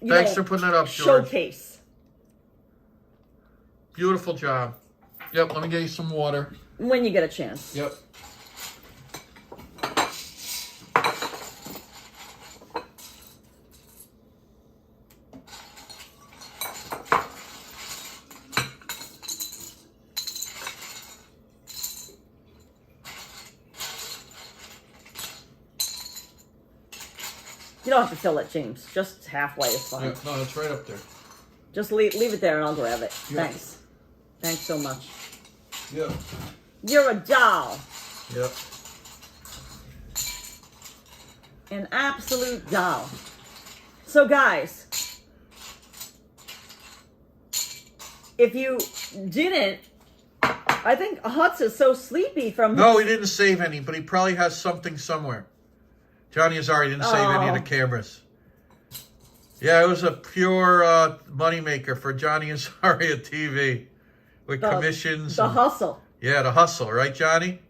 Thanks for putting that up, George. Showcase. Beautiful job. Yep, let me get you some water. When you get a chance. Yep. You don't have to fill it, James. Just halfway is fine. Yeah, no, it's right up there. Just leave it there and I'll grab it. Yeah. Thanks. Thanks so much. Yep. You're a doll. Yep. An absolute doll. So guys, if you didn't, I think Hudson's so sleepy from... No, he didn't save any, but he probably has something somewhere. Johnny Azari didn't save any of the cameras. Yeah, it was a pure moneymaker for Johnny Azari at TV. With commissions. The hustle. Yeah, the hustle. Right, Johnny?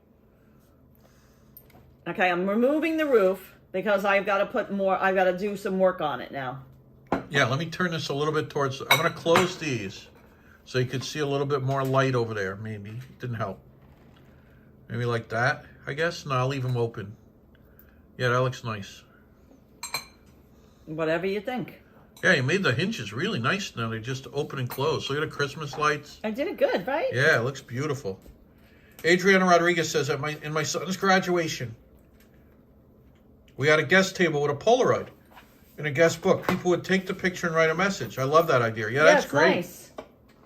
Okay, I'm removing the roof because I've got to do some work on it now. Yeah, let me turn this a little bit towards... I'm going to close these so you could see a little bit more light over there, maybe. It didn't help. Maybe like that, I guess? No, I'll leave them open. Yeah, that looks nice. Whatever you think. Yeah, you made the hinges really nice now. They just open and close. Look at the Christmas lights. I did it good, right? Yeah, it looks beautiful. Adriana Rodriguez says, in my son's graduation, We had a guest table with a Polaroid in a guest book. People would take the picture and write a message. I love that idea. Yeah, that's great. Nice.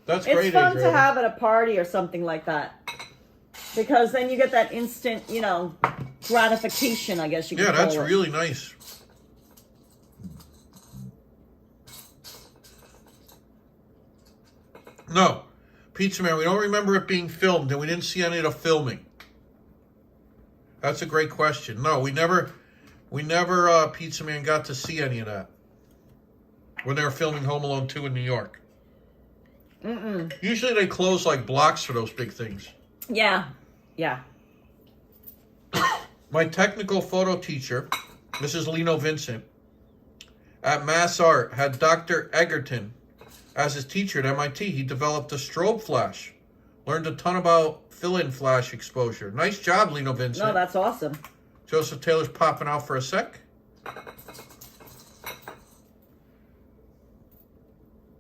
That's It's great. fun Adriana. to have at a party or something like that. Because then you get that instant, gratification, I guess you could Yeah, call that's it. really nice. No, Pizza Man, we don't remember it being filmed, and we didn't see any of the filming. That's a great question. No, we never, Pizza Man, got to see any of that when they were filming Home Alone 2 in New York. Usually they close like blocks for those big things. Yeah. My technical photo teacher, Mrs. Lino Vincent, at Mass Art, had Dr. Egerton as his teacher at MIT. He developed a strobe flash. Learned a ton about fill-in flash exposure. Nice job, Lino Vincent. No, that's awesome. Joseph Taylor's popping out for a sec.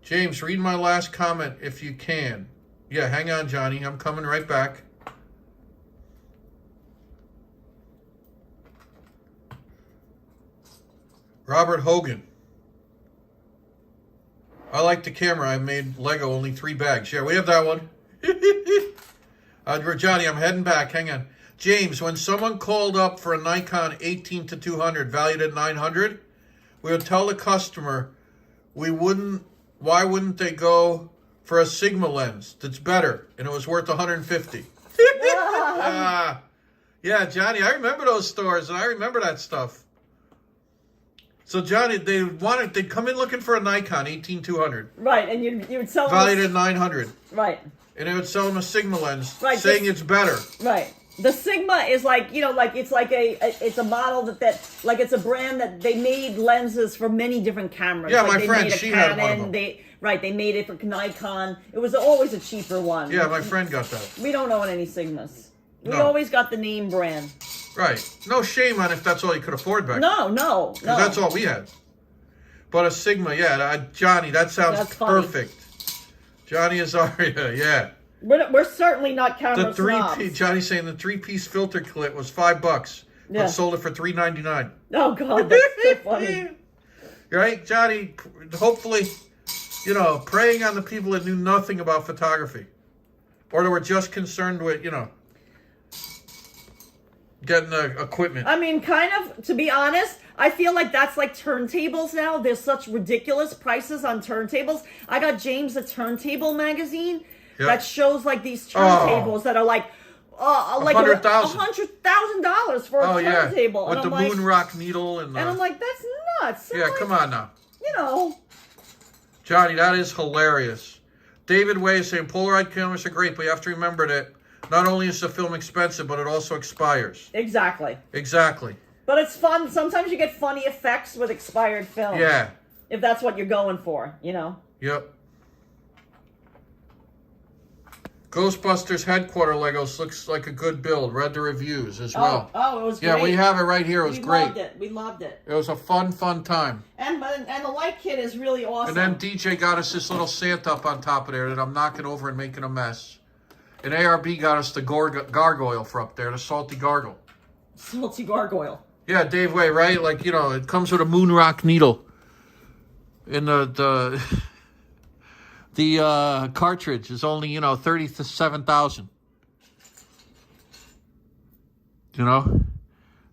James, read my last comment if you can. Yeah, hang on, Johnny. I'm coming right back. Robert Hogan. I like the camera. I made Lego only 3 bags. Yeah, we have that one. Johnny, I'm heading back. Hang on. James, when someone called up for a Nikon 18-200 valued at $900, we would tell the customer why wouldn't they go for a Sigma lens that's better and it was worth $150? Yeah, Johnny, I remember those stores and I remember that stuff. So Johnny, they'd come in looking for a Nikon 18-200. Right, and you would sell them valued at $900. Right. And they would sell them a Sigma lens, right, saying it's better. Right. The Sigma is like, it's a model that it's a brand that they made lenses for many different cameras. Yeah, like my friend, she had one of them. They made it for Nikon. It was always a cheaper one. Yeah, my friend got that. We don't own any Sigmas. We No. always got the name brand. Right. No shame on if that's all you could afford back then. No. Because that's all we had. But a Sigma, yeah. Johnny, that sounds That's funny. perfect. Johnny Azaria, yeah. We're certainly not camera snobs. Johnny's saying the 3-piece filter kit was $5, Yeah. but sold it for $3.99. Oh God, that's so funny. Right, Johnny? Hopefully, preying on the people that knew nothing about photography, or that were just concerned with, getting the equipment. I mean, kind of, to be honest, I feel like that's like turntables now. There's such ridiculous prices on turntables. I got James a turntable magazine that shows like these turntables that are like $100,000 for a turntable. With and the moon rock needle and I'm like, that's nuts. Yeah, come on now. Johnny, that is hilarious. David Way is saying Polaroid cameras are great, but you have to remember that not only is the film expensive, but it also expires. Exactly. But it's fun. Sometimes you get funny effects with expired film. Yeah. If that's what you're going for, Yep. Ghostbusters headquarter Legos looks like a good build. Read the reviews as well. Oh, it was great. Yeah, we have it right here. It was great. We loved it. It was a fun time. And the light kit is really awesome. And then DJ got us this little Santa up on top of there that I'm knocking over and making a mess. And ARB got us the gargoyle for up there, the salty gargle. Salty gargoyle. Yeah, Dave Way, right? Like, it comes with a moon rock needle. In the cartridge is only, 37,000.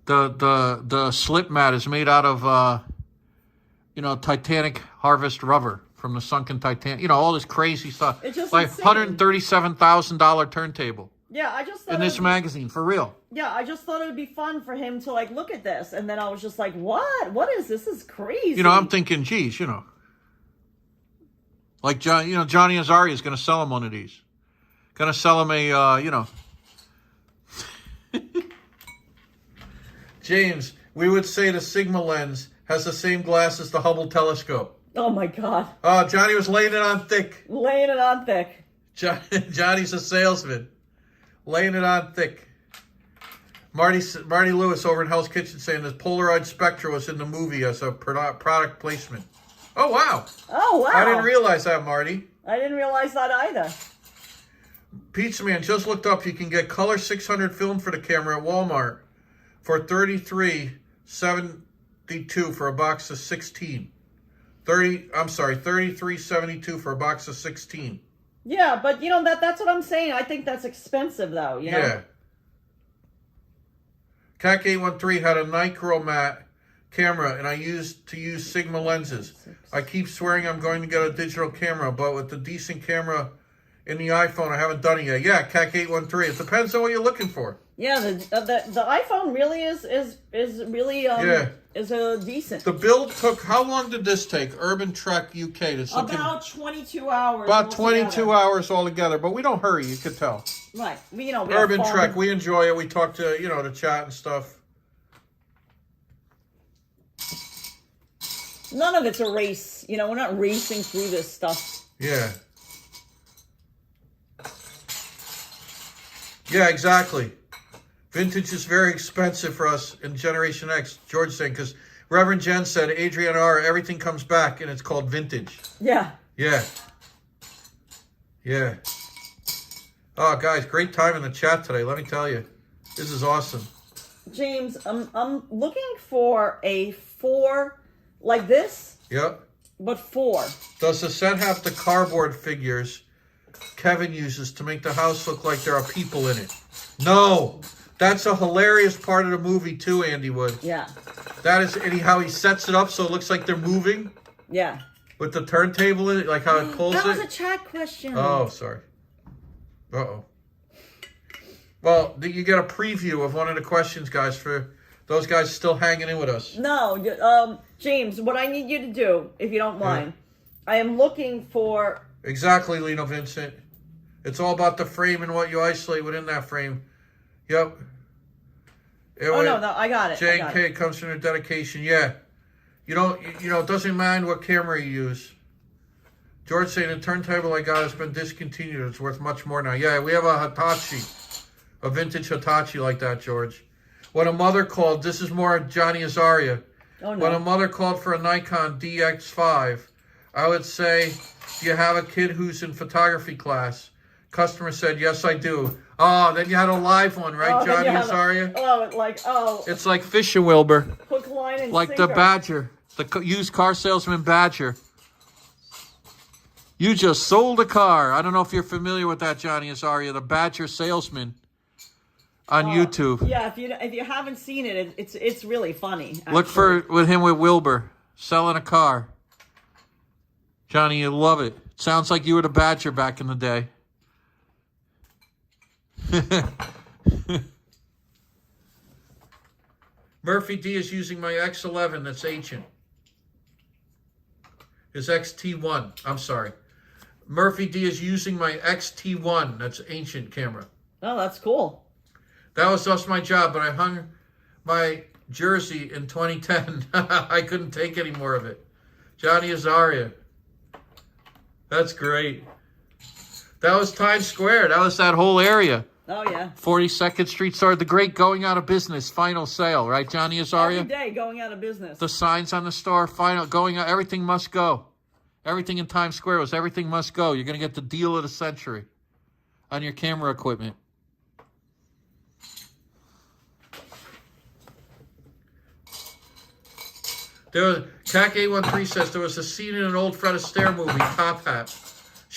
The slip mat is made out of, Titanic harvest rubber from the sunken Titanic. All this crazy stuff. It's just like insane. $137,000 turntable. Yeah, I just thought in this magazine, for real. Yeah, I just thought it would be fun for him to look at this, and then I was just like, "What? What is this? This is crazy." I'm thinking, geez, like Johnny Azaria is going to sell him one of these. Going to sell him a, James, we would say the Sigma lens has the same glass as the Hubble telescope. Oh my God. Oh, Johnny was laying it on thick. Laying it on thick. Johnny's a salesman. Laying it on thick. Marty Lewis over in Hell's Kitchen saying this Polaroid Spectra was in the movie as a product placement. Oh, wow. I didn't realize that, Marty. I didn't realize that either. Pizza Man just looked up. You can get color 600 film for the camera at Walmart for $33. $33.72 for a box of 16. 33.72 for a box of 16. Yeah, but you know that's what I'm saying. I think that's expensive though, you know. Yeah. CAC813 had a Nichromat camera, and I used to use Sigma lenses. I keep swearing I'm going to get a digital camera, but with the decent camera in the iPhone, I haven't done it yet. Yeah, CAC813. It depends on what you're looking for. Yeah, the iPhone really is really is a decent. The build took, how long did this take? Urban Trek UK. About 22 hours. About 22 hours altogether, but we don't hurry, you could tell. Right. You know, Urban Trek, we enjoy it. We talk to, the chat and stuff. None of it's a race. You know, we're not racing through this stuff. Yeah. Yeah, exactly. Vintage is very expensive for us in Generation X. George saying, because Reverend Jen said, Adriana R., everything comes back, and it's called vintage. Yeah. Yeah. Yeah. Oh, guys, great time in the chat today, let me tell you. This is awesome. James, I'm looking for a 4 like this. Yep. But 4. Does the set have the cardboard figures Kevin uses to make the house look like there are people in it? No. That's a hilarious part of the movie too, Andy Wood. Yeah. That is how he sets it up so it looks like they're moving. Yeah. With the turntable in it, like how it pulls it. That was a chat question. Oh, sorry. Uh-oh. Well, you get a preview of one of the questions, guys, for those guys still hanging in with us. No, James, what I need you to do, if you don't mind, I am looking for... Exactly, Lino Vincent. It's all about the frame and what you isolate within that frame. Yep. No, I got it. J&K comes from their dedication. Yeah. It doesn't mind what camera you use. George saying the turntable I got has been discontinued. It's worth much more now. Yeah, we have a Hitachi. A vintage Hitachi like that, George. When a mother called, this is more Johnny Azaria. Oh, no. When a mother called for a Nikon DX5, I would say, do you have a kid who's in photography class? Customer said, yes, I do. Oh, then you had a live one, right, Johnny Azaria? It's like Fisher Wilbur. Hook, line, and like sinker. the Badger, the used car salesman Badger. You just sold a car. I don't know if you're familiar with that, Johnny Azaria, the Badger salesman on YouTube. Yeah, if you haven't seen it, it's really funny. Actually. Look for with Wilbur selling a car. Johnny, you love it. Sounds like you were the Badger back in the day. Murphy D is using my X11 that's ancient. His XT1. I'm sorry. Murphy D is using my XT1 that's ancient camera. Oh, that's cool. That was just my job, but I hung my jersey in 2010. I couldn't take any more of it. Johnny Azaria. That's great. That was Times Square. That was that whole area. Oh, yeah. 42nd Street store. The great going out of business final sale, right, Johnny Azaria? Every day going out of business. The signs on the store, final, going out, everything must go. Everything in Times Square was everything must go. You're going to get the deal of the century on your camera equipment. CAC813 says there was a scene in an old Fred Astaire movie, Top Hat.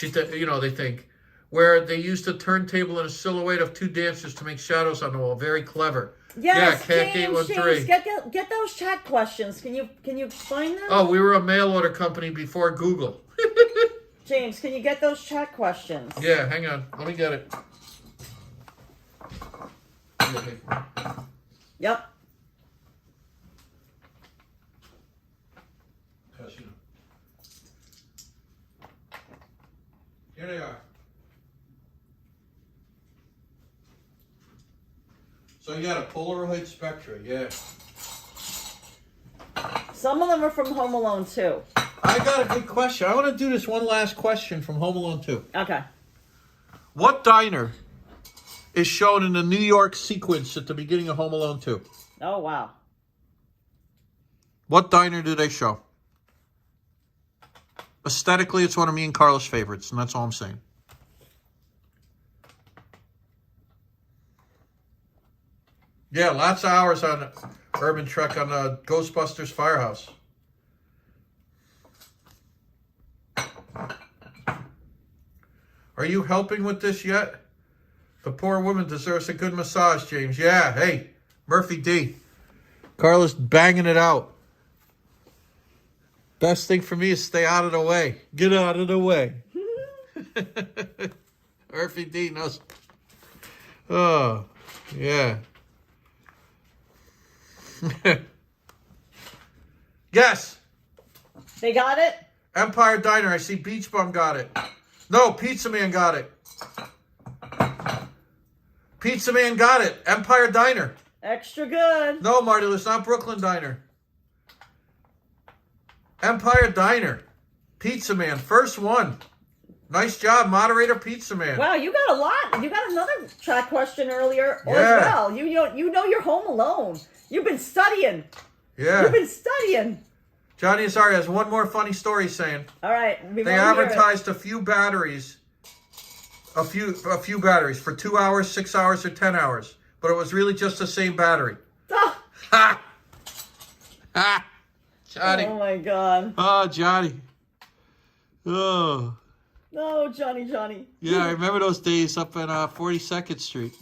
They think, where they used a turntable and a silhouette of two dancers to make shadows on the wall. Very clever. Yes, yeah, James, get those chat questions. Can you find them? Oh, we were a mail order company before Google. James, can you get those chat questions? Yeah, hang on. Let me get it. Yep. Here they are. So you got a Polaroid Spectra, yeah. Some of them are from Home Alone 2. I got a good question. I want to do this one last question from Home Alone 2. Okay. What diner is shown in the New York sequence at the beginning of Home Alone 2? Oh, wow. What diner do they show? Aesthetically, it's one of me and Carla's favorites, and that's all I'm saying. Yeah, lots of hours on Urban Trek on the Ghostbusters Firehouse. Are you helping with this yet? The poor woman deserves a good massage, James. Yeah, hey, Murphy D. Carla's banging it out. Best thing for me is stay out of the way. Get out of the way. Murphy D knows. Oh, yeah. Yes. They got it? Empire Diner. I see Beach Bum got it. No, Pizza Man got it. Pizza Man got it. Empire Diner. Extra good. No, Marty, it's not Brooklyn Diner. Empire Diner. Pizza Man. First one. Nice job, moderator Pizza Man. Wow, you got a lot. You got another chat question earlier as Yeah. well. You know you're home alone. You've been studying. Yeah. You've been studying. Johnny Azari has one more funny story saying. All right. We They wanna hear it. advertised a few batteries for 2 hours, 6 hours, or 10 hours. But it was really just the same battery. Ah. Ha! Ha! Johnny. Oh my God. Oh, Johnny. Oh. No, Johnny. Yeah, I remember those days up at 42nd Street.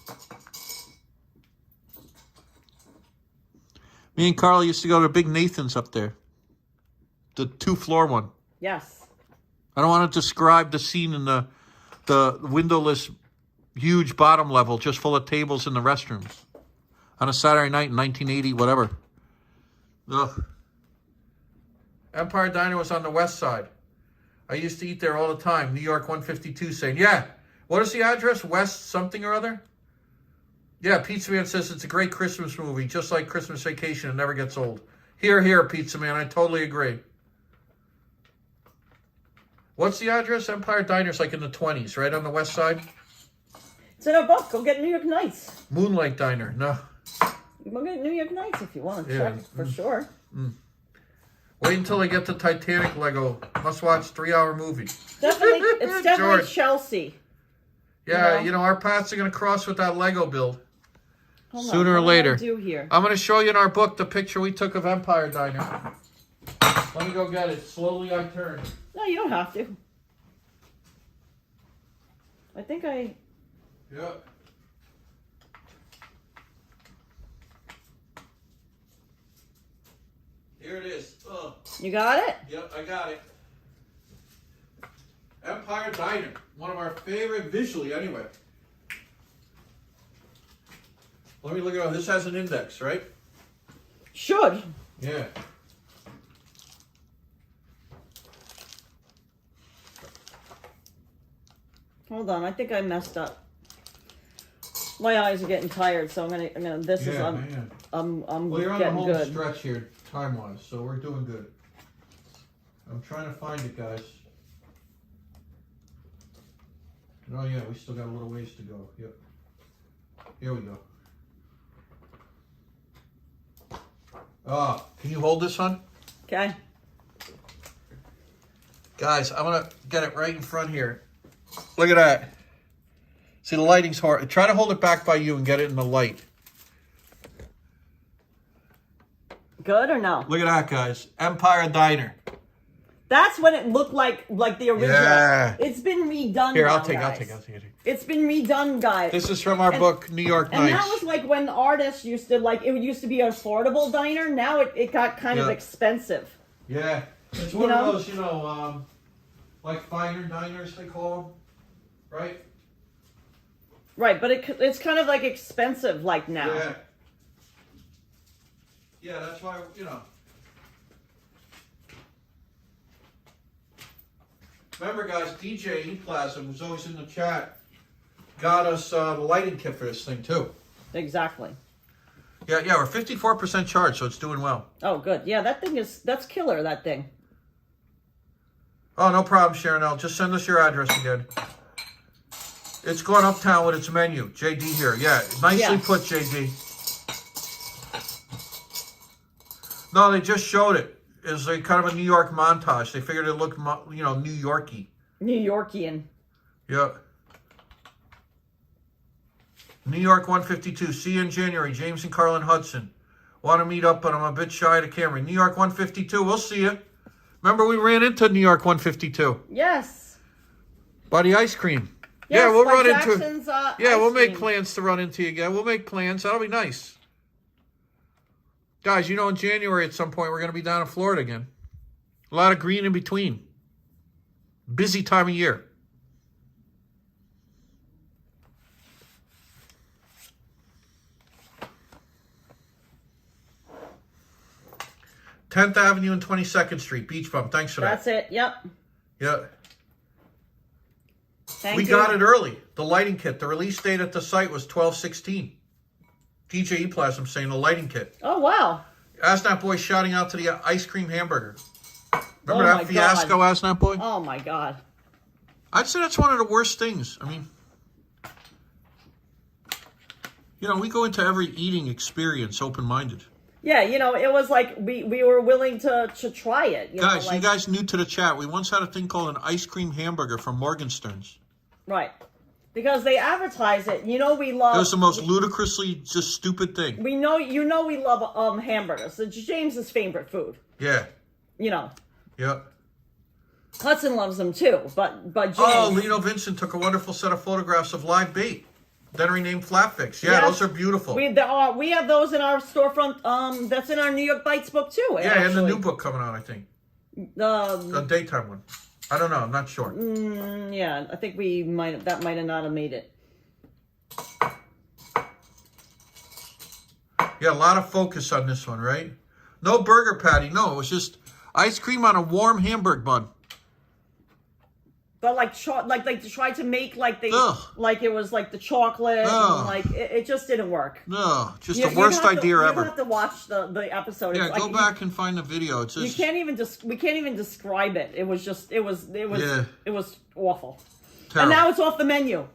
Me and Carla used to go to Big Nathan's up there. The 2-floor one. Yes. I don't want to describe the scene in the windowless, huge bottom level, just full of tables in the restrooms. On a Saturday night in 1980, whatever. Ugh. Empire Diner was on the west side. I used to eat there all the time. New York 152 saying, yeah. What is the address? West something or other? Yeah, Pizza Man says it's a great Christmas movie, just like Christmas Vacation. It never gets old. Here, here, Pizza Man. I totally agree. What's the address? Empire Diner's like in the 20s, right on the west side. It's in our book. Go get New York Nights. Moonlight Diner. No. Go get New York Nights if you want to Yeah. check for sure. Wait until I get the Titanic Lego. Must watch 3-hour movie. Definitely, it's definitely George. Chelsea. Yeah, You know? our paths are going to cross with that Lego build. Hold on, Sooner or what do I later. do here? I'm going to show you in our book the picture we took of Empire Diner. Let me go get it. Slowly I turn. No, you don't have to. I think I... Yep. Here it is. Ugh. You got it? Yep, I got it. Empire Diner. One of our favorite, visually anyway. Let me look at it. This has an index, right? Should. Yeah. Hold on, I think I messed up. My eyes are getting tired, so I'm gonna. This is man. I'm Well, you're on the getting home good. stretch here, time-wise, so we're doing good. I'm trying to find it, guys. Oh yeah, we still got a little ways to go. Yep. Here we go. Ah, can you hold this, hon? Okay. Guys, I'm gonna get it right in front here. Look at that. See, the lighting's hard. Try to hold it back by you and get it in the light. Good or no? Look at that, guys. Empire Diner. That's when it looked like the original. Yeah. It's been redone. Here, now, I'll take guys. it. It's been redone, guys. This is from our book, New York And Nights. that was like when artists used to it used to be an affordable diner. Now it got kind of expensive. Yeah. It's one of those, like finer diners, they call them. Right? Right, but it's kind of like expensive like now. Yeah. Yeah, that's why, Remember, guys, DJ E-Plasm, who's always in the chat, got us the lighting kit for this thing, too. Exactly. Yeah, we're 54% charged, so it's doing well. Oh, good. Yeah, that's killer, that thing. Oh, no problem, Sharon. Just send us your address again. It's going uptown with its menu. JD here. Yeah, nicely put, JD. No, they just showed it. It's like kind of a New York montage. They figured it looked, New Yorky. New Yorkian. Yeah. New York 152. See you in January. James and Karla and Hudson. Want to meet up, but I'm a bit shy of the camera. New York 152. We'll see you. Remember we ran into New York 152? Yes. By the ice cream. Yes, yeah, we'll by run Jackson's, into. Yeah, ice we'll make cream. plans to run into you again. We'll make plans. That'll be nice. Guys, you know in January at some point we're going to be down in Florida again. A lot of green in between. Busy time of year. Tenth Avenue and 22nd Street, Beach Bum. Thanks for that. That's it. Yep. Yeah. Thank you. Got it early. The lighting kit. The release date at the site was 12/16. DJ Eplasm saying the lighting kit. Oh, wow. Asnap Boy shouting out to the ice cream hamburger. Remember Oh that my fiasco, God. Asnap Boy? Oh, my God. I'd say that's one of the worst things. I mean, you know, we go into every eating experience open-minded. Yeah, you know, it was like we were willing to try it. You Guys, know, like, you guys new to the chat. We once had a thing called an ice cream hamburger from Morgenstern's. right. Because they advertise it. You know we love... It was the most ludicrously just stupid thing. We know, we love hamburgers. It's James's favorite food. Yeah. You know. Yeah. Hudson loves them too, but James... Oh, Lino Vincent took a wonderful set of photographs of live bait. Then renamed Flatfix. Yeah, Yes. those are beautiful. We have those in our storefront. That's in our New York Bites book too. Yeah, actually. and the new book coming out, I think. The daytime one. I don't know. I'm not sure. Yeah, I think that might have not have made it. Yeah, a lot of focus on this one, right? No burger patty. No, it was just ice cream on a warm hamburger bun. But like to try to make like they Ugh. like it was like the chocolate Ugh. and like it just didn't work. No, just You- the worst idea you ever. have to watch the episode. Yeah, It's go like, back and find the video. It's You just, can't even we can't even describe it. It was just it was Yeah. it was awful. terrible. And now it's off the menu.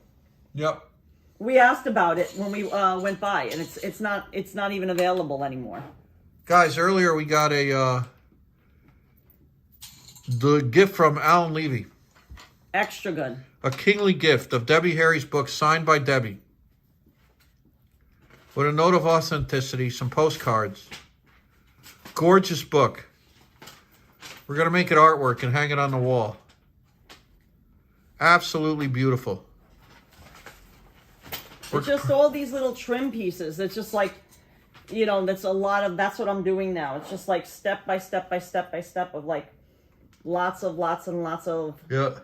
Yep. We asked about it when we went by, and it's not even available anymore. Guys, earlier we got the gift from Alan Levy. Extra good. A kingly gift of Debbie Harry's book signed by Debbie. With a note of authenticity, some postcards. Gorgeous book. We're going to make it artwork and hang it on the wall. Absolutely beautiful. It's just all these little trim pieces. It's just like, you know, that's what I'm doing now. It's just like step by step by step by step of like lots and lots of. Yeah.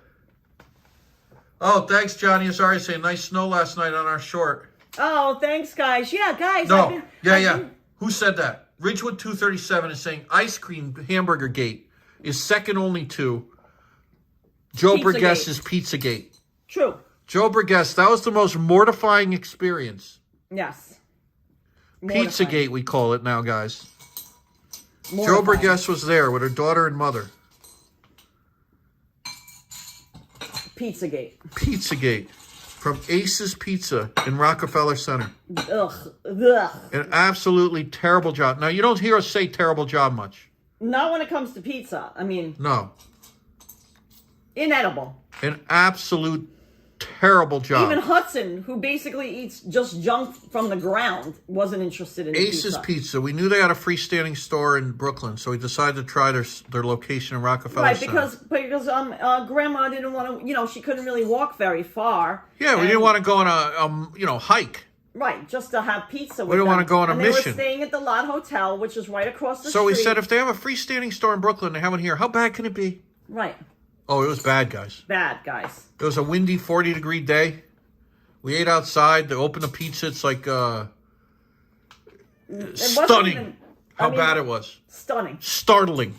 Oh, thanks, Johnny Azari saying nice snow last night on our short. Oh, thanks, guys. Yeah, guys. No, yeah. Who said that? Ridgewood 237 is saying ice cream hamburger gate is second only to Joe Pizzagate. Burgess's Pizzagate. True. Joe Burgess, that was the most mortifying experience. Yes. Pizzagate, we call it now, guys. Joe Mortifying. Burgess was there with her daughter and mother. Pizzagate. Pizzagate from Ace's Pizza in Rockefeller Center. Ugh. Ugh. An absolutely terrible job. Now, you don't hear us say terrible job much. Not when it comes to pizza. I mean, No. inedible. An absolute terrible job. Even Hudson, who basically eats just junk from the ground, wasn't interested in Ace's Pizza. We knew they had a freestanding store in Brooklyn, so we decided to try their location in Rockefeller Right, Center. because Grandma didn't want to, you know, she couldn't really walk very far. Yeah, we And- didn't want to go on a hike. Right, just to have pizza with We didn't them. want to go on a and mission. They were staying at the Lot Hotel, which is right across the street. So we said, if they have a freestanding store in Brooklyn, they have one here. How bad can it be? Right. Oh, it was bad, guys. Bad, guys. It was a windy 40-degree day. We ate outside. They opened the pizza. It's like stunning even- how bad it was. Stunning. Startling.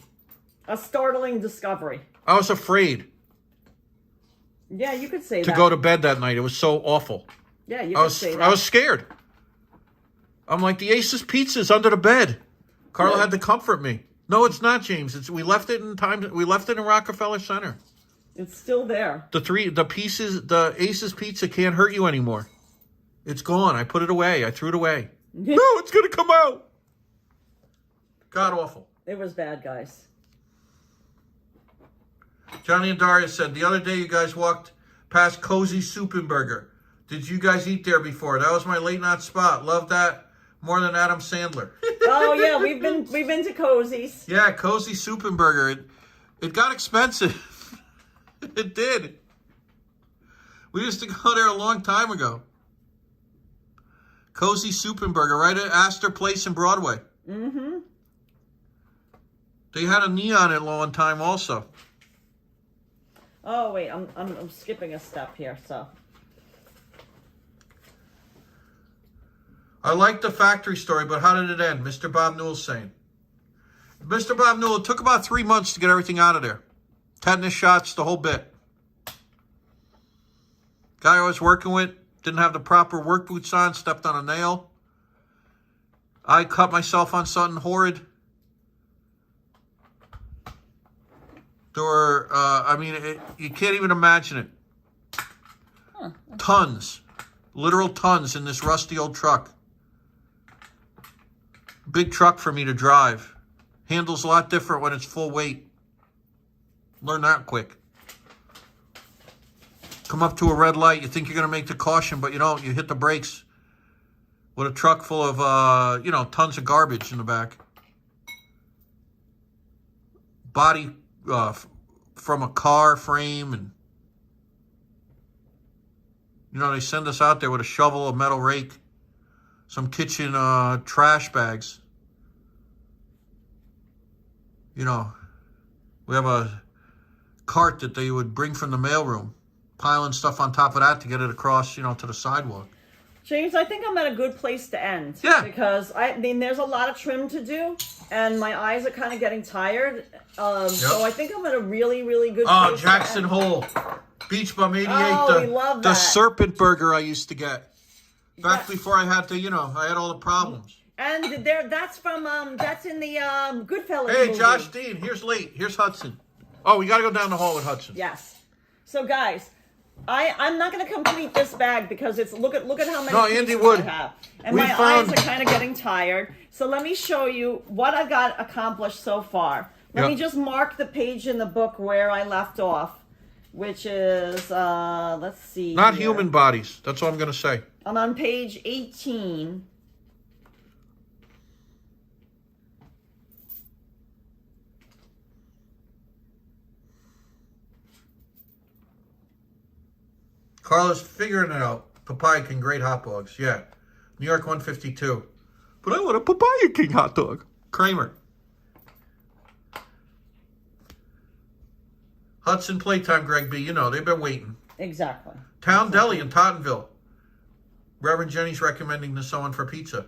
A startling discovery. I was afraid Yeah, you could say to that. go to bed that night. It was so awful. Yeah, you could say that. I was scared. I'm like, the Ace's Pizza's under the bed. Karla had to comfort me. No, it's not, James. We left it in time. We left it in Rockefeller Center. It's still there. The Ace's Pizza can't hurt you anymore. It's gone. I put it away. I threw it away. No, it's gonna come out. God awful. It was bad, guys. Johnny and Daria said the other day you guys walked past Cozy Soup and Burger. Did you guys eat there before? That was my late night spot. Love that more than Adam Sandler. Oh yeah, we've been to Cozy's. Yeah, Cozy Soup and Burger. It got expensive. It did. We used to go there a long time ago. Cozy Soup and Burger, right at Astor Place in Broadway. Mm-hmm. They had a neon at one time also. Oh wait, I'm skipping a step here, so. I like the factory story, but how did it end? Mr. Bob Newell's saying. Mr. Bob Newell, it took about 3 months to get everything out of there. Tetanus shots, the whole bit. Guy I was working with didn't have the proper work boots on, stepped on a nail. I cut myself on something horrid. There were, you can't even imagine it. Huh. Tons, literal tons in this rusty old truck. Big truck for me to drive. Handles a lot different when it's full weight. Learn that quick. Come up to a red light, you think you're going to make the caution, but you don't. You hit the brakes with a truck full of, tons of garbage in the back. Body from a car frame, and they send us out there with a shovel, a metal rake, some kitchen trash bags. We have a cart that they would bring from the mailroom, piling stuff on top of that to get it across, to the sidewalk. James, I think I'm at a good place to end. Yeah. Because, there's a lot of trim to do, and my eyes are kind of getting tired. So I think I'm at a really, really good place Oh, Jackson to end. Hole. Beach Bum 88. Oh, we love the that. serpent burger I used to get. Back Yes. before I had to, I had all the problems. And that's in the Goodfellas Hey, movie. Josh Dean, here's Hudson. Oh, we got to go down the hall with Hudson. Yes. So guys, I'm not going to complete this bag because it's look at how many Andy pieces would. I have. And We my found- eyes are kind of getting tired. So let me show you what I've got accomplished so far. Let me just mark the page in the book where I left off, which is let's see. Not here. human bodies. That's all I'm going to say. I'm on page 18. Carla's figuring it out. Papaya King, great hot dogs. Yeah. New York 152. But I want a Papaya King hot dog. Kramer. Hudson Playtime, Greg B. They've been waiting. Exactly. Town Deli in Tottenville. Reverend Jenny's recommending this someone for pizza.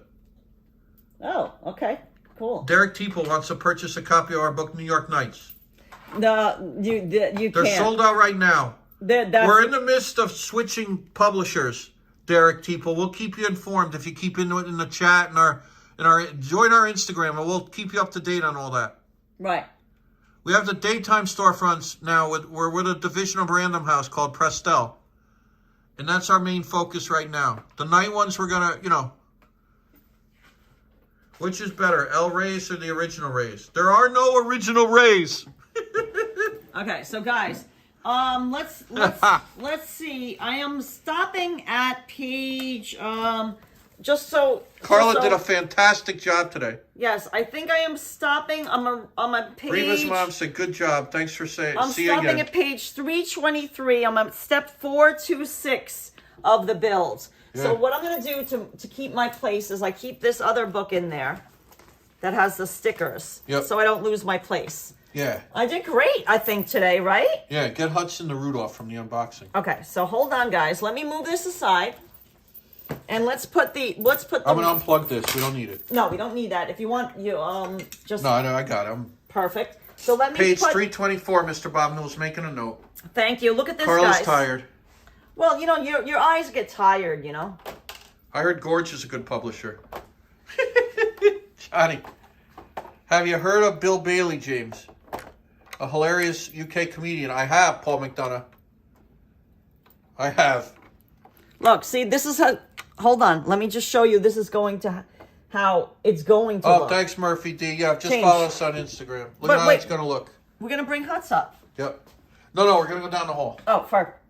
Oh, okay. Cool. Derek Teeple wants to purchase a copy of our book, New York Nights. You They're can't. sold out right now. That's, We're in the midst of switching publishers, Derek Teeple. We'll keep you informed if you keep in the chat and join our Instagram, and we'll keep you up to date on all that. right. We have the daytime storefronts now. We're with a division of Random House called Prestel, and that's our main focus right now. The night ones we're gonna, which is better, El Reyes or the original Rays? There are no original Rays. Okay, so guys, let's see. I am stopping at page Carla did a fantastic job today. Yes, I think I am stopping. I'm a page. Reva's mom said, "Good job. Thanks for saying." I'm See you stopping again. at page 323. I'm at step 426 of the build. Yeah. So what I'm going to do to keep my place is I keep this other book in there that has the stickers, so I don't lose my place. Yeah. I did great, I think, today, right? Yeah, get Hudson the Rudolph from the unboxing. Okay, so hold on, guys. Let me move this aside, and let's put the. I'm gonna unplug this. We don't need it. No, we don't need that. If you want, you just. No, I got it. Perfect. So let me Page put. 324. Mr. Bob Newell's making a note. Thank you. Look at this, Carla's guys. tired. Well, your eyes get tired, I heard Gorge is a good publisher. Johnny, have you heard of Bill Bailey, James? A hilarious UK comedian. I have, Paul McDonough. I have. Look, see, this is how. Hold on. Let me just show you. This is going to how it's going to Oh, look. thanks, Murphy D. Yeah, just Change. follow us on Instagram. Look But at how wait. it's going to look. We're gonna bring Hudson up. Yep. No, we're going to go down the hall. Oh,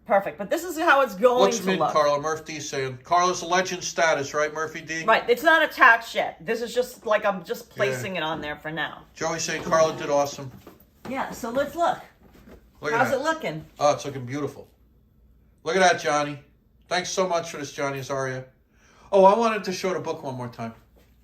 Perfect. But this is how it's going What's to mint, look. Carla? Murph D saying. Carla's a legend status, right, Murphy D? Right. It's not attached yet. This is just like I'm just placing it on there for now. Joey saying Carla did awesome. Yeah. So let's look. Look at How's that. it looking? Oh, it's looking beautiful. Look at that, Johnny. Thanks so much for this, Johnny Azaria. Oh, I wanted to show the book one more time.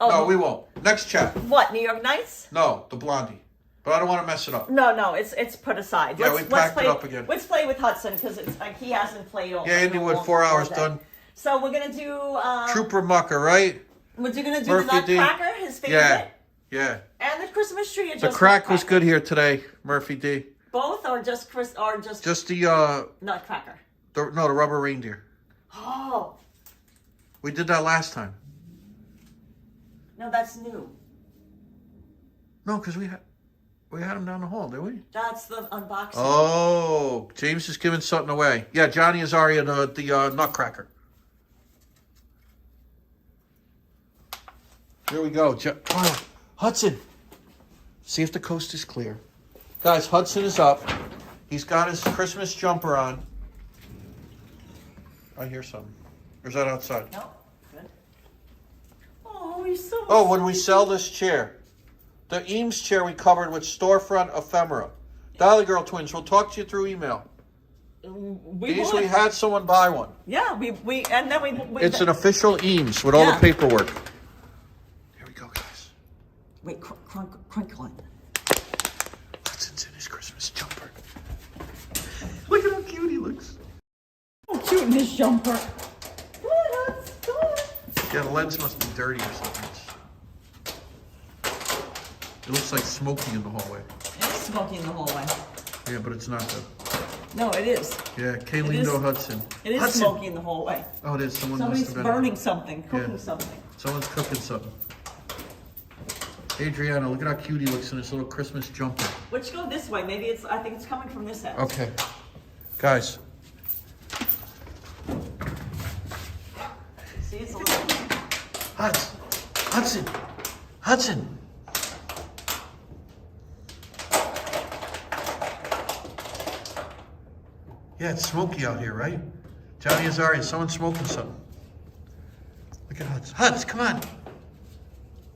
Oh, No, we won't. Next chat. What? New York Nights? No, the Blondie. But I don't want to mess it up. No. It's put aside. Yeah, we packed play, it up again. Let's play with Hudson because it's like he hasn't played all. Yeah, Andy Wood, 4 hours done. So we're gonna do. Trooper Mucker, right? We're gonna do Murphy the D. Nutcracker, his favorite. Yeah. And the Christmas tree. Or The just crack was Nutcracker? good here today, Murphy D. Both or just Just the Nutcracker. the rubber reindeer. Oh We did that last time. no, that's new. No, because we had him down the hall, didn't we? That's the unboxing. Oh, James is giving something away. Yeah, Johnny Azaria, the Nutcracker. Here we go. Oh, Hudson. See if the coast is clear. Guys, Hudson is up. He's got his Christmas jumper on. I hear something. Or is that outside? No, good. Oh, he's so. Oh, when we sell this chair. The Eames chair we covered with storefront ephemera. Dolly Girl Twins, we'll talk to you through email. We had someone buy one. Yeah, we and then we It's an official Eames with all the paperwork. Here we go, guys. Wait, crinkling. Hudson's in his Christmas jumper. Look at how cute he looks. Oh, cute in this jumper. Good. Yeah, the lens must be dirty or something. It looks like smoky in the hallway. It is smoky in the hallway. Yeah, but it's not though. No, it is. Yeah, Kaylindo Hudson. It is Hudson. smoky in the hallway. Oh, it is. Somebody's Somebody's must have burning something, cooking Yeah. something. Someone's cooking something. Adriana, look at how cute he looks in his little Christmas jumper. Let's go this way. Maybe I think it's coming from this end. Okay. Guys. See, it's a little. Hudson. Yeah, it's smoky out here, right? Johnny Azaria, someone's smoking something. Look at Huds, come on.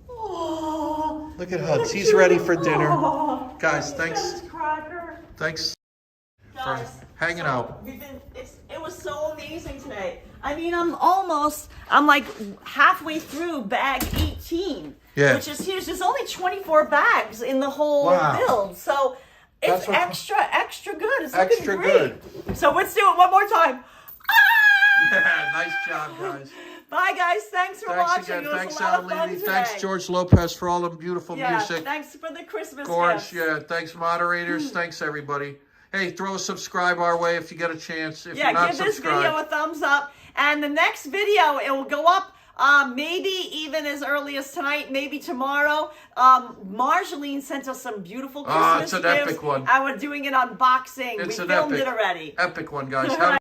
Oh, Look at Huds, he's ready for dinner. Oh, Guys, thanks Cracker. for hanging out. It was so amazing today. I mean, I'm like halfway through bag 18. Yeah. Which is huge. There's only 24 bags in the whole build. So it's extra good. It's looking Extra great. So let's do it one more time. Yeah, nice job, guys. Bye, guys. Thanks for watching. Again. It was Thanks, a lot of fun Lady. today. Thanks, George Lopez, for all the beautiful music. Thanks for the Christmas Gorge, gifts. yeah. Thanks, moderators. Thanks, everybody. Hey, throw a subscribe our way if you get a chance. If you're not give this subscribed. video a thumbs up. And the next video, it will go up maybe even as early as tonight, maybe tomorrow. Marjolaine sent us some beautiful Christmas it's an gifts. epic one. And we're doing an unboxing. It's We an filmed epic, it already. Epic one, guys.